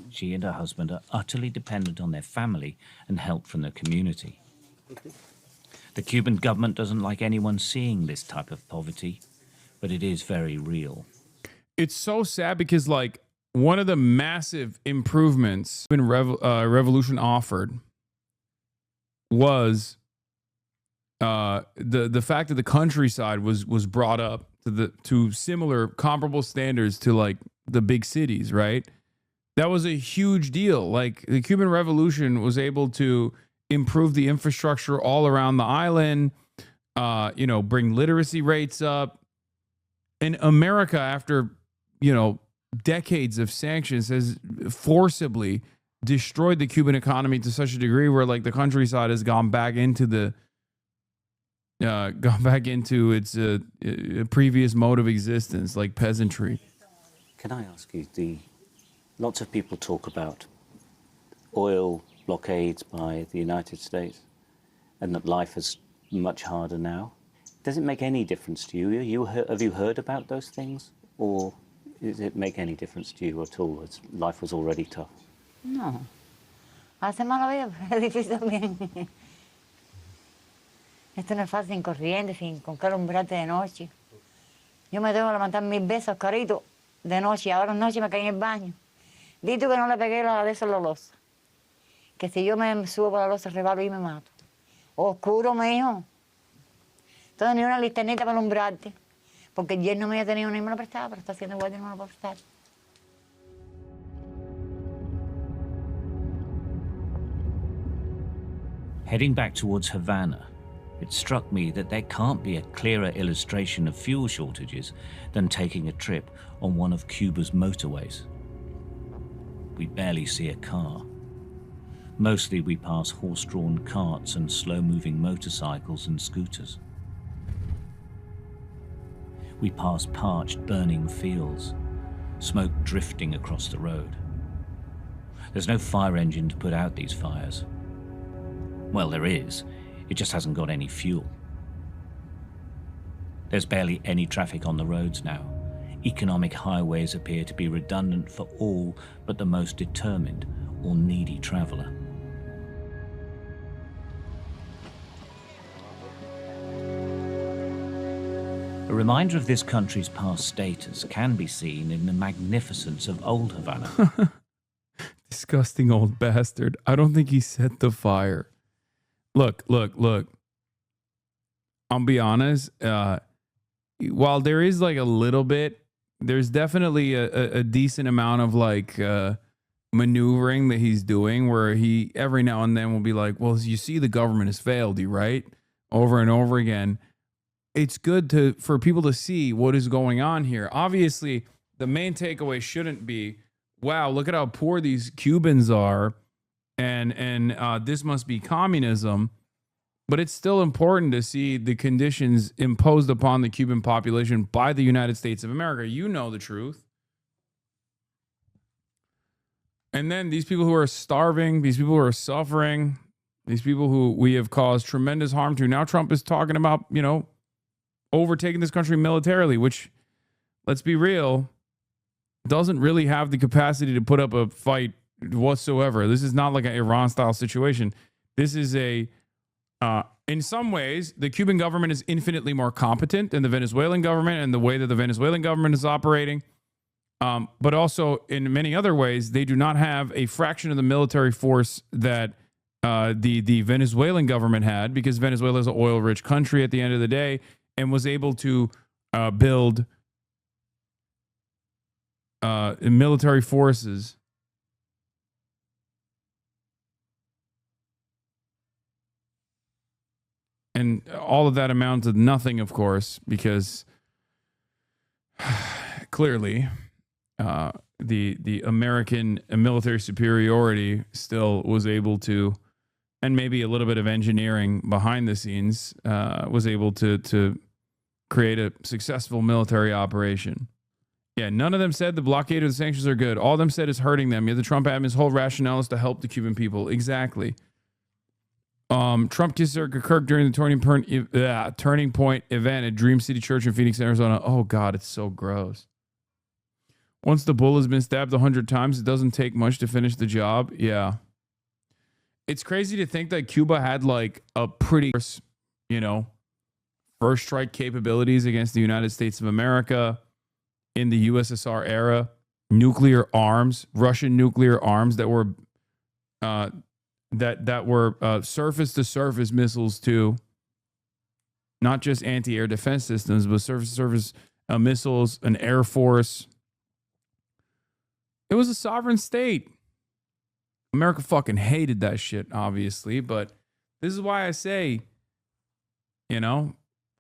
She and her husband are utterly dependent on their family and help from the community. The Cuban government doesn't like anyone seeing this type of poverty, but it is very real. It's so sad because, like, one of the massive improvements when revolution offered was the fact that the countryside was brought up to similar comparable standards to like the big cities, right? That was a huge deal. Like the Cuban Revolution was able to improve the infrastructure all around the island, bring literacy rates up. And America, after, decades of sanctions, has forcibly destroyed the Cuban economy to such a degree where like the countryside has gone back into its previous mode of existence, like peasantry. Can I ask you, lots of people talk about oil blockades by the United States and that life is much harder now. Does it make any difference to you? Have you heard about those things? Or does it make any difference to you at all? Life was already tough. No. Hace mala vida, es difícil también. Esto no es fácil sin corriente, con que alumbrarte de noche. Yo me tengo que levantar 1000 veces, Oscarito, de noche. Y ahora noche me caí en el baño. Dito que no le pegué la de eso a la losa. Que si yo me subo por la losa, rebalo y me mato. Oscuro, mijo. Entonces ni una listernita para alumbrarte. Porque el yerno me había tenido ni me lo prestaba, pero está haciendo guardia y no me lo puedo prestar. Heading back towards Havana, it struck me that there can't be a clearer illustration of fuel shortages than taking a trip on one of Cuba's motorways. We barely see a car. Mostly we pass horse-drawn carts and slow-moving motorcycles and scooters. We pass parched, burning fields, smoke drifting across the road. There's no fire engine to put out these fires. Well, there is. It just hasn't got any fuel. There's barely any traffic on the roads now. Economic highways appear to be redundant for all but the most determined or needy traveler. A reminder of this country's past status can be seen in the magnificence of old Havana. Disgusting old bastard. I don't think he set the fire. Look. I'll be honest. While there is like a little bit, there's definitely a decent amount of like maneuvering that he's doing where he every now and then will be like, well, you see the government has failed you, right? Over and over again. It's good for people to see what is going on here. Obviously, the main takeaway shouldn't be, wow, look at how poor these Cubans are, and this must be communism. But it's still important to see the conditions imposed upon the Cuban population by the United States of America. You know the truth. And then these people who are starving, these people who are suffering, These people who we have caused tremendous harm to. Now Trump is talking about, overtaking this country militarily, which, let's be real, doesn't really have the capacity to put up a fight whatsoever. This is not like an Iran-style situation. This is in some ways, the Cuban government is infinitely more competent than the Venezuelan government and the way that the Venezuelan government is operating. But also, in many other ways, they do not have a fraction of the military force that the Venezuelan government had, because Venezuela is an oil-rich country at the end of the day and was able to build military forces and all of that amounts to nothing, of course, because clearly the American military superiority still was able to, and maybe a little bit of engineering behind the scenes, was able to create a successful military operation. Yeah, none of them said the blockade or the sanctions are good. All of them said is hurting them. Yeah, the Trump admin's whole rationale is to help the Cuban people. Exactly. Trump kissed Erica Kirk during the Turning Point event at Dream City Church in Phoenix, Arizona. Oh, God, it's so gross. Once the bull has been stabbed 100 times, it doesn't take much to finish the job. Yeah. It's crazy to think that Cuba had like a pretty, first strike capabilities against the United States of America in the USSR era. Nuclear arms, Russian nuclear arms that were surface-to-surface missiles too. Not just anti-air defense systems, but surface-to-surface missiles, an air force. It was a sovereign state. America fucking hated that shit, obviously, but this is why I say,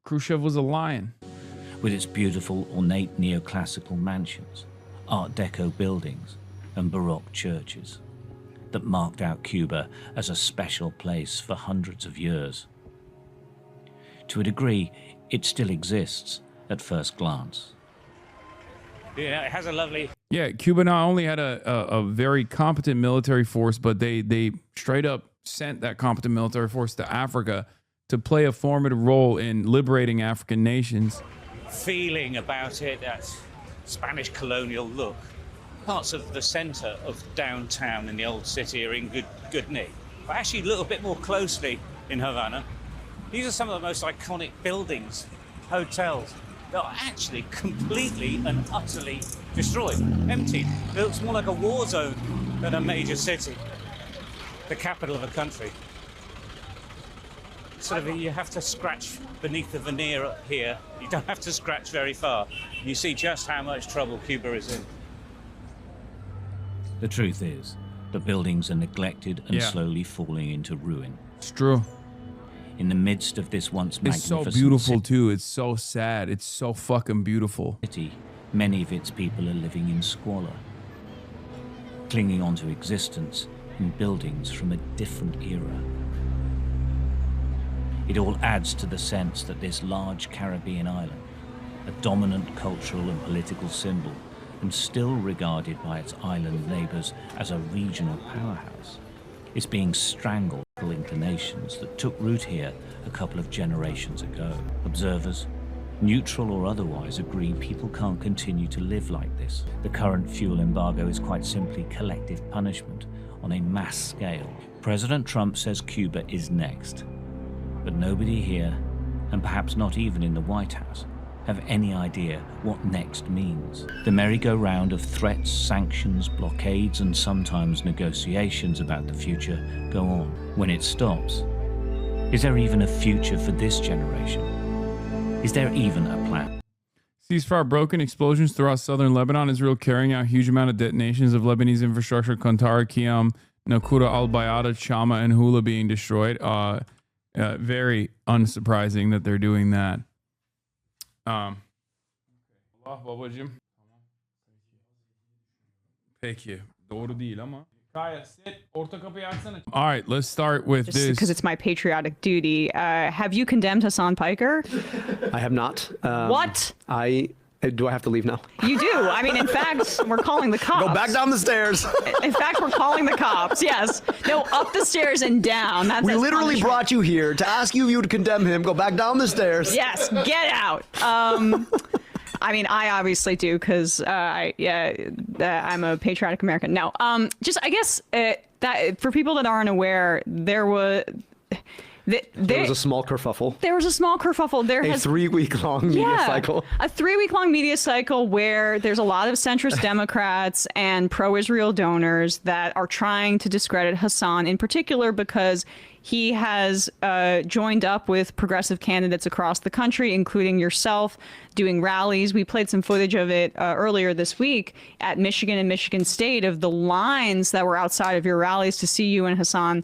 Khrushchev was a lion. With its beautiful, ornate neoclassical mansions, Art Deco buildings, and Baroque churches that marked out Cuba as a special place for hundreds of years. To a degree, it still exists at first glance. Yeah, it has a lovely... Yeah, Cuba not only had a very competent military force, but they straight up sent that competent military force to Africa to play a formative role in liberating African nations. feeling about it, that Spanish colonial look. Parts of the centre of downtown in the old city are in good nick. But actually look a bit more closely in Havana. These are some of the most iconic buildings, hotels, that are actually completely and utterly destroyed, emptied. It looks more like a war zone than a major city, the capital of a country. Sort of, you have to scratch beneath the veneer up here. You don't have to scratch very far. You see just how much trouble Cuba is in. The truth is, the buildings are neglected and slowly falling into ruin. It's true. In the midst of this once magnificent it's so beautiful too. It's so sad. It's so fucking beautiful. City, many of its people are living in squalor, clinging onto existence in buildings from a different era. It all adds to the sense that this large Caribbean island, a dominant cultural and political symbol, and still regarded by its island neighbors as a regional powerhouse, is being strangled by inclinations that took root here a couple of generations ago. Observers, neutral or otherwise, agree people can't continue to live like this. The current fuel embargo is quite simply collective punishment on a mass scale. President Trump says Cuba is next, but nobody here, and perhaps not even in the White House, have any idea what next means. The merry-go-round of threats, sanctions, blockades, and sometimes negotiations about the future go on. When it stops, is there even a future for this generation? Is there even a plan? Ceasefire broken, explosions throughout southern Lebanon, Israel carrying out huge amount of detonations of Lebanese infrastructure, Qantara, Qiyam, Nakura, Al-Bayada, Chama, and Hula being destroyed. Very unsurprising that they're doing that. Babacığım. Peki. Doğru değil ama. Kaya, sit. Orta kapıyı açsana. All right, let's start with Just this. because it's my patriotic duty. Have you condemned Hasan Piker? I have not. What? I Do I have to leave now? You do. I mean, in fact, we're calling the cops. Go back down the stairs. In fact, we're calling the cops. Yes. No, up the stairs and down. That's we literally brought you here to ask you if you would condemn him. Go back down the stairs. Yes. Get out. I mean, I obviously do because I'm a patriotic American. No, just I guess that for people that aren't aware, there was a small kerfuffle. There was a small kerfuffle. There has 3-week-long media cycle. A 3-week-long media cycle where there's a lot of centrist Democrats and pro-Israel donors that are trying to discredit Hasan in particular because he has joined up with progressive candidates across the country, including yourself, doing rallies. We played some footage of it earlier this week at Michigan and Michigan State of the lines that were outside of your rallies to see you and Hasan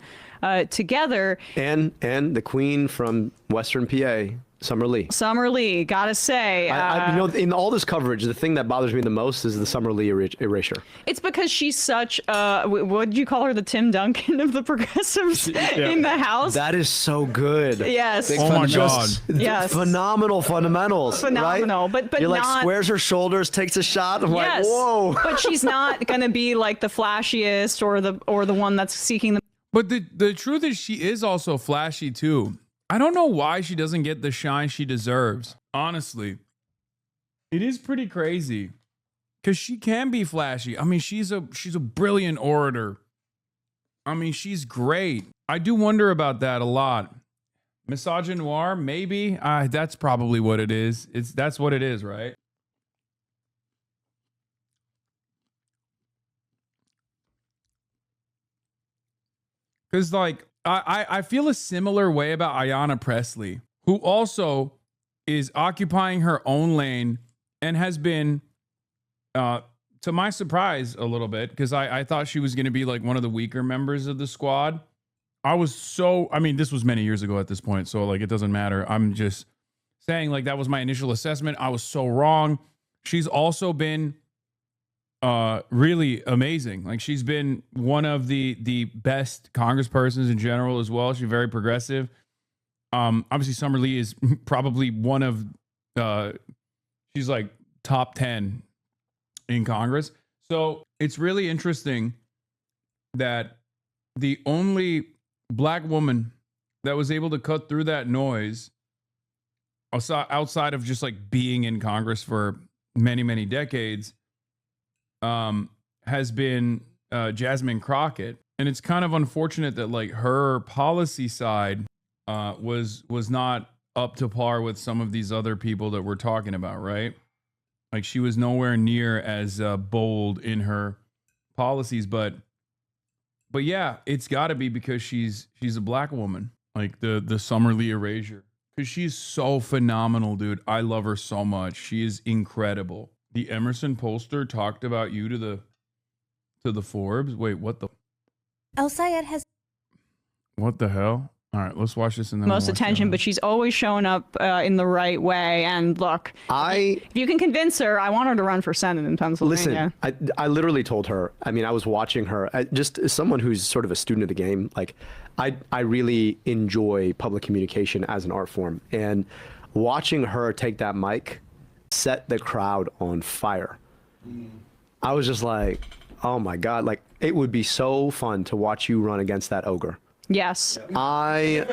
together. And the queen from Western PA, Summer Lee, gotta say. In all this coverage, the thing that bothers me the most is the Summer Lee erasure. It's because she's such, what did you call her, the Tim Duncan of the progressives in the House? That is so good. Yes. Oh my God. Yes. Phenomenal fundamentals. Phenomenal, right? but You're not, like squares her shoulders, takes a shot. I'm like, whoa. But she's not gonna be like the flashiest or the one that's seeking the. But the truth is, she is also flashy too. I don't know why she doesn't get the shine she deserves. Honestly, it is pretty crazy because she can be flashy. I mean, she's a brilliant orator. I mean, she's great. I do wonder about that a lot. Misogynoir, maybe. That's probably what it is. That's what it is, right? Because, like, I feel a similar way about Ayanna Pressley, who also is occupying her own lane and has been, to my surprise, a little bit, because I thought she was going to be, like, one of the weaker members of the squad. I mean, this was many years ago at this point, so, like, it doesn't matter. I'm just saying, like, that was my initial assessment. I was so wrong. She's also been really amazing. Like, she's been one of the best congresspersons in general as well. She's very progressive. Obviously Summer Lee is probably one of she's like top 10 in Congress. So it's really interesting that the only black woman that was able to cut through that noise outside of just like being in Congress for many, many decades has been Jasmine Crockett. And it's kind of unfortunate that like her policy side was not up to par with some of these other people that we're talking about, right? Like she was nowhere near as bold in her policies, but yeah, it's got to be because she's a black woman, like the Summer Lee erasure, because she's so phenomenal, dude. I love her so much. She is incredible. The Emerson pollster talked about you to the Forbes. Wait, what the? El Sayed has. What the hell? All right, let's watch this and then most attention, but she's always shown up in the right way. And look, if you can convince her, I want her to run for Senate in Pennsylvania. Listen, I literally told her, I mean, I was watching her, just as someone who's sort of a student of the game, like I really enjoy public communication as an art form. And watching her take that mic set the crowd on fire. I was just like, oh my God, like it would be so fun to watch you run against that ogre. Yes. I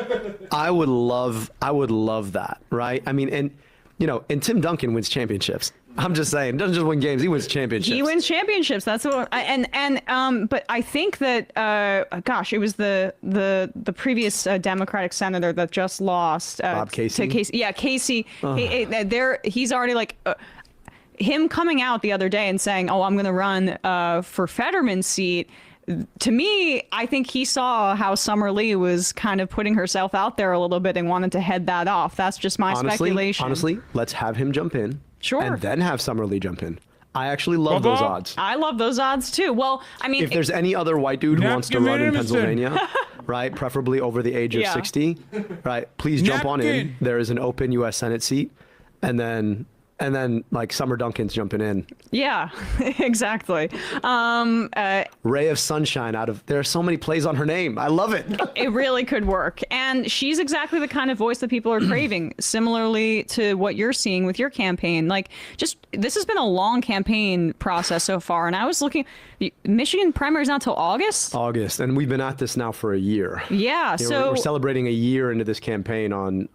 would love that, right? I mean, and you know, and Tim Duncan wins championships. I'm just saying, doesn't just win games, he wins championships. He wins championships. That's what but I think that gosh, it was the previous Democratic senator that just lost Bob Casey. To Casey. Yeah, Casey. He's already like him coming out the other day and saying, "Oh, I'm going to run for Fetterman's seat." To me, I think he saw how Summer Lee was kind of putting herself out there a little bit and wanted to head that off. That's just my speculation. Honestly, let's have him jump in. Sure. And then have Summer Lee jump in. I actually love those odds. I love those odds too. Well, I mean, if there's any other white dude who wants to run in Pennsylvania, right, preferably over the age of 60, right, please jump on in. There is an open U.S. Senate seat. And then And then like Summer Duncan's jumping in. Yeah, exactly. Ray of sunshine there are so many plays on her name. I love it. It really could work. And she's exactly the kind of voice that people are craving, similarly to what you're seeing with your campaign. Like, this has been a long campaign process so far. And I was looking, Michigan primary is not till August? August. And we've been at this now for a year. Yeah. So we're celebrating a year into this campaign on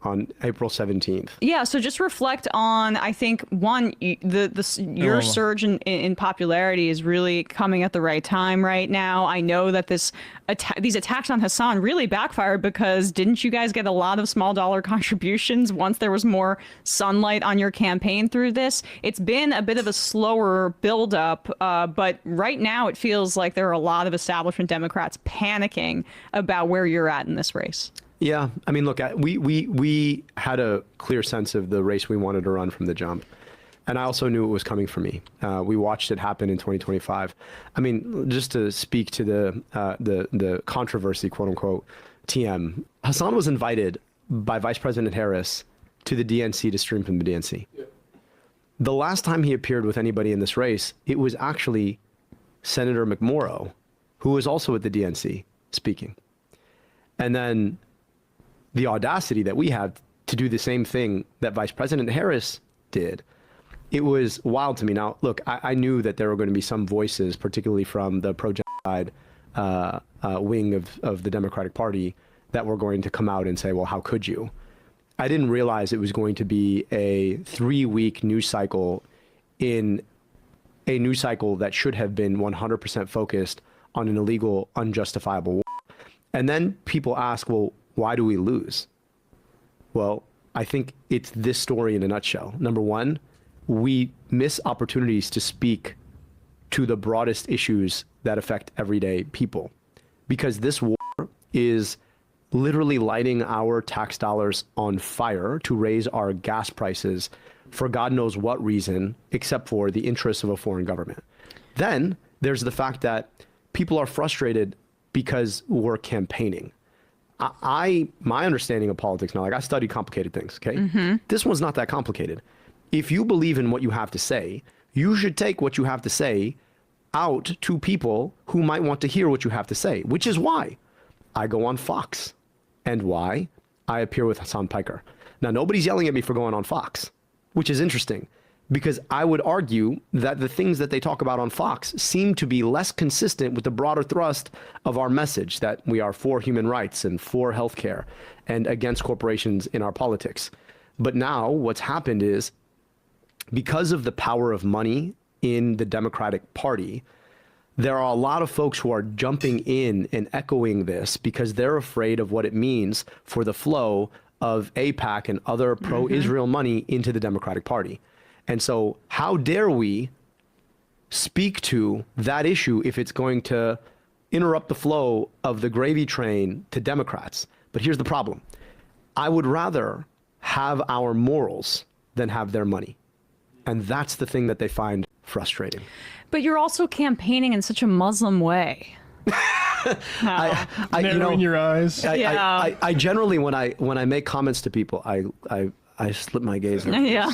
April 17th. Yeah. So just reflect on, I think, one, your surge in popularity is really coming at the right time right now. I know that these attacks on Hasan really backfired because didn't you guys get a lot of small dollar contributions once there was more sunlight on your campaign through this? It's been a bit of a slower buildup, but right now it feels like there are a lot of establishment Democrats panicking about where you're at in this race. Yeah, I mean, look, we had a clear sense of the race we wanted to run from the jump. And I also knew it was coming for me. We watched it happen in 2025. I mean, just to speak to the controversy, quote unquote, TM, Hasan was invited by Vice President Harris to the DNC to stream from the DNC. Yeah. The last time he appeared with anybody in this race, it was actually Senator McMorrow, who was also at the DNC speaking. And then the audacity that we had to do the same thing that Vice President Harris did, it was wild to me. Now, look, I knew that there were going to be some voices, particularly from the pro-genocide wing of the Democratic Party, that were going to come out and say, well, how could you? I didn't realize it was going to be a 3-week news cycle in a news cycle that should have been 100% focused on an illegal, unjustifiable war. And then people ask, well, why do we lose? Well, I think it's this story in a nutshell. Number one, we miss opportunities to speak to the broadest issues that affect everyday people, because this war is literally lighting our tax dollars on fire to raise our gas prices for God knows what reason, except for the interests of a foreign government. Then there's the fact that people are frustrated because we're campaigning. My understanding of politics now, like I study complicated things, okay? Mm-hmm. This one's not that complicated. If you believe in what you have to say, you should take what you have to say out to people who might want to hear what you have to say, which is why I go on Fox and why I appear with Hasan Piker. Now, nobody's yelling at me for going on Fox, which is interesting, because I would argue that the things that they talk about on Fox seem to be less consistent with the broader thrust of our message, that we are for human rights and for healthcare and against corporations in our politics. But now what's happened is, because of the power of money in the Democratic Party, there are a lot of folks who are jumping in and echoing this because they're afraid of what it means for the flow of AIPAC and other pro-Israel money into the Democratic Party. And so how dare we speak to that issue if it's going to interrupt the flow of the gravy train to Democrats? But here's the problem. I would rather have our morals than have their money. And that's the thing that they find frustrating. But you're also campaigning in such a Muslim way. Narrowing your eyes. I generally, when I make comments to people, I slip my gaze. Yeah.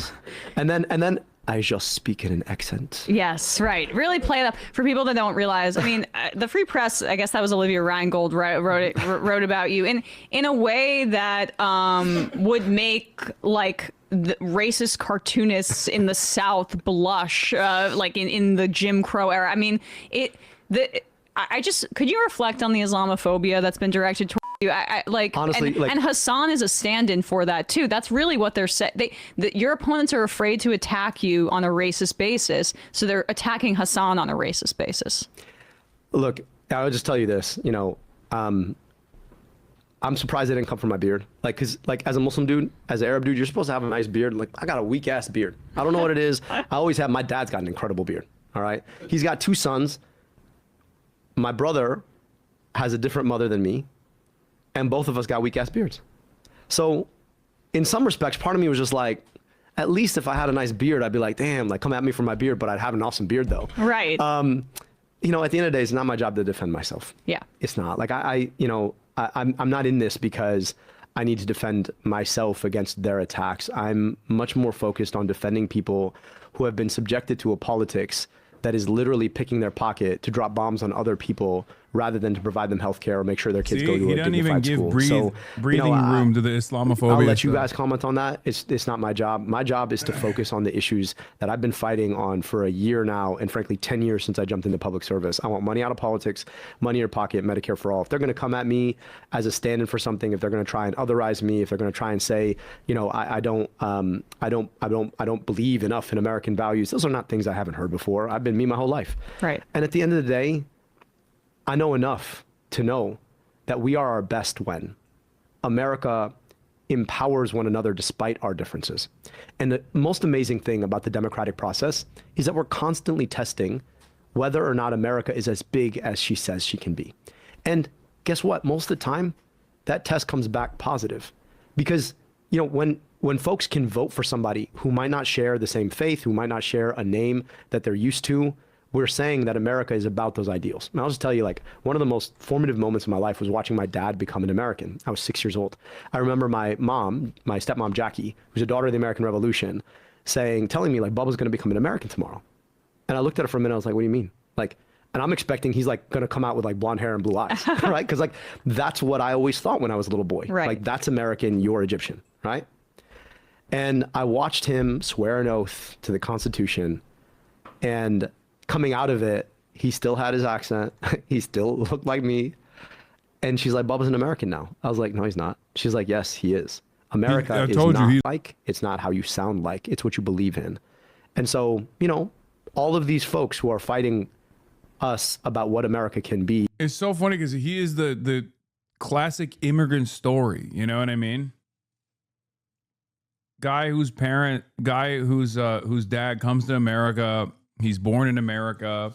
And then I just speak in an accent. Yes, right. Really play it up for people that don't realize. I mean, the Free Press, I guess that was Olivia Reingold wrote about you in a way that would make like the racist cartoonists in the South blush, like in the Jim Crow era. I mean, could you reflect on the Islamophobia that's been directed toward you? Honestly, and Hasan is a stand-in for that too. That's really what they're saying. Your opponents are afraid to attack you on a racist basis, so they're attacking Hasan on a racist basis. Look, I'll just tell you this. I'm surprised they didn't come from my beard. Because as a Muslim dude, as an Arab dude, you're supposed to have a nice beard. Like, I got a weak ass beard. I don't know what it is. My dad's got an incredible beard. All right. He's got 2 sons. My brother has a different mother than me, and both of us got weak ass beards. So in some respects, part of me was just like, at least if I had a nice beard, I'd be like, damn, like come at me for my beard, but I'd have an awesome beard though. Right. At the end of the day, it's not my job to defend myself. Yeah. It's not. Like I'm not in this because I need to defend myself against their attacks. I'm much more focused on defending people who have been subjected to a politics that is literally picking their pocket to drop bombs on other people rather than to provide them health care or make sure their kids go to a dignified school. Breathing room to the Islamophobia. I'll let you guys comment on that. It's not my job. My job is to focus on the issues that I've been fighting on for a year now, and frankly, 10 years since I jumped into public service. I want money out of politics, money in your pocket, Medicare for all. If they're going to come at me as a stand-in for something, if they're going to try and otherize me, if they're going to try and say, I don't believe enough in American values, those are not things I haven't heard before. I've been me my whole life. Right. And at the end of the day, I know enough to know that we are our best when America empowers one another despite our differences. And the most amazing thing about the democratic process is that we're constantly testing whether or not America is as big as she says she can be. And guess what? Most of the time, that test comes back positive. Because, when folks can vote for somebody who might not share the same faith, who might not share a name that they're used to, we're saying that America is about those ideals. And I'll just tell you, one of the most formative moments in my life was watching my dad become an American. I was 6 years old. I remember my stepmom, Jackie, who's a daughter of the American Revolution, telling me, Bubba's going to become an American tomorrow. And I looked at her for a minute. I was like, what do you mean? And I'm expecting he's going to come out with blonde hair and blue eyes, right? Because that's what I always thought when I was a little boy. Right. That's American, you're Egyptian, right? And I watched him swear an oath to the Constitution, and coming out of it, he still had his accent. He still looked like me. And she's like, Bubba's an American now. I was like, no, he's not. She's like, yes, he is. America is not it's not how you sound like, it's what you believe in. And so, all of these folks who are fighting us about what America can be. It's so funny because he is the classic immigrant story. You know what I mean? Guy whose dad comes to America. He's born in America.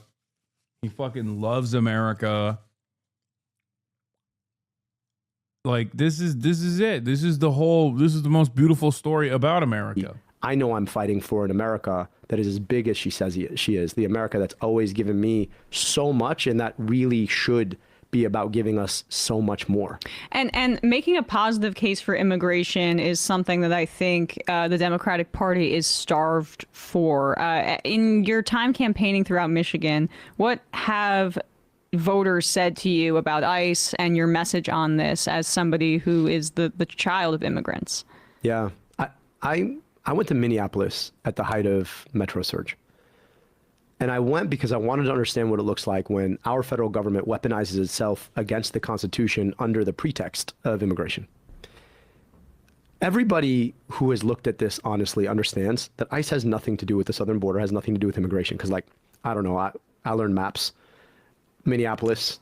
He fucking loves America. This is it. This is the most beautiful story about America. I know I'm fighting for an America that is as big as she says she is. The America that's always given me so much, and that really should be about giving us so much more. And making a positive case for immigration is something that I think the Democratic Party is starved for. In your time campaigning throughout Michigan, what have voters said to you about ICE and your message on this as somebody who is the child of immigrants? Yeah, I went to Minneapolis at the height of Metro Surge. And I went because I wanted to understand what it looks like when our federal government weaponizes itself against the Constitution under the pretext of immigration. Everybody who has looked at this honestly understands that ICE has nothing to do with the southern border, has nothing to do with immigration. Because I don't know, I learned maps. Minneapolis,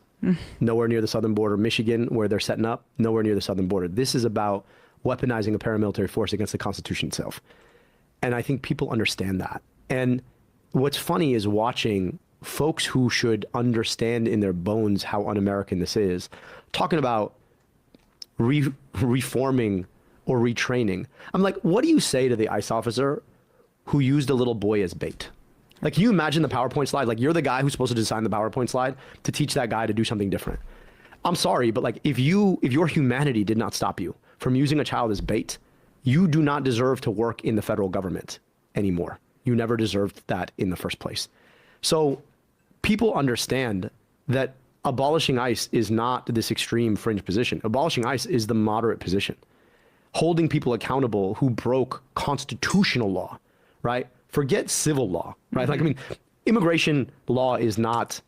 nowhere near the southern border. Michigan, where they're setting up, nowhere near the southern border. This is about weaponizing a paramilitary force against the Constitution itself. And I think people understand that. And what's funny is watching folks who should understand in their bones how un-American this is, talking about reforming or retraining. I'm like, what do you say to the ICE officer who used a little boy as bait? Can you imagine the PowerPoint slide? You're the guy who's supposed to design the PowerPoint slide to teach that guy to do something different. I'm sorry, but if your humanity did not stop you from using a child as bait, you do not deserve to work in the federal government anymore. You never deserved that in the first place. So people understand that abolishing ICE is not this extreme fringe position. Abolishing ICE is the moderate position. Holding people accountable who broke constitutional law, right? Forget civil law, right? Immigration law is not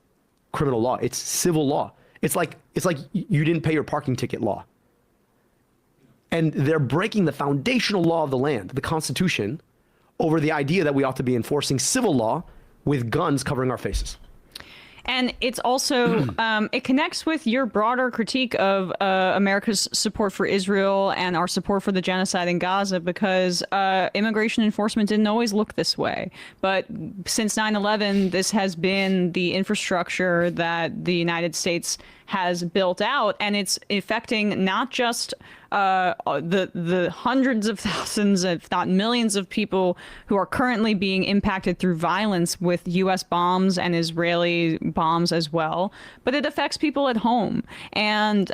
criminal law. It's civil law. It's like you didn't pay your parking ticket law. And they're breaking the foundational law of the land, the Constitution, over the idea that we ought to be enforcing civil law with guns covering our faces. And it's also, it connects with your broader critique of America's support for Israel and our support for the genocide in Gaza, because immigration enforcement didn't always look this way. But since 9/11, this has been the infrastructure that the United States has built out, and it's affecting not just the hundreds of thousands, if not millions of people who are currently being impacted through violence with U.S. bombs and Israeli bombs as well, but it affects people at home. And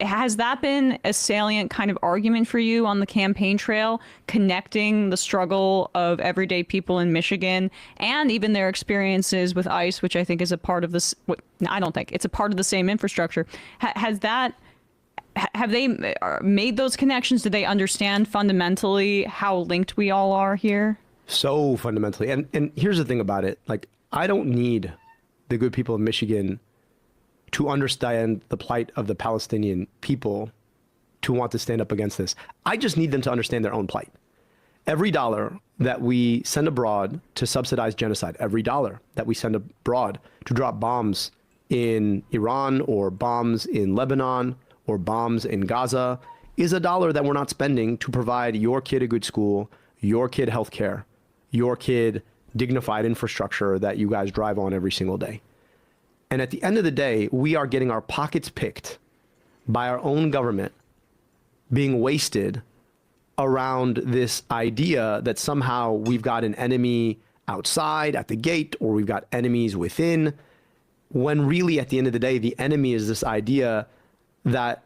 Has that been a salient kind of argument for you on the campaign trail, connecting the struggle of everyday people in Michigan and even their experiences with ICE, which I think is a part of this? I don't think it's a part of the same infrastructure. Have they made those connections? Do they understand fundamentally how linked we all are here? So fundamentally. And here's the thing about it. Like, I don't need the good people of Michigan to understand the plight of the Palestinian people to want to stand up against this. I just need them to understand their own plight. Every dollar that we send abroad to subsidize genocide, every dollar that we send abroad to drop bombs in Iran or bombs in Lebanon or bombs in Gaza is a dollar that we're not spending to provide your kid a good school, your kid healthcare, your kid dignified infrastructure that you guys drive on every single day. And at the end of the day, we are getting our pockets picked by our own government, being wasted around this idea that somehow we've got an enemy outside at the gate or we've got enemies within, when really at the end of the day, the enemy is this idea that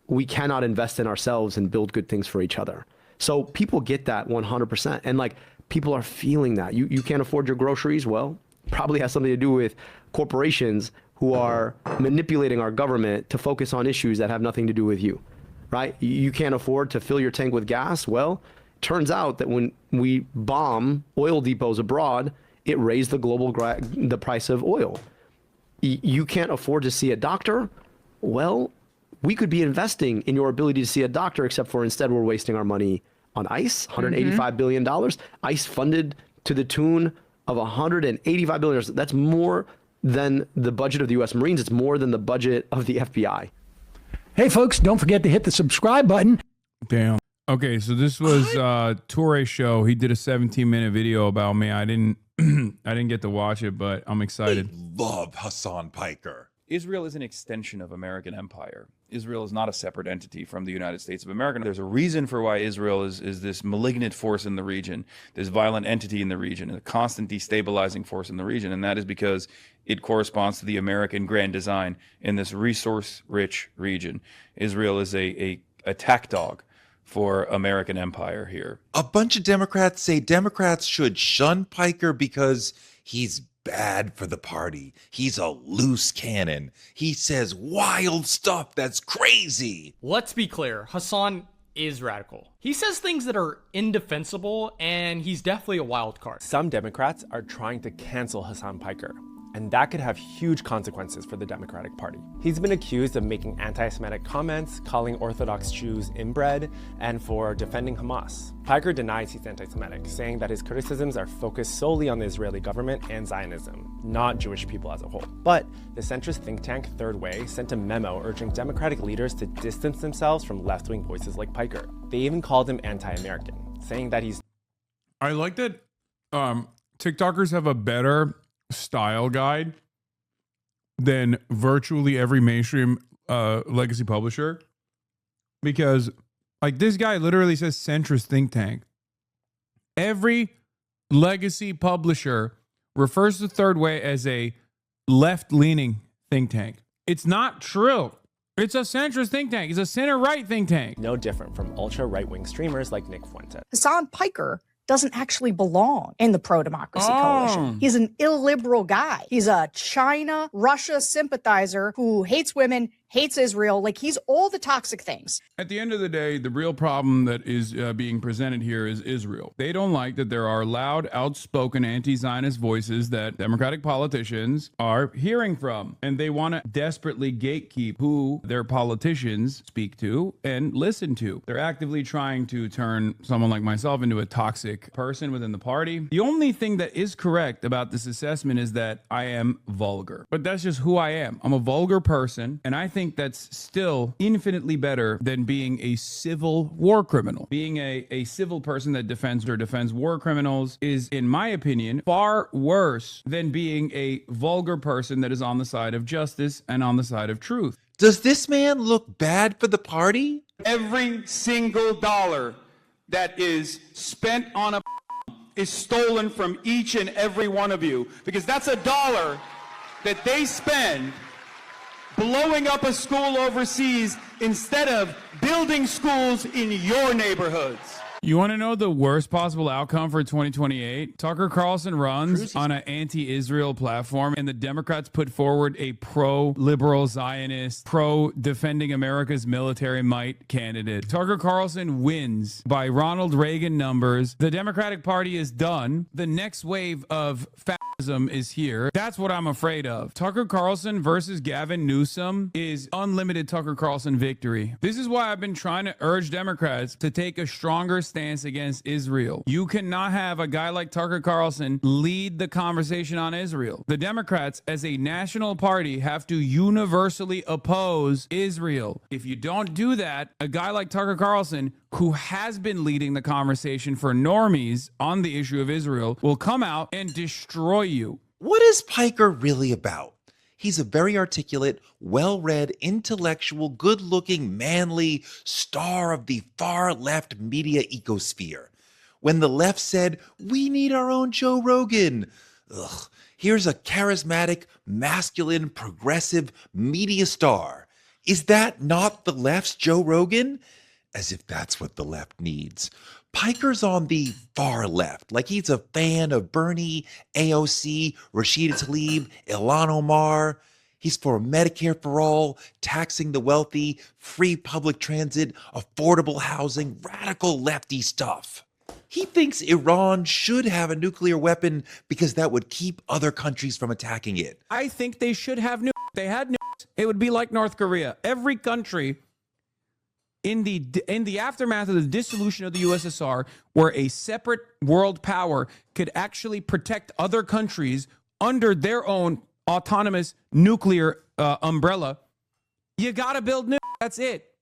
we cannot invest in ourselves and build good things for each other. So people get that 100%. And like, people are feeling that. You can't afford your groceries? Well, probably has something to do with corporations who are manipulating our government to focus on issues that have nothing to do with you, right? You can't afford to fill your tank with gas? Well, turns out that when we bomb oil depots abroad, it raised the price of oil. You can't afford to see a doctor? Well, we could be investing in your ability to see a doctor, except for instead we're wasting our money on ICE, $185 billion. ICE funded to the tune of $185 billion. That's more than the budget of the U.S. Marines. It's more than the budget of the FBI. Hey, folks, don't forget to hit the subscribe button. Damn. Okay, so this was Touré's show. He did a 17-minute video about me. I didn't get to watch it, but I'm excited. Love Hasan Piker. Israel is an extension of American empire. Israel is not a separate entity from the United States of America. There's a reason for why Israel is this malignant force in the region, this violent entity in the region, a constant destabilizing force in the region, and that is because it corresponds to the American grand design in this resource-rich region. Israel is a attack dog for American empire here. A bunch of Democrats say Democrats should shun Piker because he's bad for the party. He's a loose cannon. He says wild stuff that's crazy. Let's be clear, Hasan is radical. He says things that are indefensible, and he's definitely a wild card. Some Democrats are trying to cancel Hasan Piker, and that could have huge consequences for the Democratic Party. He's been accused of making anti-Semitic comments, calling Orthodox Jews inbred, and for defending Hamas. Piker denies he's anti-Semitic, saying that his criticisms are focused solely on the Israeli government and Zionism, not Jewish people as a whole. But the centrist think tank Third Way sent a memo urging Democratic leaders to distance themselves from left-wing voices like Piker. They even called him anti-American, saying that he's... I like that TikTokers have a better style guide than virtually every mainstream legacy publisher, because like this guy literally says centrist think tank. Every legacy publisher refers to Third Way as a left-leaning think tank. It's not true. It's a centrist think tank. It's a center-right think tank. No different from ultra-right-wing streamers like Nick Fuentes. Hasan Piker doesn't actually belong in the pro-democracy coalition. He's an illiberal guy. He's a China, Russia sympathizer who hates women, hates Israel. Like, he's all the toxic things. At the end of the day, the real problem that is being presented here is Israel. They don't like that there are loud, outspoken anti-Zionist voices that Democratic politicians are hearing from. And they want to desperately gatekeep who their politicians speak to and listen to. They're actively trying to turn someone like myself into a toxic person within the party. The only thing that is correct about this assessment is that I am vulgar. But that's just who I am. I'm a vulgar person, and I think that's still infinitely better than being a civil war criminal. Being a civil person that defends war criminals is, in my opinion, far worse than being a vulgar person that is on the side of justice and on the side of truth. Does this man look bad for the party? Every single dollar that is spent on a is stolen from each and every one of you, because that's a dollar that they spend blowing up a school overseas instead of building schools in your neighborhoods. You want to know the worst possible outcome for 2028? Tucker Carlson runs on an anti-Israel platform, and the Democrats put forward a pro-liberal Zionist, pro-defending America's military might candidate. Tucker Carlson wins by Ronald Reagan numbers. The Democratic Party is done. The next wave of fascism is here. That's what I'm afraid of. Tucker Carlson versus Gavin Newsom is unlimited Tucker Carlson victory. This is why I've been trying to urge Democrats to take a stronger stance against Israel. You cannot have a guy like Tucker Carlson lead the conversation on Israel. The Democrats, as a national party, have to universally oppose Israel. If you don't do that, a guy like Tucker Carlson, who has been leading the conversation for normies on the issue of Israel, will come out and destroy you. What is Piker really about? He's a very articulate, well-read, intellectual, good-looking, manly star of the far-left media ecosphere. When the left said, we need our own Joe Rogan, here's a charismatic, masculine, progressive media star. Is that not the left's Joe Rogan? As if that's what the left needs. Piker's on the far left, like he's a fan of Bernie, AOC, Rashida Tlaib, Ilhan Omar. He's for Medicare for all, taxing the wealthy, free public transit, affordable housing, radical lefty stuff. He thinks Iran should have a nuclear weapon because that would keep other countries from attacking it. I think they should have nukes. If they had nukes, it would be like North Korea. Every country in the aftermath of the dissolution of the USSR, where a separate world power could actually protect other countries under their own autonomous nuclear umbrella, you gotta build nukes. That's it.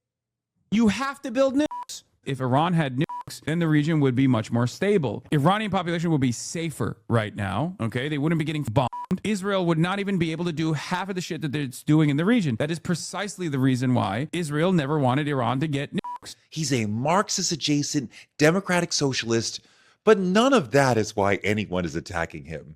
You have to build nukes. If Iran had nukes, then the region would be much more stable. Iranian population would be safer right now, okay? They wouldn't be getting bombed. Israel would not even be able to do half of the shit that it's doing in the region. That is precisely the reason why Israel never wanted Iran to get nukes. He's a Marxist-adjacent democratic socialist, but none of that is why anyone is attacking him.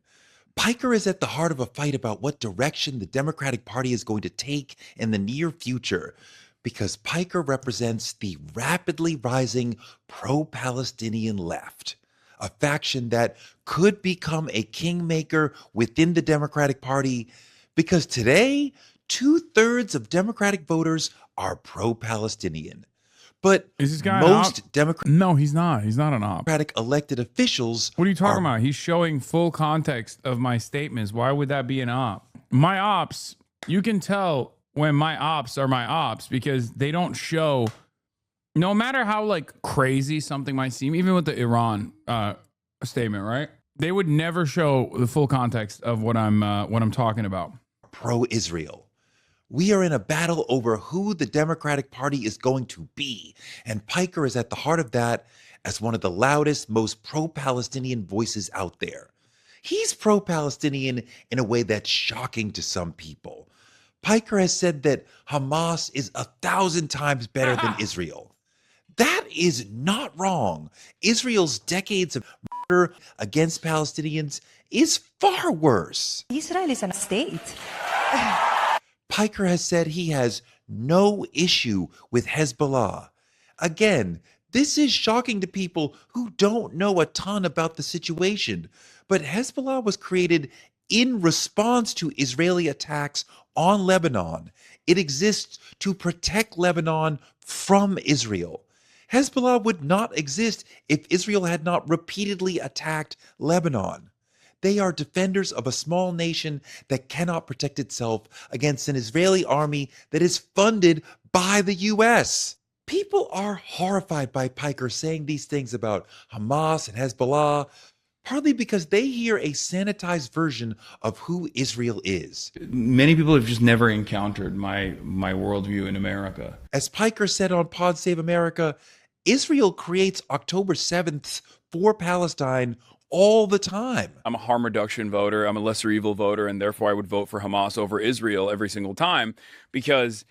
Piker is at the heart of a fight about what direction the Democratic Party is going to take in the near future, because Piker represents the rapidly rising pro-Palestinian left, a faction that could become a kingmaker within the Democratic Party, because today, 2/3 of Democratic voters are pro-Palestinian. But is this guy most Democratic... No, he's not. He's not an op. Democratic elected officials... What are you talking about? He's showing full context of my statements. Why would that be an op? My ops, you can tell when my ops are my ops because they don't show, no matter how like crazy something might seem, even with the Iran statement, right? They would never show the full context of what I'm talking about. Pro-Israel. We are in a battle over who the Democratic Party is going to be, and Piker is at the heart of that as one of the loudest, most pro-Palestinian voices out there. He's pro-Palestinian in a way that's shocking to some people. Piker has said that Hamas is 1,000 times better than Israel. That is not wrong. Israel's decades of murder against Palestinians is far worse. Israel is a state. Piker has said he has no issue with Hezbollah. Again, this is shocking to people who don't know a ton about the situation, but Hezbollah was created in response to Israeli attacks on Lebanon. It exists to protect Lebanon from Israel. Hezbollah would not exist if Israel had not repeatedly attacked Lebanon. They are defenders of a small nation that cannot protect itself against an Israeli army that is funded by the U.S. People are horrified by Piker saying these things about Hamas and Hezbollah, partly because they hear a sanitized version of who Israel is. Many people have just never encountered my worldview in America. As Piker said on Pod Save America, Israel creates October 7th for Palestine all the time. I'm a harm reduction voter. I'm a lesser evil voter, and therefore I would vote for Hamas over Israel every single time because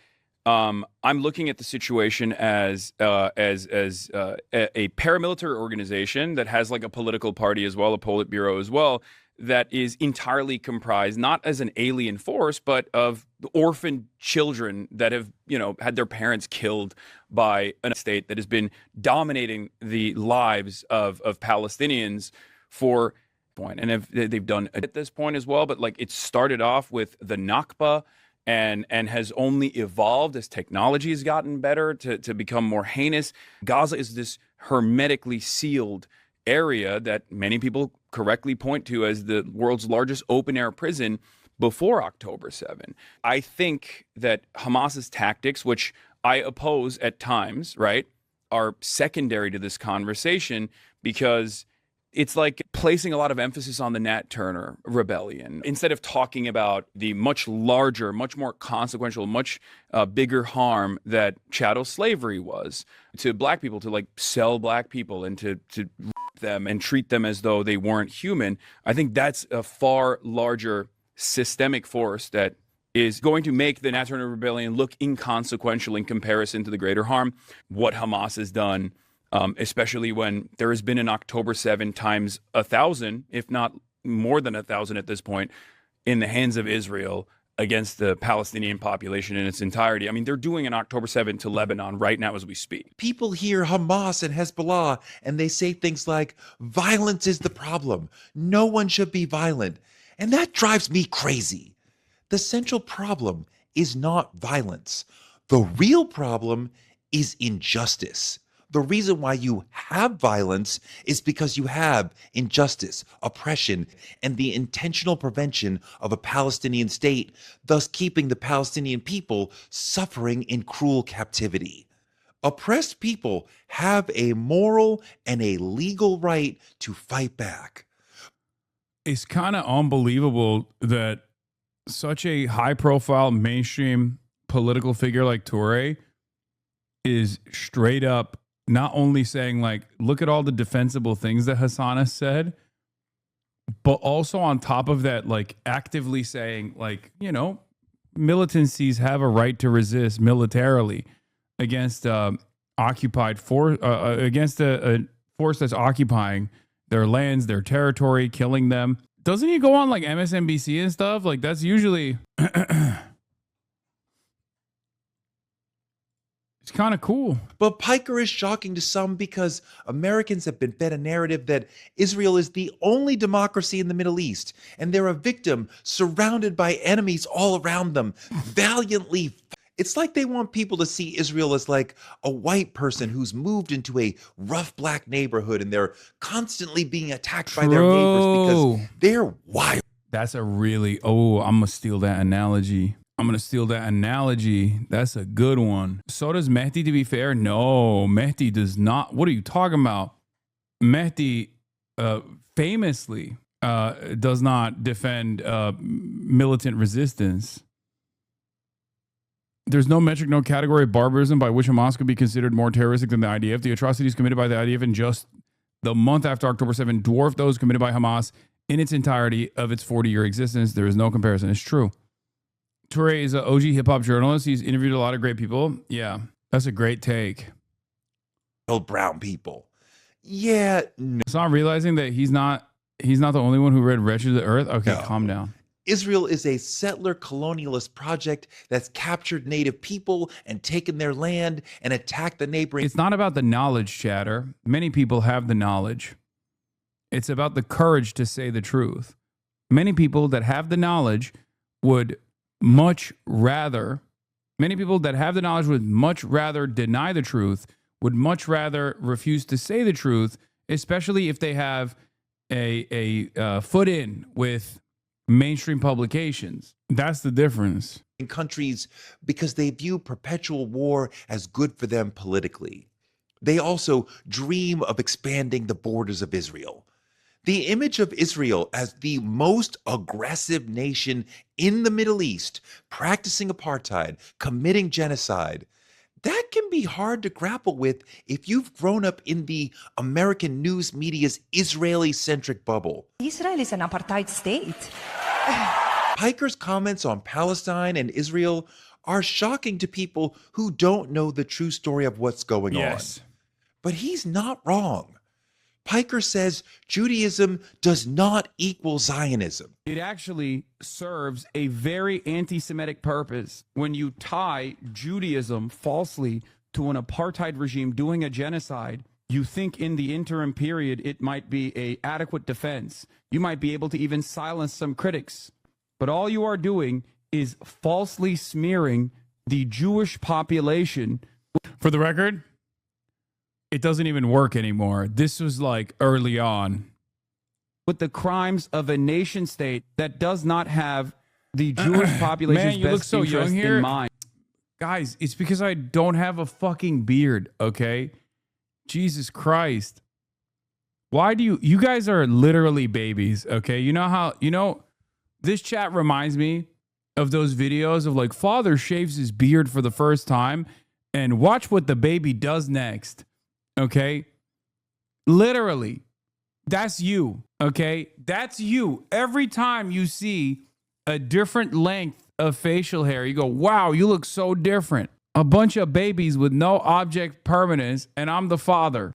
I'm looking at the situation as a paramilitary organization that has like a political party as well, a Politburo as well, that is entirely comprised not as an alien force, but of orphaned children that have, had their parents killed by a state that has been dominating the lives of Palestinians for point. And they've done at this point as well, but like it started off with the Nakba and has only evolved as technology has gotten better to become more heinous. Gaza is this hermetically sealed area that many people correctly point to as the world's largest open-air prison before October 7. I think that Hamas's tactics, which I oppose at times, right, are secondary to this conversation because it's like placing a lot of emphasis on the Nat Turner rebellion instead of talking about the much larger, much more consequential, much bigger harm that chattel slavery was to black people, to like sell black people and to them and treat them as though they weren't human. I think that's a far larger systemic force that is going to make the Nat Turner rebellion look inconsequential in comparison to the greater harm. What Hamas has done, especially when there has been an October 7 times 1,000, if not more than 1,000 at this point, in the hands of Israel against the Palestinian population in its entirety. I mean, they're doing an October 7 to Lebanon right now as we speak. People hear Hamas and Hezbollah and they say things like, violence is the problem. No one should be violent. And that drives me crazy. The central problem is not violence. The real problem is injustice. The reason why you have violence is because you have injustice, oppression, and the intentional prevention of a Palestinian state, thus keeping the Palestinian people suffering in cruel captivity. Oppressed people have a moral and a legal right to fight back. It's kind of unbelievable that such a high-profile mainstream political figure like Toure is straight up not only saying, like, look at all the defensible things that Hasan has said, but also on top of that, like, actively saying, like, militancies have a right to resist militarily against occupied force, against a force that's occupying their lands, their territory, killing them. Doesn't he go on like MSNBC and stuff? Like that's usually it's kind of cool. But Piker is shocking to some because Americans have been fed a narrative that Israel is the only democracy in the Middle East, and they're a victim surrounded by enemies all around them, valiantly. It's like they want people to see Israel as like a white person who's moved into a rough black neighborhood and they're constantly being attacked by their neighbors because they're wild. That's a really, I'm going to steal that analogy. That's a good one. So does Mehdi, to be fair. No, Mehdi does not. What are you talking about? Mehdi famously does not defend militant resistance. There's no metric, no category of barbarism by which Hamas could be considered more terroristic than the IDF. The atrocities committed by the IDF in just the month after October 7 dwarf those committed by Hamas in its entirety of its 40-year existence. There is no comparison. It's true. Toure is an OG hip-hop journalist. He's interviewed a lot of great people. Yeah, that's a great take. Brown people. Yeah. No. So I'm realizing that he's not the only one who read Wretched of the Earth. Okay, No. Calm down. Israel is a settler colonialist project that's captured native people and taken their land and attacked the neighboring. It's not about the knowledge, chatter. Many people have the knowledge. It's about the courage to say the truth. Many people that have the knowledge would much rather deny the truth, would much rather refuse to say the truth, especially if they have a foot in with mainstream publications. That's the difference. In countries because they view perpetual war as good for them politically. They also dream of expanding the borders of Israel. The image of Israel as the most aggressive nation in the Middle East, practicing apartheid, committing genocide, that can be hard to grapple with if you've grown up in the American news media's Israeli-centric bubble. Israel is an apartheid state. Piker's comments on Palestine and Israel are shocking to people who don't know the true story of what's going on. But he's not wrong. Piker says Judaism does not equal Zionism. It actually serves a very anti-Semitic purpose when you tie Judaism falsely to an apartheid regime doing a genocide. You think in the interim period it might be an adequate defense. You might be able to even silence some critics. But all you are doing is falsely smearing the Jewish population. For the record, it doesn't even work anymore. This was like early on. With the crimes of a nation state that does not have the Jewish population's best interest in mind. Guys, it's because I don't have a fucking beard, okay? Jesus Christ. Why do you guys are literally babies, okay? You know how, this chat reminds me of those videos of like father shaves his beard for the first time and watch what the baby does next. Okay, literally, that's you. Okay, that's you. Every time you see a different length of facial hair, you go, wow, you look so different. A bunch of babies with no object permanence, and I'm the father.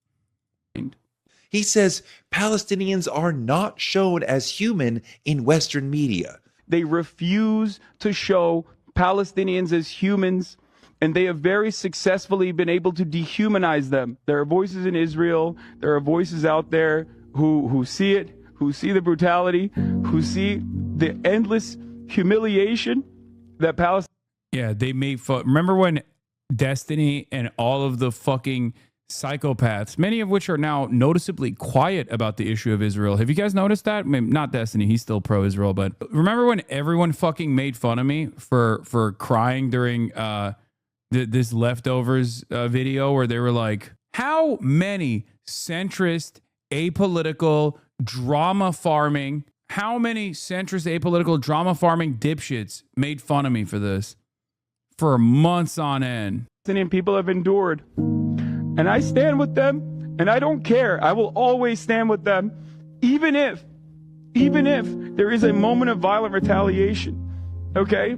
He says Palestinians are not shown as human in Western media. They refuse to show Palestinians as humans, and they have very successfully been able to dehumanize them. There are voices in Israel, there are voices out there who see it, who see the brutality, who see the endless humiliation that Palestine... Yeah, they made fun. Remember when Destiny and all of the fucking psychopaths, many of which are now noticeably quiet about the issue of Israel. Have you guys noticed that? I mean, not Destiny, he's still pro-Israel, but remember when everyone fucking made fun of me for crying during... this leftovers video where they were like, how many centrist, apolitical, drama farming dipshits made fun of me for this for months on end? Palestinian people have endured, and I stand with them, and I don't care. I will always stand with them, even if there is a moment of violent retaliation. Okay?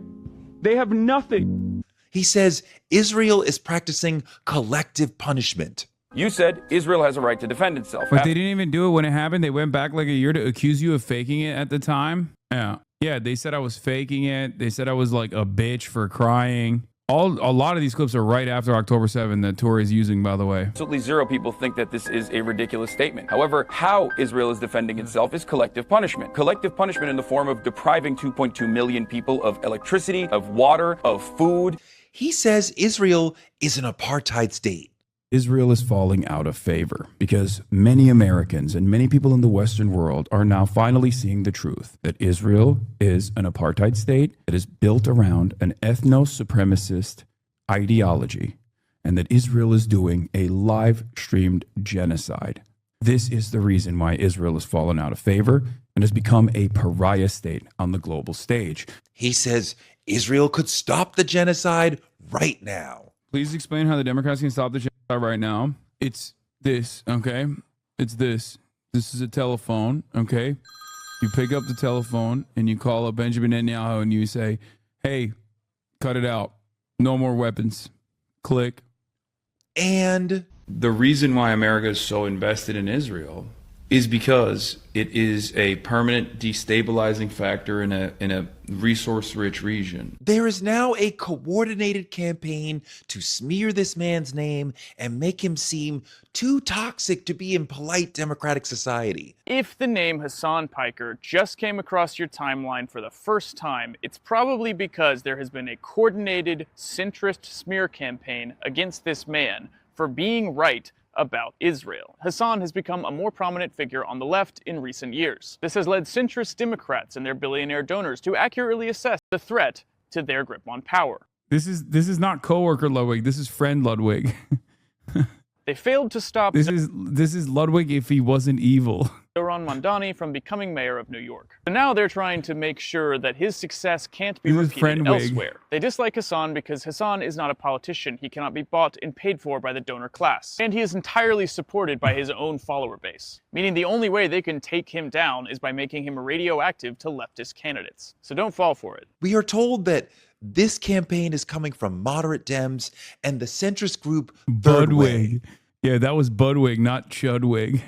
They have nothing. He says Israel is practicing collective punishment. You said Israel has a right to defend itself. But they didn't even do it when it happened. They went back like a year to accuse you of faking it at the time. Yeah. Yeah, they said I was faking it. They said I was like a bitch for crying. A lot of these clips are right after October 7th that Tori is using, by the way. Absolutely zero people think that this is a ridiculous statement. However, how Israel is defending itself is collective punishment. Collective punishment in the form of depriving 2.2 million people of electricity, of water, of food. He says Israel is an apartheid state. Israel is falling out of favor because many Americans and many people in the Western world are now finally seeing the truth that Israel is an apartheid state that is built around an ethno-supremacist ideology and that Israel is doing a live-streamed genocide. This is the reason why Israel has fallen out of favor and has become a pariah state on the global stage. He says Israel could stop the genocide right now. Please explain how the Democrats can stop the genocide right now. It's this, okay? It's this. This is a telephone, okay? You pick up the telephone and you call up Benjamin Netanyahu and you say, hey, cut it out. No more weapons. Click. And the reason why America is so invested in Israel is because it is a permanent destabilizing factor in a resource-rich region. There is now a coordinated campaign to smear this man's name and make him seem too toxic to be in polite democratic society. If the name Hasan Piker just came across your timeline for the first time, it's probably because there has been a coordinated centrist smear campaign against this man for being right about Israel. Hasan has become a more prominent figure on the left in recent years. This has led centrist Democrats and their billionaire donors to accurately assess the threat to their grip on power. This is not coworker Ludwig. This is friend Ludwig. They failed to stop This is Ludwig if he wasn't evil. Zohran Mamdani from becoming mayor of New York. So now they're trying to make sure that his success can't be repeated elsewhere. They dislike Hasan because Hasan is not a politician. He cannot be bought and paid for by the donor class. And he is entirely supported by his own follower base, meaning the only way they can take him down is by making him radioactive to leftist candidates. So don't fall for it. We are told that this campaign is coming from moderate Dems and the centrist group Budwig. Yeah, that was Budwig, not Chudwig.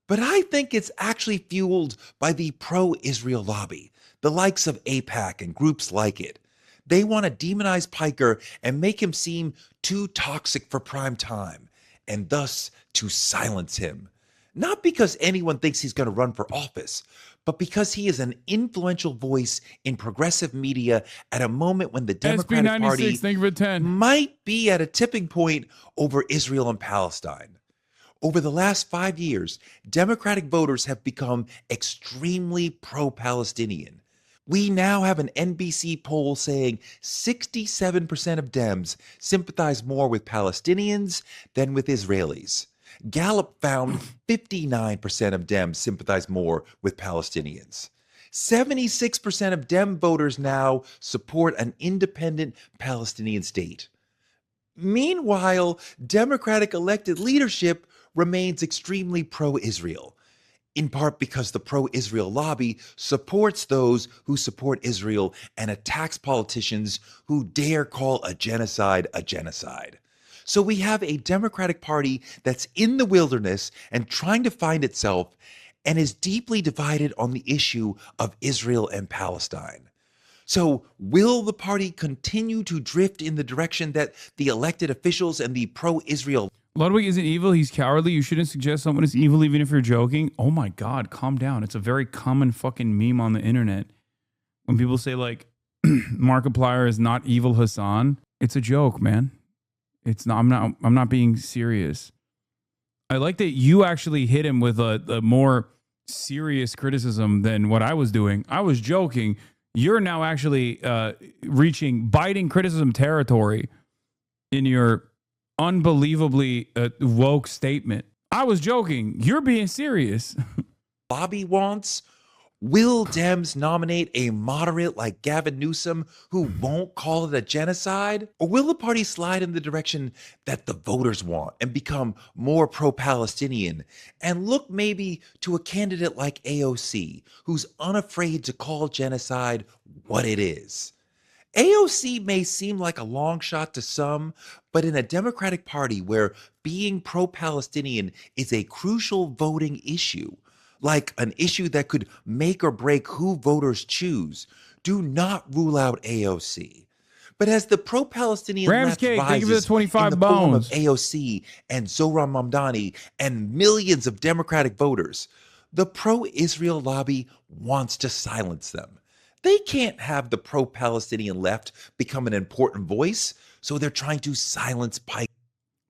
But I think it's actually fueled by the pro-Israel lobby, the likes of AIPAC and groups like it. They want to demonize Piker and make him seem too toxic for prime time, and thus to silence him. Not because anyone thinks he's going to run for office, but because he is an influential voice in progressive media at a moment when the Democratic Party might be at a tipping point over Israel and Palestine. Over the last 5 years, Democratic voters have become extremely pro-Palestinian. We now have an NBC poll saying 67% of Dems sympathize more with Palestinians than with Israelis. Gallup found 59% of Dems sympathize more with Palestinians. 76% of Dem voters now support an independent Palestinian state. Meanwhile, Democratic elected leadership remains extremely pro-Israel, in part because the pro-Israel lobby supports those who support Israel and attacks politicians who dare call a genocide a genocide. So we have a Democratic Party that's in the wilderness and trying to find itself and is deeply divided on the issue of Israel and Palestine. So will the party continue to drift in the direction that the elected officials and the pro-Israel... Ludwig isn't evil, he's cowardly. You shouldn't suggest someone is evil even if you're joking. Oh my God, calm down. It's a very common fucking meme on the internet. When people say like, Markiplier is not evil Hasan, it's a joke, man. It's not. I'm not being serious. I like that you actually hit him with a more serious criticism than what I was doing. I was joking. You're now actually biting criticism territory in your unbelievably woke statement. I was joking. You're being serious. Lobby wants. Will Dems nominate a moderate like Gavin Newsom who won't call it a genocide? Or will the party slide in the direction that the voters want and become more pro-Palestinian and look maybe to a candidate like AOC who's unafraid to call genocide what it is? AOC may seem like a long shot to some, but in a Democratic Party where being pro-Palestinian is a crucial voting issue, like an issue that could make or break who voters choose, do not rule out AOC. But as the pro-Palestinian left rises in the form of AOC and Zohran Mamdani and millions of Democratic voters, the pro-Israel lobby wants to silence them. They can't have the pro-Palestinian left become an important voice, so they're trying to silence Pike.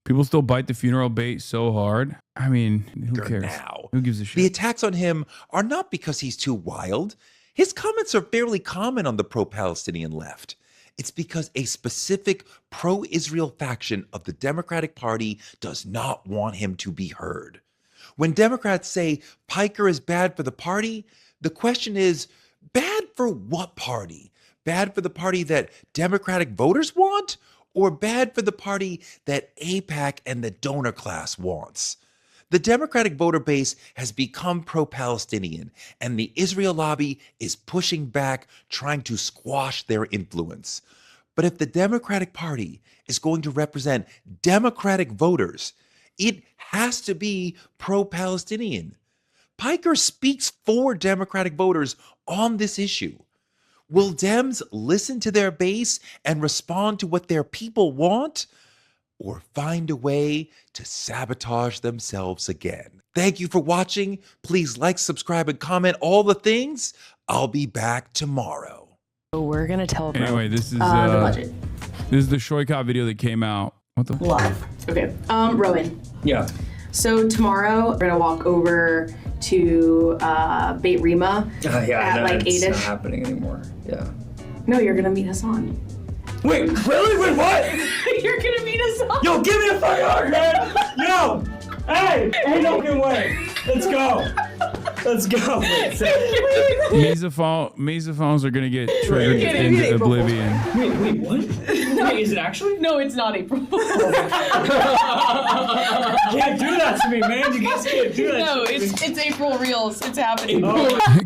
People still bite the funeral bait so hard. I mean, who cares? Now. Who gives a shit? The attacks on him are not because he's too wild. His comments are fairly common on the pro-Palestinian left. It's because a specific pro-Israel faction of the Democratic Party does not want him to be heard. When Democrats say Piker is bad for the party, the question is, bad for what party? Bad for the party that Democratic voters want? Or bad for the party that AIPAC and the donor class wants? The Democratic voter base has become pro-Palestinian, and the Israel lobby is pushing back, trying to squash their influence. But if the Democratic Party is going to represent Democratic voters, it has to be pro-Palestinian. Piker speaks for Democratic voters on this issue. Will Dems listen to their base and respond to what their people want, or find a way to sabotage themselves again? Thank you for watching. Please like, subscribe, and comment all the things. I'll be back tomorrow. So we're gonna tell them. Anyway, this is the budget. This is the Shoykot video that came out. What the Live. Okay. Rowan. Yeah. So tomorrow we're gonna walk over to Beit Rima at like 8ish. It's not happening anymore. Yeah. No, you're gonna meet Hasan. Wait, really? Wait, what? You're gonna meet Hasan. Yo, give me a fucking hug, man. Yo, hey, ain't no fucking way. Let's go. Let's go. Misophones are gonna get triggered into oblivion. Wait, what? Wait, is it actually? No, it's not April. You can't do that to me, man. You guys can't do that. No, it's April Reels. It's happening.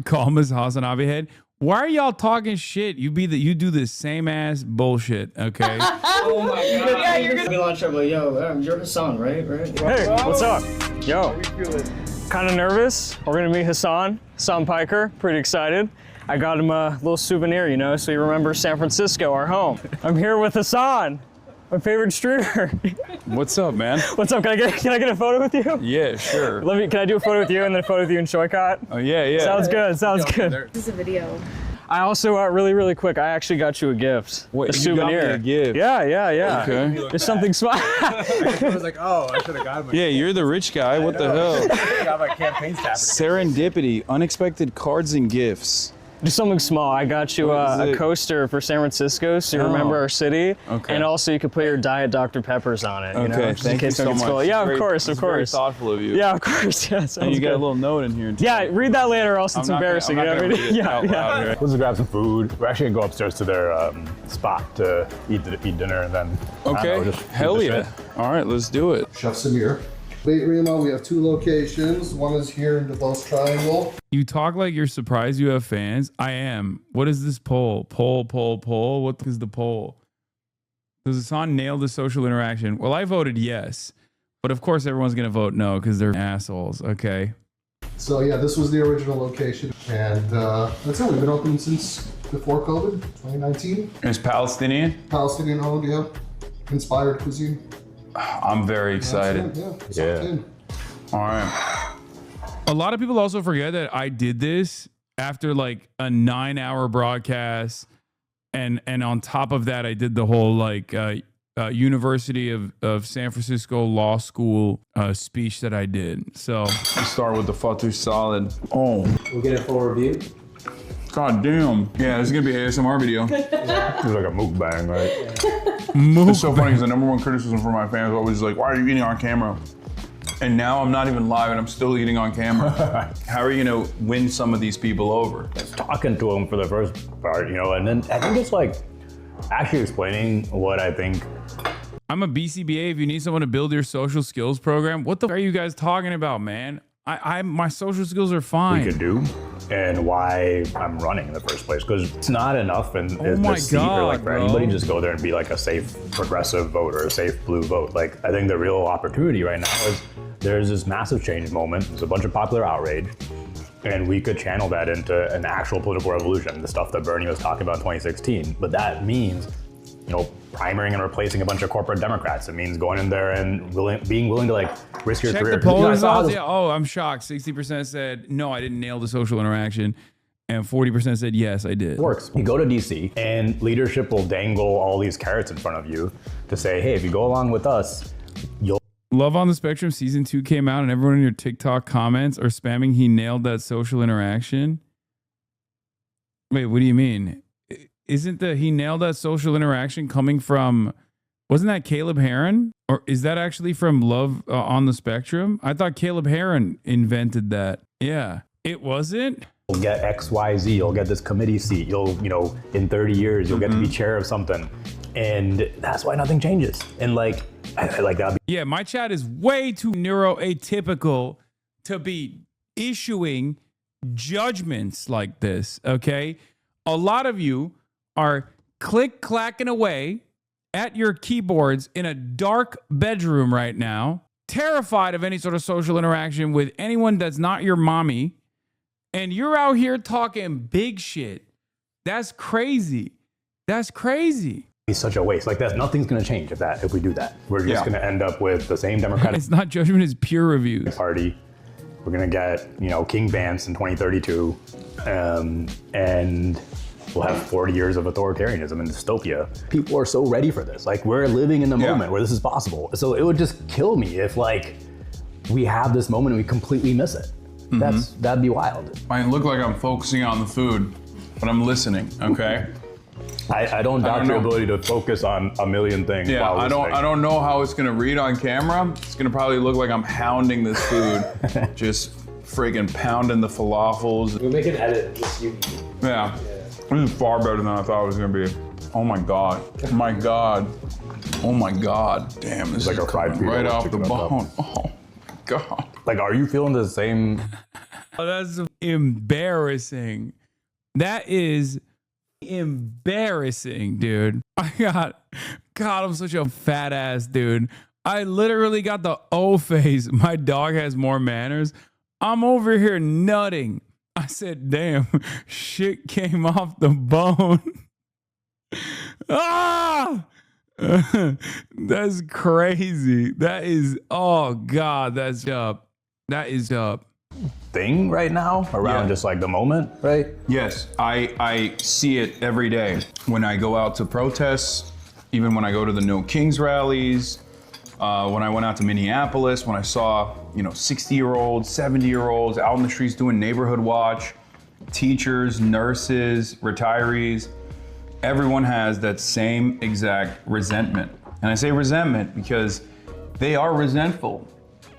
Call Ms. Hasanabi head. Why are y'all talking shit? You do the same ass bullshit, okay? Oh my god. Yeah, you're gonna be a lot of trouble. Yo, you're Hasan, right? Hey, what's up? Yo. How are you feeling? Kind of nervous. We're gonna meet Hasan Piker. Pretty excited. I got him a little souvenir, you know, so he remembers San Francisco, our home. I'm here with Hasan, my favorite streamer. What's up, man? What's up? Can I get a photo with you? Yeah, sure. Can I do a photo with you and then a photo with you and Shoycott? Oh yeah. Sounds good. Sounds good. This is a video. I also, really quick, I actually got you a gift. Wait, a souvenir. You got me a gift? Yeah. Okay. There's something small. I was like, oh, I should have got my. Yeah, you're the rich guy. What the hell? I got my campaign staff. Serendipity, unexpected cards and gifts. Just something small. I got you a coaster for San Francisco, so you remember our city. Okay. And also you could put your Diet Dr. Peppers on it. You know, Okay, just in thank you case so it gets much. cold. Yeah, Very- of course. Very thoughtful of you. Yeah, of course. Yeah, And you got a little note in here. Too. Yeah, read that later, or else it's embarrassing. I'm not you know gonna what I mean? read it out loud here. Let's grab some food. We're actually gonna go upstairs to their spot to eat dinner, and then Okay. Hell yeah. All right, let's do it. Chef Samir. Beit Rima, we have 2 locations. One is here in DeVos Triangle. You talk like you're surprised you have fans. I am. What is this poll? Poll. What is the poll? Does Hasan nail the social interaction? Well, I voted yes. But of course, everyone's going to vote no because they're assholes. Okay. So yeah, this was the original location. And that's it. We've been open since before COVID, 2019. It's Palestinian? Palestinian owned, yeah. Inspired cuisine. I'm very excited. Yeah. All right. A lot of people also forget that I did this after like a 9-hour broadcast. And on top of that, I did the whole like University of San Francisco Law School speech that I did. So we start with the Fatu salad. Oh. We'll get a full review. God damn. Yeah, this is going to be an ASMR video. It's like a mukbang, right? It's so funny because the number one criticism from my fans was always like, why are you eating on camera? And now I'm not even live and I'm still eating on camera. How are you going to win some of these people over? Talking to them for the first part, you know, and then I think it's like actually explaining what I think. I'm a BCBA. If you need someone to build your social skills program, what the f are you guys talking about, man? My social skills are fine. We could do, and why I'm running in the first place, because it's not enough in Oh my this seat for like for bro. anybody to just go there and be like a safe progressive vote or a safe blue vote. Like I think the real opportunity right now is there's this massive change moment. There's a bunch of popular outrage, and we could channel that into an actual political revolution, the stuff that Bernie was talking about in 2016. But that means, you know, primering and replacing a bunch of corporate Democrats. It means going in there and being willing to like risk your Check career. the poll You know, I saw results. this- Yeah. Oh, I'm shocked. 60% said no, I didn't nail the social interaction, and 40% said yes, I did. Works. You go to DC and leadership will dangle all these carrots in front of you to say, hey, if you go along with us, you'll. Love on the Spectrum season 2 came out, and everyone in your TikTok comments are spamming he nailed that social interaction. Wait, what do you mean? Isn't the he nailed that social interaction coming from, wasn't that Caleb Heron? Or is that actually from Love on the Spectrum? I thought Caleb Heron invented that. Yeah, it wasn't. You'll get XYZ, you'll get this committee seat, you'll, you know, in 30 years, you'll get to be chair of something. And that's why nothing changes. And like, I like that. Yeah, my chat is way too neuroatypical to be issuing judgments like this, okay? A lot of you are click-clacking away at your keyboards in a dark bedroom right now, terrified of any sort of social interaction with anyone that's not your mommy, and you're out here talking big shit. That's crazy. That's crazy. It's such a waste. Like that's nothing's gonna change if we do that. We're just gonna end up with the same Democratic. It's not judgment, it's peer reviews. Party. We're gonna get, you know, King Vance in 2032, and we'll have 40 years of authoritarianism and dystopia. People are so ready for this. Like we're living in the moment where this is possible. So it would just kill me if like we have this moment and we completely miss it. That'd be wild. Might look like I'm focusing on the food, but I'm listening, okay? I don't doubt your ability to focus on a million things. Yeah, while I don't know how it's gonna read on camera. It's gonna probably look like I'm hounding this food, just freaking pounding the falafels. We'll make an edit. Just you. Yeah, this is far better than I thought it was gonna be. Oh my god, oh my god, oh my god. Damn, this like is a fried coming right pita off the chicken on bone. Oh my god. Like, are you feeling the same? Oh, that's embarrassing. That is embarrassing, dude. God, I'm such a fat ass dude. I literally got the O face. My dog has more manners. I'm over here nutting. I said, damn, shit came off the bone. Ah! That's crazy. That is, oh God, that's up. That is up. Thing right now around just like the moment, right? Yes, I see it every day when I go out to protests, even when I go to the No Kings rallies, when I went out to Minneapolis, when I saw, 60-year-olds, 70-year-olds out in the streets doing neighborhood watch, teachers, nurses, retirees, everyone has that same exact resentment. And I say resentment because they are resentful.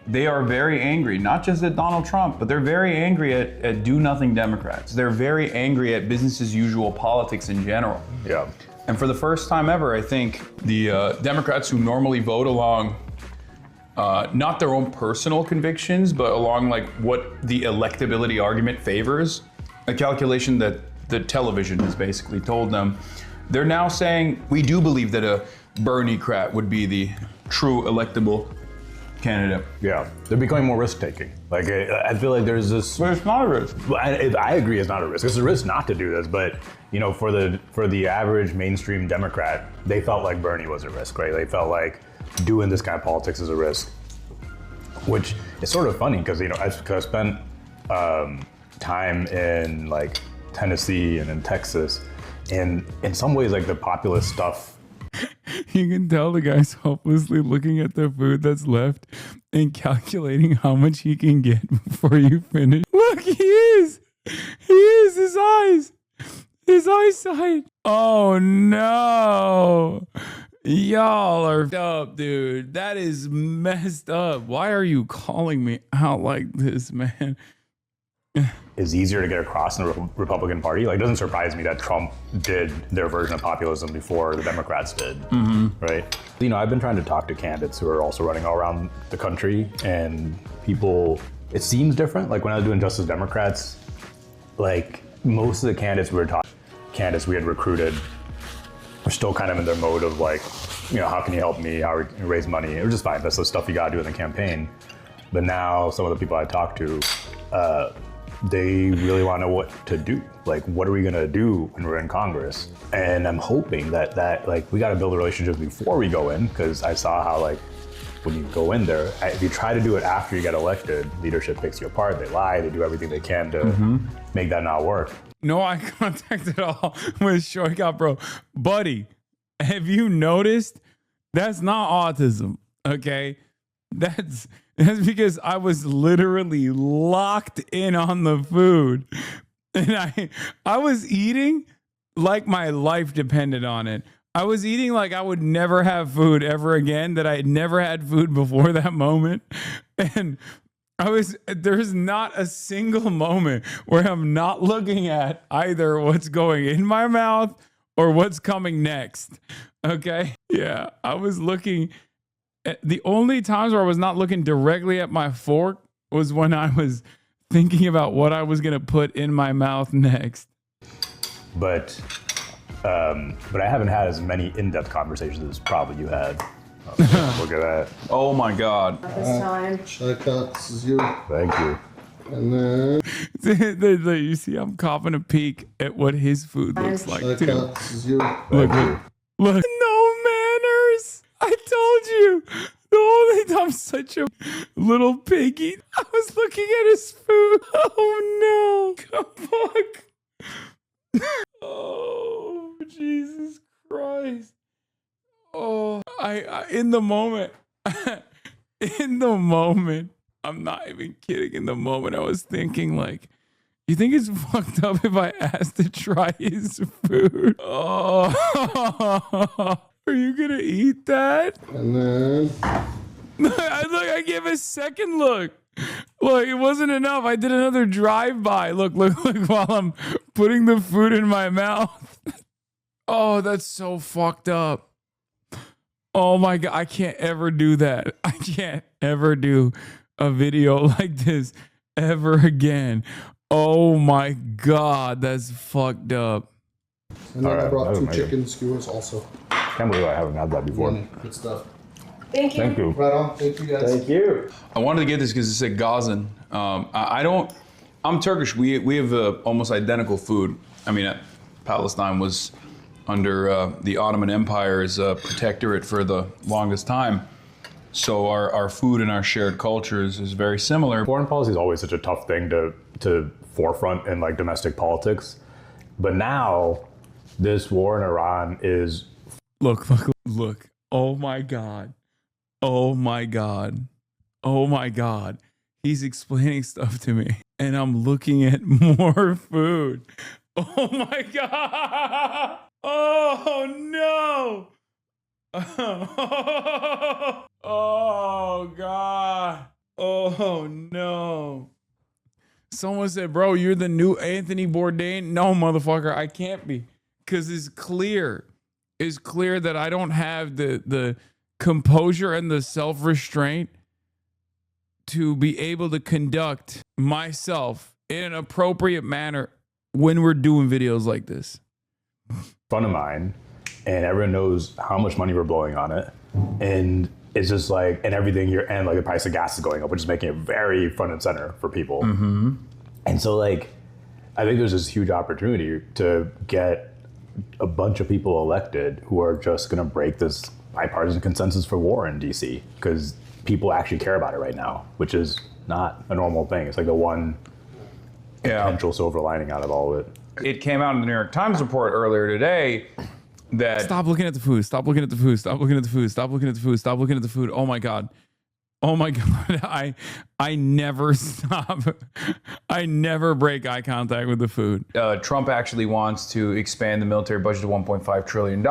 They are very angry, not just at Donald Trump, but they're very angry at do-nothing Democrats. They're very angry at business as usual politics in general. Yeah. And for the first time ever, I think the Democrats who normally vote along not their own personal convictions, but along like what the electability argument favors, a calculation that the television has basically told them, they're now saying, we do believe that a Bernie-crat would be the true electable candidate. Yeah, they're becoming more risk-taking. Like, I feel like there's this... But it's not a risk. I agree it's not a risk. It's a risk not to do this, but, for the average mainstream Democrat, they felt like Bernie was a risk, right? They felt like doing this kind of politics is a risk, which is sort of funny because, I spent time in, like, Tennessee and in Texas, and in some ways, like, the populist stuff, you can tell the guy's hopelessly looking at the food that's left and calculating how much he can get before you finish. Look, he is. His eyes. His eyesight. Oh, no. Y'all are up, dude. That is messed up. Why are you calling me out like this, man? is easier to get across in the Republican Party. Like, it doesn't surprise me that Trump did their version of populism before the Democrats did, right? I've been trying to talk to candidates who are also running all around the country, and people, it seems different. Like, when I was doing Justice Democrats, like, most of the candidates we had recruited were still kind of in their mode of like, how can you help me? How can you raise money? It was just fine. That's the stuff you gotta do in the campaign. But now some of the people I talk to, they really want to know what to do. Like, what are we gonna do when we're in Congress? And I'm hoping that like, we gotta build a relationship before we go in, because I saw how, like, when you go in there, if you try to do it after you get elected, leadership picks you apart, they lie, they do everything they can to make that not work. No eye contact at all with Shoyka, bro. Buddy, have you noticed? That's not autism, okay? That's because I was literally locked in on the food. And I was eating like my life depended on it. I was eating like I would never have food ever again, that I had never had food before that moment. And there's not a single moment where I'm not looking at either what's going in my mouth or what's coming next. Okay? Yeah, I was looking at, the only times where I was not looking directly at my fork was when I was thinking about what I was going to put in my mouth next. But I haven't had as many in-depth conversations as probably you had. Look at that. Oh my God. This time. Shoyka, this is you. Thank you. And then you see, I'm copping a peek at what his food looks like too. Shoyka, this is you. Look. No manners. I told you. The only time I'm such a little piggy, I was looking at his food. Oh no. Fuck. Oh, Jesus Christ. Oh, I in the moment, I'm not even kidding. In the moment, I was thinking, like, you think it's fucked up if I asked to try his food? Oh, are you gonna eat that? And then I gave a second look. Look, it wasn't enough. I did another drive-by. Look, while I'm putting the food in my mouth. Oh, that's so fucked up. Oh my God, I can't ever do that. I can't ever do a video like this ever again. Oh my God, that's fucked up. And then I brought 2 chicken skewers also. Can't believe I haven't had that before. Good stuff. Thank you. Thank you. Right on. Thank you guys. Thank you. I wanted to get this because it said Gazan. I'm Turkish. We have almost identical food. I mean, Palestine was under the Ottoman Empire's protectorate for the longest time. So our food and our shared cultures is very similar. Foreign policy is always such a tough thing to forefront in like domestic politics. But now this war in Iran is... Look. Oh my God. Oh my God. Oh my God. He's explaining stuff to me and I'm looking at more food. Oh my God. Oh no. Oh God. Oh no. Someone said, bro, you're the new Anthony Bourdain. No, motherfucker, I can't be. Because it's clear that I don't have the composure and the self-restraint to be able to conduct myself in an appropriate manner when we're doing videos like this. Fun of mine, and everyone knows how much money we're blowing on it. And it's just like, and everything and like the price of gas is going up, which is making it very front and center for people. Mm-hmm. And so like, I think there's this huge opportunity to get a bunch of people elected who are just going to break this bipartisan consensus for war in DC, because people actually care about it right now, which is not a normal thing. It's like the one potential silver lining out of all of it. It came out in the New York Times report earlier today that... Stop looking at the food. Stop looking at the food. Stop looking at the food. Stop looking at the food. Stop looking at the food. Oh my God. Oh my God. I never stop. I never break eye contact with the food. Trump actually wants to expand the military budget to $1.5 trillion.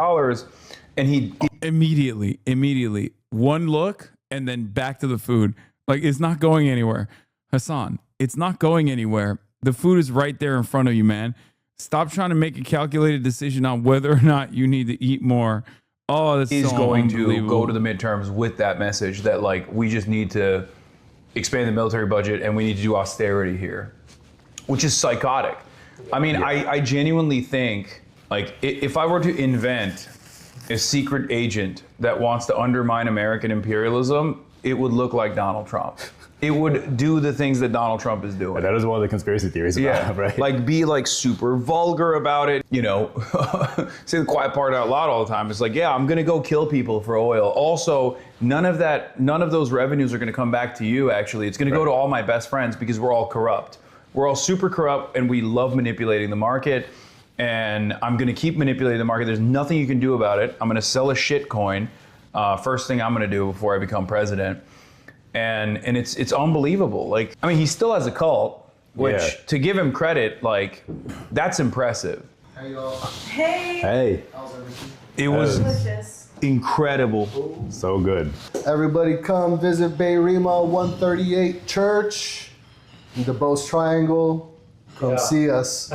And he... Immediately. One look and then back to the food. Like, it's not going anywhere. Hasan, it's not going anywhere. The food is right there in front of you, man. Stop trying to make a calculated decision on whether or not you need to eat more. Oh, that's is so going to go to the midterms with that message that like we just need to expand the military budget and we need to do austerity here, which is psychotic. I mean, I genuinely think like if I were to invent a secret agent that wants to undermine American imperialism, it would look like Donald Trump. It would do the things that Donald Trump is doing. And that is one of the conspiracy theories about it, right? Like be like super vulgar about it, you know, say the quiet part out loud all the time. It's like, yeah, I'm gonna go kill people for oil. Also, none of those revenues are gonna come back to you, actually. It's gonna go to all my best friends because we're all corrupt. We're all super corrupt and we love manipulating the market. And I'm gonna keep manipulating the market. There's nothing you can do about it. I'm gonna sell a shit coin. First thing I'm gonna do before I become president. And it's unbelievable. Like, I mean, he still has a cult, which to give him credit, like, that's impressive. Hey, y'all. Hey. It was incredible. So good. Everybody come visit Beirima 138 Church in the Bose Triangle. Come see us.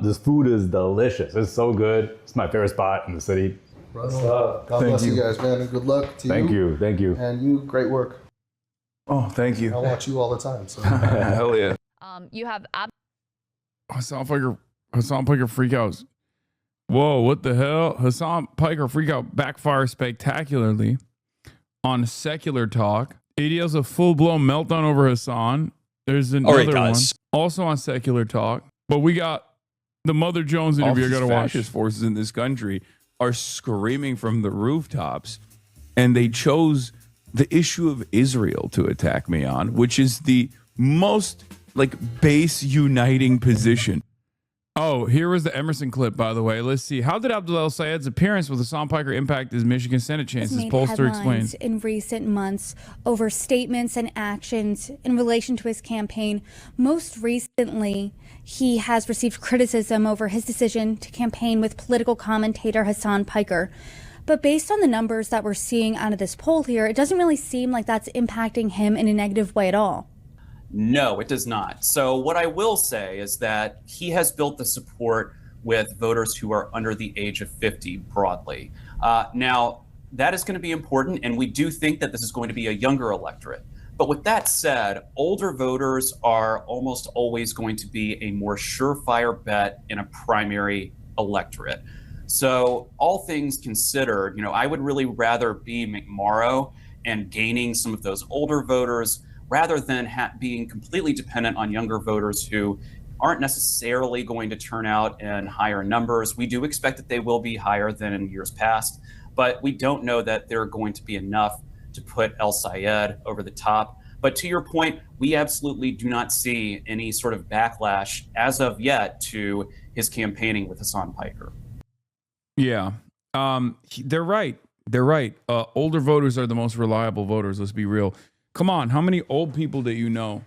This food is delicious. It's so good. It's my favorite spot in the city. Right on. God bless you guys, man, and good luck to you. Thank you. And you, great work. Oh, thank you. I watch you all the time. So. Hell yeah. You have Hasan Piker freakouts. Whoa, what the hell? Hasan Piker freakout backfires spectacularly on Secular Talk. AD has a full-blown meltdown over Hasan. There's another one also on Secular Talk. But we got the Mother Jones interview. I gotta watch. Fascist forces in this country are screaming from the rooftops, and they chose the issue of Israel to attack me on, which is the most like base uniting position. Oh, here was the Emerson clip, by the way. Let's see. How did Abdul El-Sayed's appearance with Hasan Piker impact his Michigan Senate chances? Pollster explains. In recent months over statements and actions in relation to his campaign. Most recently, he has received criticism over his decision to campaign with political commentator Hasan Piker. But based on the numbers that we're seeing out of this poll here, it doesn't really seem like that's impacting him in a negative way at all. No, it does not. So what I will say is that he has built the support with voters who are under the age of 50 broadly. Now, that is going to be important, and we do think that this is going to be a younger electorate. But with that said, older voters are almost always going to be a more surefire bet in a primary electorate. So all things considered, I would really rather be McMorrow and gaining some of those older voters rather than being completely dependent on younger voters who aren't necessarily going to turn out in higher numbers. We do expect that they will be higher than in years past, but we don't know that they're going to be enough to put El Sayed over the top. But to your point, we absolutely do not see any sort of backlash as of yet to his campaigning with Hasan Piker. Yeah, they're right. They're right. Older voters are the most reliable voters. Let's be real. Come on, how many old people that you know?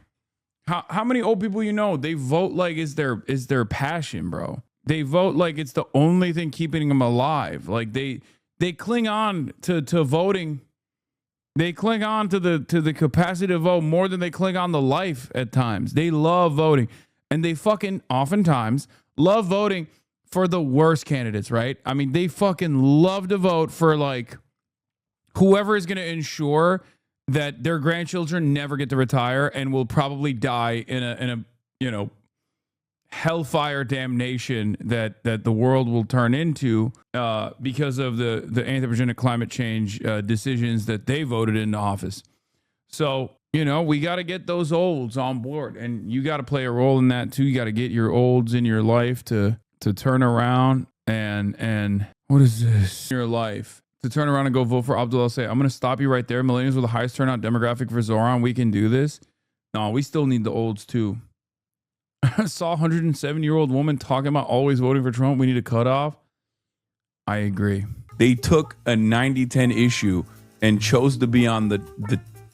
How many old people you know? They vote like is their passion, bro. They vote like it's the only thing keeping them alive. Like they cling on to voting. They cling on to the capacity to vote more than they cling on to life at times. They love voting, and they fucking oftentimes love voting for the worst candidates, right? I mean, they fucking love to vote for like whoever is going to ensure that their grandchildren never get to retire and will probably die in a hellfire damnation that the world will turn into because of the anthropogenic climate change decisions that they voted into office. So, we got to get those olds on board, and you got to play a role in that too. You got to get your olds in your life to turn around and what is this in your life? To turn around and go vote for Abdullah Say. I'm going to stop you right there. Millennials with the highest turnout demographic for Zoran. We can do this. No, we still need the olds too. I saw a 107-year-old woman talking about always voting for Trump. We need a cutoff. I agree. They took a 90-10 issue and chose to be on the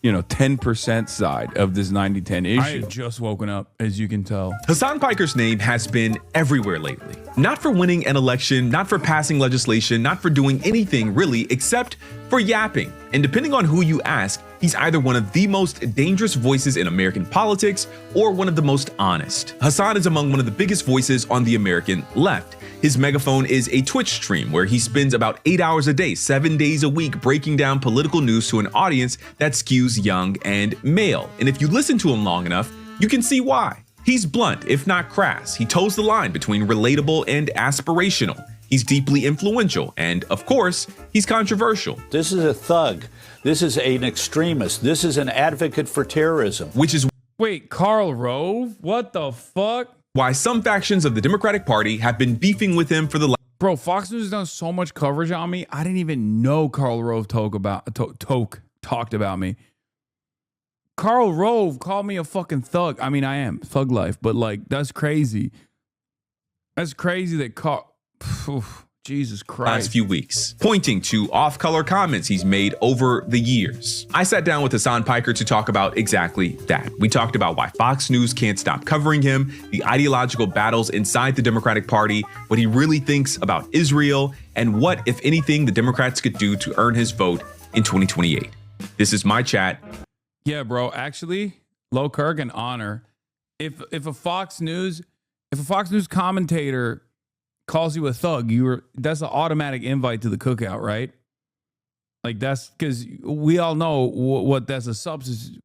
10% side of this 90-10 issue. I had just woken up, as you can tell. Hasan Piker's name has been everywhere lately. Not for winning an election, not for passing legislation, not for doing anything really, except for yapping. And depending on who you ask, he's either one of the most dangerous voices in American politics or one of the most honest. Hasan is among one of the biggest voices on the American left. His megaphone is a Twitch stream where he spends about 8 hours a day, 7 days a week, breaking down political news to an audience that skews young and male. And if you listen to him long enough, you can see why. He's blunt, if not crass. He toes the line between relatable and aspirational. He's deeply influential, and of course, he's controversial. This is a thug. This is an extremist. This is an advocate for terrorism. Which is wait, Karl Rove? What the fuck? Why some factions of the Democratic Party have been beefing with him for the last. Bro, Fox News has done so much coverage on me. I didn't even know Karl Rove talked about me. Karl Rove called me a fucking thug. I mean, I am thug life, but like that's crazy. That's crazy that Jesus Christ. Last few weeks, pointing to off-color comments he's made over the years. I sat down with Hasan Piker to talk about exactly that. We talked about why Fox News can't stop covering him, the ideological battles inside the Democratic Party, what he really thinks about Israel, and what, if anything, the Democrats could do to earn his vote in 2028. This is my chat. Yeah, bro. Actually, Low Kirk and honor. If a Fox News commentator calls you a thug, that's an automatic invite to the cookout, right? Like that's because we all know what that's a substitute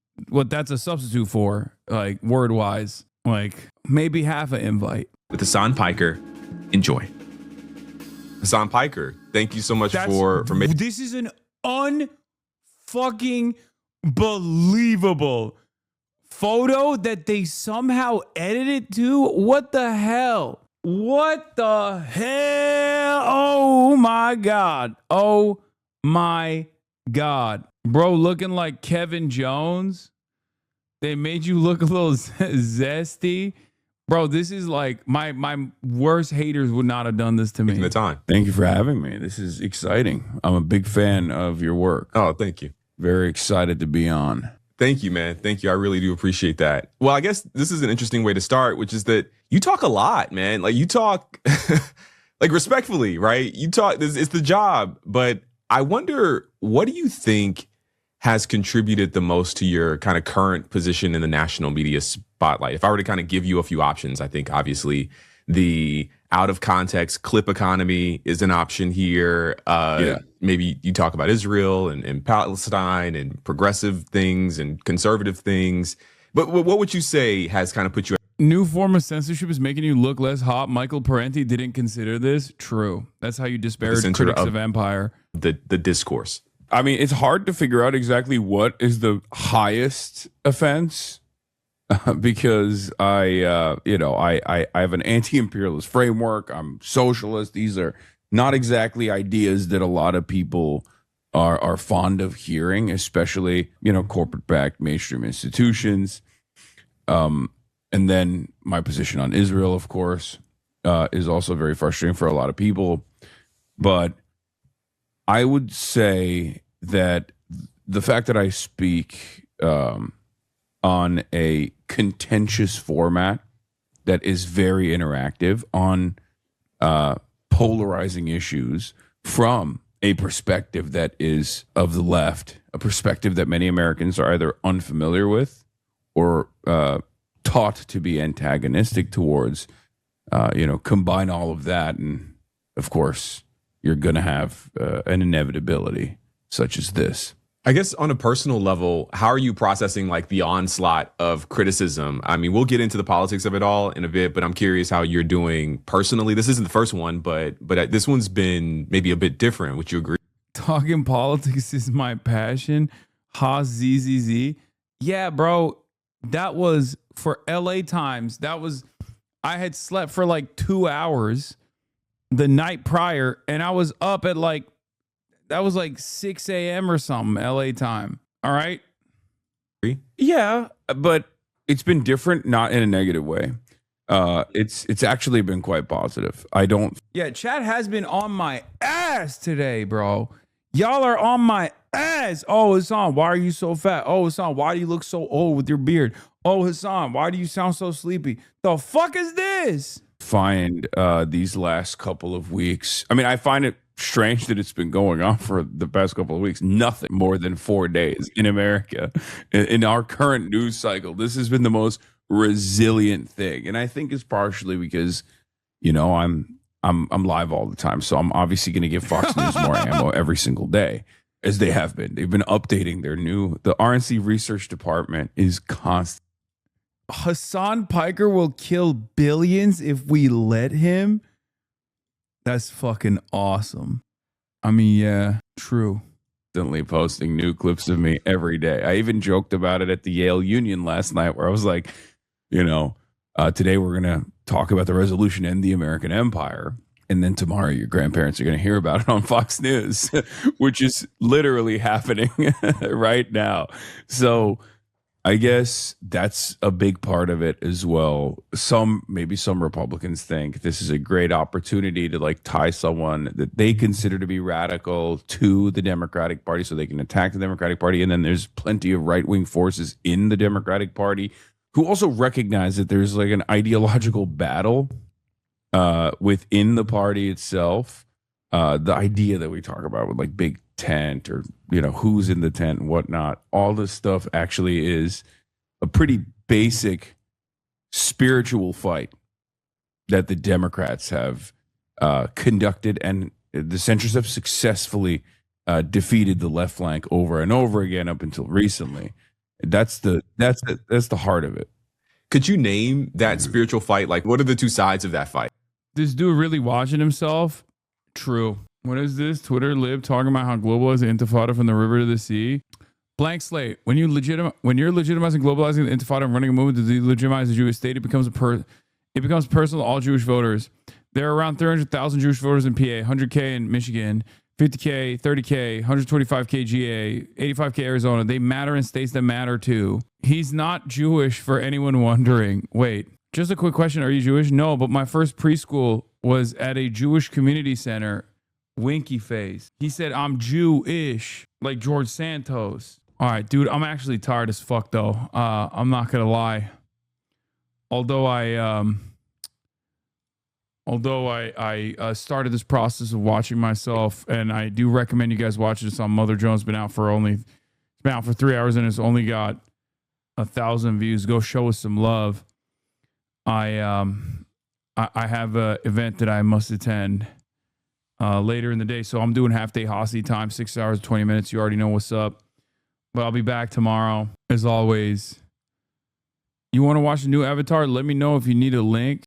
for, like word wise, like maybe half an invite. With Hasan Piker, enjoy. Hasan Piker, thank you so much for making. This is an unfucking believable photo that they somehow edited to. What the hell? What the hell? Oh my God. Oh my God. Bro, looking like Kevin Jones. They made you look a little zesty. Bro, this is like my worst haters would not have done this to me. Taking the time. Thank you for having me. This is exciting. I'm a big fan of your work. Oh, thank you. Very excited to be on. Thank you, man. Thank you. I really do appreciate that. Well, I guess this is an interesting way to start, which is that you talk a lot, man. Like you talk like respectfully, right? You talk, it's the job. But I wonder, what do you think has contributed the most to your kind of current position in the national media spotlight? If I were to kind of give you a few options, I think obviously the out of context clip economy is an option here. Maybe you talk about Israel and Palestine and progressive things and conservative things. But what would you say has kind of put you New form of censorship is making you look less hot. Michael Parenti didn't consider this. True. That's how you disparage critics of empire. The discourse. I mean, it's hard to figure out exactly what is the highest offense because I have an anti-imperialist framework. I'm socialist. These are not exactly ideas that a lot of people are fond of hearing, especially, corporate-backed mainstream institutions. And then my position on Israel, of course, is also very frustrating for a lot of people. But I would say that the fact that I speak on a contentious format that is very interactive on polarizing issues from a perspective that is of the left, a perspective that many Americans are either unfamiliar with or taught to be antagonistic towards, combine all of that. And of course, you're going to have an inevitability such as this. I guess on a personal level, how are you processing like the onslaught of criticism? I mean, we'll get into the politics of it all in a bit, but I'm curious how you're doing personally. This isn't the first one, but this one's been maybe a bit different. Would you agree? Talking politics is my passion. HaZZZ. Yeah, bro. That was for LA Times. I had slept for like 2 hours the night prior, and I was up at that was like 6 a.m. or something, LA time. All right. Yeah, but it's been different, not in a negative way. It's actually been quite positive. Yeah, chat has been on my ass today, bro. Y'all are on my ass. Oh, Hasan, why are you so fat? Oh, Hasan, why do you look so old with your beard? Oh, Hasan, why do you sound so sleepy? The fuck is this? Find these last couple of weeks. I mean, I find it strange that it's been going on for the past couple of weeks. Nothing more than 4 days in America. In our current news cycle, this has been the most resilient thing. And I think it's partially because, I'm live all the time. So I'm obviously going to give Fox News more ammo every single day, as they have been. They've been updating the RNC research department is constant. Hasan Piker will kill billions if we let him. That's fucking awesome. I mean, yeah, true. Constantly posting new clips of me every day. I even joked about it at the Yale Union last night where I was like, today we're going to talk about the resolution to end the American empire. And then tomorrow your grandparents are going to hear about it on Fox News, which is literally happening right now. So I guess that's a big part of it as well. Maybe some Republicans think this is a great opportunity to tie someone that they consider to be radical to the Democratic Party so they can attack the Democratic Party. And then there's plenty of right-wing forces in the Democratic Party who also recognize that there's an ideological battle within the party itself. The idea that we talk about with big tent or who's in the tent and whatnot, all this stuff actually is a pretty basic spiritual fight that the Democrats have conducted, and the centrists have successfully defeated the left flank over and over again up until recently. That's the heart of it. Could you name that spiritual fight? What are the two sides of that fight? This dude really watching himself. True. What is this? Twitter lib talking about how global is the intifada from the river to the sea. Blank slate. When you're legitimizing, globalizing the intifada and running a movement to delegitimize the Jewish state, it becomes personal to all Jewish voters. There are around 300,000 Jewish voters in PA, 100K in Michigan, 50K, 30K, 125K GA, 85K Arizona. They matter in states that matter too. He's not Jewish, for anyone wondering. Wait, just a quick question. Are you Jewish? No, but my first preschool was at a Jewish community center. Winky face. He said, I'm Jewish, like George Santos. All right, dude, I'm actually tired as fuck, though. I'm not going to lie. Although I started this process of watching myself, and I do recommend you guys watch this on Mother Jones. It's been out for 3 hours, and it's only got 1,000 views. Go show us some love. I have an event that I must attend later in the day, so I'm doing half-day Hasi time, 6 hours, 20 minutes. You already know what's up. But I'll be back tomorrow. As always, You want to watch the new Avatar? Let me know if you need a link.